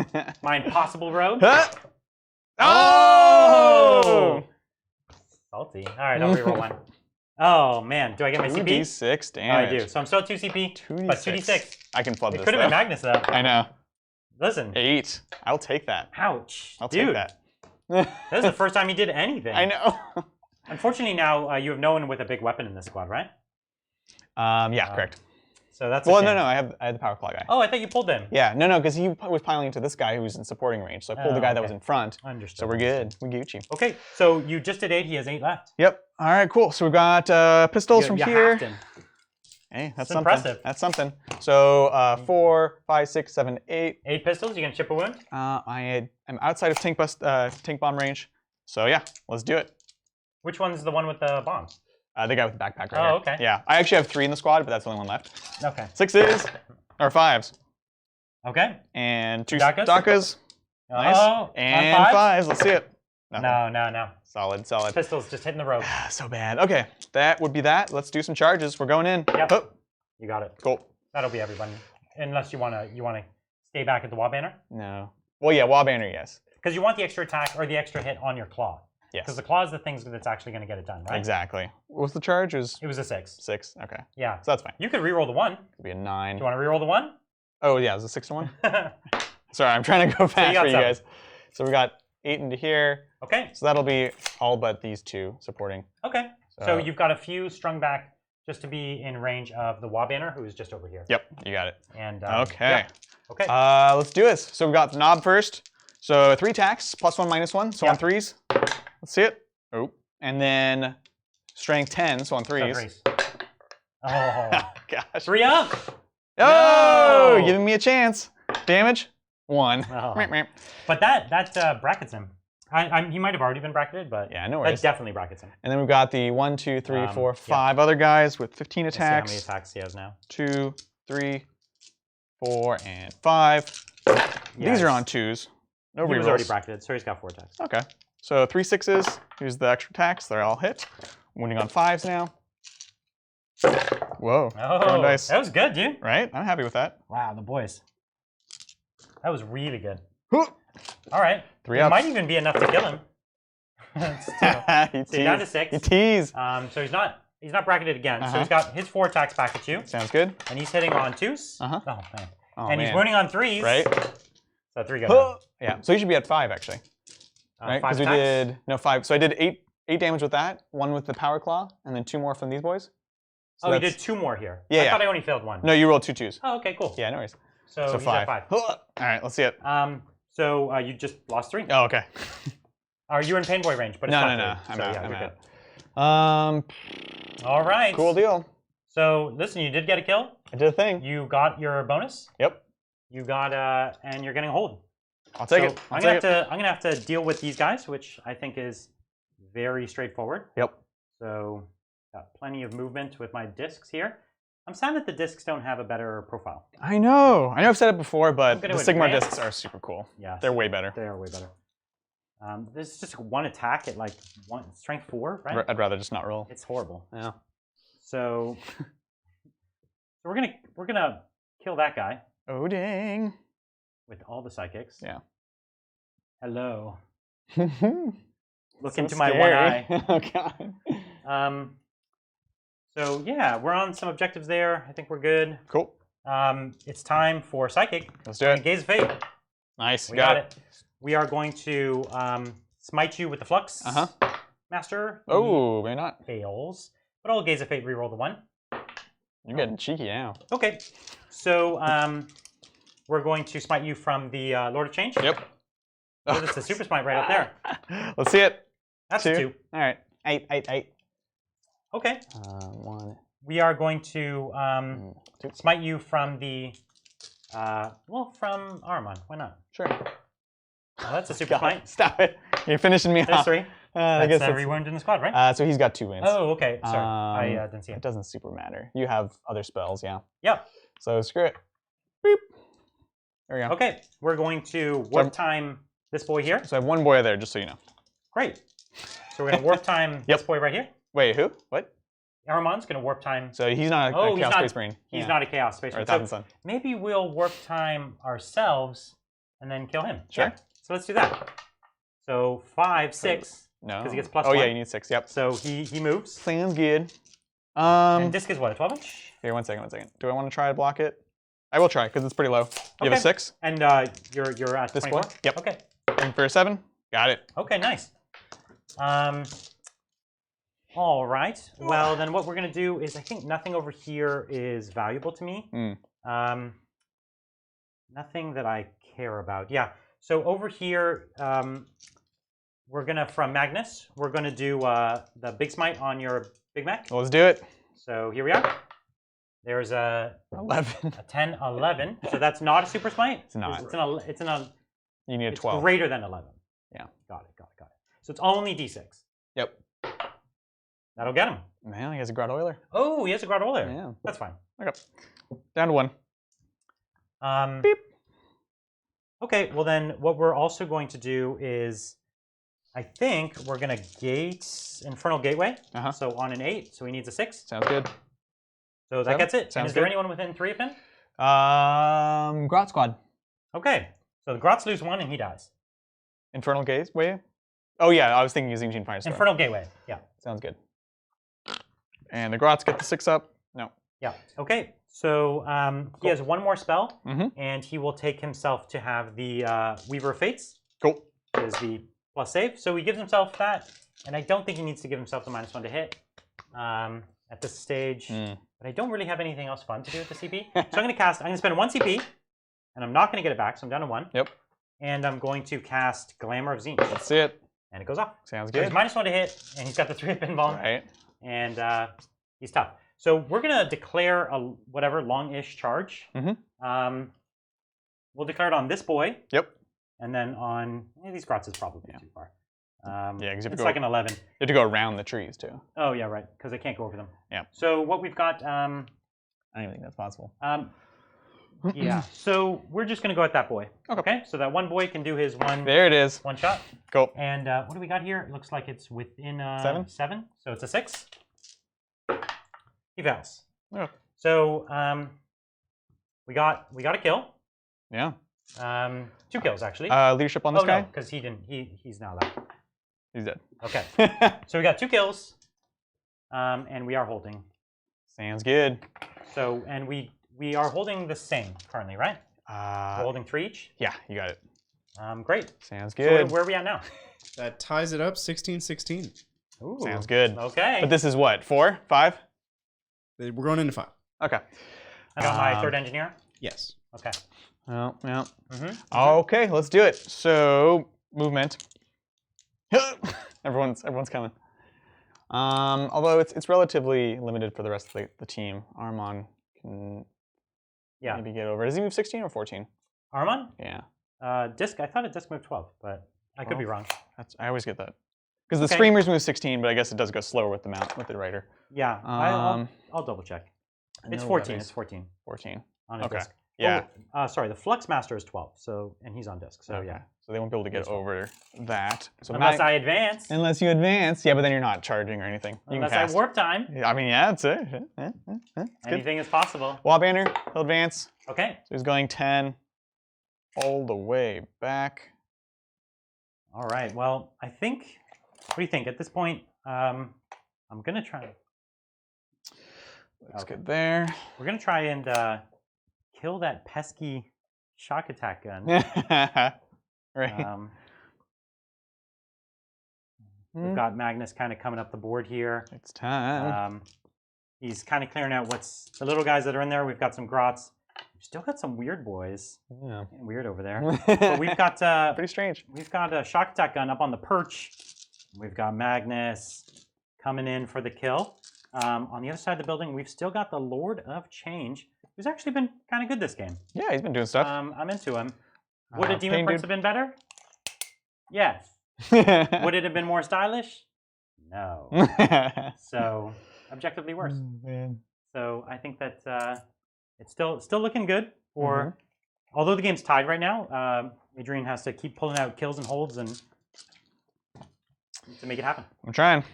My impossible road. Oh! Salty. All right, I'll reroll 1. Oh man, do I get my CP? 2d6 damage. Oh, I do. So I'm still at 2 CP, but 2d6. I can flood this. It could have been Magnus though. I know. Listen. 8. I'll take that. Ouch. I'll take that. That was the first time he did anything. I know. Unfortunately, now you have no one with a big weapon in this squad, right? Yeah, correct. So that's. Well, no, I had the power claw guy. Oh, I thought you pulled him. Yeah, no, because he was piling into this guy who was in supporting range, so I pulled the guy that was in front. Understood. So we're good. We Gucci. Okay, so you just did 8. He has 8 left. Yep. All right, cool. So we've got pistols from here. Halved him. Hey, that's something. Impressive. That's something. So 4, 5, 6, 7, 8. 8 pistols. You can chip a wound. I'm outside of tank bomb range. So yeah, let's do it. Which one's the one with the bomb? The guy with the backpack right here. Oh, okay. Yeah, I actually have 3 in the squad, but that's the only one left. Okay. 6s or 5s. Okay. And 2 Dakas. Nice. Oh, and 5s. Let's see it. Nothing. No. Solid. Pistols just hitting the rope. So bad. Okay, that would be that. Let's do some charges. We're going in. Yep. Oh. You got it. Cool. That'll be everybody. Unless you wanna stay back at the wall banner. No. Well, yeah, wall banner, yes. Because you want the extra attack or the extra hit on your claw. Yes. Because the claw is the thing that's actually going to get it done, right? Exactly. What was the charge? It was a 6. 6. Okay. Yeah. So that's fine. You could reroll the 1. Could be a 9. Do you want to reroll the 1? Oh yeah, it was a 6 to 1. Sorry, I'm trying to go fast for you guys. So we got 8 into here. Okay. So that'll be all but these 2 supporting. Okay. So you've got a few strung back just to be in range of the Wabanner, who is just over here. Yep, you got it. And okay. Yeah. Okay. Let's do this. So we got the knob first. So 3 attacks, +1, -1. So on 3s. Let's see it. Oh, and then Strength 10, so on threes. Oh, gosh. 3 up. Oh, No! giving me a chance. Damage 1. Oh. But that brackets him. He might have already been bracketed, but yeah, no worries. That definitely brackets him. And then we've got the 1, 2, 3, 4, 5 other guys with 15 Let's attacks. see how many attacks he has now. 2, 3, 4, and 5. These are on 2s. No rerolls. He was already bracketed, so he's got 4 attacks. Okay. So 3 6s. Here's the extra attacks. They're all hit. Wounding on 5s now. Whoa. Oh, dice. That was good, dude. Right? I'm happy with that. Wow, the boys. That was really good. All right. 3 It ups. might even be enough to kill him. So down to 6. You tease. So he's not bracketed again. So he's got his 4 attacks back at you. Sounds good. And he's hitting on 2s. Uh-huh. Oh, man. Oh, and he's wounding on 3s. Right. So 3 go down. Yeah. So you should be at 5 actually. Right? 5 Because we attacks? did 5. So I did 8 damage with that. 1 with the power claw, and then 2 more from these boys. So you did 2 more here. Yeah, I thought I only failed 1. No, you rolled 2 2s. Oh, okay, cool. Yeah, no worries. So he's 5. at 5. All right, let's see it. So you just lost 3. Oh, okay. You were in pain boy range, but it's No. I'm out. All right. Cool deal. So listen, you did get a kill. I did a thing. You got your bonus. Yep. You got and you're getting a hold. I'll take it. I'm gonna have to deal with these guys, which I think is very straightforward. Yep. So got plenty of movement with my discs here. I'm sad that the discs don't have a better profile. I know I've said it before, but the Sigmar advance. discs are super cool. Yeah. They're way better. They are way better. There's just 1 attack at like strength 4, right? I'd rather just not roll. It's horrible. Yeah. So we're gonna kill that guy. Oh dang. With all the psychics. Yeah. Hello. Look So into my one eye. Oh god. So yeah, we're on some objectives there. I think we're good. Cool. It's time for psychic. Let's do it. Gaze of Fate. Nice. We got it. We are going to smite you with the Flux. Master. Oh, maybe not. Fails. But I'll Gaze of Fate reroll the 1. You're getting cheeky now. Okay. So we're going to smite you from the Lord of Change. Yep. Oh, that's the super smite right up there. Let's see it. That's 2. All right. 8. Okay. 1. We are going to 2. smite you from the from Armon. Why not? Sure. Oh, that's a super smite. Stop it. You're finishing me There's off. 3. I guess every wound in the squad, right? So he's got 2 wins. Oh, okay. Sorry. I didn't see It it. doesn't super matter. You have other spells, yeah. Yep. So screw it. Beep. There we go. Okay. We're going to warp time this boy here. So I have 1 boy there, just so you know. Great. So we're going to warp time this boy right here. Wait, who? What? Aramon's going to warp time. So he's not a Chaos Space Marine. He's not a Chaos Space Marine. Or so maybe we'll warp time ourselves and then kill him. Sure. Yeah. So let's do that. So 5, 6. No. Because he gets +1. Oh yeah, you need 6. Yep. So he moves. Sounds good. And disc is what, a 12-inch? Here, one second. Do I want to try to block it? I will try because it's pretty low. You have a 6. And you're at this 24? boy? Yep. Okay. Going for a 7. Got it. Okay, nice. All right. Well, then what we're gonna do is I think nothing over here is valuable to me. Nothing that I care about. Yeah. So over here, we're gonna from Magnus. We're gonna do the big smite on your Big Mac. Well, let's do it. So here we are. There's a 11. A 10, 11. So that's not a super smite. It's not. It's an You need a 12. It's greater than 11. Yeah. Got it. So it's only D6. Yep. That'll get him. Man, he has a Grot Oiler. Oh, he has a Grot Oiler. Yeah. That's fine. Okay. Down to 1. Beep. Okay, well then what we're also going to do is, I think we're going to gate Infernal Gateway. So on an 8, so he needs a 6. Sounds good. So that gets it. Sounds is there good. anyone within 3 of him? Grot Squad. Okay, so the Grots lose 1 and he dies. Infernal Gateway? Oh yeah, I was thinking using Gene Firestorm. Infernal Gateway, yeah. Sounds good. And the Grots get the 6 up. No. Yeah, okay. So he has 1 more spell, Mm-hmm. and he will take himself to have the Weaver of Fates. Cool. Is the plus save. So he gives himself that, and I don't think he needs to give himself the -1 to hit at this stage. But I don't really have anything else fun to do with the CP. So I'm going to spend 1 CP, and I'm not going to get it back, so I'm down to 1. Yep. And I'm going to cast Glamour of Tzeentch. Let's see it. And it goes off. Sounds So good. he's -1 to hit, and he's got the 3 pinball. Right. and he's tough. So we're gonna declare a whatever long-ish charge. We'll declare it on this boy. Yep. And then on these grots is probably too far. Yeah, because it's like an 11. You have to go around the trees too. Oh yeah, right. Because I can't go over them. Yeah. So what we've got. I don't even think that's possible. Yeah. So we're just gonna go at that boy. Okay. So that one boy can do his one. There it is. One shot. Cool. And what do we got here? It looks like it's within 7. So it's a 6. He fails. Yeah. So we got a kill. Yeah. 2 kills actually. Leadership on this guy? No, because he didn't. He's now that. He's dead. Okay. So we got 2 kills, and we are holding. Sounds good. So and we are holding the same currently, right? We're holding 3 each. Yeah, you got it. Great. Sounds good. So where are we at now? That ties it up 16-16. Ooh. Sounds good. Okay. But this is what, 4, 5? We're going into 5. Okay. I got my 3rd engineer. Yes. Okay. Oh, yeah. Okay, let's do it. So movement. everyone's coming. Although it's relatively limited for the rest of the team. Armon can maybe get over. Does he move 16 or 14? Armon? Yeah. Disc. I thought a disc moved 12, but I could be wrong. I always get that. Because the screamers move 16, but I guess it does go slower with the mount with the rider. Yeah. I'll double check. It's 14. It's 14. 14. On a disc. Yeah. Oh, sorry. The Flux Master is 12. So and he's on disc. So yeah. So they won't be able to get over that. So unless I advance. Unless you advance, yeah, but then you're not charging or anything. Unless I warp time. I mean, yeah, that's it. Anything is possible. Wall banner, he'll advance. Okay. So he's going 10 all the way back. All right. Well, I think. What do you think at this point? I'm gonna try. Looks good there. We're gonna try and kill that pesky shock attack gun. Right. We've got Magnus kind of coming up the board here. It's time. He's kind of clearing out the little guys that are in there. We've got some grots. We've still got some weird boys. Yeah. Getting weird over there. But we've got pretty strange. We've got a shock attack gun up on the perch. We've got Magnus coming in for the kill. On the other side of the building, we've still got the Lord of Change, who's actually been kind of good this game. Yeah, he's been doing stuff. I'm into him. Would a Demon Prince have been better? Yes. Would it have been more stylish? No. So, objectively worse. Man. So, I think that it's still looking good for. Although the game's tied right now, Adrian has to keep pulling out kills and holds and to make it happen. I'm trying.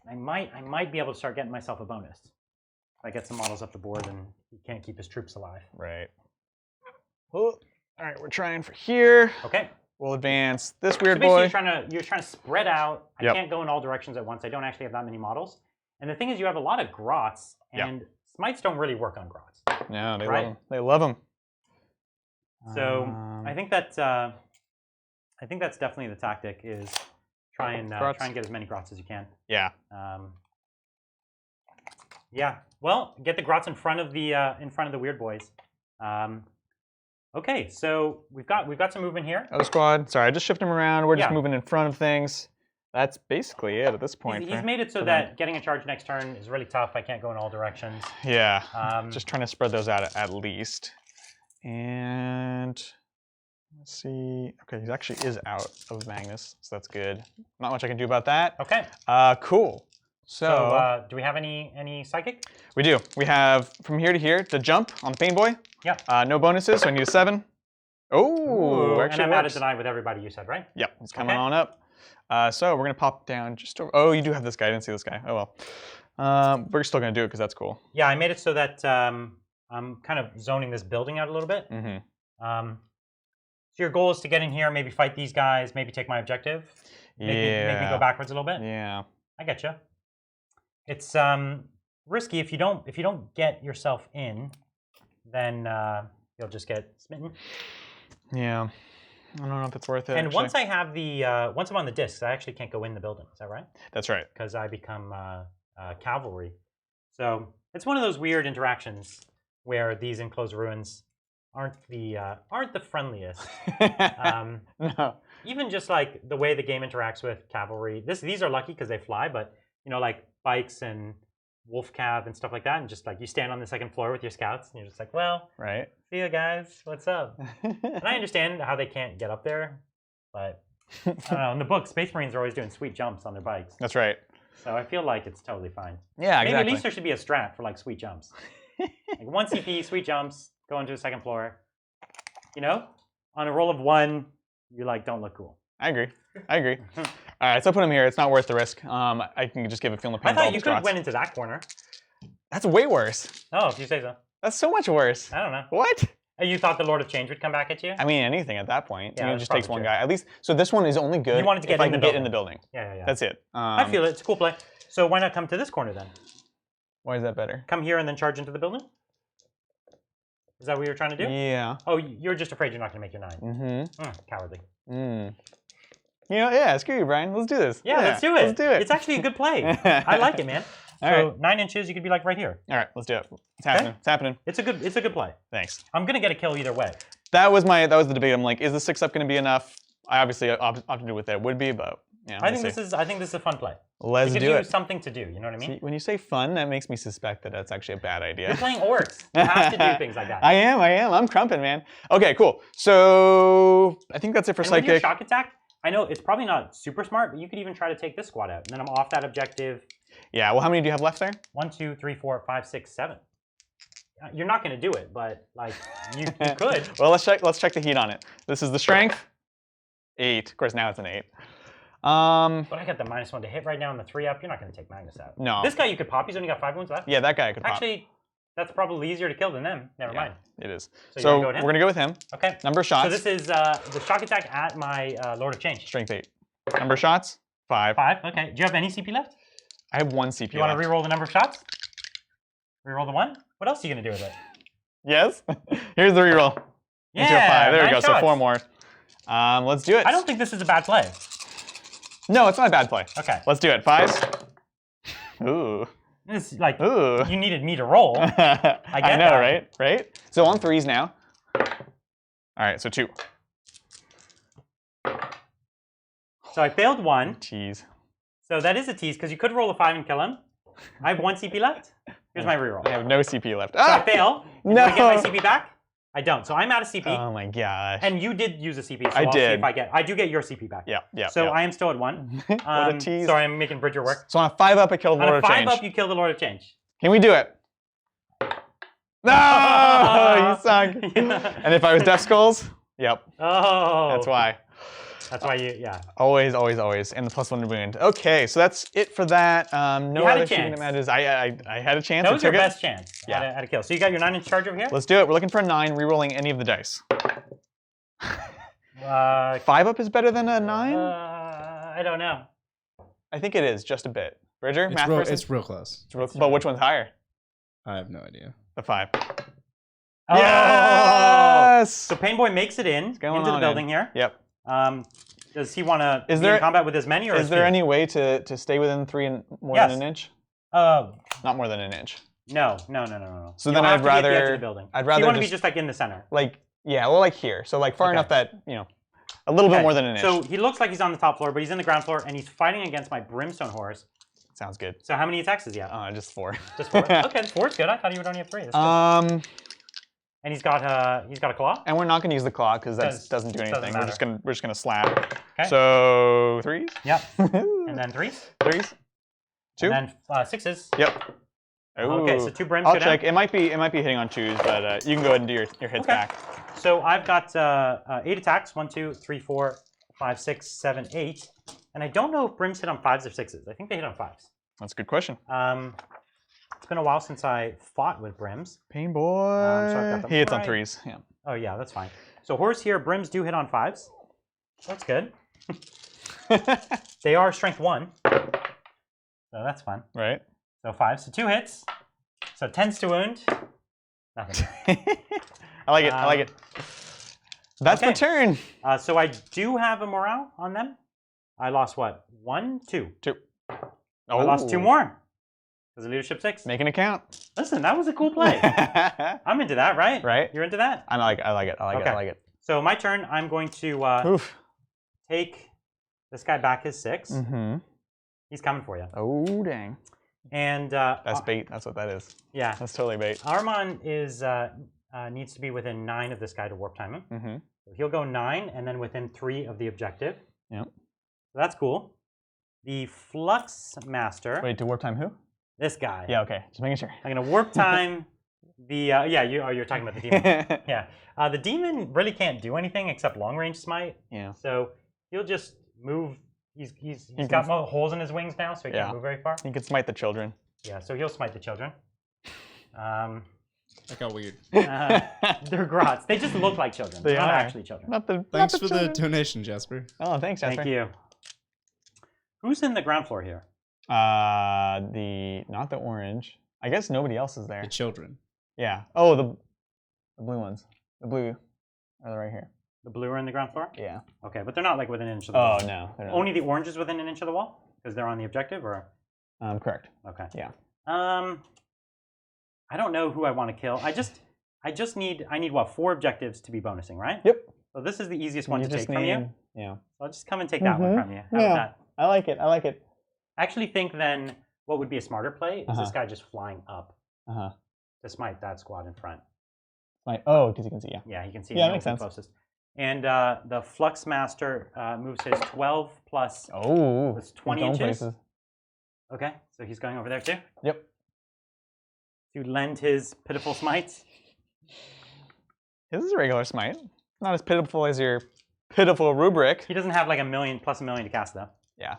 I might be able to start getting myself a bonus. If I get some models up the board and he can't keep his troops alive. Right. Oh, all right, we're trying for here. Okay. We'll advance this weird so basically boy. You're trying to spread out. I can't go in all directions at once. I don't actually have that many models. And the thing is, you have a lot of grots, and smites don't really work on grots. No, they love them. They love them. So I think that's definitely the tactic is try and get as many grots as you can. Yeah. Yeah. Well, get the grots in front of the weird boys. Okay, so we've got some movement here. Other squad. Sorry, I just shifted him around. We're just moving in front of things. That's basically it at this point. He's made it so that getting a charge next turn is really tough. I can't go in all directions. Yeah. Just trying to spread those out at least. And let's see. Okay, he actually is out of Magnus, so that's good. Not much I can do about that. Okay. Cool. So do we have any psychic? We do. We have from here to here the jump on the pain boy. Yeah. No bonuses, so I need a 7. Oh, actually and I'm at a deny with everybody you said, right? Yep, it's coming on up. So we're gonna pop down just over. Oh, you do have this guy. I didn't see this guy. Oh well. We're still gonna do it because that's cool. Yeah, I made it so that I'm kind of zoning this building out a little bit. So your goal is to get in here, maybe fight these guys, maybe take my objective. Make me go backwards a little bit. Yeah. I get you. It's risky if you don't get yourself in, then you'll just get smitten. Yeah. I don't know if it's worth it. And once I have once I'm on the discs, I actually can't go in the building. Is that right? That's right. Because I become cavalry. So it's one of those weird interactions where these enclosed ruins aren't the friendliest. No. Even just like the way the game interacts with cavalry. These are lucky because they fly, but you know, like bikes and wolf cab and stuff like that, and just like you stand on the second floor with your scouts, and you're just like, well, Right. see ya guys, what's up? And I understand how they can't get up there, but I don't know. In the book, Space Marines are always doing sweet jumps on their bikes. That's right. So I feel like it's totally fine. Yeah, Maybe exactly. at least there should be a strat for like sweet jumps. Like 1 CP, sweet jumps, go into the second floor. You know, on a roll of 1, you like don't look cool. I agree. All right, so I put him here. It's not worth the risk. I can just give a feel of pain. I thought you could have went into that corner. That's way worse. Oh, if you say so. That's so much worse. I don't know. What? You thought the Lord of Change would come back at you? I mean, anything at that point. Yeah, It just takes one true. guy. At least, so this one is only good You wanted to get if I in the can get building. in the building. Yeah. That's it. I feel it. It's a cool play. So why not come to this corner then? Why is that better? Come here and then charge into the building? Is that what you were trying to do? Yeah. Oh, you're just afraid you're not going to make your 9. Mm-hmm. Cowardly. You know, yeah, screw you, Brian. Let's do this. Yeah, let's do it. Let's do it. It's actually a good play. I like it, man. All So right. 9 inches, you could be like right here. All right, let's do it. It's happening. Okay. It's happening. It's a good play. Thanks. I'm gonna get a kill either way. That was the debate. I'm like, is the 6-up going to be enough? I obviously opted to with that. It would be, but yeah. I think this is a fun play. Let's It gives do you it. something to do. You know what I mean? See, when you say fun, that makes me suspect that that's actually a bad idea. You're playing orcs. You have to do things like that. I am. I'm crumping, man. Okay, cool. So I think that's it for And with your psychic. shock attack, I know it's probably not super smart, but you could even try to take this squad out, and then I'm off that objective. Yeah. Well, how many do you have left there? 1, 2, 3, 4, 5, 6, 7. You're not going to do it, but like you could. Well, let's check the heat on it. This is the strength. 8. Of course, now it's an 8. But I got the -1 to hit right now on the 3-up. You're not going to take Magnus out. No. This guy you could pop. He's only got 5 wounds left. Yeah, that guy I could pop. Actually, that's probably easier to kill than them. Never mind. It is. So So you're we're gonna going to go with him. Okay. Number of shots. So this is the shock attack at my Lord of Change. Strength 8. Number of shots. 5. 5. Okay. Do you have any CP left? I have 1 CP You want left. to reroll the number of shots? Reroll the 1? What else are you going to do with it? Yes. Here's the reroll. Yeah. Into a 5. There we 9 go. So shots. 4 more. Let's do it. I don't think this is a bad play. No, it's not a bad play. Okay. Let's do it. 5s. Ooh. It's like Ooh. you needed me to roll. I get know, that. right? So on 3s now. All right, so 2. So I failed 1. Jeez. So that is a tease because you could roll a 5 and kill him. I have 1 CP left. Here's my reroll. I have no CP left. So I fail. No. Do I get my CP back? I don't. So I'm out of CP. Oh my gosh. And you did use a CP. So I I'll see did. if I do get your CP back. Yeah. So yeah. I am still at 1. What a tease. Sorry, I'm making Bridger work. So on a 5-up, I killed On Lord a of Change. 5-up, you kill the Lord of Change. Can we do it? No, you suck. Yeah. And if I was Death Skulls, yep. Oh. That's why. That's why you, yeah. Always. And the +1 wound. Okay, so that's it for that. No You had a other shooting chance. matches. I had a chance. That I was your took it. best chance at a kill. So you got your 9-inch charge over here? Let's do it. We're looking for a 9, re-rolling any of the dice. 5-up is better than a 9? I don't know. I think it is, just a bit. Bridger, It's math real, person? it's real close. But which one's higher? I have no idea. The 5. Oh! Yes! So Painboy makes it into going the on building in. here. Yep. Does he want to be there- in combat with as many, or Is there any way to stay within 3 and more Yes. than an inch? Not Not more than an inch. No. So You'll then have I'd to be at the edge of rather- the building. I'd So rather you want to be just- just like in the center. Like, yeah, well, like here. So like far Okay. enough that, a little bit Okay, more than an inch. So he looks like he's on the top floor, but he's in the ground floor, and he's fighting against my Brimstone horse. Sounds good. So how many attacks does he have? Just 4. Just 4? Okay, 4 is good. I thought he would only have 3. That's good. And he's got a claw. And we're not going to use the claw because that doesn't do doesn't anything. matter. We're just gonna slap. Okay. So 3s. Yep. And then 3s. 3s. 2. And then 6s. Yep. Okay, so Ooh. 2 brims I'll go down. check. It might be hitting on 2s, but you can go ahead and do your hits Okay. back. So I've got 8 attacks. 1, 2, 3, 4, 5, 6, 7, 8. And I don't know if brims hit on 5s or 6s. I think they hit on 5s. That's a good question. It's been a while since I fought with brims. Pain boy. so I've got them He hits on right. 3s. Yeah. Oh yeah, that's fine. So horse here, brims do hit on 5s. That's good. They are strength 1. So that's fun. Right. So 5. So 2 hits. So 10s to wound. Nothing. I like it. I like it. That's my okay. turn. So I do have a morale on them. I lost what? 1, 2. 2. I lost 2 more. Because of leadership 6. Making it count. Listen, that was a cool play. I'm into that, right? Right. You're into that? I like it. I like it. Okay. I like it. So my turn, I'm going to Oof. take this guy back his 6. Mm-hmm. He's coming for you. Oh, dang. And that's bait. That's what that is. Yeah. That's totally bait. Armon is needs to be within 9 of this guy to warp time him. Mm-hmm. So he'll go 9 and then within 3 of the objective. Yep. So that's cool. The Flux Master. Wait, to warp time who? This guy. Yeah, okay. Just making sure. I'm going to warp time the... yeah, you're talking about the demon. Yeah. The demon really can't do anything except long-range smite. Yeah. So he'll just move... He's got more holes in his wings now, so he can't move very far. He can smite the children. Yeah, so he'll smite the children. That got weird. They're grots. They just look like children. They're not actually children. Thanks for the donation, Jasper. Oh, thanks, Jasper. Thank you. Who's in the ground floor here? Not the orange. I guess nobody else is there. The children. Yeah. Oh, the blue ones. The blue are right here. The blue are in the ground floor? Yeah. Okay, but they're not like within an inch of the wall. Oh, no. They're not. Only the orange is within an inch of the wall? Because they're on the objective, or? Correct. Okay. Yeah. I don't know who I want to kill. I need what, 4 objectives to be bonusing, right? Yep. So this is the easiest one to take from you. Yeah. So I'll just come and take that one from you. How about that? I like it. I like it. I actually think then what would be a smarter play is this guy just flying up to smite that squad in front. Like, oh, because you can see, yeah. Yeah, he can see. Yeah, that makes sense. Closest. And the Flux Master moves his 12 plus. Oh, it's 20 inches. Places. Okay, so he's going over there too. Yep. To lend his pitiful smites. This is a regular smite. Not as pitiful as your pitiful rubric. He doesn't have like plus a million to cast though. Yeah.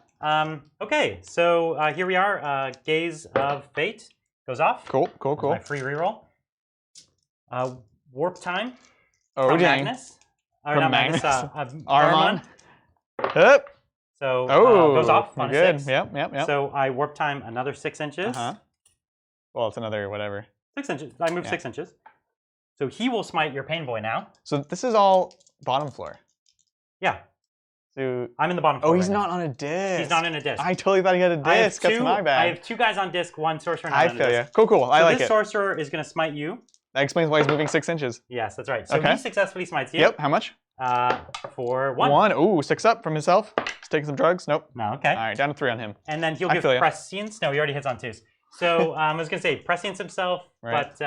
Okay, so here we are. Gaze of Fate goes off. Cool. My free reroll. Warp time. Oh, from dang. Magnus. Or not Magnus. Armon. Yep. So goes off on a 6. Yep. So I warp time another 6 inches. Well, it's another whatever. 6 inches. I move 6 inches. So he will smite your pain boy now. So this is all bottom floor. Yeah. So I'm in the bottom floor. Oh, he's not on a disc. He's not in a disc. I totally thought he had a disc. That's my bad. I have 2 guys on disc, 1 sorcerer not on a disc. I feel you. Cool. I like it. This sorcerer is going to smite you. That explains why he's moving 6 inches. Yes, that's right. So he successfully smites you. Yep. How much? For 1. 1. Ooh, 6 up from himself. He's taking some drugs. Nope. No, okay. All right, down to 3 on him. And then he'll give prescience. No, he already hits on 2s. So I was going to say prescience himself, but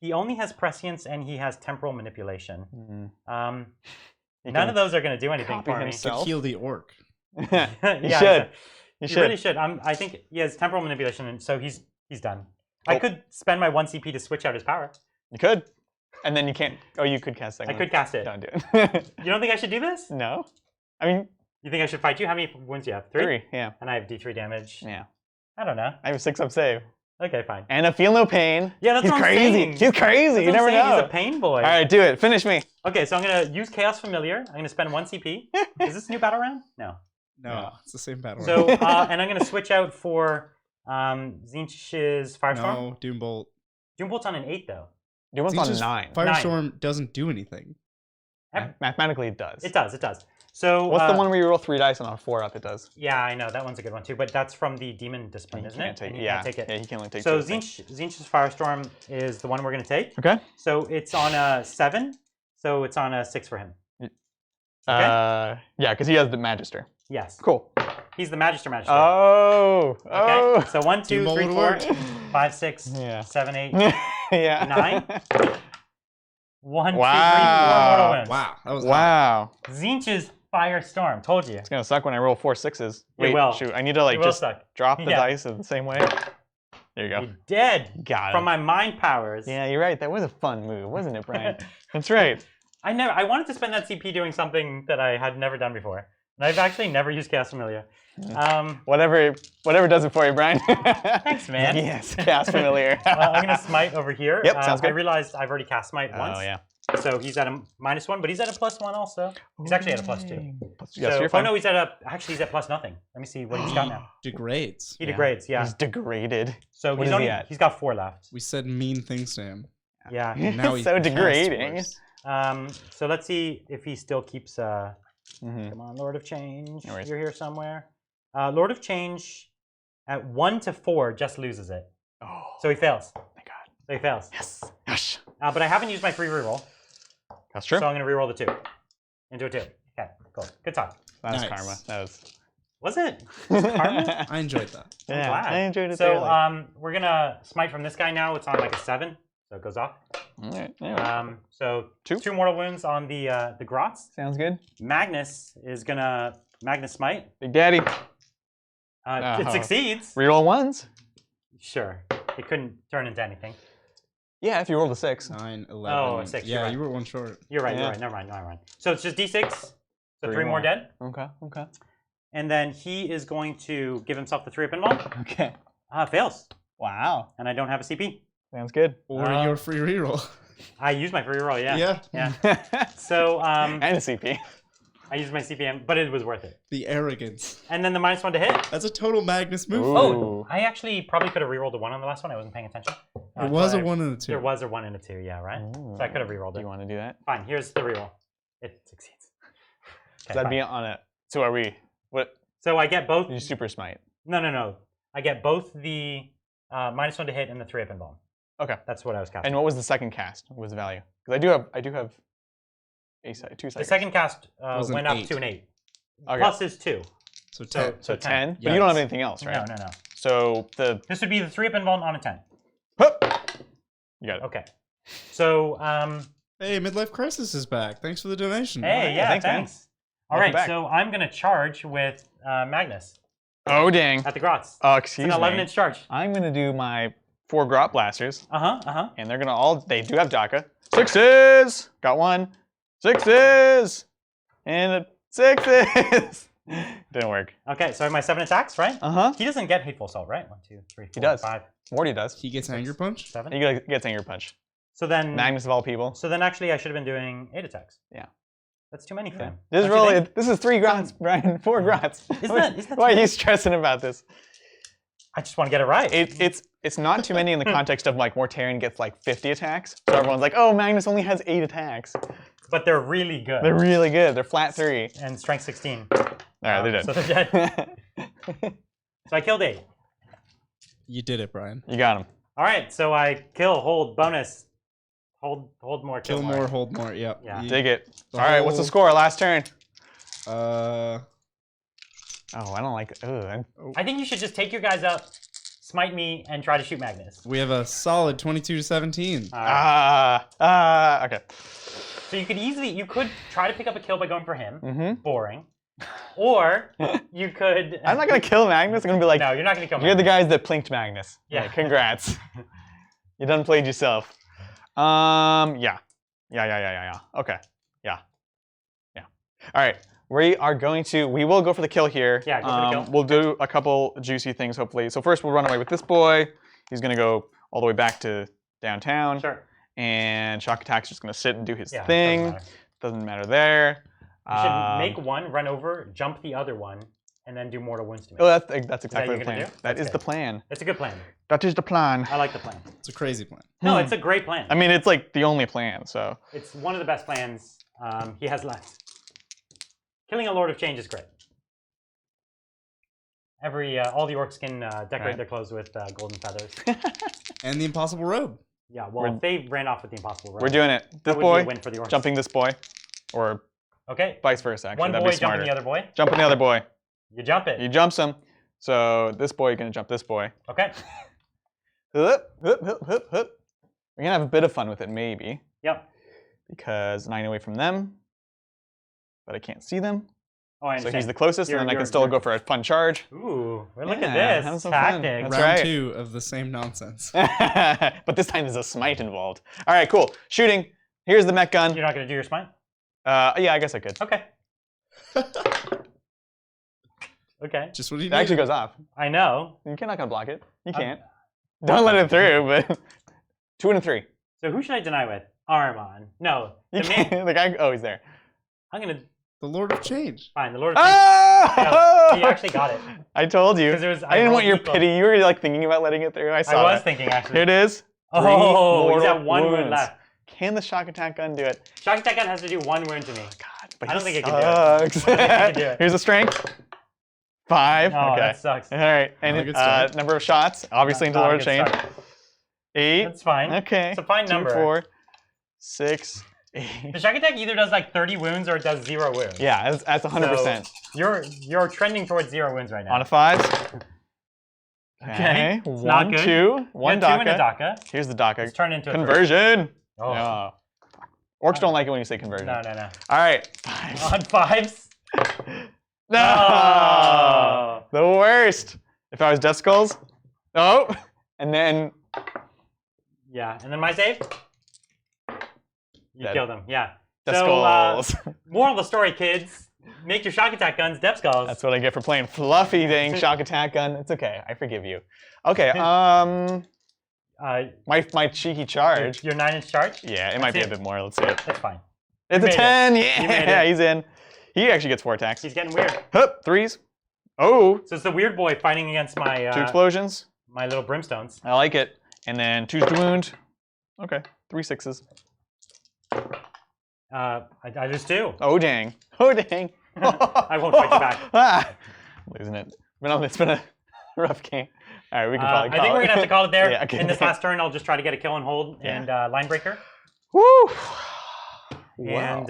he only has prescience and he has temporal manipulation. None of those are going to do anything for me. To heal the orc. He should. He really should. I think he has temporal manipulation, and so he's done. I could spend my 1 CP to switch out his power. You could. And then you can't. Oh, you could cast that one. I could cast it. Don't do it. You don't think I should do this? No. I mean. You think I should fight you? How many wounds do you have? 3? 3, yeah. And I have D3 damage. Yeah. I don't know. I have a 6 up save. Okay, fine. And I feel no pain. Yeah, that's what I'm saying. He's crazy. You never know. He's a pain boy. All right, do it. Finish me. Okay, so I'm going to use Chaos Familiar. I'm going to spend 1 CP. Is this a new battle round? No. No, it's the same battle round. So, and I'm going to switch out for Tzeentch's Firestorm. No, Doombolt. Doombolt's on an 8, though. Doombolt's on 9. Firestorm doesn't do anything. Mathematically, it does. It does. So what's the one where you roll 3 dice and on a 4 up? It does. Yeah, I know that one's a good one too. But that's from the demon discipline, isn't it? Take it. Yeah, take it. Yeah, he can only take. So Tzeentch's Firestorm is the one we're going to take. Okay. So it's on a 7. So it's on a 6 for him. Okay. Yeah, because he has the Magister. Yes. Cool. He's the Magister. Oh. Okay. So 1, 2, 3, 4, 5, 6, 7, 8, 9. 1, 2, 3, 4 mortal wounds. Wow. That was wow. Tzeentch's Firestorm. Told you. It's gonna suck when I roll 4 6s. Wait, it will. Shoot. I need to just drop the dice in the same way. There you go. You're dead. Got it. From my mind powers. Yeah, you're right. That was a fun move, wasn't it, Brian? That's right. I wanted to spend that CP doing something that I had never done before. And I've actually never used Chaos Familiar. Whatever does it for you, Brian. Thanks, man. Yes, Chaos Familiar. I'm going to smite over here. Yep, sounds good. I realized I've already cast smite once. Oh, yeah. So he's at a -1, but he's at a +1 also. He's actually at a +2. Yes, so, you're fine. no, he's at he's at +0. Let me see what he's got now. Degrades. He degrades, yeah. He's degraded. So he's at? He's got 4 left. We said mean things to him. Yeah. And now he's so degrading. So let's see if he still keeps. Come on, Lord of Change. You're here somewhere. Lord of Change at 1 to 4 just loses it. Oh. So he fails. Thank God. So he fails. Yes. Gosh. But I haven't used my free reroll. That's true. So I'm going to reroll the 2 into a 2. Okay, cool. Good talk. That was karma. That was. Was it? Was it caramel? I enjoyed that. Yeah, glad. I enjoyed it. So we're gonna smite from this guy now. It's on like a 7, so it goes off. All right. So 2 mortal wounds on the grots. Sounds good. Magnus is gonna Magnus smite. Big Daddy. It succeeds. Reroll 1s. Sure. It couldn't turn into anything. Yeah, if you rolled a 6. 9, 11. Oh, a 6. Yeah, Right. you were 1 short. You're right. Yeah. You're right. Never mind. So it's just d6. So 3 more more. dead. Okay. And then he is going to give himself the 3-up invuln. Okay. Fails. Wow. And I don't have a CP. Sounds good. Or your free reroll. I used my free roll, yeah. Yeah. So And a CP. I used my CPM, but it was worth it. The arrogance. And then the -1 to hit. That's a total Magnus move. Ooh. Oh, I actually probably could have rerolled a 1 on the last one. I wasn't paying attention. There was a 1 and a 2. There was a 1 and a 2, yeah, right? Ooh. So I could have rerolled Do it. you want to do that? Fine, here's the reroll. It succeeds. Okay, That'd fine. be on it. So are we? What? So I get both. You super smite. No. I get both the -1 to hit and the 3-up invuln. Okay. That's what I was casting. And what was the second cast? What was the value? Because I do have a side, 2 The sides. second cast Was an went up 8. to an 8. Okay. Plus is 2. So 10. So 10. But Yikes. you don't have anything else, right? No. So the This would be the 3-up invuln on a 10. Hup! You got it. Okay. So, Hey, Midlife Crisis is back. Thanks for the donation. hey, yeah, thanks, man. thanks. All Welcome right, back. so I'm going to charge with Magnus Oh dang. at the grots. Oh, It's excuse an me. 11-inch charge. I'm gonna do my 4 grot blasters, Uh-huh. and they're gonna all. They do have Daka. 6s. Got 1. 6s. And 6s. Didn't work. Okay, so I have my 7 attacks, right? He doesn't get Hateful Assault, right? 1, 2, 3, 4, does. 5, Morty does. He gets Anger Punch. 7. He gets Anger Punch. So then, Magnus of all people. so then actually I should have been doing 8 attacks. Yeah. That's too many for him. This is Don't you really. think? This is 3 grots, Brian. 4 grots. Isn't that Why are too you stressing about this? I just want to get it right. It's not too many in the context of like Mortarion gets like 50 attacks, so everyone's like, oh, Magnus only has 8 attacks. But they're really good. They're really good. They're flat 3. And strength 16. All right, they're dead. So they're dead. So I killed 8. You did it, Brian. You got him. All right, so I kill, hold, bonus. Hold more, Kill more, hold more. Yep. Yeah. Dig it. The All right, what's the whole- score? Last turn. Uh, Oh, I don't like it. Ugh. I think you should just take your guys up, smite me, and try to shoot Magnus. we have a solid 22 to 17. All right. Okay. So you could try to pick up a kill by going for him. Mm-hmm. Boring. Or you could. I'm not gonna kill Magnus. I'm gonna be like, No, you're not gonna kill you're the Magnus. guys that plinked Magnus. Yeah. Like, congrats. You done played yourself. Yeah. Okay. Yeah. All right. We will go for the kill here. Yeah, go for the kill. We'll do a couple juicy things, hopefully. So first, we'll run away with this boy. He's going to go all the way back to downtown. Sure. And Shock Attack's just going to sit and do his Yeah, thing. doesn't matter. Doesn't matter there. You should make one, run over, jump the other one, and then do mortal wounds to me. Oh, that's exactly you're the gonna plan. do? That That's is good. the plan. It's a good plan. That is the plan. I like the plan. It's a crazy plan. No, it's a great plan. I mean, it's like the only plan, so. It's one of the best plans he has left. Killing a Lord of Change is great. All the orcs can decorate Right. their clothes with golden feathers. And the Impossible Robe. Yeah, well, if they ran off with the Impossible Robe, We're doing it. that This would be boy, a win for the orcs. jumping this boy, or Okay. vice versa, actually. One That'd boy be smarter. jumping the other boy. Jumping the other boy. You jump it. He jumps him. So this boy is going to jump this boy. Okay. Hup, hup, hup, hup, hup. We're going to have a bit of fun with it, maybe. Yep. Because 9 away from them. But I can't see them. Oh, I So understand. he's the closest, and then I can still go for a fun charge. Ooh, look Yeah, at having this some fun. tactic. That's Round right. 2 of the same nonsense. But this time there's a smite involved. All right, cool. Shooting. Here's the mech gun. You're not going to do your smite? Yeah, I guess I could. Okay. Okay. Just what he It did. actually goes off. I know. You're not going to block it. You can't. Don't let it through, but 2 and a 3. So who should I deny with? Armon. No. You The man. can't. The guy, oh, he's there. I'm going to. The Lord of Change. Fine, the Lord of Oh! No, he actually got it. I told you. 'Cause there was- I didn't want rolled your equal. pity. You were like thinking about letting it through. I I saw was that. thinking, actually. Here it is. Oh, Three he's at mortal 1 wound wounds. left. Can the shock attack gun do it? Shock attack gun has to do 1 wound to me. God, but I don't he think it can do it. sucks. I don't think it can do it. Here's a strength. 5. Oh, okay. that sucks. All right. Not a And good start. number of shots, obviously into Not a Lord of good Chain. start. 8. That's fine. Okay. It's a fine 2, number. 4, 6, 8. The shock attack either does like 30 wounds or it does 0 wounds. Yeah, that's 100%. You're trending towards 0 wounds right now. On a 5. Okay. It's 1, not good. 2. 1 2 Daka. and a Daka. Here's the Daka. It's turned into a conversion. Oh. Yeah. Orcs don't like it when you say conversion. No. All right. On 5s. No. Oh. The worst. If I was Death Skulls. Oh. And then. Yeah. And then my save. You Dead. killed him. Yeah. Death So, Skulls. moral of the story, kids. Make your shock attack guns Death Skulls. That's what I get for playing fluffy dang shock attack gun. It's okay. I forgive you. Okay. My cheeky charge. Your 9-inch charge? Yeah, it might be a bit more. Let's see it. That's fine. It's a 10. You Yeah, he's in. He actually gets 4 attacks. He's getting weird. Hup, 3s. Oh. So it's the weird boy fighting against my 2 explosions. my little brimstones. I like it. And then 2 to wound. Okay. 3 6s. I lose 2. Oh dang. Oh dang. I won't fight you back. Losing it. It's been a rough game. All right, we can probably call it. I think we're gonna have to call it there. Yeah, okay. In this last turn, I'll just try to get a kill and hold and line breaker. Woo! Wow. And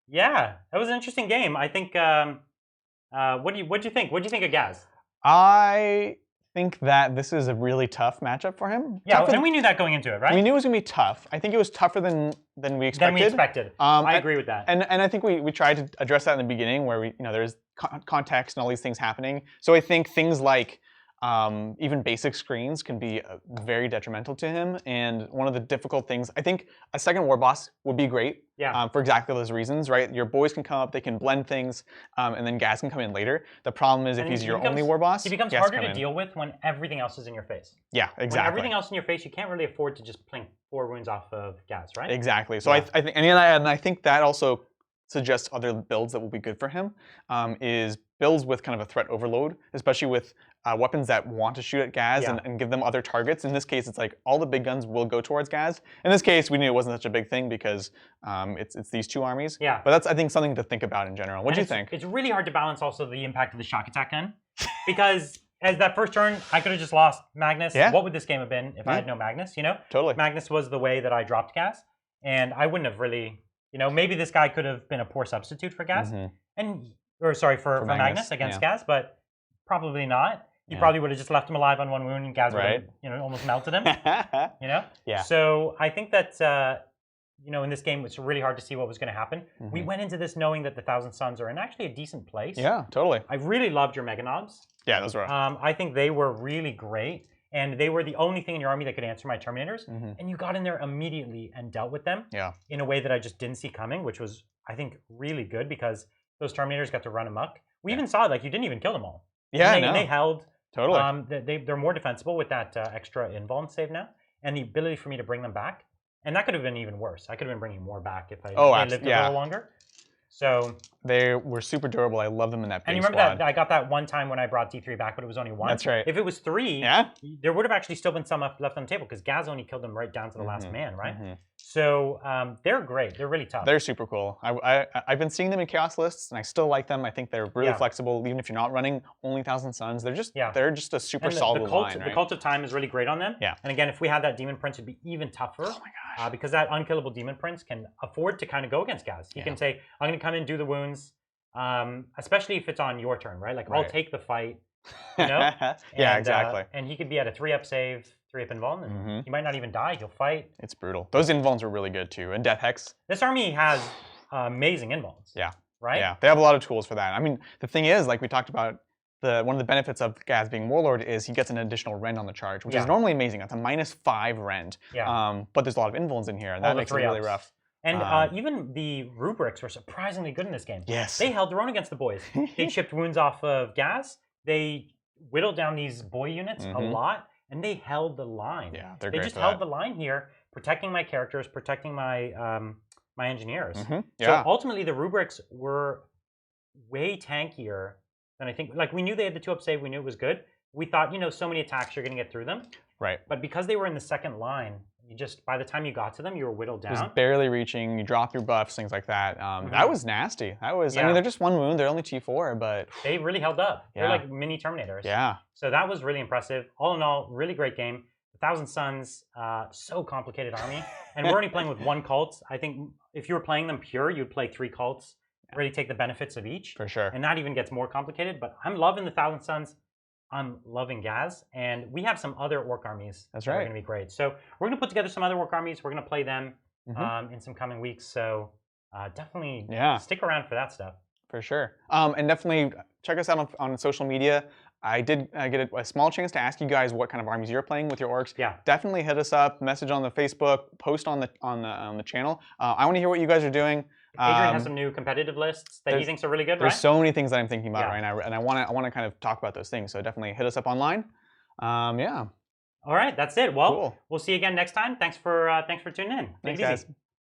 yeah, that was an interesting game. I think. What do you think? What do you think of Ghaz? I think that this is a really tough matchup for him. Yeah, and we knew that going into it, right? We knew it was gonna be tough. I think it was tougher than we expected. I agree with that. And I think we tried to address that in the beginning, where there's context and all these things happening. So I think things like even basic screens can be very detrimental to him. And one of the difficult things, I think a second war boss would be great. Yeah. For exactly those reasons, right? Your boys can come up, they can blend things, and then Ghaz can come in later. The problem is if he's your only war boss, he becomes harder to deal with when everything else is in your face. Yeah, exactly. When everything else in your face, you can't really afford to just plink 4 wounds off of Ghaz, right? Exactly. So I think, and I think that also suggests other builds that will be good for him. Is builds with kind of a threat overload, especially with weapons that want to shoot at Ghaz and give them other targets. In this case, it's like all the big guns will go towards Ghaz. In this case, we knew it wasn't such a big thing because it's these 2 armies. Yeah. But that's, I think, something to think about in general. What do you think? It's really hard to balance also the impact of the shock attack gun. Because as that first turn, I could have just lost Magnus. Yeah. What would this game have been if I had no Magnus, Totally. Magnus was the way that I dropped Ghaz. And I wouldn't have really, maybe this guy could have been a poor substitute for Ghaz. For Magnus against Ghaz, but probably not. He probably would have just left him alive on 1 wound and Ghaz would have, almost melted him. Yeah. So I think that, in this game, it's really hard to see what was going to happen. We went into this knowing that the 1,000 Suns are in actually a decent place. Yeah, totally. I really loved your Mega Knobs. Yeah, those were. I think they were really great. And they were the only thing in your army that could answer my Terminators. And you got in there immediately and dealt with them in a way that I just didn't see coming, which was, I think, really good because those Terminators got to run amok. We even saw it, like, you didn't even kill them all. Yeah, and they held. Totally. They're more defensible with that extra invuln save now. And the ability for me to bring them back. And that could have been even worse. I could have been bringing more back if I lived a little longer. So they were super durable. I love them in that big And you remember that I got that one time when I brought D3 back, but it was only 1. That's right. If it was 3, there would have actually still been some left on the table because Ghaz only killed them right down to the last man, right? So they're great. They're really tough. They're super cool. I've been seeing them in chaos lists, and I still like them. I think they're really flexible, even if you're not running only 1,000 Suns. They're just a super solid line. The Cult of Time is really great on them. Yeah. And again, if we had that Demon Prince, it'd be even tougher. Oh my gosh. Because that unkillable Demon Prince can afford to kind of go against Ghaz. He can say, I'm going to come in, do the wounds, especially if it's on your turn, right? Like, I'll take the fight, Yeah, exactly. And he could be at a 3-up save, 3-up invuln, and he might not even die. He'll fight. It's brutal. Those invulns are really good too, and Death Hex. This army has amazing invulns. Yeah. Right? Yeah, they have a lot of tools for that. I mean, the thing is, like we talked about, one of the benefits of Ghaz being Warlord is he gets an additional rend on the charge, which is normally amazing. That's a -5 rend. Yeah. But there's a lot of invulns in here, and that makes it really rough. And even the rubrics were surprisingly good in this game. Yes. They held their own against the boys. They chipped wounds off of Ghaz. They whittled down these boy units a lot, and they held the line. Yeah, they just held the line here, protecting my characters, protecting my my engineers. So ultimately, the rubrics were way tankier than I think. Like, we knew they had the 2-up save. We knew it was good. We thought, so many attacks, you're going to get through them. Right. But because they were in the second line, by the time you got to them, you were whittled down. It was barely reaching. You drop your buffs, things like that. That was nasty. That was. I mean, they're just 1 wound. They're only T4, but they really held up. They're like mini Terminators. Yeah. So that was really impressive. All in all, really great game. 1,000 Suns, so complicated army, and we're only playing with 1 cult. I think if you were playing them pure, you'd play 3 cults really take the benefits of each. For sure. And that even gets more complicated. But I'm loving the Thousand Suns. I'm loving Ghaz, and we have some other Ork armies that are going to be great. So we're going to put together some other Ork armies. We're going to play them in some coming weeks. So definitely stick around for that stuff. For sure. And definitely check us out on social media. I did get a small chance to ask you guys what kind of armies you're playing with your Orks. Yeah. Definitely hit us up, message on the Facebook, post on the channel. I want to hear what you guys are doing. Adrian has some new competitive lists that he thinks are really good, right? There's so many things that I'm thinking about right now, and I want to kind of talk about those things. So definitely hit us up online. Yeah. All right, that's it. Well, we'll see you again next time. Thanks for tuning in. Thanks, guys.